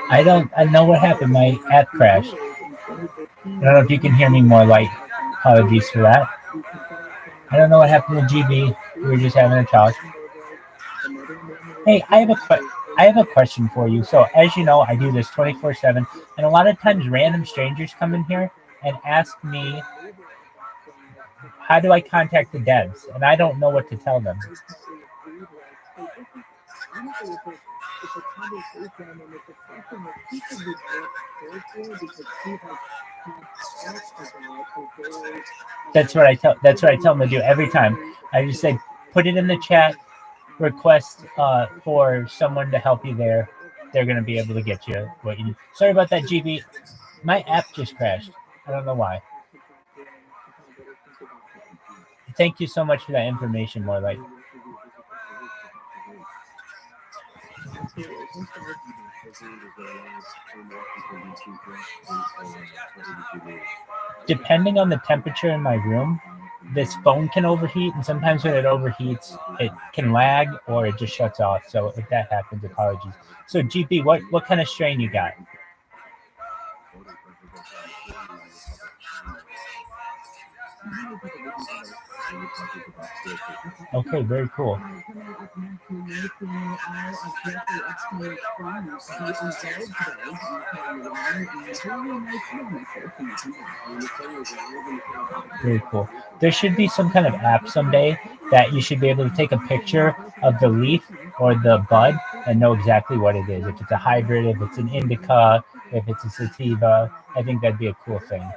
I know what happened. My app crashed. I don't know if you can hear me more light. Apologies for that. I don't know what happened to GB. We were just having a talk. Hey, I have a question for you. So, as you know, I do this 24/7, and a lot of times random strangers come in here and ask me, how do I contact the devs? And I don't know what to tell them. That's what I tell them to do every time. I just say, put it in the chat, request for someone to help you there. They're going to be able to get you what you need. Sorry about that, GB. My app just crashed. I don't know why. Thank you so much for that information, Morlight. Depending on the temperature in my room, this phone can overheat, and sometimes when it overheats, it can lag or it just shuts off. So if that happens, apologies. So GB, what kind of strain you got? Okay, very cool. Very cool. There should be some kind of app someday that you should be able to take a picture of the leaf or the bud and know exactly what it is. If it's a hybrid, if it's an indica, if it's a sativa, I think that'd be a cool thing.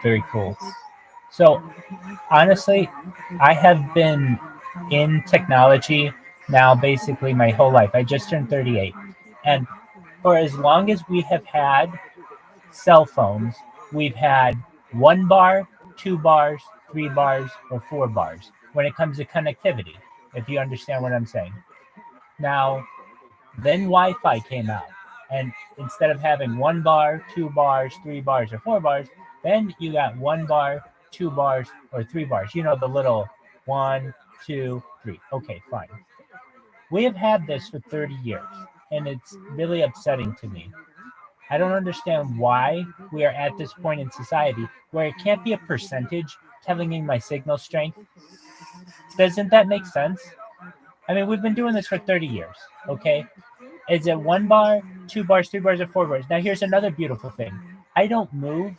Very cool. So, honestly, I have been in technology now basically my whole life. I just turned 38. And for as long as we have had cell phones, we've had 1 bar, 2 bars, 3 bars, or 4 bars when it comes to connectivity, if you understand what I'm saying. Now, then Wi-Fi came out. And instead of having 1 bar, 2 bars, 3 bars, or 4 bars, then you got 1 bar, 2 bars, or 3 bars. You know, the little 1, 2, 3. Okay, fine. We have had this for 30 years, and it's really upsetting to me. I don't understand why we are at this point in society where it can't be a percentage telling me my signal strength. Doesn't that make sense? I mean, we've been doing this for 30 years, okay? Is it 1 bar, 2 bars, 3 bars, or 4 bars? Now, here's another beautiful thing. I don't move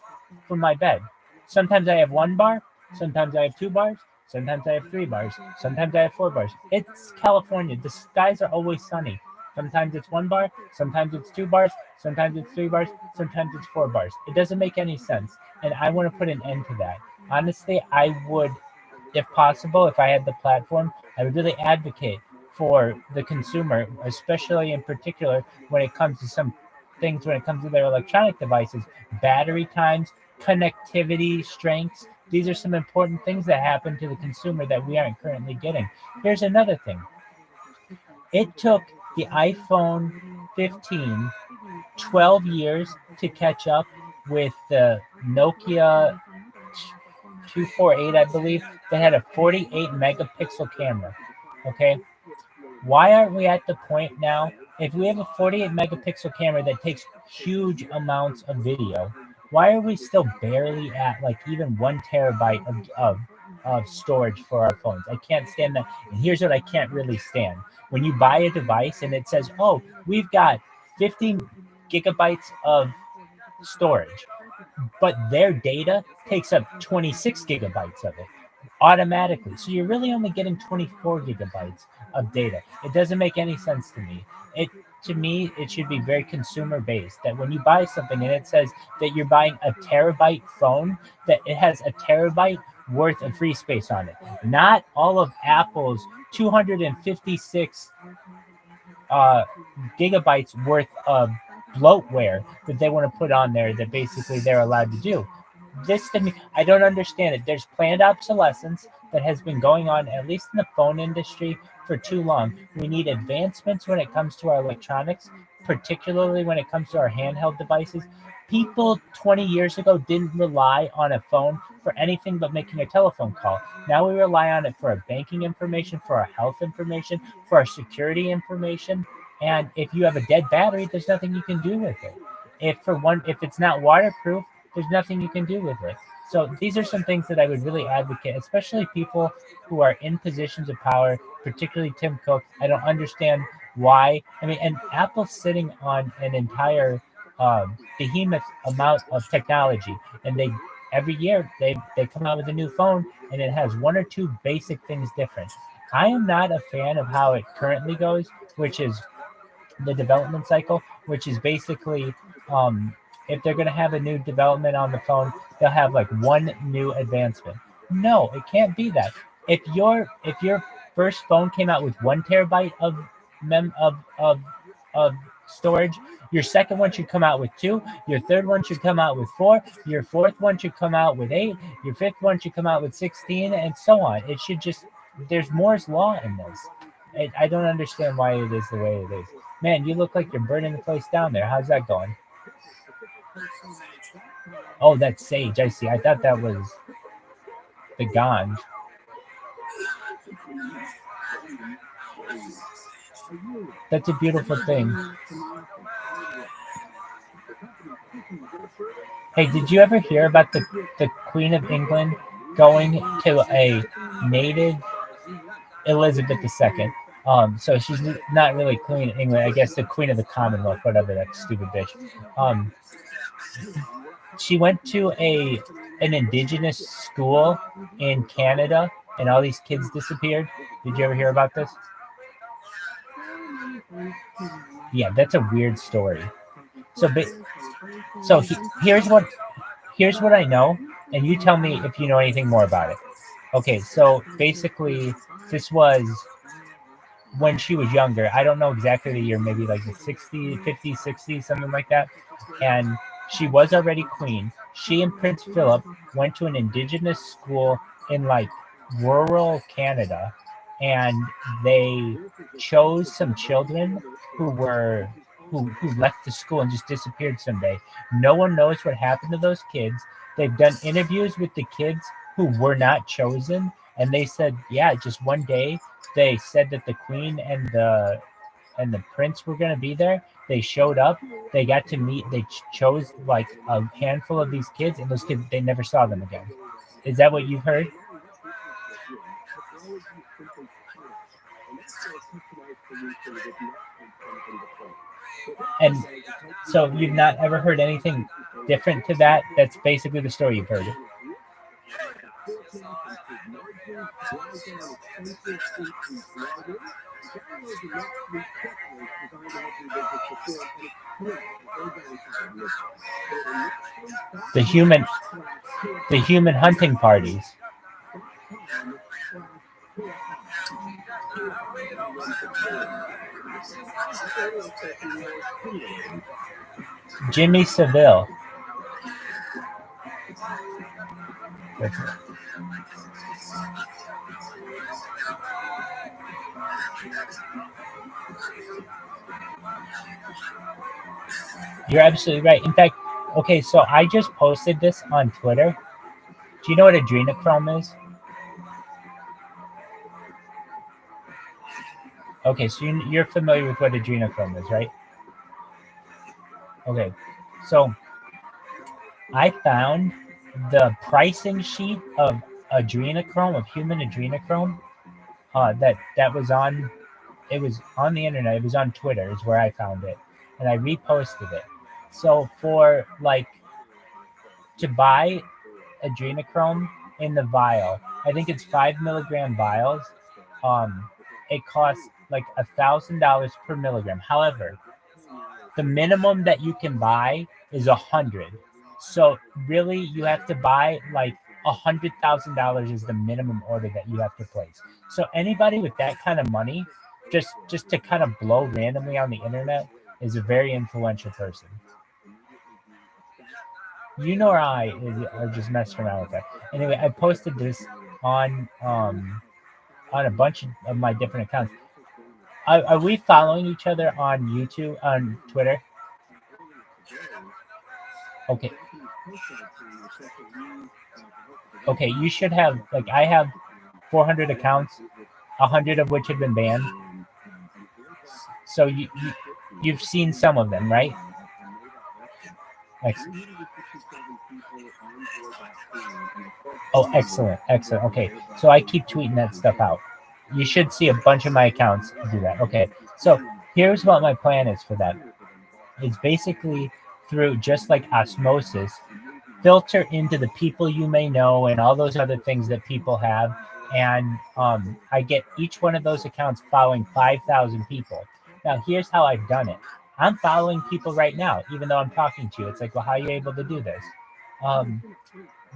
from my bed. Sometimes I have 1 bar, sometimes I have 2 bars, sometimes I have 3 bars, sometimes I have 4 bars. It's California. The skies are always sunny. Sometimes it's 1 bar, sometimes it's 2 bars, sometimes it's 3 bars, sometimes it's 4 bars. It doesn't make any sense. And I want to put an end to that. Honestly, I would, if possible, if I had the platform, I would really advocate for the consumer, especially in particular when it comes to some things when it comes to their electronic devices: battery times, connectivity strengths. These are some important things that happen to the consumer that we aren't currently getting. Here's another thing. It took the iPhone 15 12 years to catch up with the Nokia 248, I believe, that had a 48 megapixel camera. Okay, why aren't we at the point now? If we have a 48 megapixel camera that takes huge amounts of video, why are we still barely at like even 1 terabyte of storage for our phones? I can't stand that. And here's what I can't really stand: when you buy a device and it says, "Oh, we've got 15 gigabytes of storage," but their data takes up 26 gigabytes of it automatically. So you're really only getting 24 gigabytes of data. It doesn't make any sense to me. To me, it should be very consumer based, that when you buy something and it says that you're buying a terabyte phone, that it has a terabyte worth of free space on it. Not all of Apple's 256 gigabytes worth of bloatware that they want to put on there that basically they're allowed to do. This to me, I don't understand it. There's planned obsolescence that has been going on, at least in the phone industry, for too long. We need advancements when it comes to our electronics, particularly when it comes to our handheld devices. People 20 years ago didn't rely on a phone for anything but making a telephone call. Now we rely on it for our banking information, for our health information, for our security information. And if you have a dead battery, there's nothing you can do with it. If it's not waterproof, there's nothing you can do with it. So these are some things that I would really advocate, especially people who are in positions of power, particularly Tim Cook. I don't understand why. I mean, and Apple's sitting on an entire behemoth amount of technology, and they every year they come out with a new phone, and it has one or two basic things different. I am not a fan of how it currently goes, which is the development cycle, which is basically if they're going to have a new development on the phone, they'll have like one new advancement. No, it can't be that. If your first phone came out with 1 terabyte of mem of storage, your second one should come out with 2, your third one should come out with 4, your fourth one should come out with 8, your fifth one should come out with 16, and so on. It should just, there's Moore's law in this. I don't understand why it is the way it is. Man, you look like you're burning the place down there. How's that going? Oh, that's sage. I see. I thought that was the ganj. That's a beautiful thing. Hey, did you ever hear about the Queen of England going to a native Elizabeth II? So she's not really Queen of England. I guess the Queen of the Commonwealth, whatever that stupid bitch. She went to an indigenous school in Canada, and all these kids disappeared. Did you ever hear about this? Yeah, that's a weird story. So here's what I know, and you tell me if you know anything more about it. Okay, so basically, this was when she was younger. I don't know exactly the year, maybe like the 60s, 50s, 60s, something like that. And she was already queen. She and Prince Philip went to an indigenous school in like rural Canada, and they chose some children who left the school and just disappeared someday. No one knows what happened to those kids. They've done interviews with the kids who were not chosen, and they said, yeah, just one day they said that the queen and the prince were going to be there. They showed up. They got to meet. They chose like a handful of these kids, and those kids, they never saw them again. Is that what you've heard? And so you've not ever heard anything different to that? That's basically the story you've heard. The human hunting parties. Jimmy Seville. You're absolutely right. In fact, okay, so I just posted this on Twitter. Do you know what adrenochrome is? Okay, so you're familiar with what adrenochrome is, right? Okay, so I found the pricing sheet of adrenochrome, of human adrenochrome, that was on. It was on the internet. It was on Twitter. Is where I found it, and I reposted it. So for like to buy adrenochrome in the vial, I think it's 5 milligram vials. It costs like $1,000 per milligram. However, the minimum that you can buy is 100. So really, you have to buy like $100,000 is the minimum order that you have to place. So anybody with that kind of money, just to kind of blow randomly on the internet, is a very influential person. You nor I are just messing around with that. Anyway, I posted this on a bunch of my different accounts. Are we following each other on YouTube, on Twitter? Okay. Okay, you should have, like, I have 400 accounts, 100 of which have been banned. So you've seen some of them, right? Excellent. Oh, excellent, excellent. Okay, so I keep tweeting that stuff out. You should see a bunch of my accounts do that. Okay, so here's what my plan is for that. It's basically through just like osmosis, filter into the people you may know and all those other things that people have. And I get each one of those accounts following 5,000 people. Now, here's how I've done it. I'm following people right now, even though I'm talking to you. It's like, well, how are you able to do this?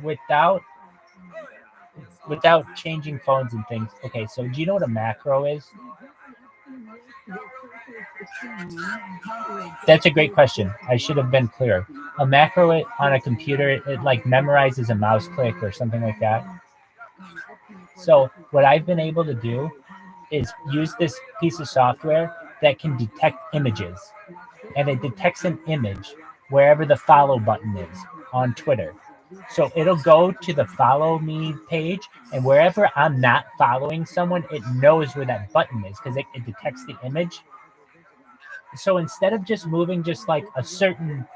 Without changing phones and things. Okay, so do you know what a macro is? That's a great question. I should have been clearer. A macro on a computer, it like memorizes a mouse click or something like that. So what I've been able to do is use this piece of software that can detect images. And it detects an image wherever the follow button is on Twitter. So it'll go to the follow me page, and wherever I'm not following someone, it knows where that button is because it detects the image. So instead of just moving just like a certain,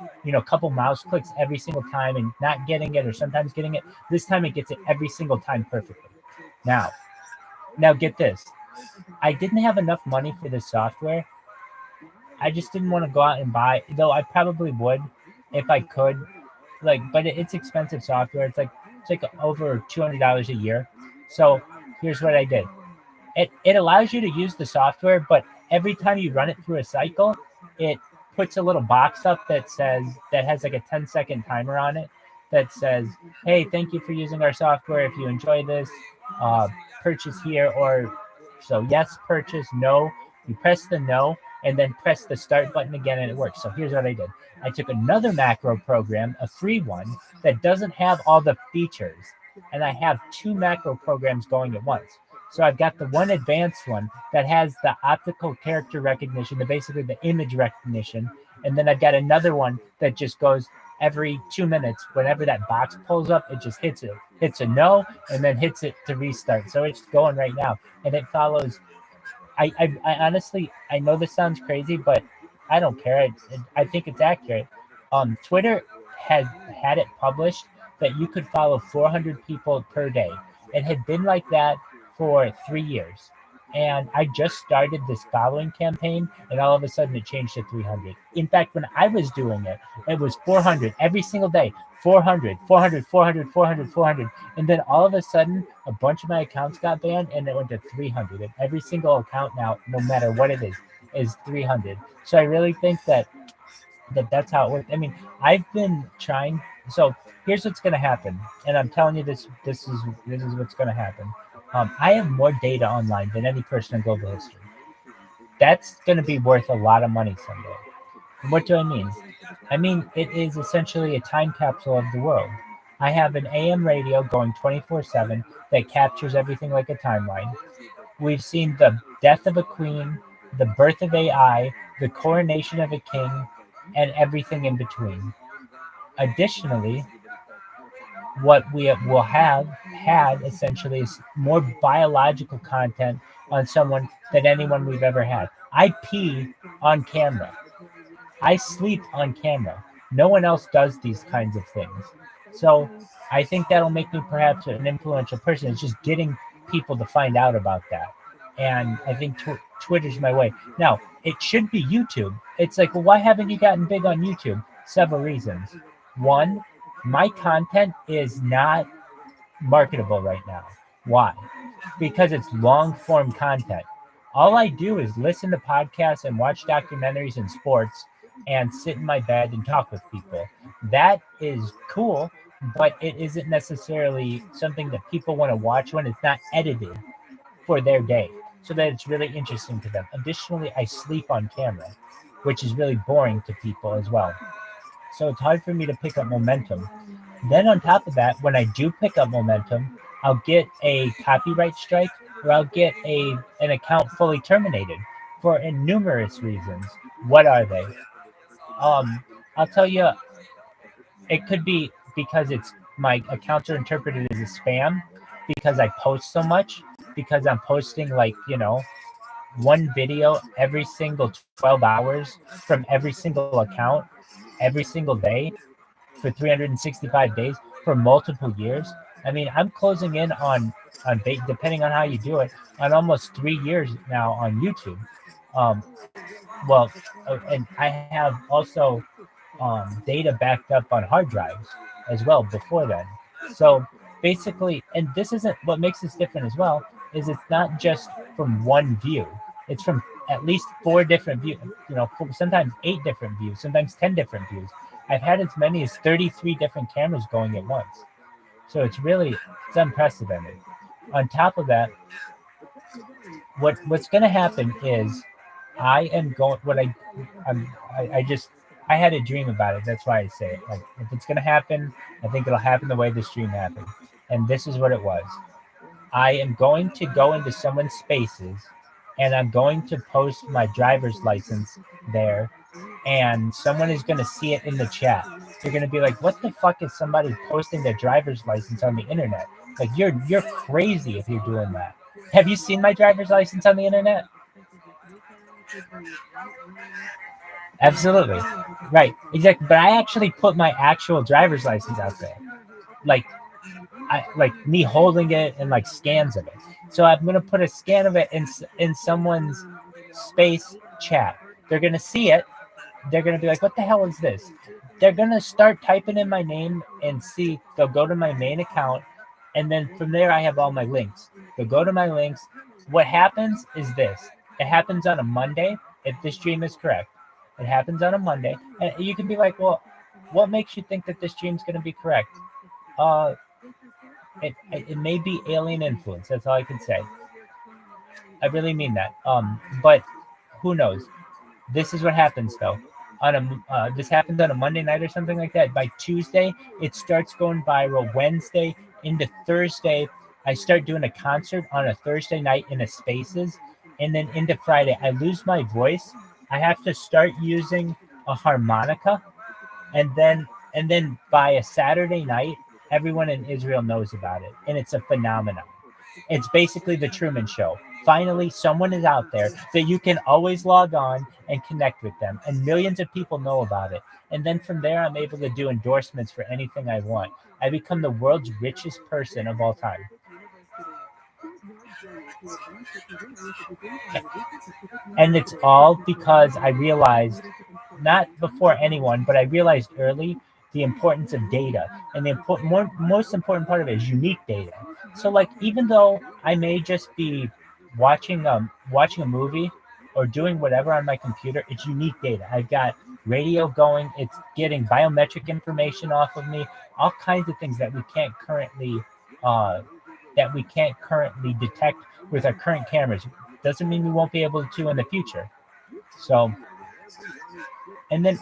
couple mouse clicks every single time and not getting it or sometimes getting it, this time it gets it every single time perfectly. Now get this. I didn't have enough money for this software. I just didn't want to go out and buy, though I probably would if I could. But it's expensive software. It's like over $200 a year. So here's what I did. It allows you to use the software, but every time you run it through a cycle, it puts a little box up that has like a 10-second timer on it that says, hey, thank you for using our software. If you enjoy this, purchase here. Or so yes, purchase, no. You press the no and then press the start button again and it works. So here's what I did. I took another macro program, a free one, that doesn't have all the features. And I have two macro programs going at once. So I've got the one advanced one that has the optical character recognition, basically the image recognition. And then I've got another one that just goes every 2 minutes. Whenever that box pulls up, it just hits a no, and then hits it to restart. So it's going right now. And it follows. I honestly, I know this sounds crazy, but I don't care. I think it's accurate. Twitter has had it published that you could follow 400 people per day. It had been like that for 3 years. And I just started this following campaign, and all of a sudden it changed to 300. In fact, when I was doing it, it was 400 every single day. 400, 400, 400, 400, 400. And then all of a sudden, a bunch of my accounts got banned, and it went to 300. And every single account now, no matter what it is 300. So I really think that's how it works. I mean, I've been trying. So here's what's going to happen, and I'm telling you this is what's going to happen. I have more data online than any person in global history. That's going to be worth a lot of money someday. What do I mean? I mean, it is essentially a time capsule of the world. I have an AM radio going 24/7 that captures everything like a timeline. We've seen the death of a queen, the birth of AI, the coronation of a king, and everything in between. Additionally, what we will have had essentially is more biological content on someone than anyone we've ever had. I pee on camera. I sleep on camera. No one else does these kinds of things. So I think that'll make me perhaps an influential person. It's just getting people to find out about that. And I think Twitter's my way. Now, it should be YouTube. It's like, well, why haven't you gotten big on YouTube? Several reasons. One, my content is not marketable right now. Why? Because it's long form content. All I do is listen to podcasts and watch documentaries and sports and sit in my bed and talk with people. That is cool, but it isn't necessarily something that people want to watch when it's not edited for their day so that it's really interesting to them. Additionally, I sleep on camera, which is really boring to people as well. So it's hard for me to pick up momentum. Then on top of that, when I do pick up momentum, I'll get a copyright strike or I'll get an account fully terminated for numerous reasons. What are they? I'll tell you, it could be because it's my accounts are interpreted as a spam because I post so much, because I'm posting like, one video every single 12 hours from every single account every single day for 365 days for multiple years. I mean, I'm closing in on depending on how you do it, on almost 3 years now on YouTube. Um, well, and I have also data backed up on hard drives as well before then. So basically, and this isn't what makes this different as well, is it's not just from one view. It's from at least 4 different views, sometimes 8 different views, sometimes 10 different views. I've had as many as 33 different cameras going at once. So it's unprecedented. On top of that, what's going to happen is I am going. I just I had a dream about it. That's why I say it. Like if it's gonna happen, I think it'll happen the way this dream happened. And this is what it was. I am going to go into someone's spaces, and I'm going to post my driver's license there, and someone is gonna see it in the chat. They're gonna be like, "What the fuck is somebody posting their driver's license on the internet? Like you're crazy if you're doing that." Have you seen my driver's license on the internet? Absolutely. Right. Exactly. But I actually put my actual driver's license out there. Like like me holding it and like scans of it. So I'm gonna put a scan of it in someone's space chat. They're gonna see it. They're gonna be like, "What the hell is this?" They're gonna start typing in my name and see. They'll go to my main account, and then from there I have all my links. They'll go to my links. What happens is this. It happens on a Monday, if this dream is correct. It happens on a Monday. And you can be like, well, what makes you think that this dream's going to be correct? It may be alien influence. That's all I can say. I really mean that. But who knows? This is what happens though. This happens on a Monday night or something like that. By Tuesday, it starts going viral. Wednesday into Thursday, I start doing a concert on a Thursday night in a Spaces, and then into Friday, I lose my voice. I have to start using a harmonica, and then by a Saturday night, everyone in Israel knows about it, and it's a phenomenon. It's basically the Truman Show. Finally, someone is out there that you can always log on and connect with them, and millions of people know about it. And then from there, I'm able to do endorsements for anything I want. I become the world's richest person of all time. And it's all because I realized, not before anyone, but I realized early the importance of data. And the most important part of it is unique data. So like, even though I may just be watching a movie or doing whatever on my computer, it's unique data. I've got radio going, it's getting biometric information off of me, all kinds of things that we can't currently detect with our current cameras. Doesn't mean we won't be able to in the future. So And then,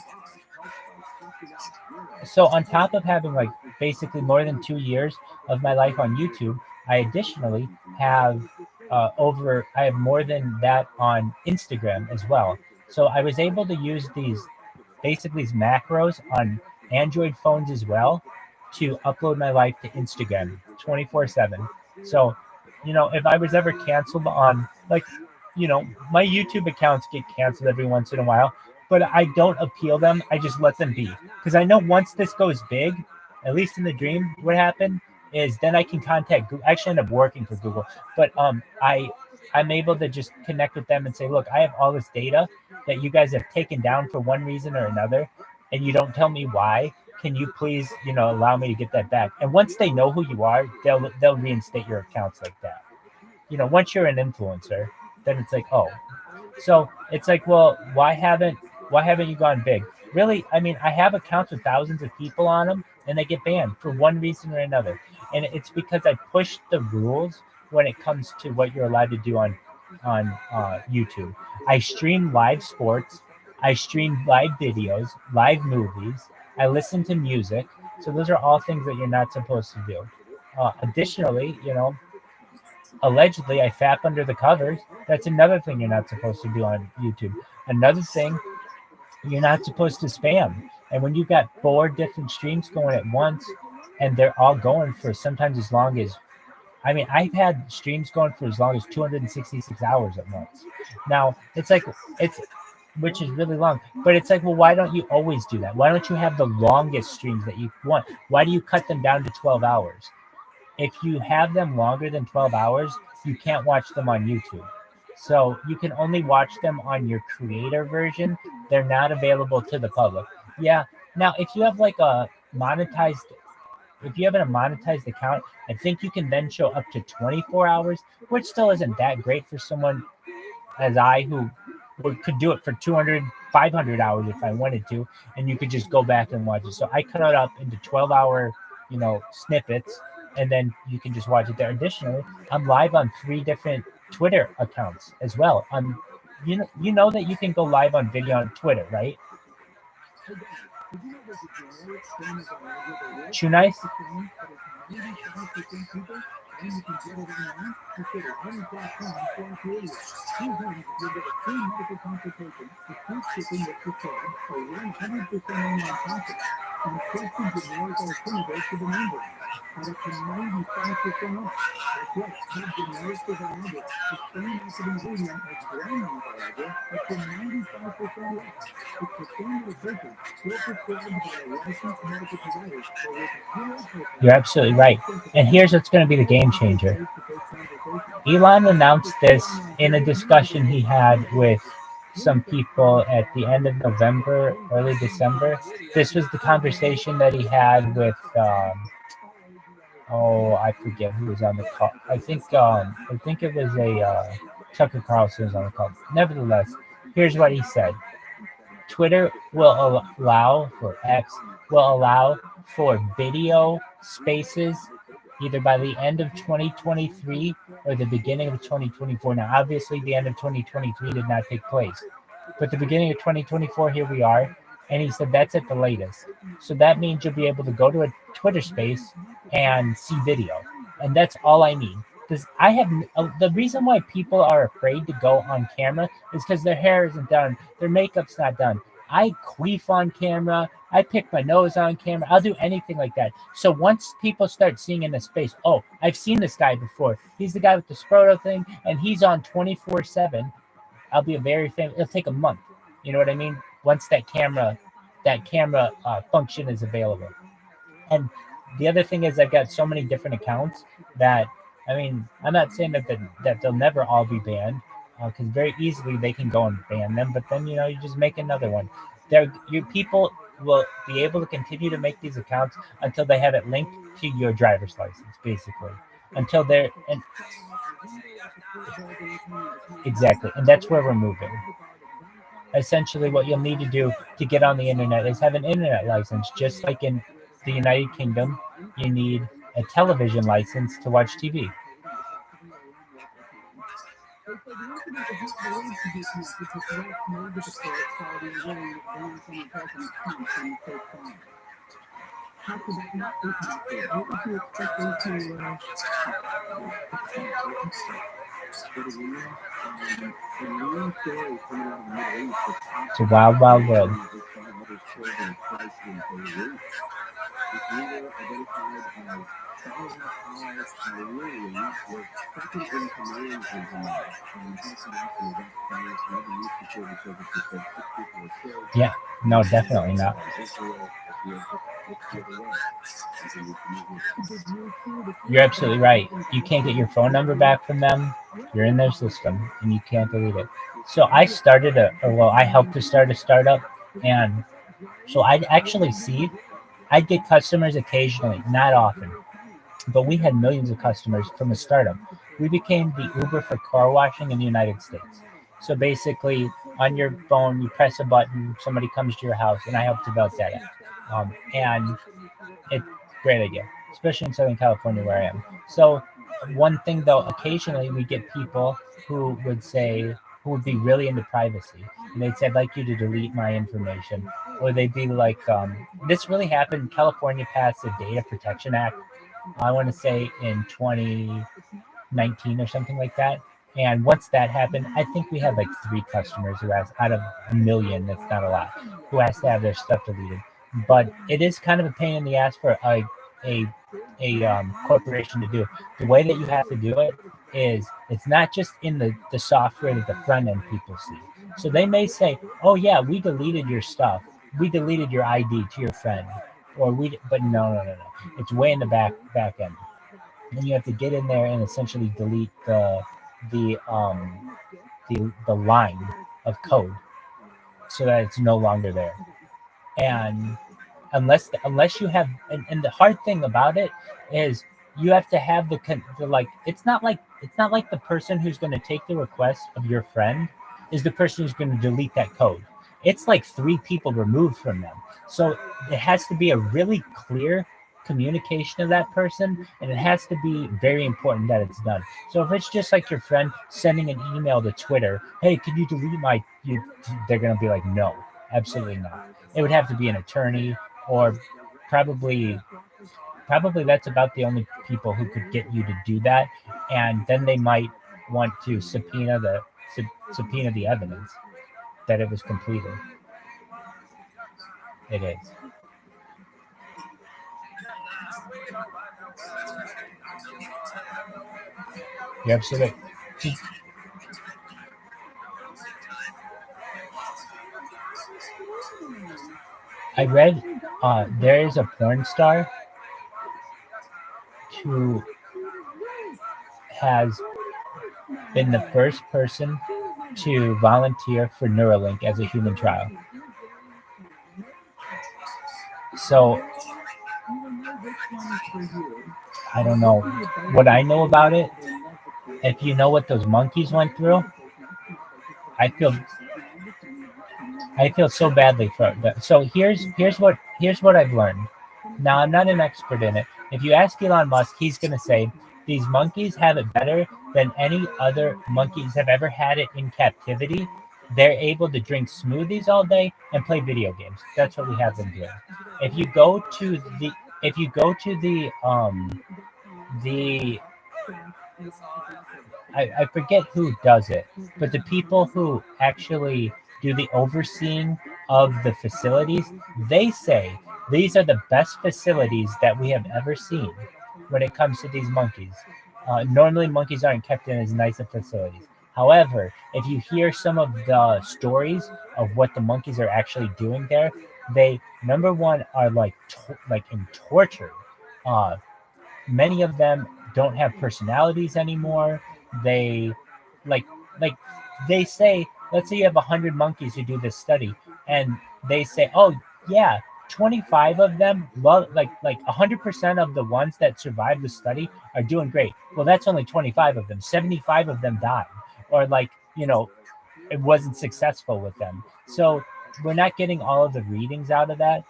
so on top of having like basically more than 2 years of my life on YouTube, I additionally have I have more than that on Instagram as well. So I was able to use these macros on Android phones as well to upload my life to Instagram 24/7. So, if I was ever canceled on, like, my YouTube accounts get canceled every once in a while, but I don't appeal them. I just let them be. Because I know once this goes big, at least in the dream, what happened is then I can contact Google. I actually end up working for Google, but I'm able to just connect with them and say, look, I have all this data that you guys have taken down for one reason or another, and you don't tell me why. Can you please, allow me to get that back? And once they know who you are, they'll reinstate your accounts like that. Once you're an influencer, then it's like, oh, so it's like, well, why haven't you gone big? Really, I mean, I have accounts with thousands of people on them, and they get banned for one reason or another, and it's because I pushed the rules when it comes to what you're allowed to do on YouTube. I stream live sports, I stream live videos, live movies. I listen to music. So those are all things that you're not supposed to do. Additionally, allegedly I fap under the covers. That's another thing you're not supposed to do on YouTube. Another thing, you're not supposed to spam. And when you've got 4 different streams going at once, and they're all going for sometimes as long as, I mean, I've had streams going for as long as 266 hours at once. Now, which is really long, but it's like, well, why don't you always do that? Why don't you have the longest streams that you want? Why do you cut them down to 12 hours? If you have them longer than 12 hours, you can't watch them on YouTube. So you can only watch them on your creator version. They're not available to the public. Yeah. Now, if you have like if you have a monetized account, I think you can then show up to 24 hours, which still isn't that great for someone as I who could do it for 200, 500 hours if I wanted to, and you could just go back and watch it. So I cut it up into 12-hour, snippets, and then you can just watch it there. Additionally, I'm live on 3 different Twitter accounts as well. You know that you can go live on video on Twitter, right? Too nice. You're absolutely right. And here's what's going to be the game changer. Elon announced this in a discussion he had with some people at the end of November, early December. This was the conversation that he had with, I forget who was on the call. I think it was Tucker Carlson was on the call. Nevertheless, here's what he said. Twitter will allow for video spaces either by the end of 2023 or the beginning of 2024. Now, obviously, the end of 2023 did not take place, but the beginning of 2024, here we are. And he said that's at the latest. So that means you'll be able to go to a Twitter space and see video. And that's all I need. Because the reason why people are afraid to go on camera is because their hair isn't done, their makeup's not done. I queef on camera, I pick my nose on camera, I'll do anything like that. So once people start seeing in the space, oh, I've seen this guy before. He's the guy with the Sproto thing, and he's on 24/7. I'll be it'll take a month. You know what I mean? Once that camera function is available. And the other thing is I've got so many different accounts that, I mean, I'm not saying that they'll never all be banned, because very easily they can go and ban them, but then, you just make another one. Your people will be able to continue to make these accounts until they have it linked to your driver's license, basically. Until they're... Exactly, and that's where we're moving. Essentially, what you'll need to do to get on the internet is have an internet license, just like in the United Kingdom, you need a television license to watch TV. They said the incident is not believed to be connected to threats made to the court citing really bringing someone present from the state crime. How could that not be connected? What would you expect them to It's a wild, wild world. Yeah, no, definitely not. You're absolutely right. You can't get your phone number back from them. You're in their system and you can't delete it. So I started I helped to start a startup, and so I'd actually I'd get customers occasionally, not often, but we had millions of customers from a startup. We became the Uber for car washing in the United States. So basically, on your phone, you press a button, somebody comes to your house, and I helped develop that app. And it's a great idea, especially in Southern California where I am. So one thing though, occasionally we get people who would be really into privacy, and they'd say, I'd like you to delete my information. Or they'd be like, this really happened. California passed the Data Protection Act, I want to say in 2019 or something like that. And once that happened, I think we had like 3 customers who asked out of a million, that's not a lot, who asked to have their stuff deleted. But it is kind of a pain in the ass for a corporation to do. The way that you have to do it is it's not just in the software that the front end people see. So they may say, oh yeah, we deleted your stuff. We deleted your ID to your friend. But no. It's way in the back end. And you have to get in there and essentially delete the the line of code so that it's no longer there. And unless you have, and the hard thing about it is you have to have the like, it's not like the person who's going to take the request of your friend is the person who's going to delete that code. It's like 3 people removed from them. So it has to be a really clear communication of that person, and it has to be very important that it's done. So if it's just like your friend sending an email to Twitter, hey, can you delete they're going to be like, no, absolutely not. It would have to be an attorney, or probably that's about the only people who could get you to do that. And then they might want to subpoena the evidence that it was completed. It is. You're absolutely. I read there is a porn star who has been the first person to volunteer for Neuralink as a human trial. So I don't know. What I know about it, if you know what those monkeys went through, I feel so badly for them. So here's what I've learned. Now, I'm not an expert in it. If you ask Elon Musk, he's going to say these monkeys have it better than any other monkeys have ever had it in captivity. They're able to drink smoothies all day and play video games. That's what we have them doing. If you go to the I forget who does it, but the people who actually do the overseeing of the facilities, they say these are the best facilities that we have ever seen when it comes to these monkeys. Normally, monkeys aren't kept in as nice of facilities. However, if you hear some of the stories of what the monkeys are actually doing there, they, number one, are like in torture. Many of them don't have personalities anymore. They like like they say, let's say you have 100 monkeys who do this study, and they say, oh yeah, 25 of them, well, like 100% of the ones that survive the study are doing great. Well, that's only 25 of them. 75 of them died, or it wasn't successful with them. So we're not getting all of the readings out of that,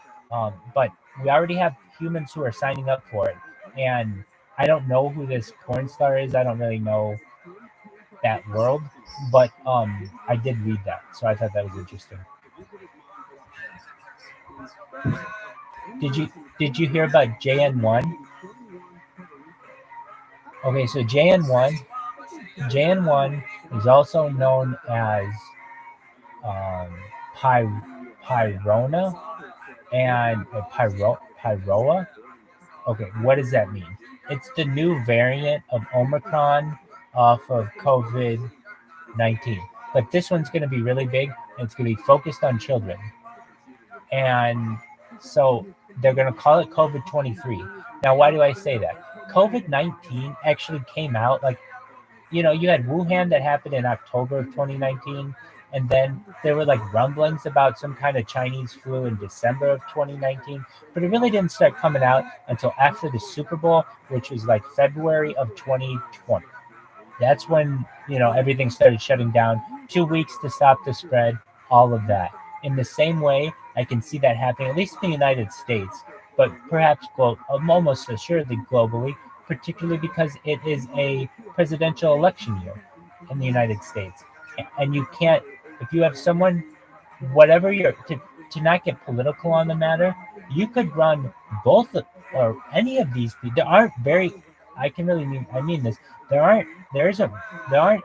but we already have humans who are signing up for it. And I don't know who this porn star is. I don't really know that world, but I did read that, so I thought that was interesting. Did you hear about JN1? Okay, so JN1 is also known as Pyrona and Pyroa. Okay, what does that mean? It's the new variant of Omicron off of COVID-19. But this one's going to be really big, and it's going to be focused on children. And so they're going to call it COVID-23. Now, why do I say that? COVID-19 actually came out like, you had Wuhan that happened in October of 2019. And then there were like rumblings about some kind of Chinese flu in December of 2019. But it really didn't start coming out until after the Super Bowl, which was like February of 2020. That's when, everything started shutting down. 2 weeks to stop the spread, all of that. In the same way, I can see that happening, at least in the United States, but perhaps almost assuredly globally, particularly because it is a presidential election year in the United States. And you can't, if you have someone, whatever to not get political on the matter, you could run both or any of these people. There aren't I mean this, there aren't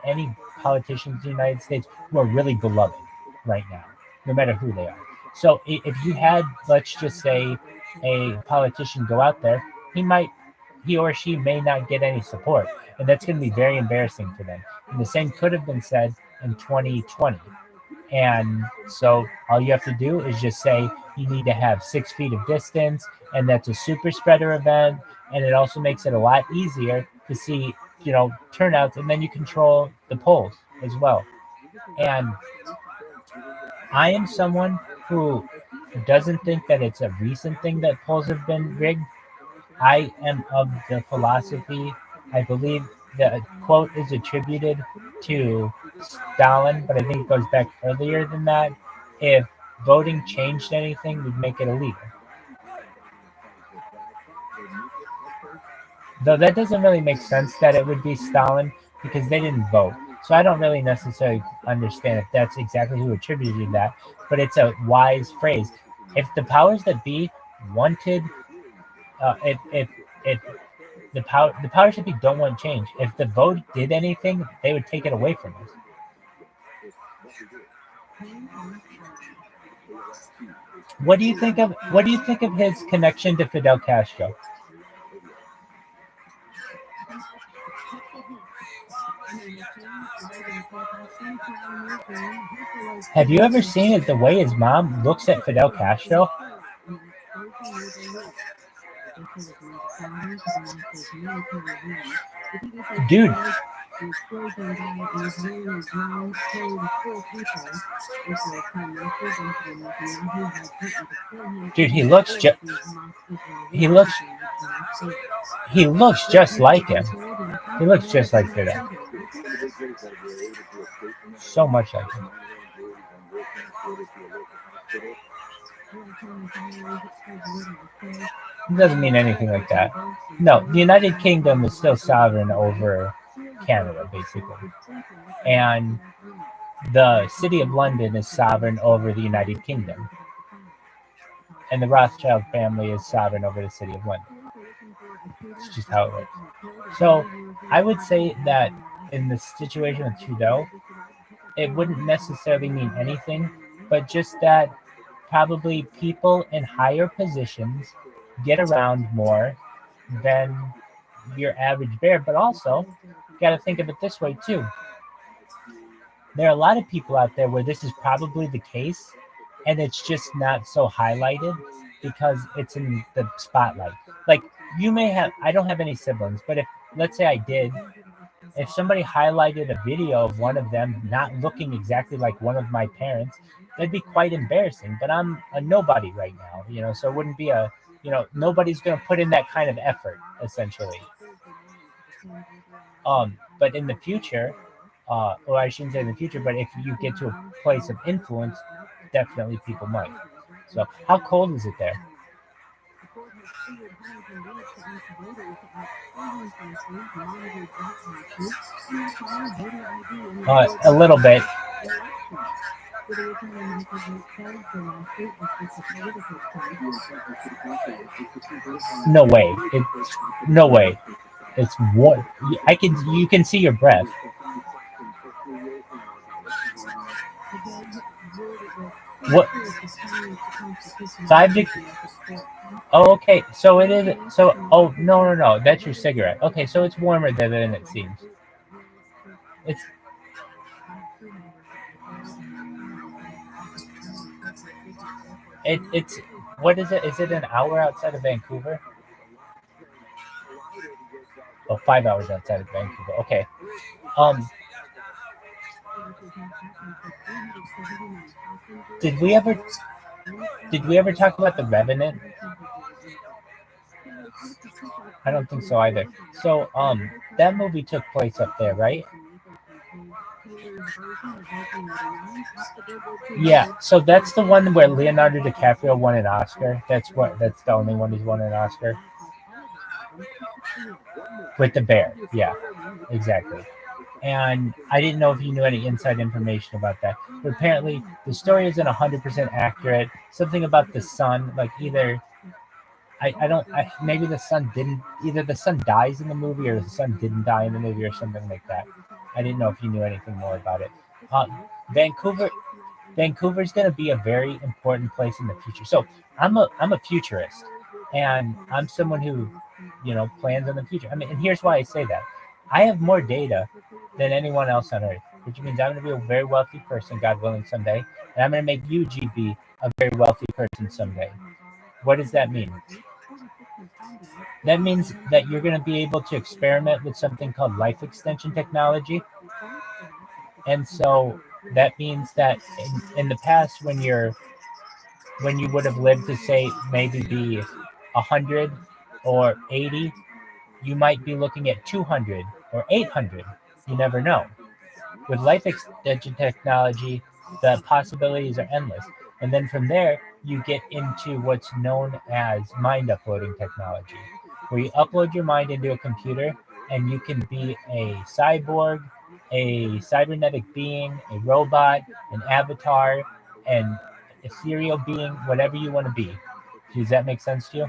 any politicians in the United States who are really beloved right now, no matter who they are. So if you had, let's just say, a politician go out there, he or she may not get any support, and that's going to be very embarrassing for them. And the same could have been said in 2020. And so all you have to do is just say you need to have 6 feet of distance, and that's a super spreader event. And it also makes it a lot easier to see, turnouts, and then you control the polls as well. And I am someone who doesn't think that it's a recent thing that polls have been rigged. I am of the philosophy, I believe the quote is attributed to Stalin, but I think it goes back earlier than that. If voting changed anything, we'd make it illegal. Though that doesn't really make sense that it would be Stalin because they didn't vote. So I don't really necessarily understand if that's exactly who attributed that, but it's a wise phrase. If the powers that be wanted, if the powers that be don't want change, if the vote did anything, they would take it away from us. What do you think of his connection to Fidel Castro? Have you ever seen it the way his mom looks at Fidel Castro? Dude, he looks just like him. He looks just like Fidel. So much like him. It doesn't mean anything like that. No, the United Kingdom is still sovereign over Canada, basically. And the City of London is sovereign over the United Kingdom. And the Rothschild family is sovereign over the City of London. It's just how it works. So I would say that in the situation with Trudeau, it wouldn't necessarily mean anything, but just that probably people in higher positions get around more than your average bear. But also, you got to think of it this way too. There are a lot of people out there where this is probably the case, and it's just not so highlighted because it's in the spotlight. Like you may have, I don't have any siblings, but if, let's say I did, if somebody highlighted a video of one of them not looking exactly like one of my parents, that'd be quite embarrassing. But I'm a nobody right now, so it wouldn't be nobody's going to put in that kind of effort, essentially. But in the future, or I shouldn't say in the future, but if you get to a place of influence, definitely people might. So how cold is it there? A little bit. No way. No way. It's what I can. You can see your breath. What? 5 degrees. Oh, okay. So it is. So, oh no. That's your cigarette. Okay, so it's warmer there than it seems. It's. It's. What is it? Is it an hour outside of Vancouver? Oh, 5 hours outside of Vancouver. Okay. Um. Did we ever? Did we ever talk about The Revenant? I don't think so either. So, that movie took place up there, right? Yeah. So that's the one where Leonardo DiCaprio won an Oscar. That's the only one he's won an Oscar. With the bear. Yeah. Exactly. And I didn't know if you knew any inside information about that. But apparently, the story isn't 100% accurate. Something about the son, like either maybe the son didn't, either the son dies in the movie or the son didn't die in the movie or something like that. I didn't know if you knew anything more about it. Vancouver's going to be a very important place in the future. So I'm a futurist, and I'm someone who, plans on the future. I mean, and here's why I say that. I have more data than anyone else on Earth, which means I'm going to be a very wealthy person, God willing, someday, and I'm going to make you, GB, a very wealthy person someday. What does that mean? That means that you're going to be able to experiment with something called life extension technology. And so that means that in the past, when you would have lived to say maybe be 100 or 80, you might be looking at 200 or 800. You never know. With life extension technology, the possibilities are endless. And then from there, you get into what's known as mind uploading technology, where you upload your mind into a computer and you can be a cyborg, a cybernetic being, a robot, an avatar, an ethereal being, whatever you want to be. Does that make sense to you?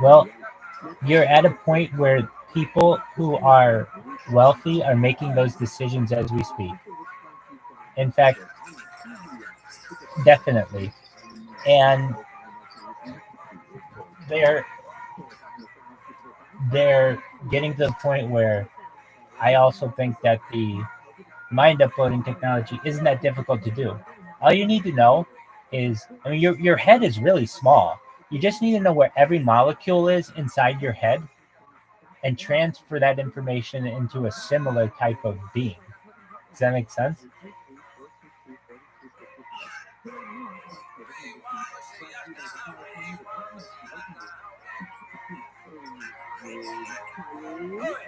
Well, you're at a point where people who are wealthy are making those decisions as we speak. In fact, definitely. And they're getting to the point where I also think that the mind uploading technology isn't that difficult to do. All you need to know is, I mean, your head is really small. You just need to know where every molecule is inside your head and transfer that information into a similar type of being. Does that make sense?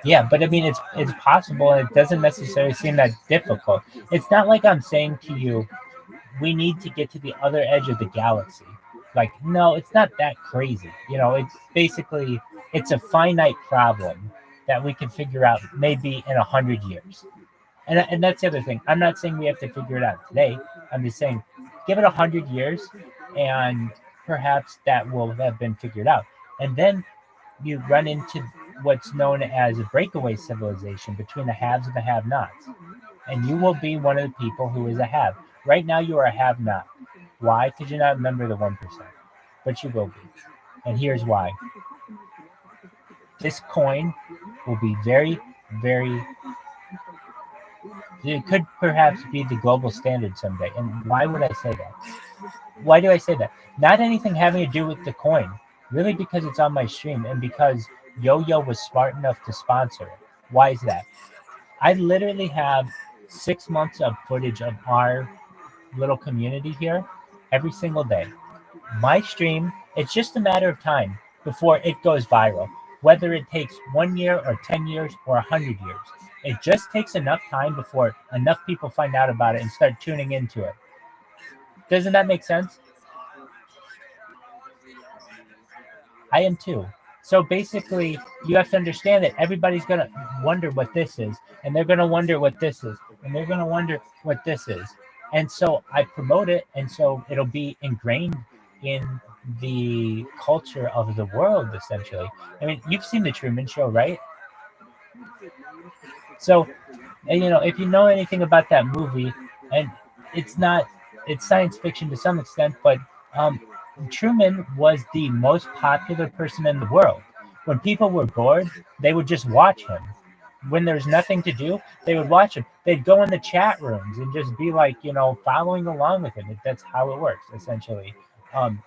Yeah, but I mean, it's possible, and it doesn't necessarily seem that difficult. It's not like I'm saying to you, we need to get to the other edge of the galaxy. Like, no, it's not that crazy. It's basically, it's a finite problem that we can figure out maybe in 100 years. And that's the other thing. I'm not saying we have to figure it out today. I'm just saying, give it 100 years, and perhaps that will have been figured out. And then you run into what's known as a breakaway civilization between the haves and the have-nots. And you will be one of the people who is a have. Right now, you are a have-not. Why? Because you're not a member of the 1%. But you will be. And here's why. This coin will be very, very... It could perhaps be the global standard someday. And why would I say that? Why do I say that? Not anything having to do with the coin. Really, because it's on my stream and because Yo-Yo was smart enough to sponsor it. Why is that? I literally have 6 months of footage of our little community here every single day. My stream, it's just a matter of time before it goes viral, whether it takes 1 year or 10 years or 100 years. It just takes enough time before enough people find out about it and start tuning into it. Doesn't that make sense? I am too. So basically, you have to understand that everybody's going to wonder what this is, and they're going to wonder what this is, and they're going to wonder what this is. And so I promote it, and so it'll be ingrained in the culture of the world, essentially. I mean, you've seen the Truman Show, right? So, and, if you know anything about that movie, and it's science fiction to some extent, but Truman was the most popular person in the world. When people were bored, they would just watch him. When there's nothing to do, they would watch him. They'd go in the chat rooms and just be like, following along with him. That's how it works, essentially.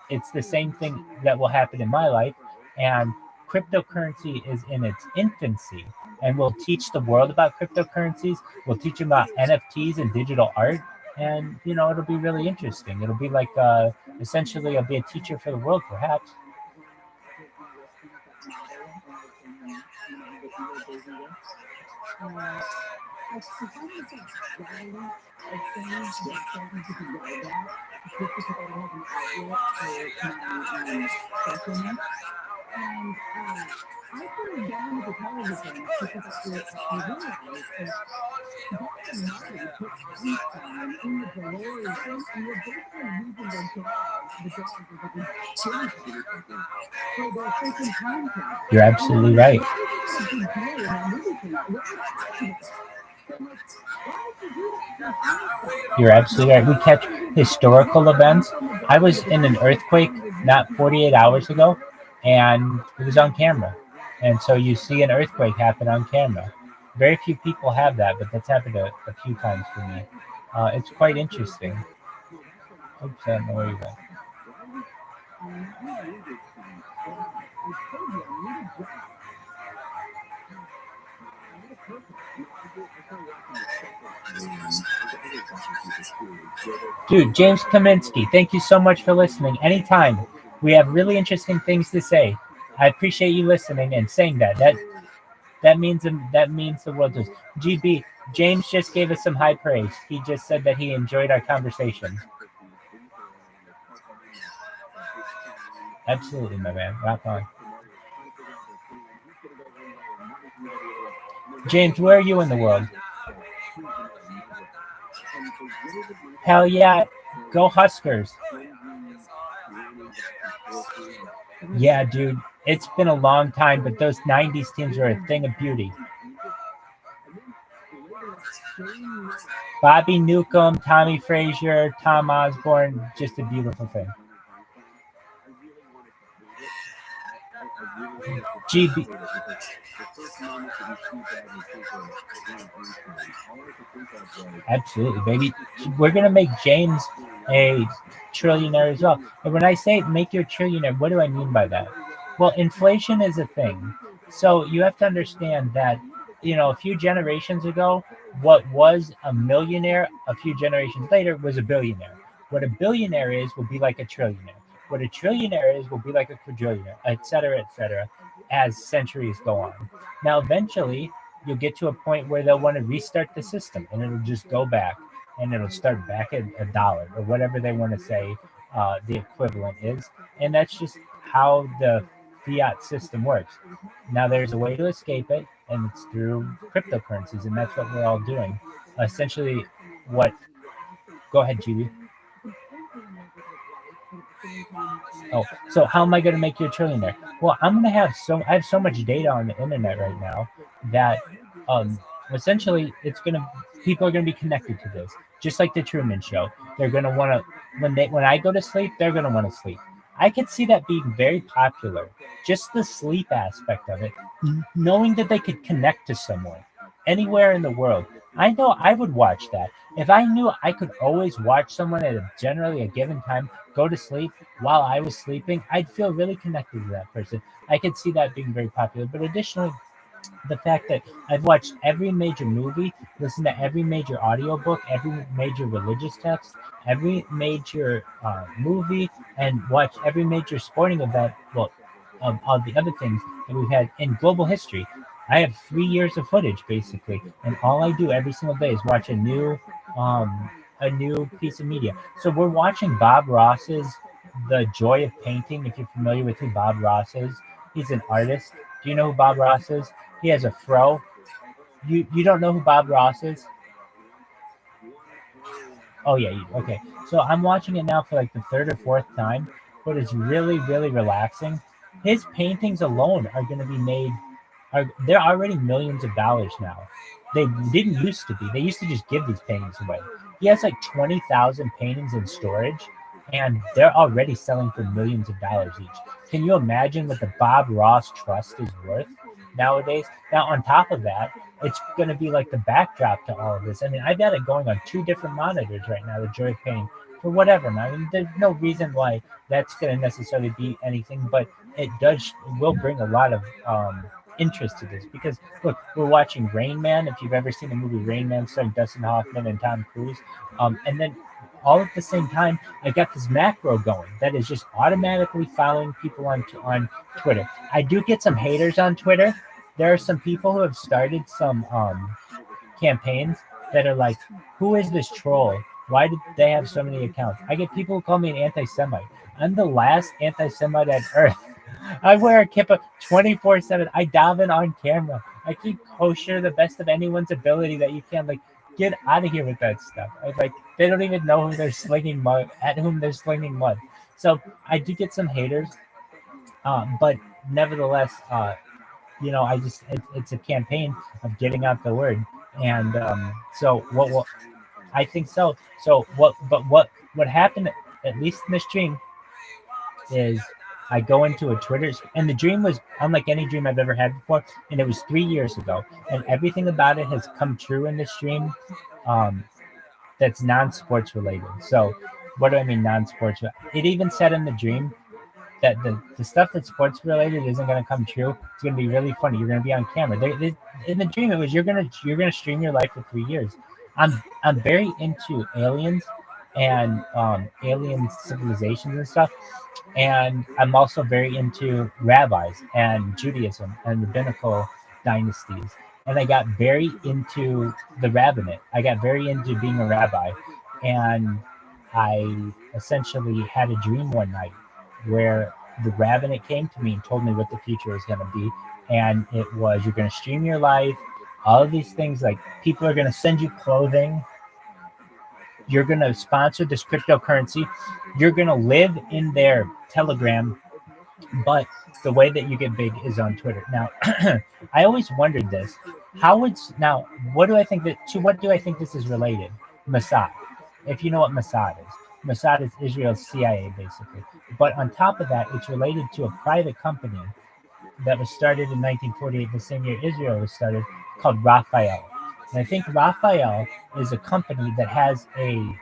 It's the same thing that will happen in my life. And cryptocurrency is in its infancy. And we'll teach the world about cryptocurrencies. We'll teach them about NFTs and digital art. And, it'll be really interesting. It'll be like, essentially, I'll be a teacher for the world, perhaps. You're absolutely right. You're absolutely right. We catch historical events. I was in an earthquake not 48 hours ago, and it was on camera. And so you see an earthquake happen on camera. Very few people have that, but that's happened a few times for me. It's quite interesting. Oops, I don't know where you went. Dude, James Kaminsky, thank you so much for listening. Anytime. We have really interesting things to say. I appreciate you listening and saying that. That means the world to us. GB, James just gave us some high praise. He just said that he enjoyed our conversation. Absolutely, my man. Rock on. James, where are you in the world? Hell yeah. Go Huskers. Yeah, dude. It's been a long time, but those 90s teams are a thing of beauty. Bobby Newcomb, Tommy Frazier, Tom Osborne, just a beautiful thing. GB. Absolutely, baby. We're going to make James a trillionaire as well. And when I say make you a trillionaire, what do I mean by that? Well, inflation is a thing. So you have to understand that, a few generations ago, what was a millionaire a few generations later was a billionaire. What a billionaire is will be like a trillionaire. What a trillionaire is will be like a quadrillionaire, et cetera, as centuries go on. Now, eventually, you'll get to a point where they'll want to restart the system, and it'll just go back, and it'll start back at $1 or whatever they want to say the equivalent is. And that's just how the fiat system works. Now, there's a way to escape it, and it's through cryptocurrencies, and that's what we're all doing. Essentially, go ahead, GB. Oh, so how am I going to make you a trillionaire? Well, I have so much data on the internet right now that essentially people are going to be connected to this, just like the Truman Show. They're going to want to, when I go to sleep, they're going to want to sleep. I could see that being very popular, just the sleep aspect of it, knowing that they could connect to someone anywhere in the world. I know I would watch that. If I knew I could always watch someone at generally a given time go to sleep while I was sleeping, I'd feel really connected to that person. I could see that being very popular. But additionally, the fact that I've watched every major movie, listened to every major audiobook, every major religious text, every major movie, and watched every major sporting event, all the other things that we've had in global history. I have 3 years of footage basically, and all I do every single day is watch a new piece of media. So we're watching Bob Ross's The Joy of Painting. If you're familiar with who Bob Ross is, he's an artist. Do you know who Bob Ross is? He has a fro. You don't know who Bob Ross is? Oh yeah, okay. So I'm watching it now for like the third or fourth time, but it's really, really relaxing. His paintings alone are going to be made. They're already millions of dollars now. They didn't used to be. They used to just give these paintings away. He has like 20,000 paintings in storage, and they're already selling for millions of dollars each. Can you imagine what the Bob Ross Trust is worth nowadays? Now, on top of that, it's going to be like the backdrop to all of this. I mean, I've got it going on 2 different monitors right now, the Joy of Painting, for whatever. I mean, there's no reason why that's going to necessarily be anything, but it will bring a lot of interest to this, because look, we're watching Rain Man. If you've ever seen the movie Rain Man starring Dustin Hoffman and Tom Cruise, and then all at the same time, I got this macro going that is just automatically following people on Twitter. I do get some haters on Twitter. There are some people who have started some campaigns that are like, who is this troll? Why did they have so many accounts? I get people who call me an anti-Semite. I'm the last anti-Semite on earth. I wear a kippah 24/7. I daven on camera. I keep kosher the best of anyone's ability that you can. Like, get out of here with that stuff. They don't even know who they're slinging mud at, whom they're slinging mud. So I do get some haters, but nevertheless, it's a campaign of getting out the word, and so what I think so. So what happened, at least in this dream, is I go into a Twitter, and the dream was unlike any dream I've ever had before, and it was 3 years ago, and everything about it has come true in this dream. That's non-sports related. So what do I mean non-sports? It even said in the dream that the stuff that's sports related isn't going to come true. It's going to be really funny. You're going to be on camera. In the dream, it was you're going to stream your life for 3 years. I'm very into aliens and alien civilizations and stuff, and I'm also very into rabbis and Judaism and rabbinical dynasties. And I got very into the rabbinate. I got very into being a rabbi, and I essentially had a dream one night where the rabbinate came to me and told me what the future was going to be. And it was, you're going to stream your life, all of these things, like people are going to send you clothing. You're going to sponsor this cryptocurrency. You're going to live in their Telegram, but the way that you get big is on Twitter. Now, I always wondered this. What do I think this is related? Mossad. If you know what Mossad is. Mossad is Israel's CIA, basically. But on top of that, it's related to a private company that was started in 1948, the same year Israel was started, called Raphael. And I think Raphael is a company that has a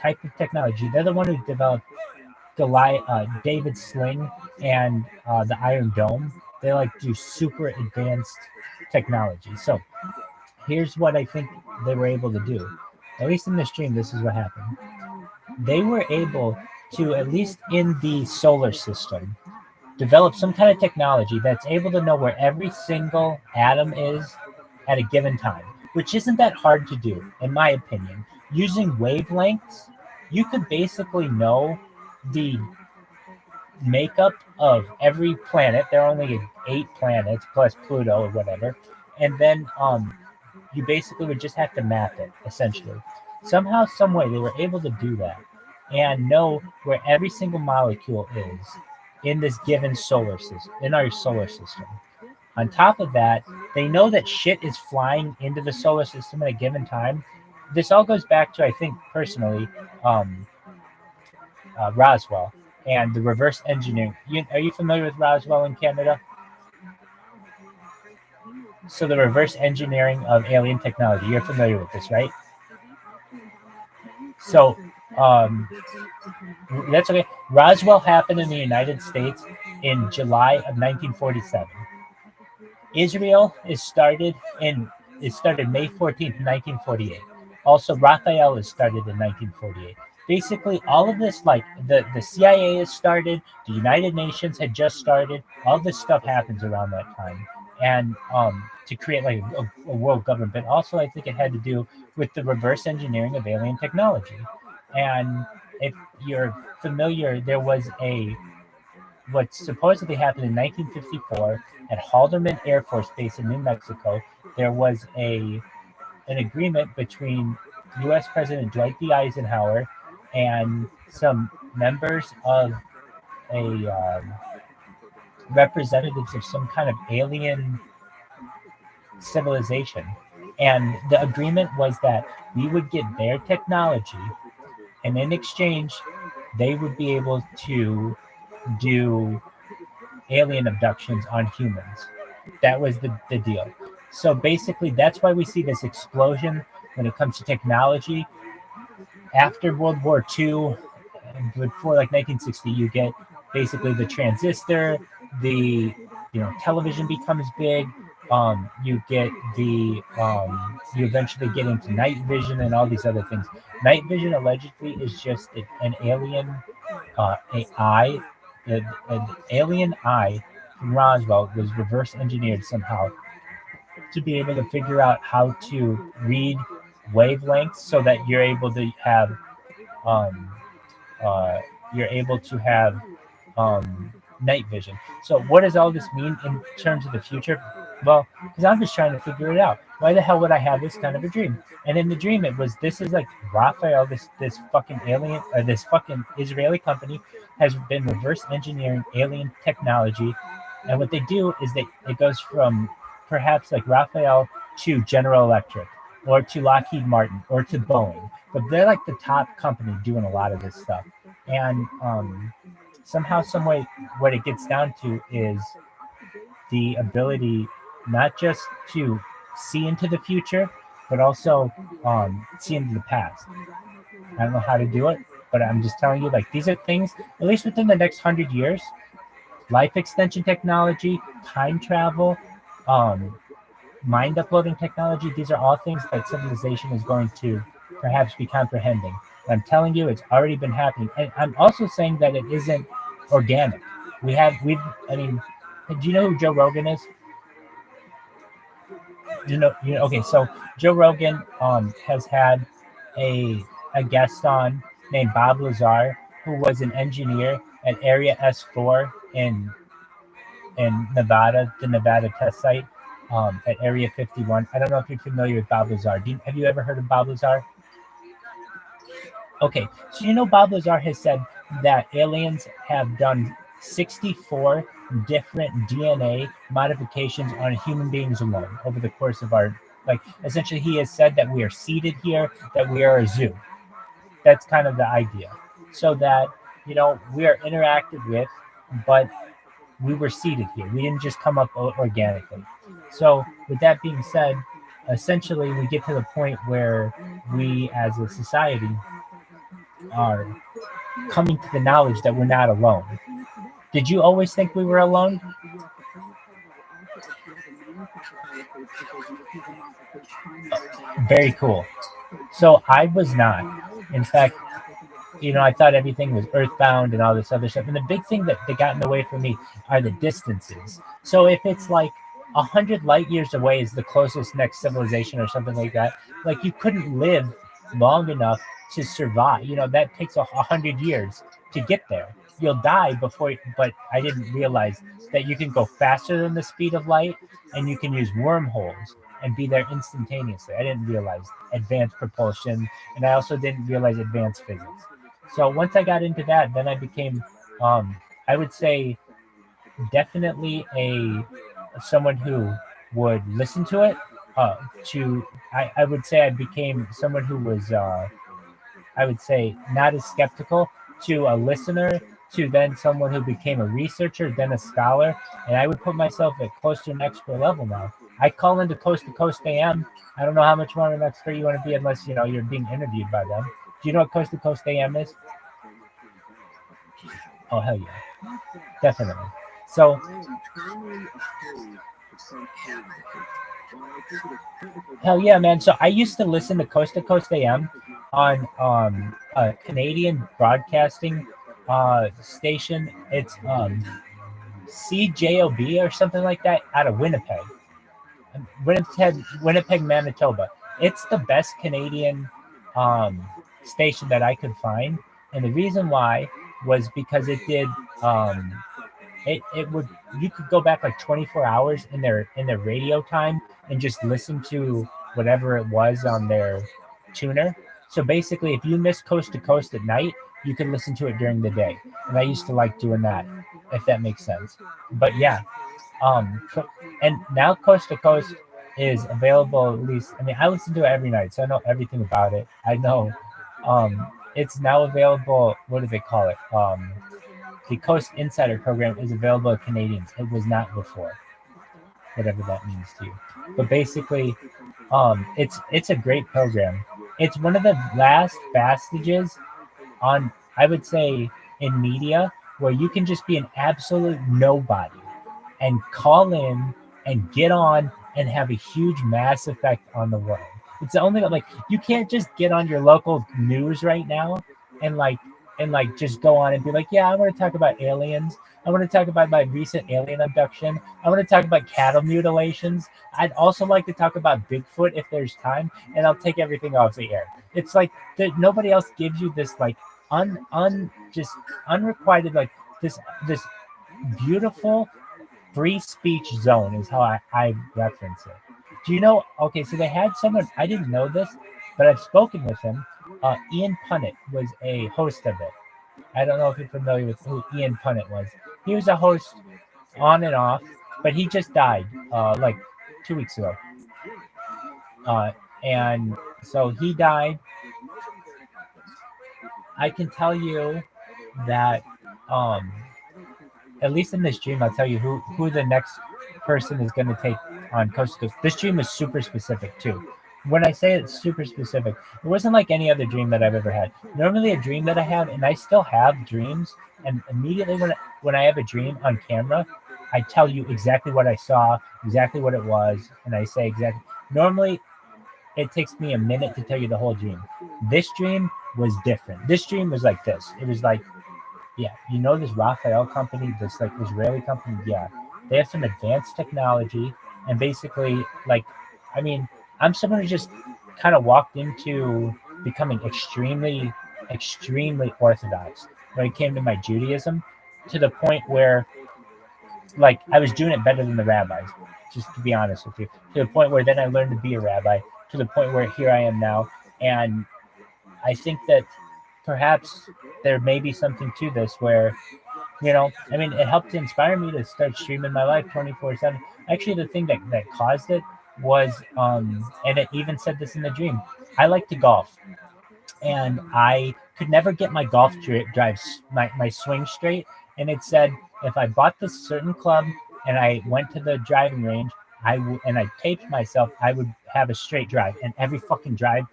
type of technology. They're the one who developed David's sling and the Iron Dome. They do super advanced technology. So here's what I think they were able to do. At least in this dream, this is what happened. They were able to, at least in the solar system, develop some kind of technology that's able to know where every single atom is at a given time, which isn't that hard to do, in my opinion. Using wavelengths, you could basically know the makeup of every planet. There are only 8 planets plus Pluto or whatever, and then you basically would just have to map it, essentially. Somehow, some way, they were able to do that and know where every single molecule is in this given solar system, in our solar system. On top of that, they know that shit is flying into the solar system at a given time. This all goes back to, I think, personally, Roswell and the reverse engineering. Are you familiar with Roswell in Canada? So the reverse engineering of alien technology. You're familiar with this, right? So that's okay. Roswell happened in the United States in July of 1947. Israel started May 14th, 1948. Also, Raphael is started in 1948. Basically, all of this, like the CIA is started, the United Nations had just started. All this stuff happens around that time. and to create like a world government. But also, I think it had to do with the reverse engineering of alien technology. And if you're familiar, there was what supposedly happened in 1954 at Haldeman Air Force Base in New Mexico. There was an agreement between U.S. President Dwight D. Eisenhower and some members of a representatives of some kind of alien civilization. And the agreement was that we would get their technology, and in exchange, they would be able to do alien abductions on humans. That was the deal. So basically, that's why we see this explosion when it comes to technology. After World War II, before like 1960, you get basically the transistor, the television becomes big. You get you eventually get into night vision and all these other things. Night vision allegedly is just an alien an alien eye from Roswell was reverse engineered somehow to be able to figure out how to read wavelengths so that you're able to have um, uh, night vision. So what does all this mean in terms of the future? Well, because I'm just trying to figure it out. Why the hell would I have this kind of a dream? And in the dream, this is like Raphael, this fucking alien, or this fucking Israeli company has been reverse engineering alien technology. And what they do is it goes from perhaps like Raphael to General Electric or to Lockheed Martin or to Boeing. But they're like the top company doing a lot of this stuff. And somehow, some way, what it gets down to is the ability not just to see into the future, but also see into the past. I don't know how to do it, but I'm just telling you, like, these are things, at least within the next 100 years, life extension technology, time travel, mind uploading technology, these are all things that civilization is going to perhaps be comprehending. I'm telling you, it's already been happening. And I'm also saying that it isn't organic. Do you know who Joe Rogan is? Okay, so Joe Rogan has had a guest on named Bob Lazar, who was an engineer at Area S4 in Nevada, the Nevada test site at Area 51. I don't know if you're familiar with Bob Lazar. Have you ever heard of Bob Lazar? Okay, so Bob Lazar has said that aliens have done 64 different DNA modifications on human beings alone over the course of essentially he has said that we are seated here, that we are a zoo. That's kind of the idea. So that, we are interacted with, but we were seated here. We didn't just come up organically. So with that being said, essentially we get to the point where we as a society are coming to the knowledge that we're not alone. Did you always think we were alone? Very cool. So I was not. In fact, I thought everything was earthbound and all this other stuff. And the big thing that got in the way for me are the distances. So if it's like 100 light years away is the closest next civilization or something like that, like you couldn't live long enough to survive. That takes 100 years to get there. You'll die before, but I didn't realize that you can go faster than the speed of light and you can use wormholes and be there instantaneously. I didn't realize advanced propulsion, and I also didn't realize advanced physics. So once I got into that, then I became, I would say, definitely someone who would listen to it. I would say I became someone who was, I would say, not as skeptical, to a listener, to then someone who became a researcher, then a scholar, and I would put myself at close to an expert level now. I call into Coast to Coast AM. I don't know how much more of an expert you want to be unless you're being interviewed by them. Do you know what Coast to Coast AM is? Oh, hell yeah. Definitely. So, hell yeah, man. So I used to listen to Coast AM on a Canadian broadcasting station. It's CJOB or something like that out of Winnipeg, Manitoba. It's the best Canadian station that I could find, and the reason why was because it did it would you could go back like 24 hours in their radio time and just listen to whatever it was on their tuner. So basically, if you missed Coast to Coast at night, you can listen to it during the day, and I used to like doing that, if that makes sense. But yeah, and now Coast to Coast is available. At least, I mean, I listen to it every night, so I know everything about it. I know it's now available. What do they call it? The Coast Insider program is available to Canadians. It was not before, whatever that means to you. But basically, it's a great program. It's one of the last vestiges on, I would say, in media where you can just be an absolute nobody and call in and get on and have a huge mass effect on the world. It's the only, like, you can't just get on your local news right now and just go on and be like, yeah, I want to talk about aliens. I want to talk about my recent alien abduction. I want to talk about cattle mutilations. I'd also like to talk about Bigfoot if there's time, and I'll take everything off the air. It's like that nobody else gives you this like just unrequited, like this beautiful free speech zone is how I reference it. Do you know? Okay, so they had someone, I didn't know this, but I've spoken with him. Ian Punnett was a host of it. I don't know if you're familiar with who Ian Punnett was. He was a host on and off, but he just died like 2 weeks ago. And so he died. I can tell you that at least in this dream, I'll tell you who the next person is going to take on Coast to Coast. This dream is super specific too. When I say it's super specific, it wasn't like any other dream that I've ever had. Normally, a dream that I have, and I still have dreams, and immediately when I have a dream on camera, I tell you exactly what I saw, exactly what it was, and I say exactly. Normally, it takes me a minute to tell you the whole dream. This dream was different. This dream was like this. It was like, yeah, you know this Raphael company, this like Israeli company? Yeah. They have some advanced technology, and basically, like, I mean, I'm someone who just kind of walked into becoming extremely, extremely orthodox when it came to my Judaism, to the point where, like, I was doing it better than the rabbis, just to be honest with you, to the point where then I learned to be a rabbi, to the point where here I am now. And I think that perhaps there may be something to this where, you know, I mean, it helped to inspire me to start streaming my life 24/7. Actually, the thing that caused it was, and it even said this in the dream, I like to golf, and I could never get my golf drives, my swing straight. And it said, if I bought this certain club and I went to the driving range, and I taped myself, I would have a straight drive. And every fucking time,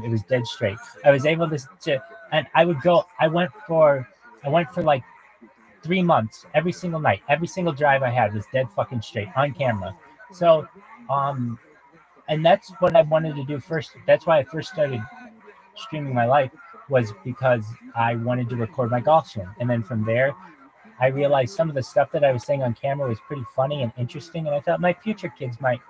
it was dead straight. I was able to and I would go. I went for like 3 months, every single night, every single drive I had was dead fucking straight on camera. So, and that's what I wanted to do first. That's why I first started streaming my life, was because I wanted to record my golf swing. And then from there, I realized some of the stuff that I was saying on camera was pretty funny and interesting. And I thought my future kids might,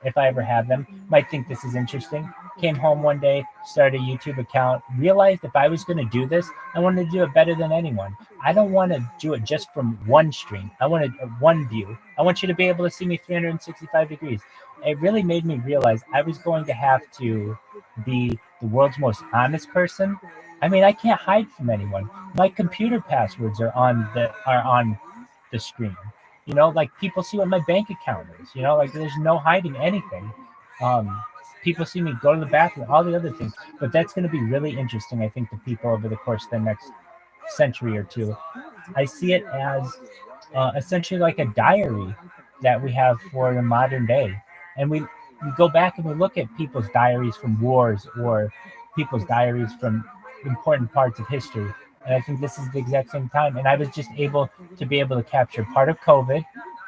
if I ever have them, might think this is interesting. Came home one day, started a YouTube account, realized if I was going to do this, I wanted to do it better than anyone. I don't want to do it just from one stream. I wanted one view. I want you to be able to see me 365 degrees. It really made me realize I was going to have to be the world's most honest person. I mean, I can't hide from anyone. My computer passwords are on the screen. You know, like, people see what my bank account is. You know, like, there's no hiding anything. People see me go to the bathroom, all the other things. But that's going to be really interesting, I think, to people over the course of the next century or two. I see it as essentially like a diary that we have for the modern day. And we go back and we look at people's diaries from wars, or people's diaries from important parts of history. And I think this is the exact same time. And I was just able to capture part of COVID,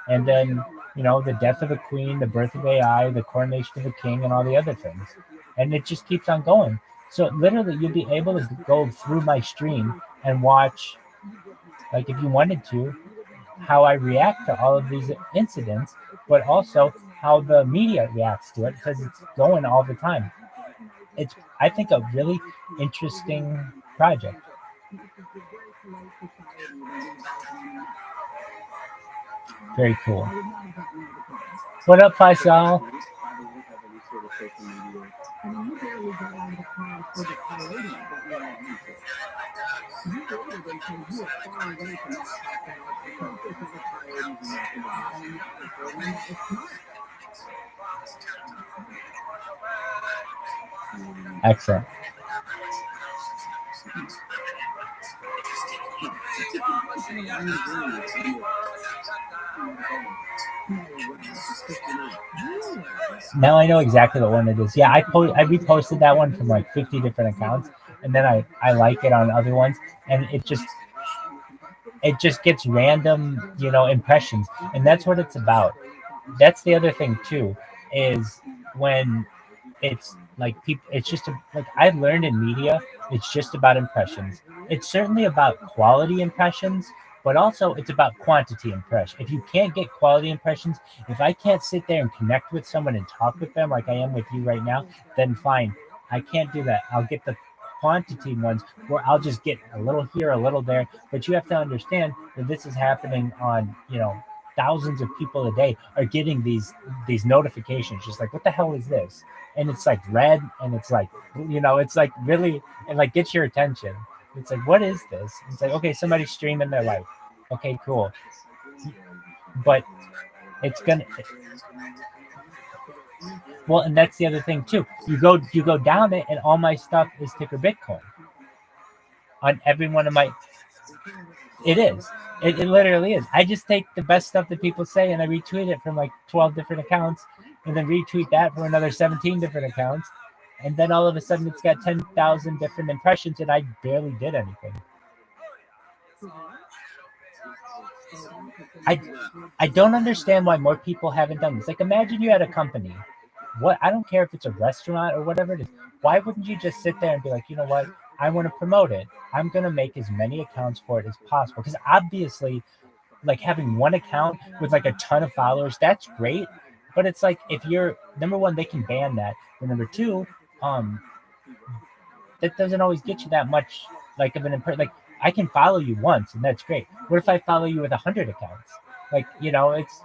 and then, you know, the death of a queen, the birth of AI, the coronation of a king, and all the other things. And it just keeps on going. So literally, you'll be able to go through my stream and watch, like, if you wanted to, how I react to all of these incidents, but also how the media reacts to it because it's going all the time. It's, I think, a really interesting project. Very cool. What up, Faisal? Excellent. Now I know exactly what one it is. Yeah, I reposted that one from like 50 different accounts, and then I like it on other ones, and it just gets random, impressions, and that's what it's about. That's the other thing too, is when it's like people, it's just like I've learned in media, it's just about impressions. It's certainly about quality impressions, but also it's about quantity impression. If you can't get quality impressions, if I can't sit there and connect with someone and talk with them like I am with you right now, then fine, I can't do that. I'll get the quantity ones where I'll just get a little here, a little there, but you have to understand that this is happening on, thousands of people a day are getting these notifications, just like, what the hell is this? And it's like red, and it's like, it's like really, and like gets your attention. It's like, what is this? It's like, okay, somebody's streaming their life. Okay, cool. But it's gonna, well, and that's the other thing too. You go down it, and all my stuff is ticker Bitcoin on every one of my. It is. It literally is. I just take the best stuff that people say and I retweet it from like 12 different accounts, and then retweet that from another 17 different accounts. And then all of a sudden it's got 10,000 different impressions, and I barely did anything. I don't understand why more people haven't done this. Like, imagine you had a company. I don't care if it's a restaurant or whatever it is. Why wouldn't you just sit there and be like, you know what? I want to promote it. I'm going to make as many accounts for it as possible. Because obviously, like, having one account with like a ton of followers, that's great. But it's like, if you're, number one, they can ban that. But number two, that doesn't always get you that much like of an like, I can follow you once and that's great. What if I follow you with 100 accounts? Like, it's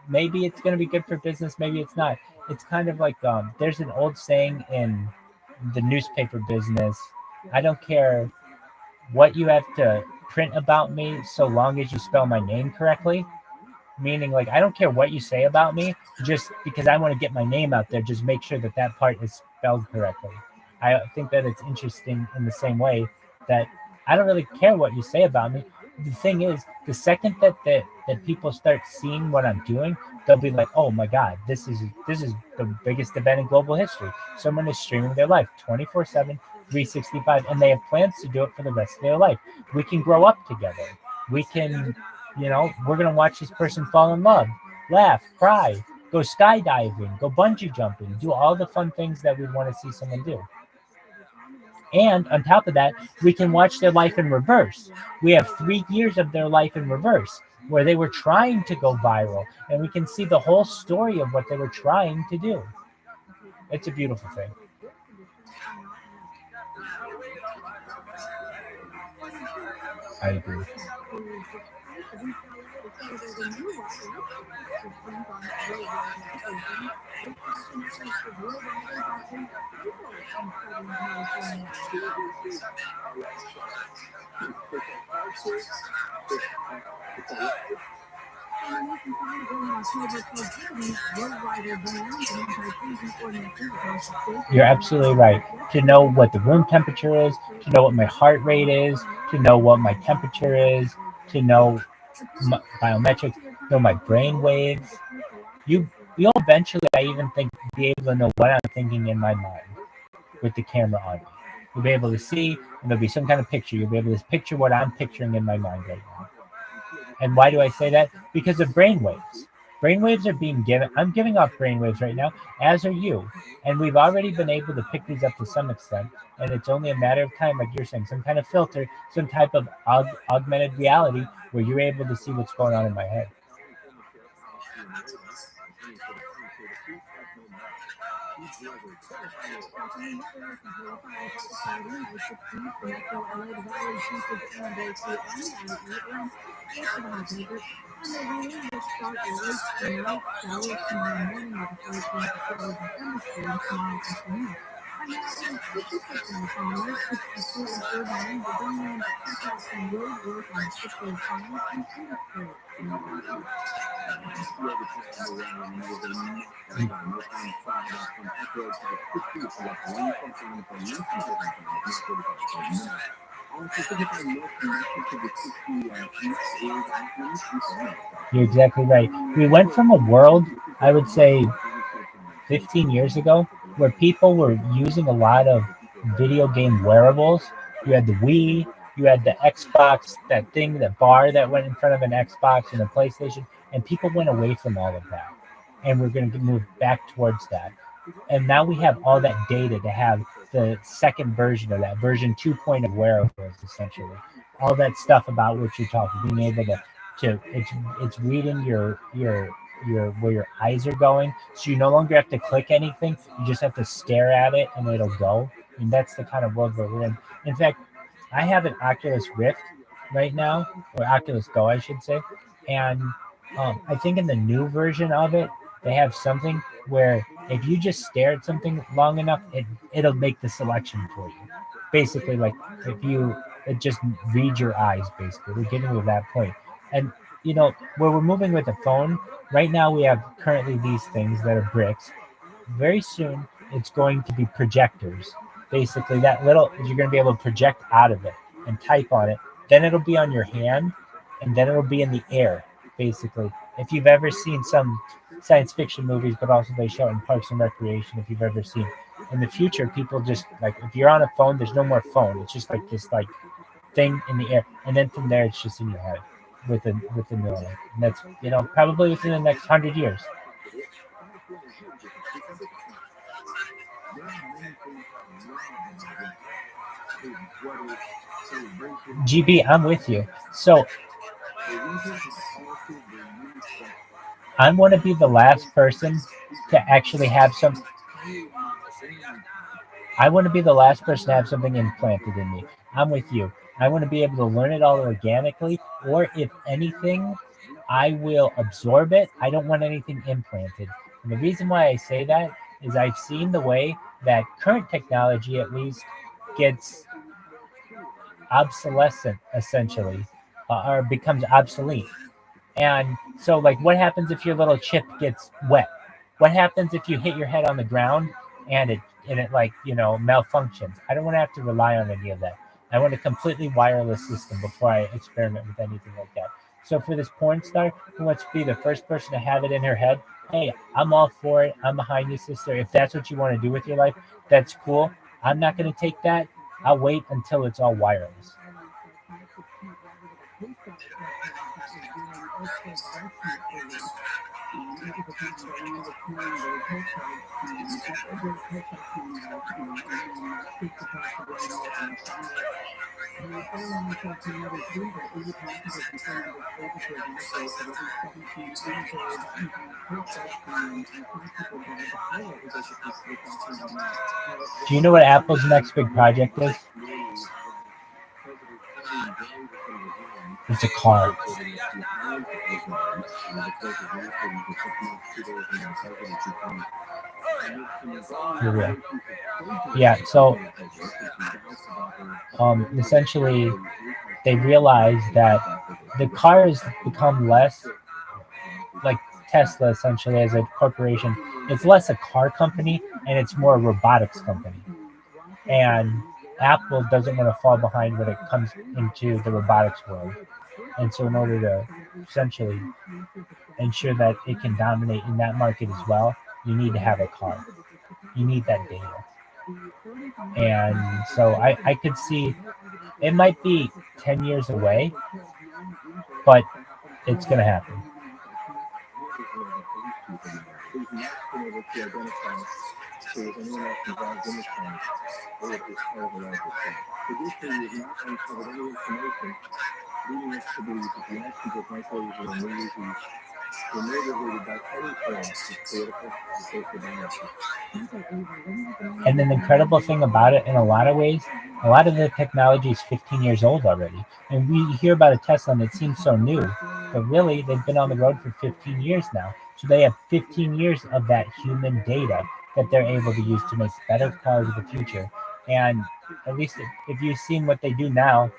maybe it's going to be good for business, maybe it's not. It's kind of like there's an old saying in the newspaper business: I don't care what you have to print about me so long as you spell my name correctly. Meaning, like, I don't care what you say about me, just because I want to get my name out there, just make sure that that part is spelled correctly. I think that it's interesting in the same way that I don't really care what you say about me. The thing is, the second that people start seeing what I'm doing, they'll be like, "Oh my God, this is the biggest event in global history. Someone is streaming their life 24/7, 365, and they have plans to do it for the rest of their life. We can grow up together. We can, we're gonna watch this person fall in love, laugh, cry, go skydiving, go bungee jumping, do all the fun things that we want to see someone do." And on top of that, we can watch their life in reverse. We have 3 years of their life in reverse where they were trying to go viral, and we can see the whole story of what they were trying to do. It's a beautiful thing. I agree. You're absolutely right. To know what the room temperature is, to know what my heart rate is, to know what my temperature is, to know biometrics, know my brain waves. You'll eventually, I even think, be able to know what I'm thinking in my mind with the camera on. You'll be able to see, and there'll be some kind of picture. You'll be able to picture what I'm picturing in my mind right now. And why do I say that? Because of brain waves. Brainwaves are being given. I'm giving off brainwaves right now, as are you. And we've already been able to pick these up to some extent. And it's only a matter of time, like you're saying, some kind of filter, some type of augmented reality where you're able to see what's going on in my head. You're exactly right. We went from a world, I would say, 15 years ago, where people were using a lot of video game wearables. You had the Wii, you had the Xbox, that thing, that bar that went in front of an Xbox and a PlayStation, and people went away from all of that. And we're going to move back towards that. And now we have all that data to have the second version of that, version 2.0 of wearables, essentially. All that stuff about what you're talking, being able to it's reading your where your eyes are going, so you no longer have to click anything. You just have to stare at it and it'll go. And that's the kind of world that we're in. In fact, I have an Oculus Rift right now, or Oculus Go, I should say, and I think in the new version of it, they have something where if you just stare at something long enough, it'll make the selection for you. Basically, like if you it just reads your eyes. Basically, we're getting to that point, and where we're moving with the phone right now, we have currently these things that are bricks. Very soon, it's going to be projectors. Basically, that little you're going to be able to project out of it and type on it. Then it'll be on your hand, and then it'll be in the air. Basically, if you've ever seen some science fiction movies, but also they show it in Parks and Recreation. If you've ever seen, in the future, people just like if you're on a phone, there's no more phone. It's just like this like thing in the air, and then from there, it's just in your head with a Neuralink, and that's probably within the next 100 years. GB, I'm with you. So I want to be the last person to actually have some. I want to be the last person to have something implanted in me. I'm with you. I want to be able to learn it all organically, or if anything, I will absorb it. I don't want anything implanted. And the reason why I say that is I've seen the way that current technology, at least, gets obsolescent, essentially, or becomes obsolete. And so, like, what happens if your little chip gets wet? What happens if you hit your head on the ground and it like malfunctions? I don't want to have to rely on any of that. I want a completely wireless system before I experiment with anything like that. So for this porn star who wants to be the first person to have it in her head, hey, I'm all for it. I'm behind you, sister. If that's what you want to do with your life, that's cool. I'm not going to take that. I'll wait until it's all wireless. Do you know what Apple's next big project is? It's a car. For real. Yeah, so essentially they realize that the car has become less like Tesla, essentially, as a corporation. It's less a car company and it's more a robotics company. And Apple doesn't want to fall behind when it comes into the robotics world. And so in order to essentially ensure that it can dominate in that market as well, you need to have a car. You need that data. And so I could see it might be 10 years away, but it's going to happen. He's not been able to identify so if anyone else involved in the crime, or if it's part of a larger crime. Additionally, we've not uncovered any information leading us to believe that the actions of Michael Avery and Lee Louise were motivated by any form of political or social bias. And an incredible thing about it, in a lot of ways, a lot of the technology is 15 years old already. And we hear about a Tesla and it seems so new, but really they've been on the road for 15 years now. So they have 15 years of that human data that they're able to use to make better cars of the future. And at least if you've seen what they do now,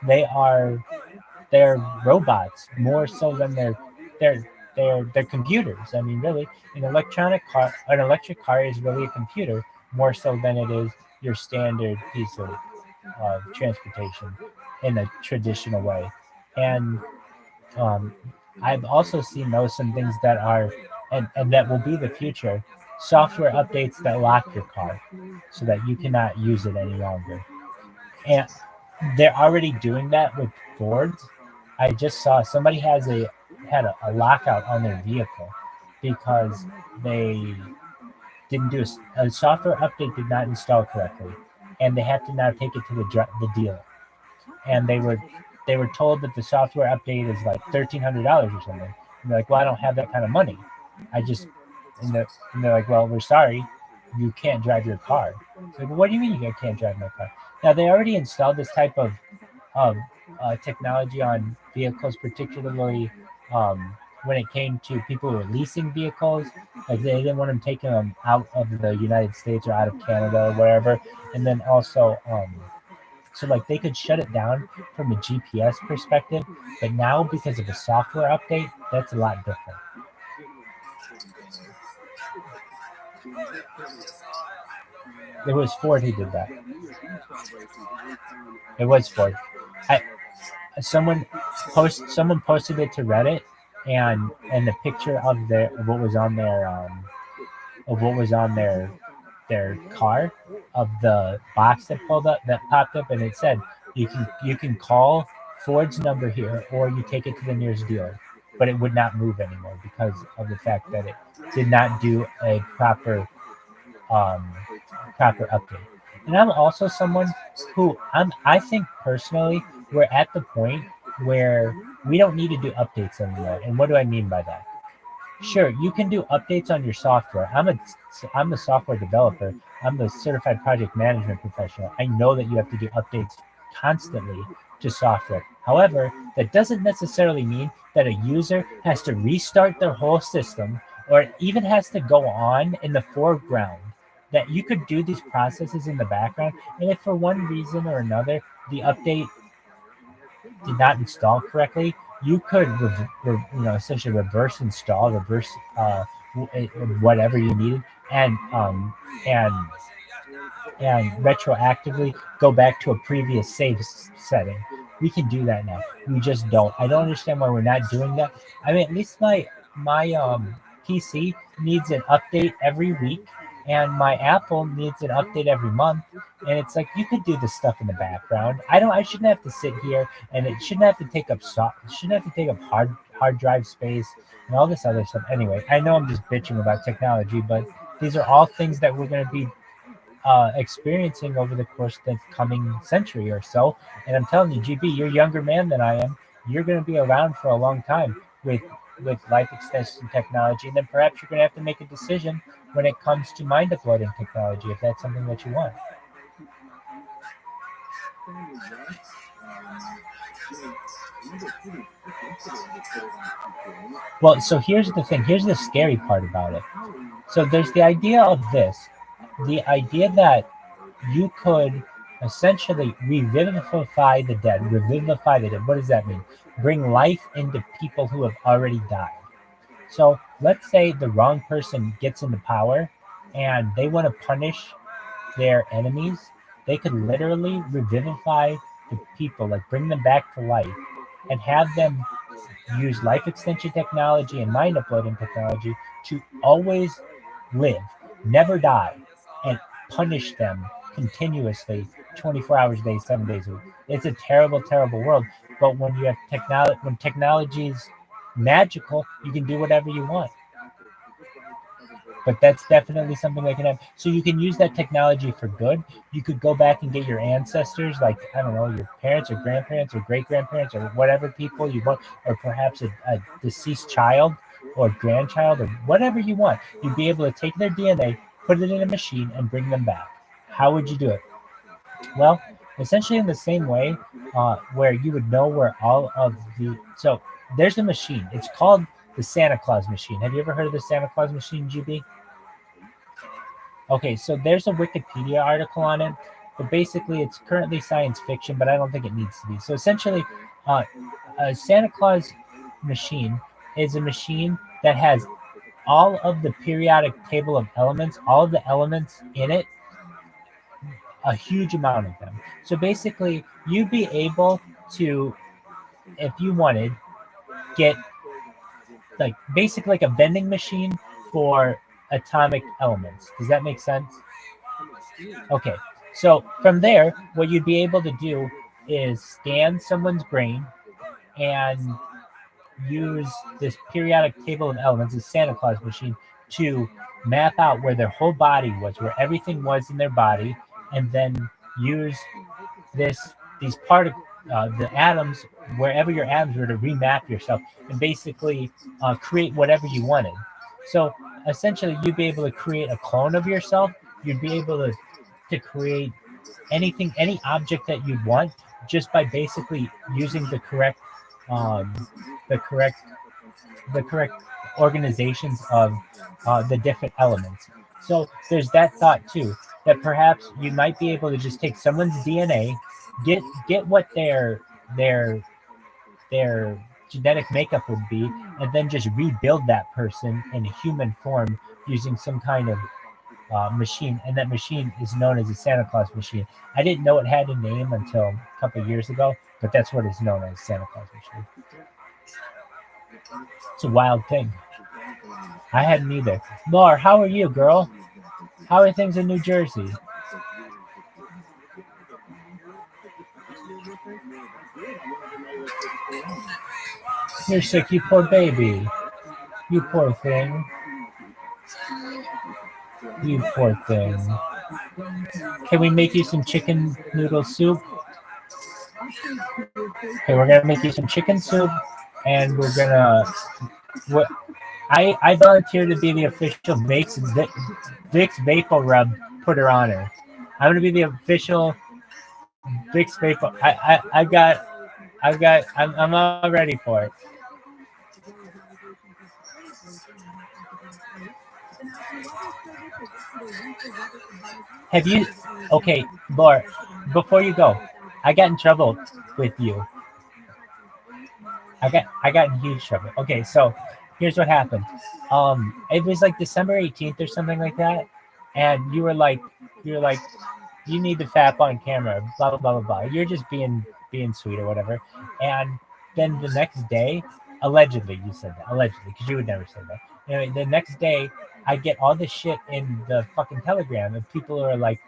they're robots more so than they're computers. I mean, really, an electric car is really a computer more so than it is your standard piece of transportation in a traditional way. And I've also seen some things that are and that will be the future, software updates that lock your car so that you cannot use it any longer. And they're already doing that with Fords. I just saw somebody had a lockout on their vehicle because they didn't do a software update did not install correctly, and they have to now take it to the dealer. And they were told that the software update is like $1,300 or something. And they're like, well, I don't have that kind of money. I just and they're like, well, we're sorry, you can't drive your car. It's like, well, what do you mean you can't drive my car? Now they already installed this type of technology on vehicles, particularly when it came to people who were leasing vehicles. Like they didn't want them taking them out of the United States or out of Canada or wherever. And then also, so like they could shut it down from a GPS perspective, but now because of a software update, that's a lot different. It was Ford who did that. It was Ford. Someone posted it to Reddit, and the picture of what was on their car, of the box that popped up, and it said you can call Ford's number here, or you take it to the nearest dealer. But it would not move anymore because of the fact that it did not do a proper update. And I'm also someone who I think personally we're at the point where we don't need to do updates anymore. And what do I mean by that? Sure, you can do updates on your software. I'm a software developer. I'm a certified project management professional. I know that you have to do updates constantly to software. However, that doesn't necessarily mean that a user has to restart their whole system or even has to go on in the foreground. That you could do these processes in the background, and if for one reason or another the update did not install correctly, you could essentially reverse install, whatever you needed, and retroactively go back to a previous save setting. We can do that now. We just don't. I don't understand why we're not doing that. I mean, at least my PC needs an update every week, and my Apple needs an update every month. And it's like you could do this stuff in the background. I shouldn't have to sit here, and it shouldn't have to take up hard drive space and all this other stuff. Anyway, I know I'm just bitching about technology, but these are all things that we're going to be experiencing over the course of the coming century or so. And I'm telling you, GB, you're a younger man than I am. You're going to be around for a long time with life extension technology, and then perhaps you're going to have to make a decision when it comes to mind uploading technology, if that's something that you want. Well, so here's the thing. Here's the scary part about it. So there's the idea of this. The idea that you could essentially revivify the dead. What does that mean? Bring life into people who have already died. So let's say the wrong person gets into power and they want to punish their enemies. They could literally revivify the people, like bring them back to life, and have them use life extension technology and mind uploading technology to always live, never die, and punish them continuously 24 hours a day, 7 days a week. It's a terrible, terrible world. But when you have when technology is magical, you can do whatever you want. but that's definitely something that can happen. So you can use that technology for good. You could go back and get your ancestors, like I don't know, your parents or grandparents or great grandparents or whatever people you want, or perhaps a deceased child or grandchild or whatever you want. You'd be able to take their DNA, put it in a machine, and bring them back. How would you do it? Well, essentially in the same way, where you would know where all of the so there's a machine. It's called the Santa Claus machine. Have you ever heard of the Santa Claus machine, GB? Okay, so there's a Wikipedia article on it, but basically it's currently science fiction, but I don't think it needs to be. So essentially, uh, a Santa Claus machine is a machine that has all of the periodic table of elements, all of the elements in it, a huge amount of them. So basically, you'd be able to, if you wanted, get like basically like a vending machine for atomic elements. Does that make sense? Okay. So from there, what you'd be able to do is scan someone's brain and use this periodic table of elements, this Santa Claus machine, to map out where their whole body was, where everything was in their body, and then use these the atoms, wherever your atoms were, to remap yourself and basically create whatever you wanted. So essentially, you'd be able to create a clone of yourself. You'd be able to create anything, any object that you want, just by basically using um, the correct the correct organizations of the different elements. So there's that thought too, that perhaps you might be able to just take someone's DNA, get what their their genetic makeup would be, and then just rebuild that person in a human form using some kind of machine, and that machine is known as a Santa Claus machine. I didn't know it had a name until a couple of years ago, but that's what it's known as, Santa Claus machine. It's a wild thing. I hadn't either. Laura, how are you, girl? How are things in New Jersey? You're sick, you poor baby. You poor thing. You poor thing. Can we make you some chicken noodle soup? Okay, we're gonna make you some chicken soup, and we're gonna. What I volunteer to be the official Vicks Vapor Rub putter honor. I'm gonna be the official Vicks Vapor. I'm all ready for it. Have you? Okay, Laura. Before you go, I got in trouble with you. I got in huge trouble. Okay, so here's what happened. It was like December 18th or something like that, and you were like, you need the fap on camera, blah blah blah blah blah. You're just being sweet or whatever. And then the next day, allegedly you said that, allegedly, because you would never say that. Anyway, the next day I get all this shit in the fucking Telegram, and people are like,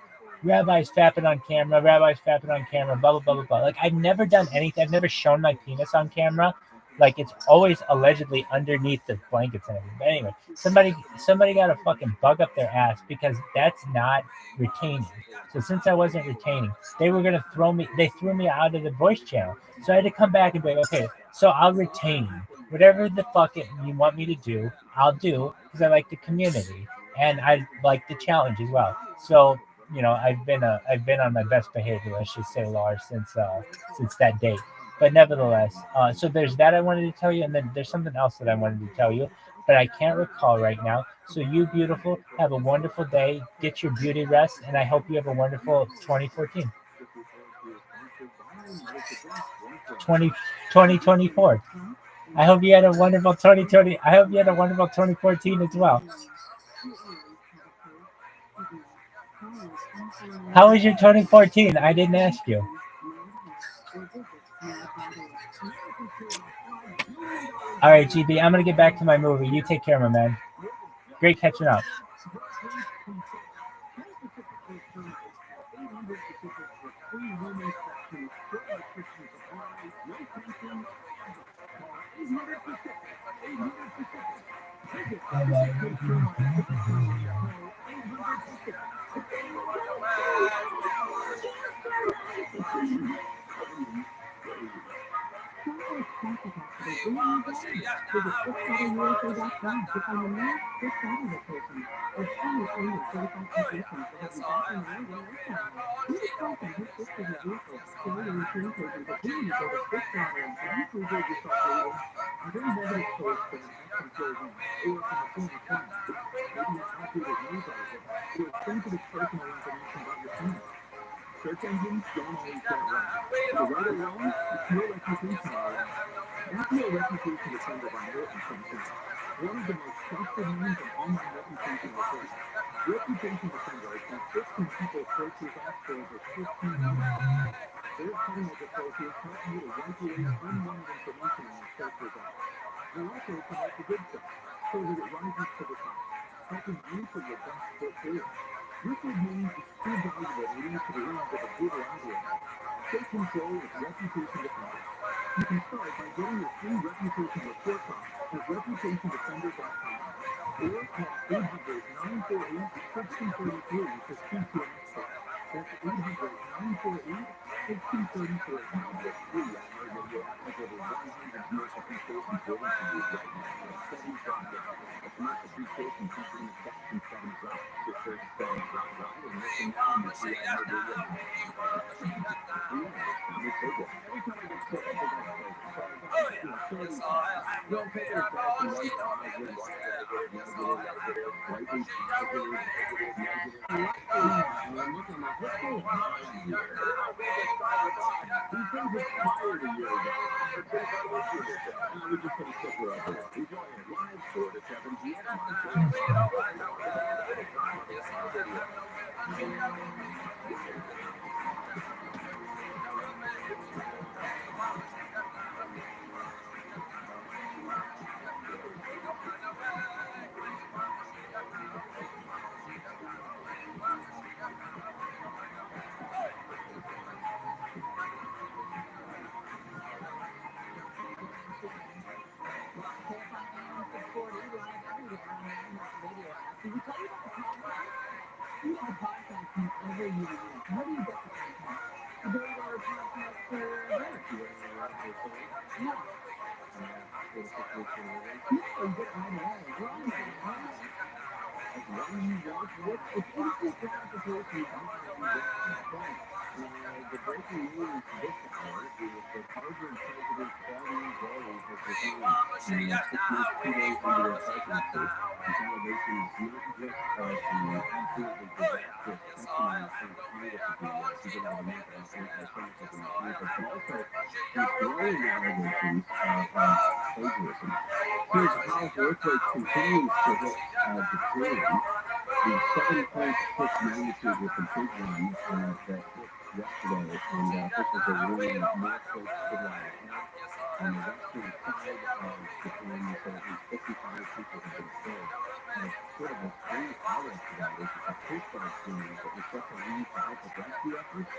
Rabbi's fapping on camera, Rabbi's fapping on camera, blah blah blah blah blah. Like I've never done anything. I've never shown my penis on camera. Like it's always allegedly underneath the blankets and everything. But anyway, somebody got to fucking bug up their ass, because that's not retaining. So since I wasn't retaining, they were gonna throw me. They threw me out of the voice channel. So I had to come back and be like, okay, so I'll retain whatever the fuck you want me to do. I'll do, because I like the community and I like the challenge as well. So I've been on my best behavior, let's just say, Lars, since that date. But nevertheless, so there's that I wanted to tell you, and then there's something else that I wanted to tell you, but I can't recall right now. So you beautiful, have a wonderful day. Get your beauty rest, and I hope you have a wonderful 2014. 2024. I hope you had a wonderful 2020. I hope you had a wonderful 2014 as well. How was your 2014? I didn't ask you. All right, GB, I'm going to get back to my movie. You take care, my man. Great catching up. Visit to find the nearest Swift Saturday location. There's only 335 technicians that will be back on the road in no time. We just call from his Swift for your vehicle. Carry your insurance agent at any of the Swift Saturday. Have you ever heard yourself bleeding? Are there negative posts that an ex employee or from a former friend? Maybe an outdated news article or sensitive personal information about your family. Search engines don't always get it right. So right or wrong, it's your reputation on the line. Ask your reputation defender by Norton something. One of the most trusted names in online reputation reporting. Reputation Defender has been fixing people's search results for over 15 years. Their cutting-edge approaches help you to wipe away unwanted information in your search results. They also promote the good stuff so that it rises to the top, helping you put your best foot forward. Your good name is too valuable to leave to the whims of a brutal algorithm. Take control with Reputation Defender. You can start by getting your free reputation report card at reputationdefender.com or call 800-948-1633 to speak to an expert. That's 800-948-1633. The free iHeartRadio app has over 100 commercial-free stations waiting for you right now with 7 broadcasts. A commercial-free station featuring 1,007 songs. Just search 7 Rock Ride and listen now on the free iHeartRadio app. Free is Thomas Hogan. Every time I get sick, I think I have COVID. So I got, 30 shots. Well, I'm taking it fast and one positive, one negative, negative, negative, slightly positive, negative, negative. And I'm looking, I'm like, what's going on here? These things expired a year ago. It's been about a year. We're just going to stick with it. Enjoy it live 4 to 7 p.m. on the breaking news this hour is that Harvard President Claudine Gray has resigned in 2 days into her presidency. These allegations not just of the absolutely disastrous testimony from Congress at the beginning of the month about anti-Semitism on campus, but also these growing allegations of plagiarism. Here's how earthquake continues to hit Japan. The 7.6 magnitude was the big one that hit yesterday, and officials are warning that more quakes could lie ahead. On the western side of Japan, they say at least 55 people have been killed. Sort of a strange follow-up to that is a Coast Guard plane that was set to leave to help with rescue efforts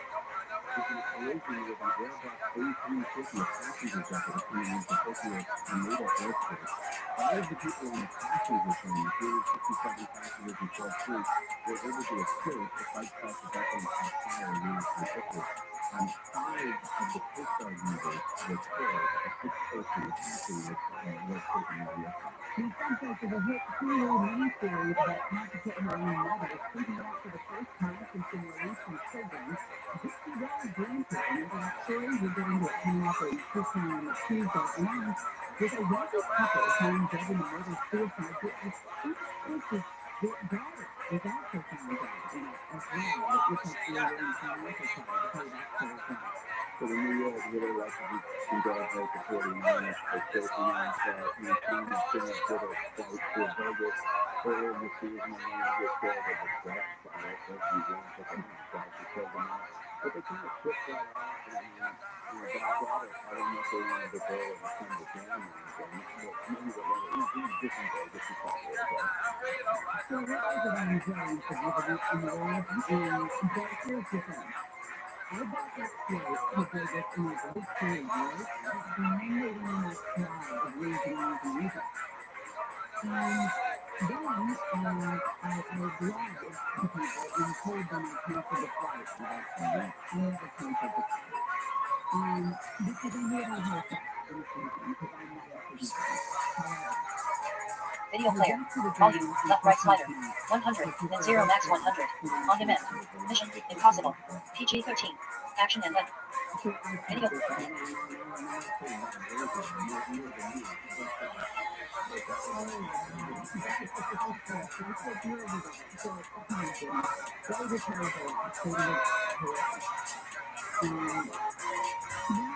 was in a collision with an Airbus A350, a passenger jet that was coming into Tokyo tornado earthquake. 5 of the people on the passenger plane, including 57 passengers and 12 crew, were able to escape despite parts of that plane caught fire really quickly. 5 of the Coast Guard members were killed. A 6th person, the captain, was taken into rescue. These subjects of a hit Hulu miniseries about copycat heroin mothers speaking out for the first time since being released from prison. $60 granted. Remember that story? We're getting to it coming up on Christian Tuesday. Along with a wealthy couple found dead in a murder-suicide hit with unexpected. Their daughter was also found dead in it as well. It looks like they're waiting financial trouble to pay back for his death. So the New York really like to congratulate the 49ers for taking off in Phoenix and did a flight to Vegas earlier in the season, and then they just said that the draft spot was the game for them to kill them off. But they kind of flipped that off, and back at it. I don't know if they wanted to go and kind of down on the game, but maybe they wanted to do different Vegas and stuff like that. So what is it on very significant in the world? But here's the thing. I bought that flight to Vegas in a great trade, right? And I'm waiting on that cloud of losing music. Then I lied to people and told them I canceled the flight. I never canceled the flight. Because I knew I had a sex in the season, because I'm not into however. Video player. Volume. Left right slider. 100. Then 0 max 100. On demand. Mission. Impossible. PG-13. Action and then. Video.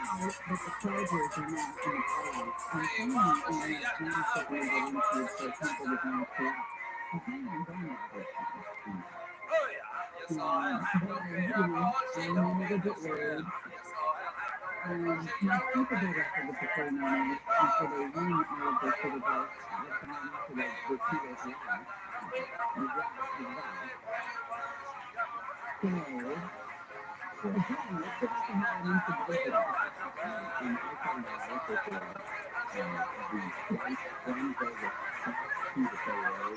Now that the charges are not in the file, I'm planning on that mindset we go into for people with no corrupt. I'm planning on going that direction. But I never get worried. My people go back to the 49ers after they win all of their Super Bowls. I've gone after the Steelers last. So, again, let's go back to how I mentioned yesterday. And I found out also for the white friends that was back to the Bay Area,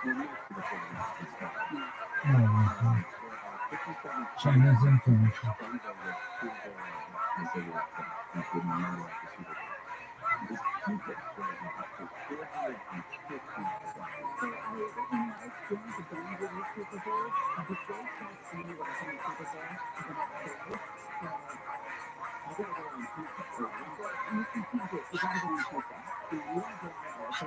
well, next to the 49ers and stuff. There are 57 China's influential. friends that was to the Bay Area, as they would have said, including Monday after Super Bowl. The cheapest version was 450 cents. So my experience of going to these Super Bowls, Detroit cost me what I think Super Bowl is about twice. So I gotta go on pizza. So you can't do it. You gotta go on pizza. You don't drive there. So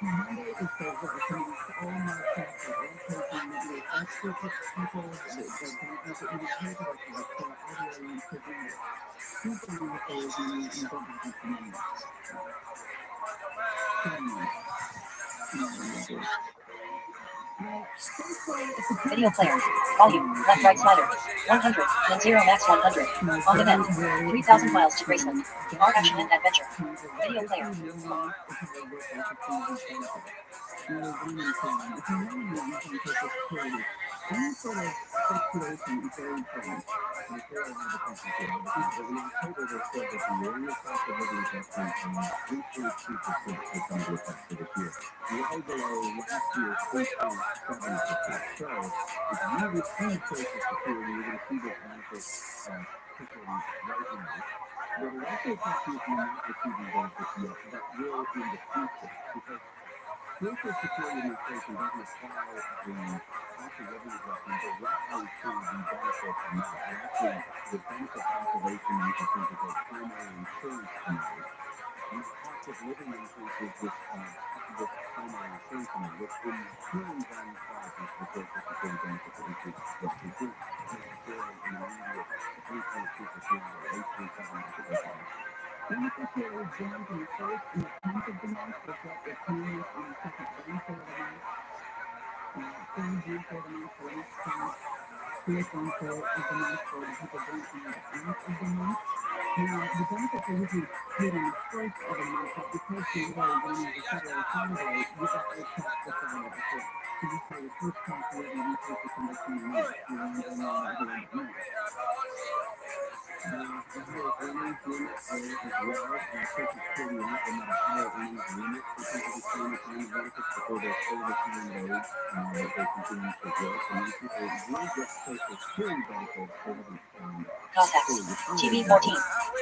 Monday is the worst. I mean, it's all marked up. They're all taken. There's extra people that don't have to even pay for their tickets. So I'll be able to present it. Tuesday, Wednesday is when you go back up to Monday. Video player. Volume. Left right slider. 100. Then 0 max 100. On demand. 3,000 miles to Graceland. Our action and adventure. Video player. Any sort of fluctuation is very important. Before I have a complicated, but in October they said that the annual cost of living adjustment is 3.2% is going to be effective this year, way below last year's 3.7%. So if you receive Social Security, you're going to see this benefit kicking right now. But it also affects you if you're not receiving benefits yet, but will in the future, because Social Security Administration doesn't apply the cost of living adjustment directly to the benefit amount. It actually, the benefit calculation uses something called primary insurance amount. And that cost of living increase is this primary insurance amount, which in turn then causes the Social Security benefit to increase roughly too. Not necessarily an immediate 3.2% or 8.7% as it was last. Beneficiaries joined in the 1st and the 10th of the month will get their payments on the 2nd Wednesday of the month, 3rd Wednesday of the month for the next time, 4th Wednesday of the month for the people born on the 8th of the month. Now, the benefits are usually paid on the 1st of the month, but because January 1 is a federal holiday, you got your tax the Friday before. So you pay your first tax whatever you pay December 29th. You end on the end of March. The higher earnings limit as well, Social Security will implement a higher earnings limit for people who claim retirement benefits before their full retirement age as they continue to work. And then people will get Social Security benefits. They haven't Contacts. TV 14.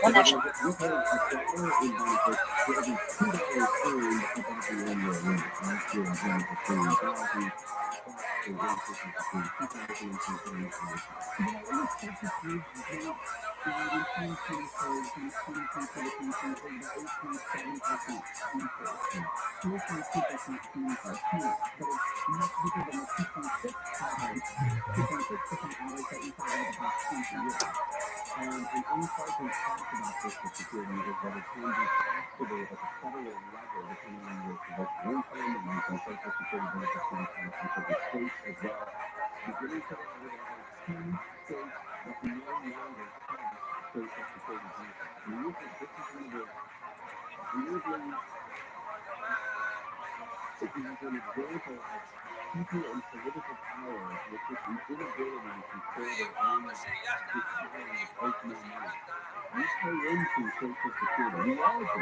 One action. unpaid $1 in benefits for every $2 earned above the annual limit. Last year in June for $3,000. For one Social Security, $2,000 and some change for this year. Unexpected age jump in 2023 from 2022 to 2023 about 8.7% increase. 4.2% change by tenant, but it's much bigger than the 2.6% average that we saw over the past 20 years. And insight we've talked about Social Security is that it can be taxable at the federal level depending on your provincial income, and some Social Security benefits can be taxed in certain states as well. Beginning today, there are 10 states that no longer tax Social Security benefits. And usually this is one of the weirdly, this is an example of people in political power with just an inability to control their own retirement of no money. You pay into Social Security. You all do.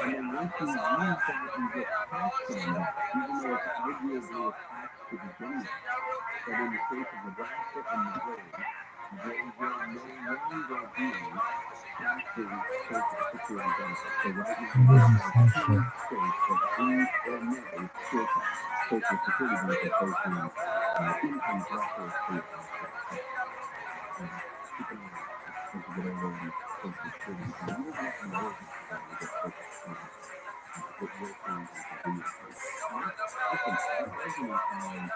And then once you use that, you get taxed on that, even though it's arguably a tax to begin with. But in the states of Nebraska and Missouri, they will no longer be taxing Social Security benefits. So right now, there are 10 states that do or may still tax Social Security benefits based on income thresholds for your household. So keep an eye on that as you get older on Social Security, because you will not know it until you get Social Security. It will change and continue to change. And listen, our argument on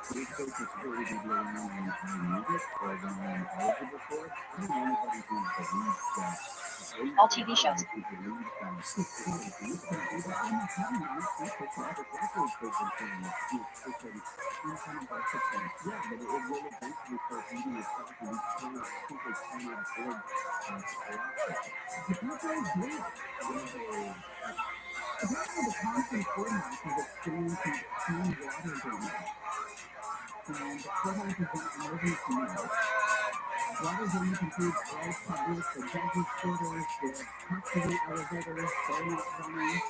should Social Security be around when I need it or when I'm eligible for it? I don't know anybody who believes that. All TV shows. Who believes that you can't do that. I'm not telling you not to. For decades, they've been saying that it's an untenable system. Yeah, but it will eventually start eating itself, and we simply cannot afford to pay off something. But that's all great. Apparently, the constant format is experiencing extreme water damage. And what happens in emergency now? Water damage includes all public, the judges' quarters, the custody elevators, they're not running.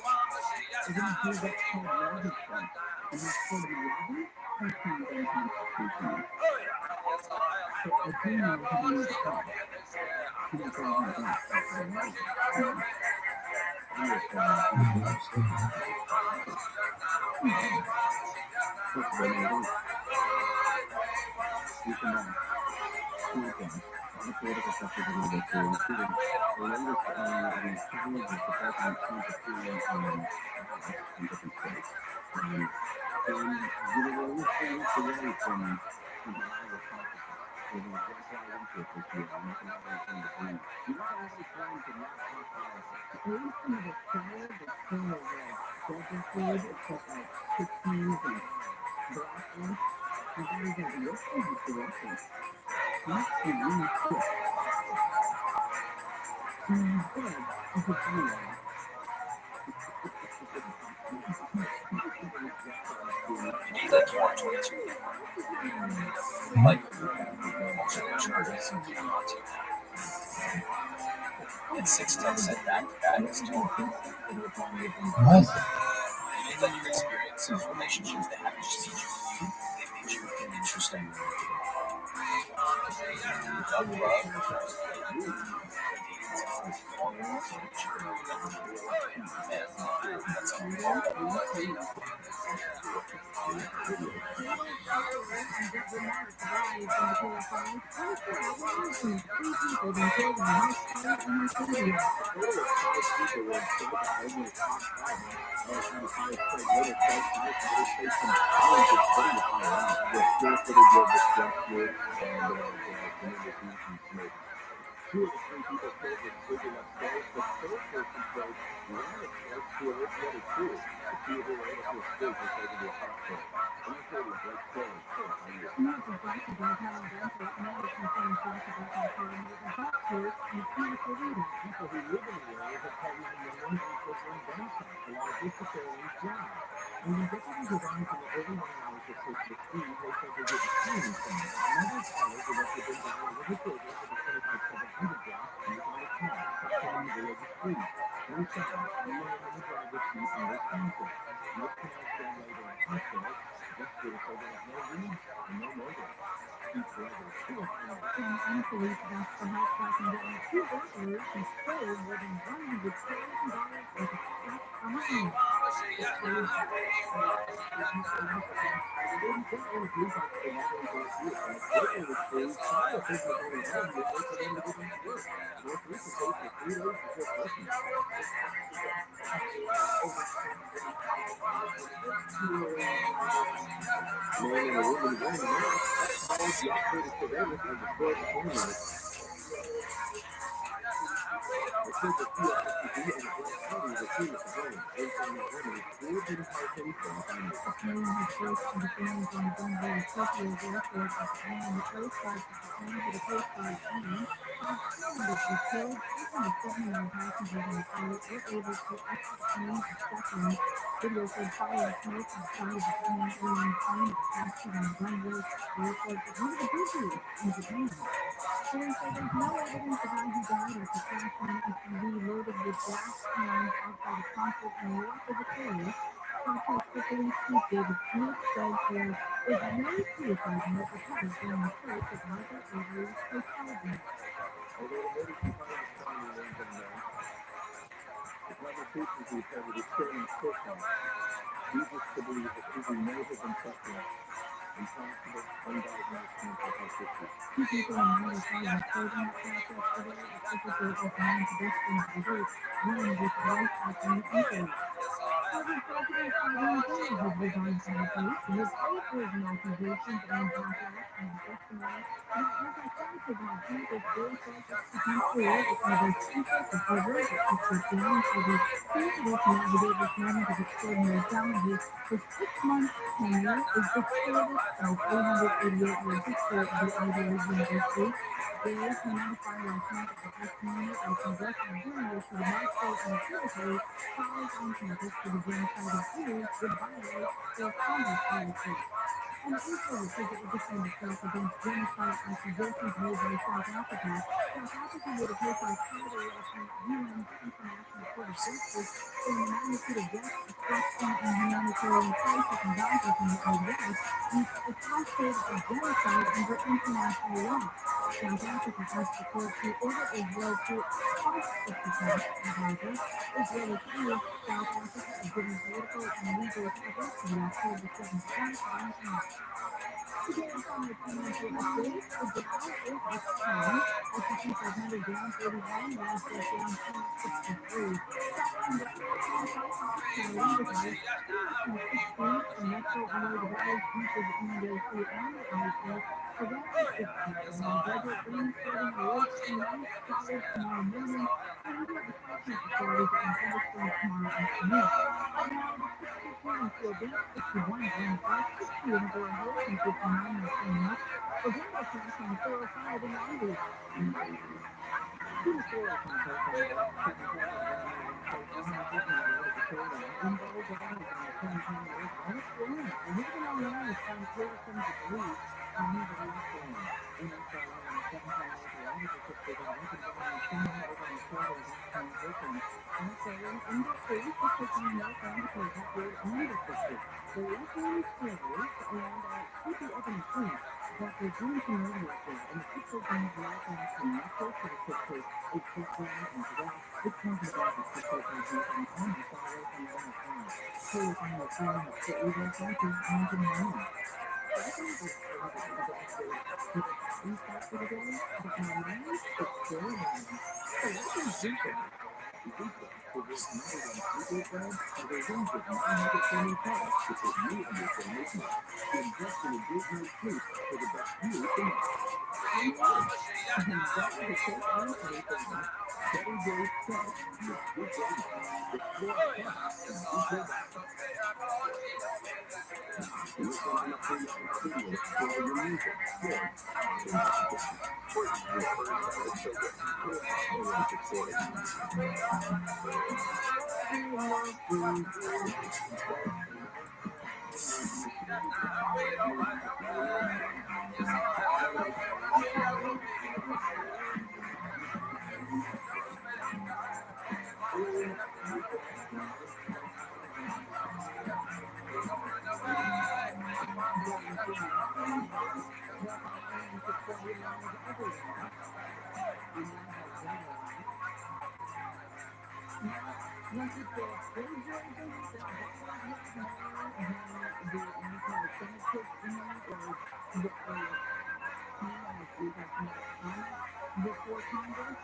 They're going to do what's called lobby strikes. And that's called in the lobby, that sounds unconstitutional. So I do know who you need to call. You don't say anything about that to the lobby. I'm just first of all, no, don't. You can two things. All the political stuff we're going to go through, including the latest the challenges the president seems to see on ballots in different states. And we're only 3 weeks away from the Iowa caucuses. We're going to jump right into it this year. We're not going to have any time to breathe. You're not going to have any time to not talk politics. I used to have a salad that's full of veggie food. It's got like chickpeas and broccoli. My daughter's like, this is disgusting. Not for you, shit. So instead, I could find one. Like you want 22. Like charges and onto and 6 10 cent bag is too. What? You need like your experiences, relationships that haven't just teach you. They made you interesting. Two of the 3 people killed were sleeping upstairs. The third person said ran upstairs to alert the other 2. The 2 who were able to escape were taken to a hospital. And that's really a great story. Not just Dr. Downtown Denver, another concerned Dr. Downtown Farm was a hot case and can't believe it. People who live in the area have called 911 because they're gunshots along with the family's job. When the deputies arrived in the early morning hours of Christmas Eve, they said they didn't see anything. Another caller directed them down a little further to the 25700 block east on the car, outside the village of Street. Inside, a man in the driver's seat unresponsive. Most callers then later in the hospital. Investigators say there was no leads and no motive. Steve Gregory, KFNO. And police asked for help tracking down 2 burglars who stole more than $100,000 worth of stuff from a home. Police officer not only brought vehicle, burglar was free. Fire officials only had a vehicle for them to get them to work. Most recent case was 3 days before Christmas. Man and a woman wearing a mask followed the operator's surveillance and destroyed the camera. Officials at TRLC and Grand County were seen at the home. Based on their evidence, 4 didn't park any cars on it. No one has searched for the families on the Denver Tokyo Airport at the end. The Coast Guard sustained to the Coast Guard team. 5 passengers were killed. 279 passengers and the pilot were able to exit the plane in seconds. Video showed fire smoke outside of the plane during the plane that crashed on the runway. The airport is one of the busiest in Japan. And so there's no evidence of how he died or to crash on an SUV loaded with gas cans outside a concert in New York as a tourist. Southwest Police Chief David Smith said there is no suicide note recovered during the search of Michael Avery's hotel room. Although the motive behind the crime remains unknown, the conversations we've had with his family so far leads us to believe that Avery may have been suffering from possible undiagnosed mental health issues. Two people in minor trial were killed in that crash yesterday. Officials say both nine pedestrians were hurt, one with life-threatening injuries. Harvard President Irene Hill has resigned from the post amid unproven accusations and backlash from her testimony about anti-Semitism on campus during protests against the war at University of Harvard. She stepped down for the failure to navigate this moment of extraordinary challenges. Her 6-month tenure is the shortest in the 388-year history of the Ivy League University. Hill came under fire last month after testimony by congressional journalists who remarked so unequivocally trials on campus for the genocide of Jews would violate their conduct policy. And Israel says it will defend itself against genocide accusations made by South Africa. South Africa made a post on Friday at the UN's International Court of Justice saying the magnitude of death, destruction, and humanitarian crisis in Gaza from the IDF reached a threshold of genocide under international law. South Africa asked the court to order Israel to halt its attacks in Gaza. Israel accused South Africa of giving political and legal cover to the October 7th genocide in Today on the financial update, the Dow is up 10, S&P 500 down 31, Nasdaq down 263. Following the selling with high 216 for Metro MA device features NDOC and IC around 60. While budget reinstating a late tonight, solid tomorrow morning, and we have a question facilities and industry tomorrow afternoon. Right now it is 62 in Quebec, 61 in Winnipeg, 60 in Aurora Hills, and 59 in Stone Lake. For Denver Cash on 405 in Langley. Students were contest on the 710 Avenue in St. John, Open Road of the Corridor. Involved drive on the 1010 north and it's warm. And even on the ice, down 37 degrees on the last one. And that's all right on the 710 north. A lot of the tips are going up and down and sunny over on the corridor downtown Brooklyn. Also in the 40s, on the north end between Atwood and the 60s. The left lane slows and could be open and clean. But there's room to move out there, and the pixel brings north and close to the 60s. It's just down as well. It's coming back at 60 north and almost all the way from the left side. Clear from the corner of the Eagle Center onto the moon. So I think it's a little bit of an update to the restart for the day, but my mind is still running. So what is Zuko? Zuko was number one Google brand with a range of 900 premium products to put you in your family's mind. Invest in a great night's sleep for the best view tonight. And that is a take on everything. Better days start with Good Day. Explore the products and Zuko.com. Listen on the free live studio for all your music, sports, and podcasts. Your first ever children. Always recorded. Before Congress,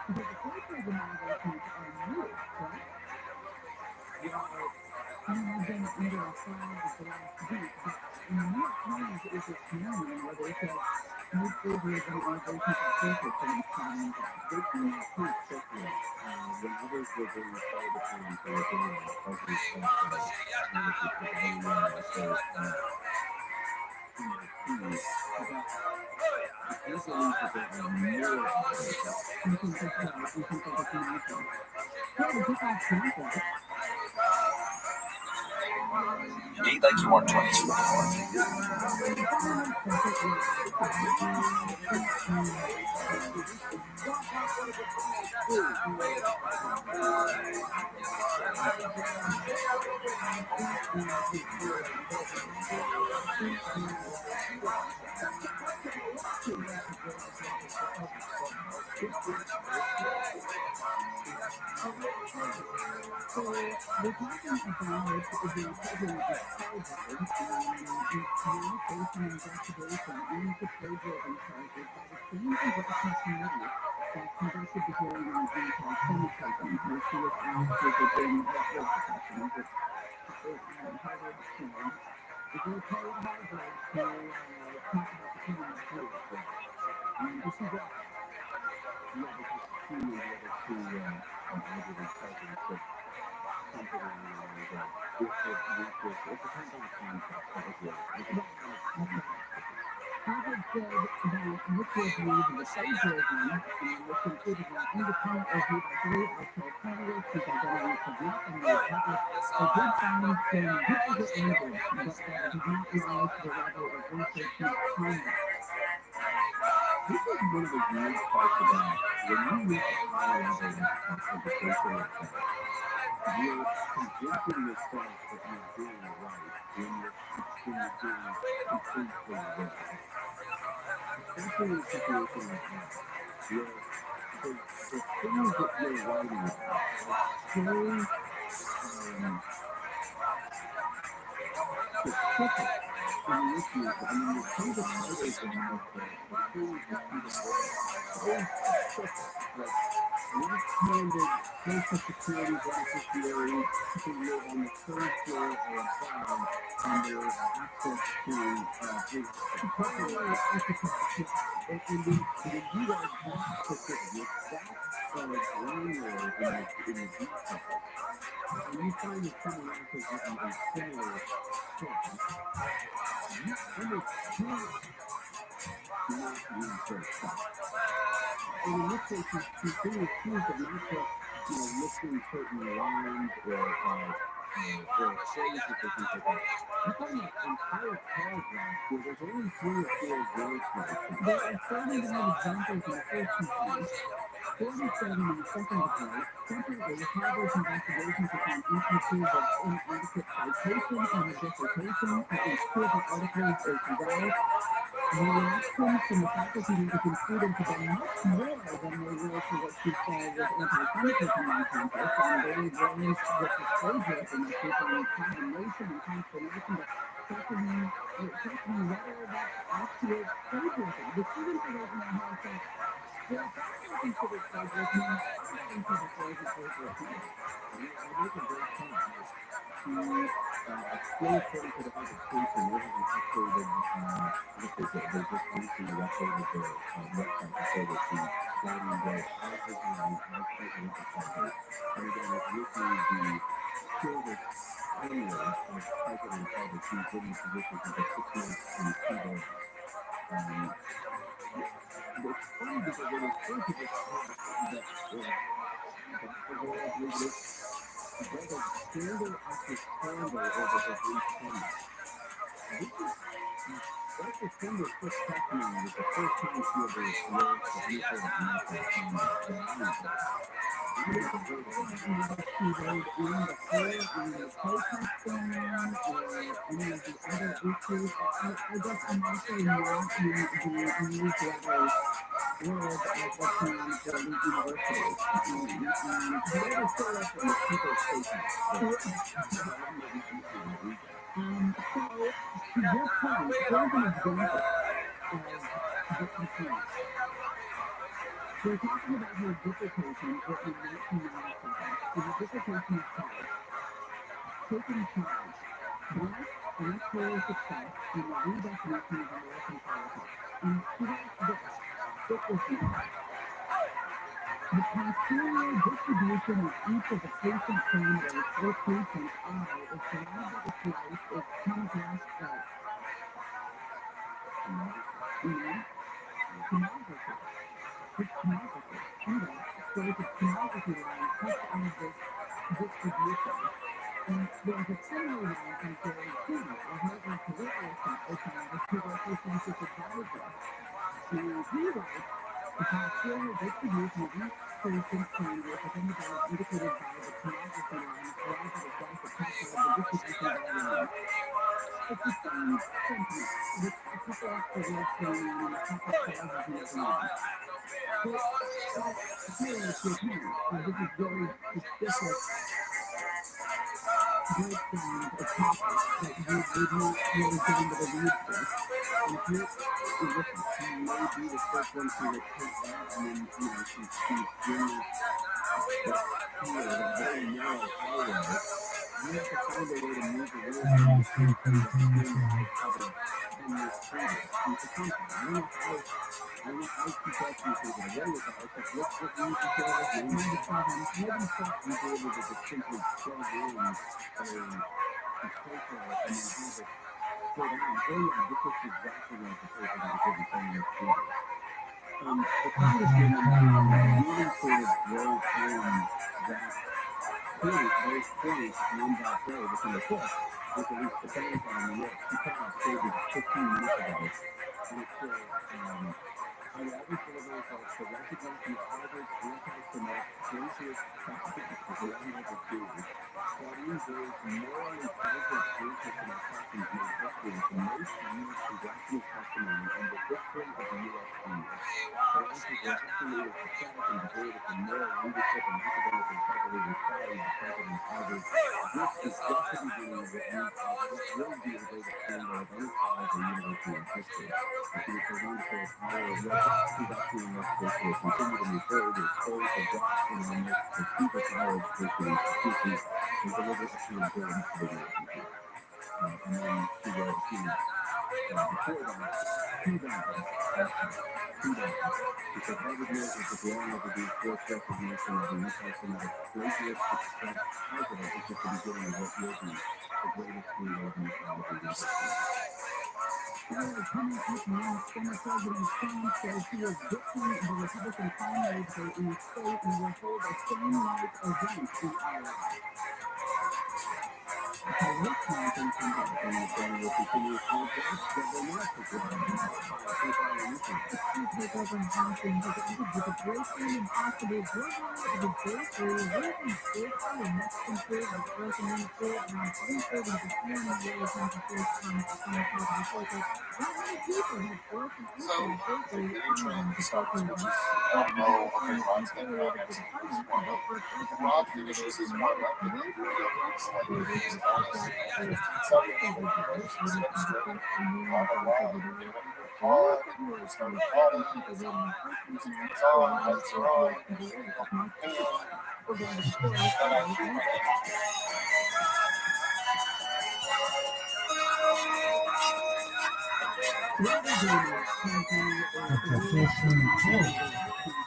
the papers and allegations are new, correct? You have been under a cloud for the last week, but in the New York Times it was this morning where they said new figures and allegations are closer to these comments. They cannot prove quickly. When others were being called upon to look into every step of the I believe that there are more allegations. You can take that, you can take it to mention. Yeah, just ask that. He likes warm 20s for And there's a similar one from Jerry King, a Harvard career economist who wrote the Census Advisor. And he writes, the posterior distribution of each person's parameters within the band indicated by the tomography line arrives at a graph that calculates the distribution by line. It's the same sentiment with a couple extra words going on and a couple clauses in the brain. But like here is your pen. This is very specific breakdown of topics that you would not really get into the weeds with. And if you listen, she may be the first one to take that and then, she's doing that here, that very narrow hallway. You have to find a way to move the words around the things that are covered 10 years previous into something. I don't know how she does these things in a way with that, except what you need to share with me. Maybe stuff you be able to just simply plug in a paper and then have it put on. Oh yeah, this is exactly like the paper that was written 10 years previous. The congresswoman really sort of drove home that those points one by day within the book, with at least the Pentagon, and yet she put out a statement 15 minutes ago, and it says, I will always deliver results that recognize the Harvard anti-Semitic racist practices that we all never do. Studying those morally bankrupt anti-Semitic practices made history with the most used congressional testimony in the history of the U.S. Congress. Philosophers were estimated pathetic and devoid of the moral leadership and academic integrity required of President Harvard. This is just the beginning of what will be the greatest scandal of any college or university in history. If you presume to our robust congressional investigation will continue to move forward to expose the gaps in our most prestigious higher education institutions and deliver accountability to the real people. And then she wrote, before that, two dollars, because Harvard knows that the long overdue forced recognition of the anti-Semitic plagiaristic president is just the beginning of what will be the greatest scandal of any college or university. Coming up next, former President Trump says he is ditching the Republican primary vote in the state and will hold a same-like event in Iowa. So this time things come back, and the family will continue to apologize that they're not taking takeover in Austin has ended with a breakthrough and possible burglary of a bakery. Recent bakery in Mexican food was broken into around 3:30 this morning. Really comes the first time to come out of the circle. Not many people had broken into the bakery following the bakery was Rob finishes his apartment with the looks like he's honest. Some people steps straight. On the wall, hard, started body, it's on, lights are on,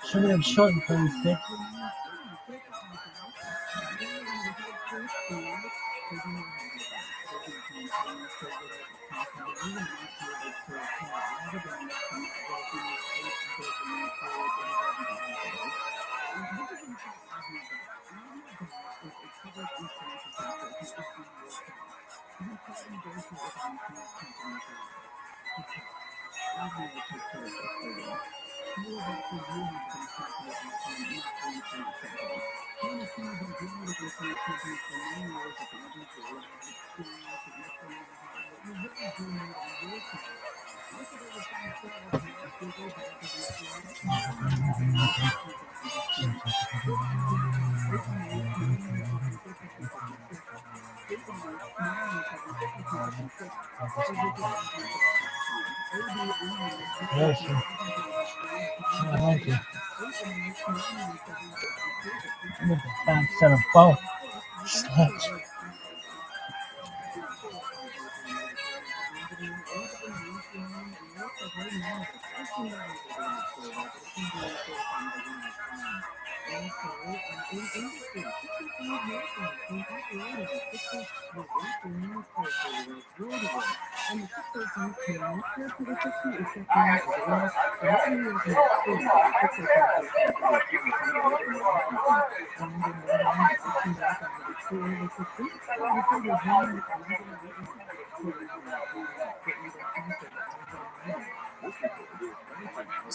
Should we have shortened things? Yes. Thank you. Thanks to the phone.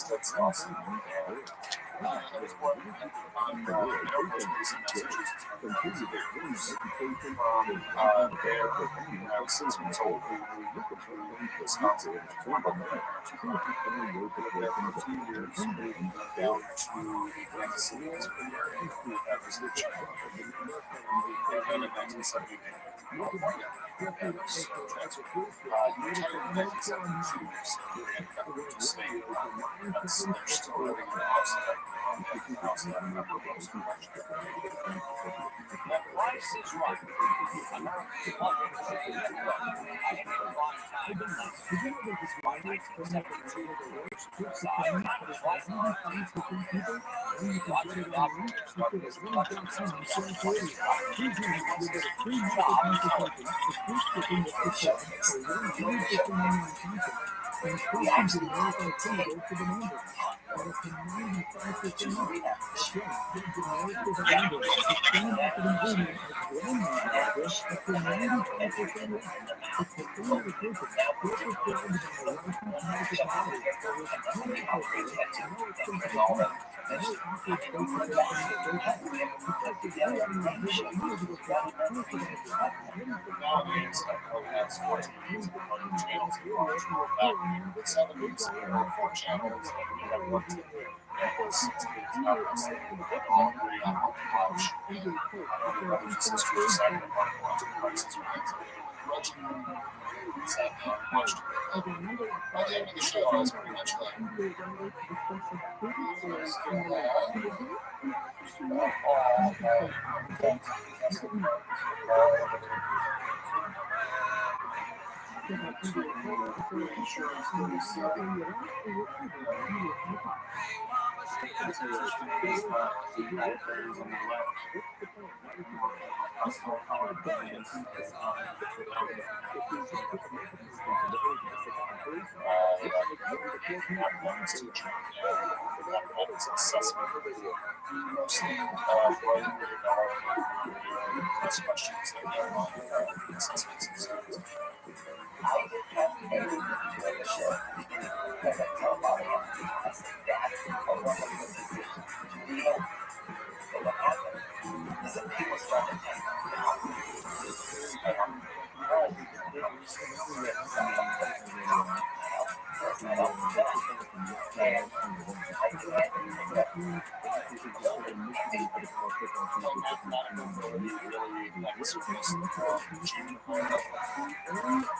That's awesome. I was working on the Air Force Base in Massachusetts from there when I was 6 months old. Wisconsin, which is one of the lived there for a few years, moved down to Kansas City, Missouri area. That was the child. And in 1978, California. That was transferred. Retired in 1972, and got to stay. They're still living in the house that I remember most much. The price is right. America's largest internet company ahead of prime time tonight. By 1972, the worst suicide time of life on Earth. Watching documentaries about this collection of self-employed writers wants to keep his job intelligent. The show makes the show. The accident will take to rehab. Nowadays, I know that sports movies and other channels are launched more back in the 70s. There were 4 channels, and we had one TV. And 6 outlets that all agree on what to watch. My brothers and sisters decided to watch The Price is Right. Reggie sat down and watched it. By the end of the show, I was pretty much like,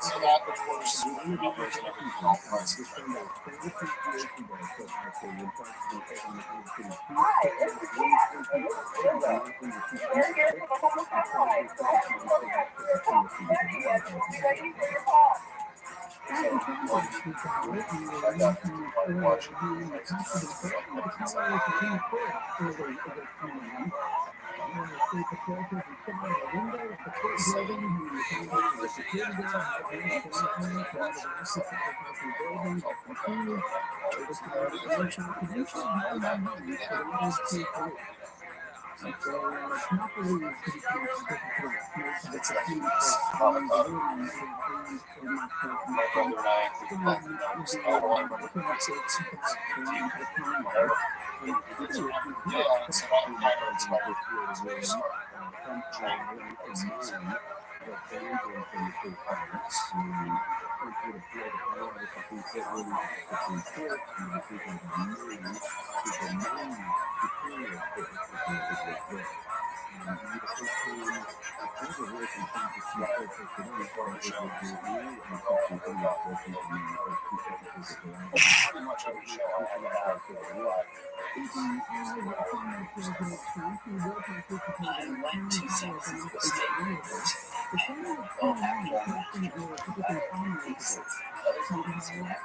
so that, of course, numbers and everything all prices. Pretty much every show I had I went to San Francisco State University and go back to other students who have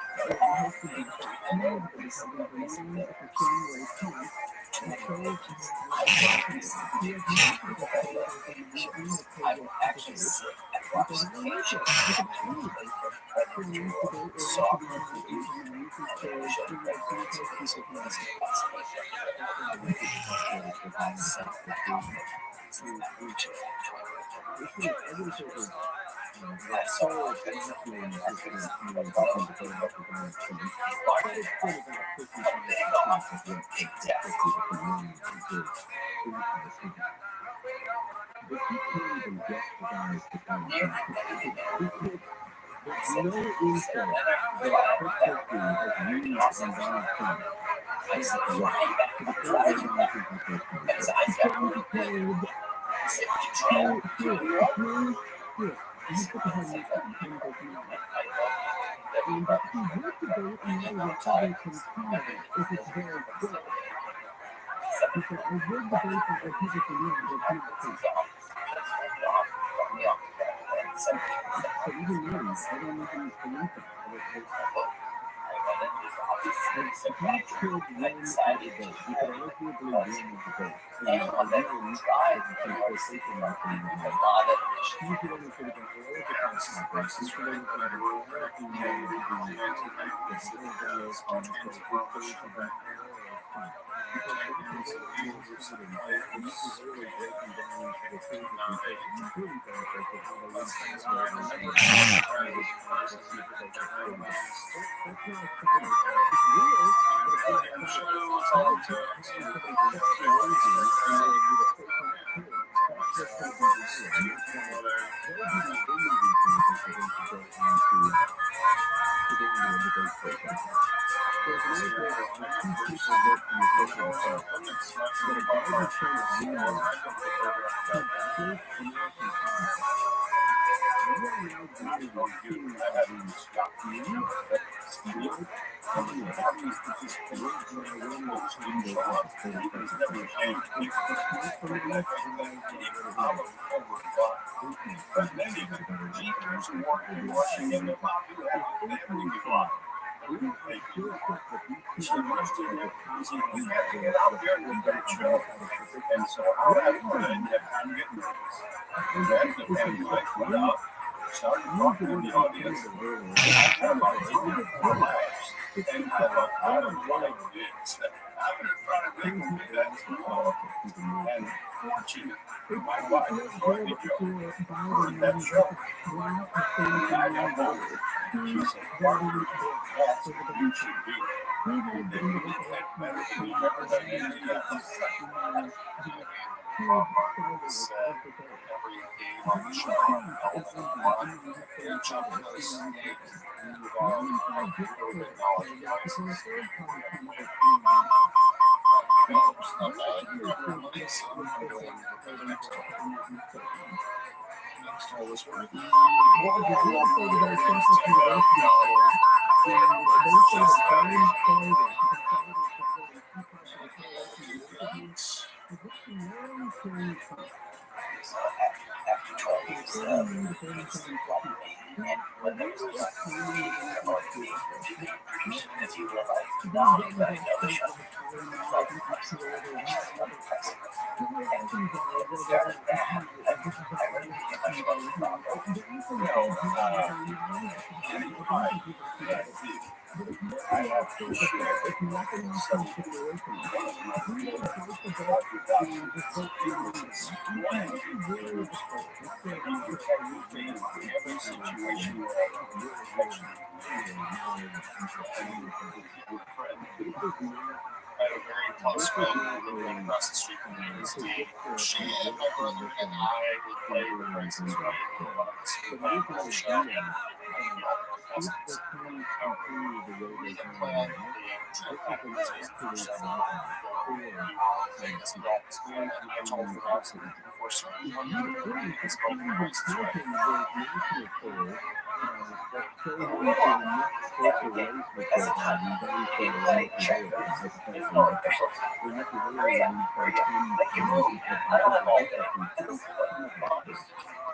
I will actually sit and watch the picture when you saw and then show the reference to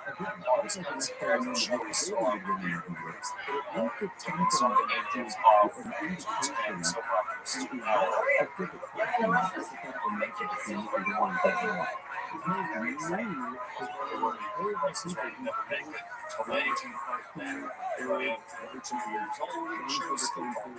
It's compared to shows so on taking some of the angels off to expand soap operas to places where you never make it until the 18th birthday. Area 2 years old, and she was still born.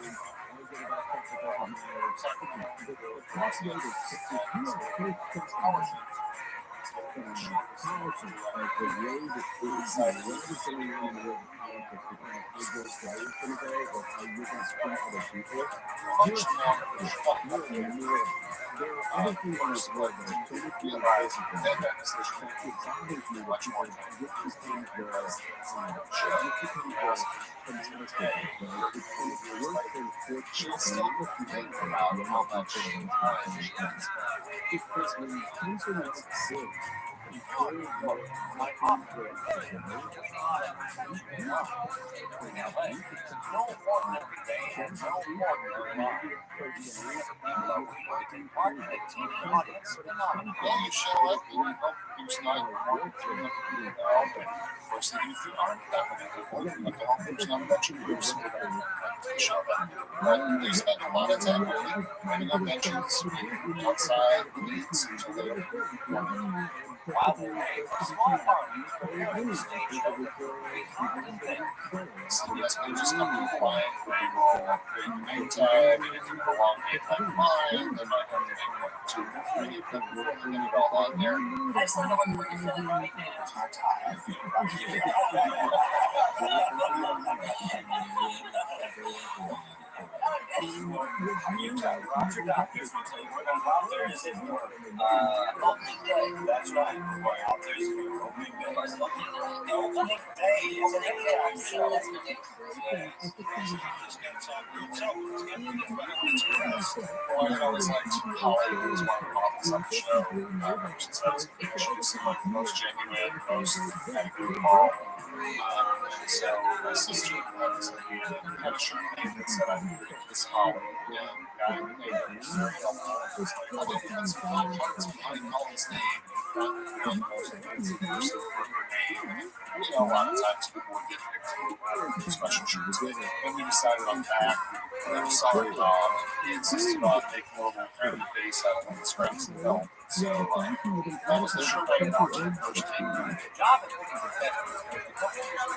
She's still thinking about how much time she has. My no ordinary day and no ordinary life. Hello, we take part in the TV audience phenomenon. Well, you show up and you hope there's not first thing if you aren't definitely working with the home there's not much of groups to show up. But they spend a lot of time really putting up benches outside the needs until they while they make a small party preparing the stage show with CBS News company quiet, they will create the nighttime, and if you elongate like mine, they might have to make 2 or 3 of them before they get it all out there. I just want to know what you're feeling right now. It's hard time. Roger doctors will tell you what out there is at work. Opening day, that's right. Boy, out there's opening day. The opening day is an AKI show. Boy, I always liked Hollywood as one of the models on the show. She seemed like the most genuine, most kind of goofball. So my sister had a shirt name that said I'm this Holly. And it was very helpful. Other things were all parts behind Holly's name. Not the most fancy person for her name. You know, a lot of times people would get special shirts. When we decided on that, we never saw her dog. He insisted on making a little friendly face out of the scraps of film. So that was the shirt I got when I first came here. The job is looking for veterans.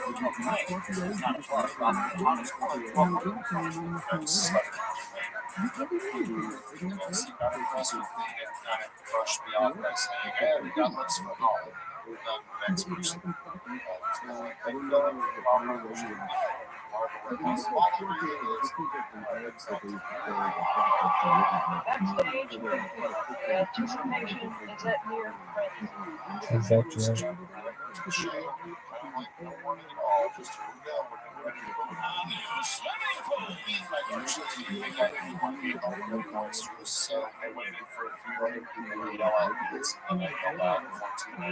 It's not a far from the honest work. See, not impressed with me and kind of brushed me off by saying, hey, we got this for Holly. We're done with exhibition. I don't know about my version. Is that true? So I waited for a few other people to yell at me, and I yelled out $1,499,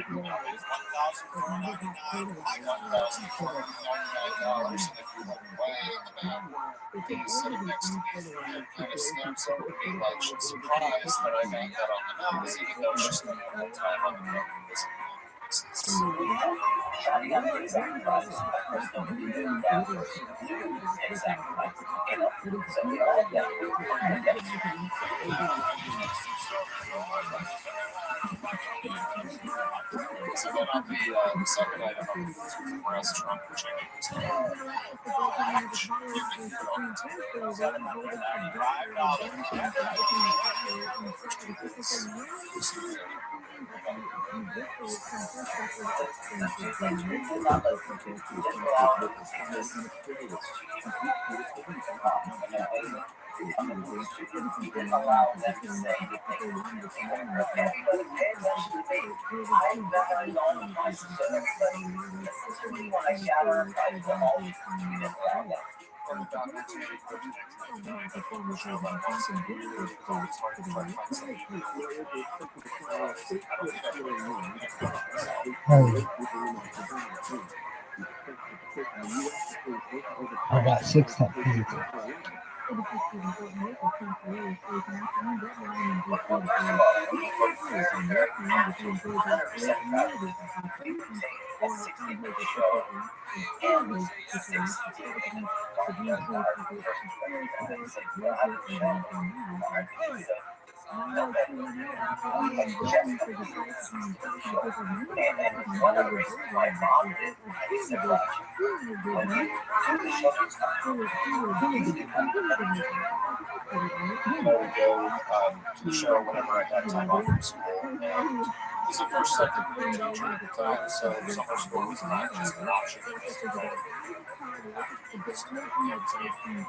and if you look way in the back, he's sitting next to me and kind of snaps over to me like she's surprised that I got that on the nose, even though she spent a little time on the road. So then on the second item of the breast trunk, which I think was You didn't allow them to say anything. Everybody pay attention to me. I'm better than all of my sister. Everybody listen to me when I gather a fight for all. You didn't allow that. I got 6 pieces. But first of all, let me look very, very carefully at 100% value. We can take a 60-minute show and 60-minute documentary versus the 60-minute show. Alright, so no better. Okay, just a few scenes for the show. And one of the reasons why I bought it, like I said last year, when the show was coming, you can come to I would go to the show whenever I had time off from school. And this is the first second year teacher at the time, so summer school was not just an option. It was in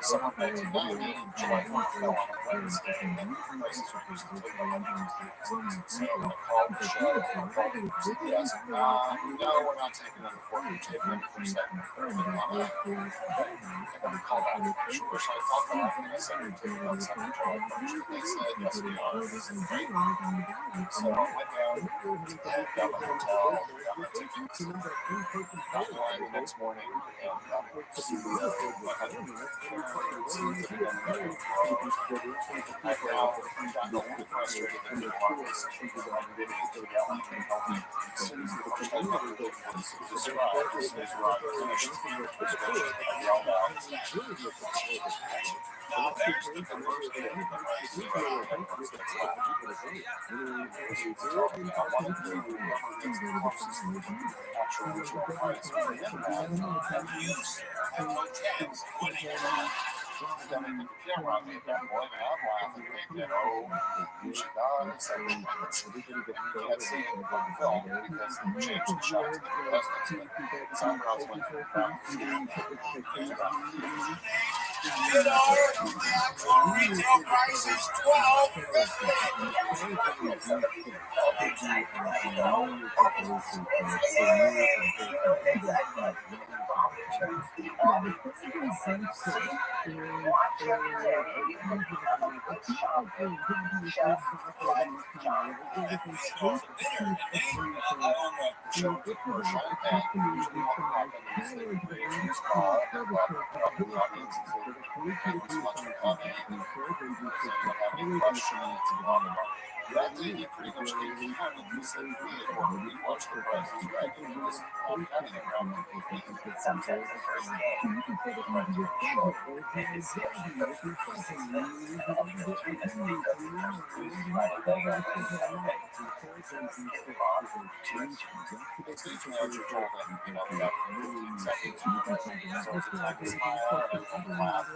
summer of 1990, July 4th fell on a Wednesday, and prices were usually taken up to Tuesdays. So I called the show, I called the person, yes, no, we're not taking them before, we're taking them for second and third. And then we called back to make sure, so I called back and I said, we're taking on second July 1st. And they said, yes, we are. I said, great. So I went down and got my hotel, got my tickets, and got in line the next morning and got to I had scenes that had been I've now gotten a little frustrated that people aren't listening to what I'm getting to yell at me. As soon as the first thing was described, as soon as Robbie finished the description, I yelled out. Now there's the first bit, right? So everyone's gets loud. I wanted to whoever gets the closest to the actual original price within that, and you, sir, have no chance of winning it all. Then they put the camera on me at that point, and I'm laughing, thinking, oh, you should not have said that. You can't see it on film because they changed the shot to the contestants, but some girls went through the back. Good order, the actual retail price is That day, he pretty much gave me time to do some creative work. We watched the Price is Right. He was all kind of around the Sometimes the first game, the show is scheduled for 2 pieces. And the 3 that make up the first piece right away are things that are ready. So skip on to 2. stage manager told him, we got 15 seconds. So it's a time to smile and laugh.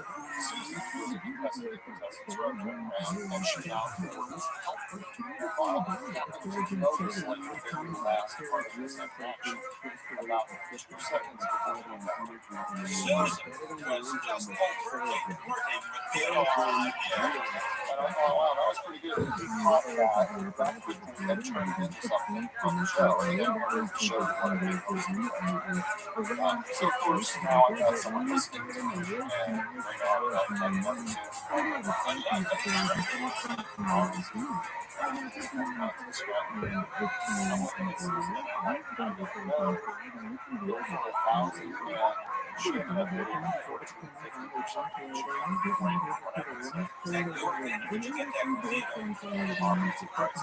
Susie, who was a contestant in contestants row, turned around and she mouthed the words, help me. Bob happened to notice like the very last part of the second action, about 2 seconds before he went back. Susan was just working with Theodore on here. And I thought, wow, that was pretty good. He caught that quickly and turned it into something from the show. And then wanted to show what it was. So of course, now I've got someone listening to me, and right now I've never seen she ended up getting 1450 or something. She got 24 minutes. Did you get that from Theodore? Obviously, price.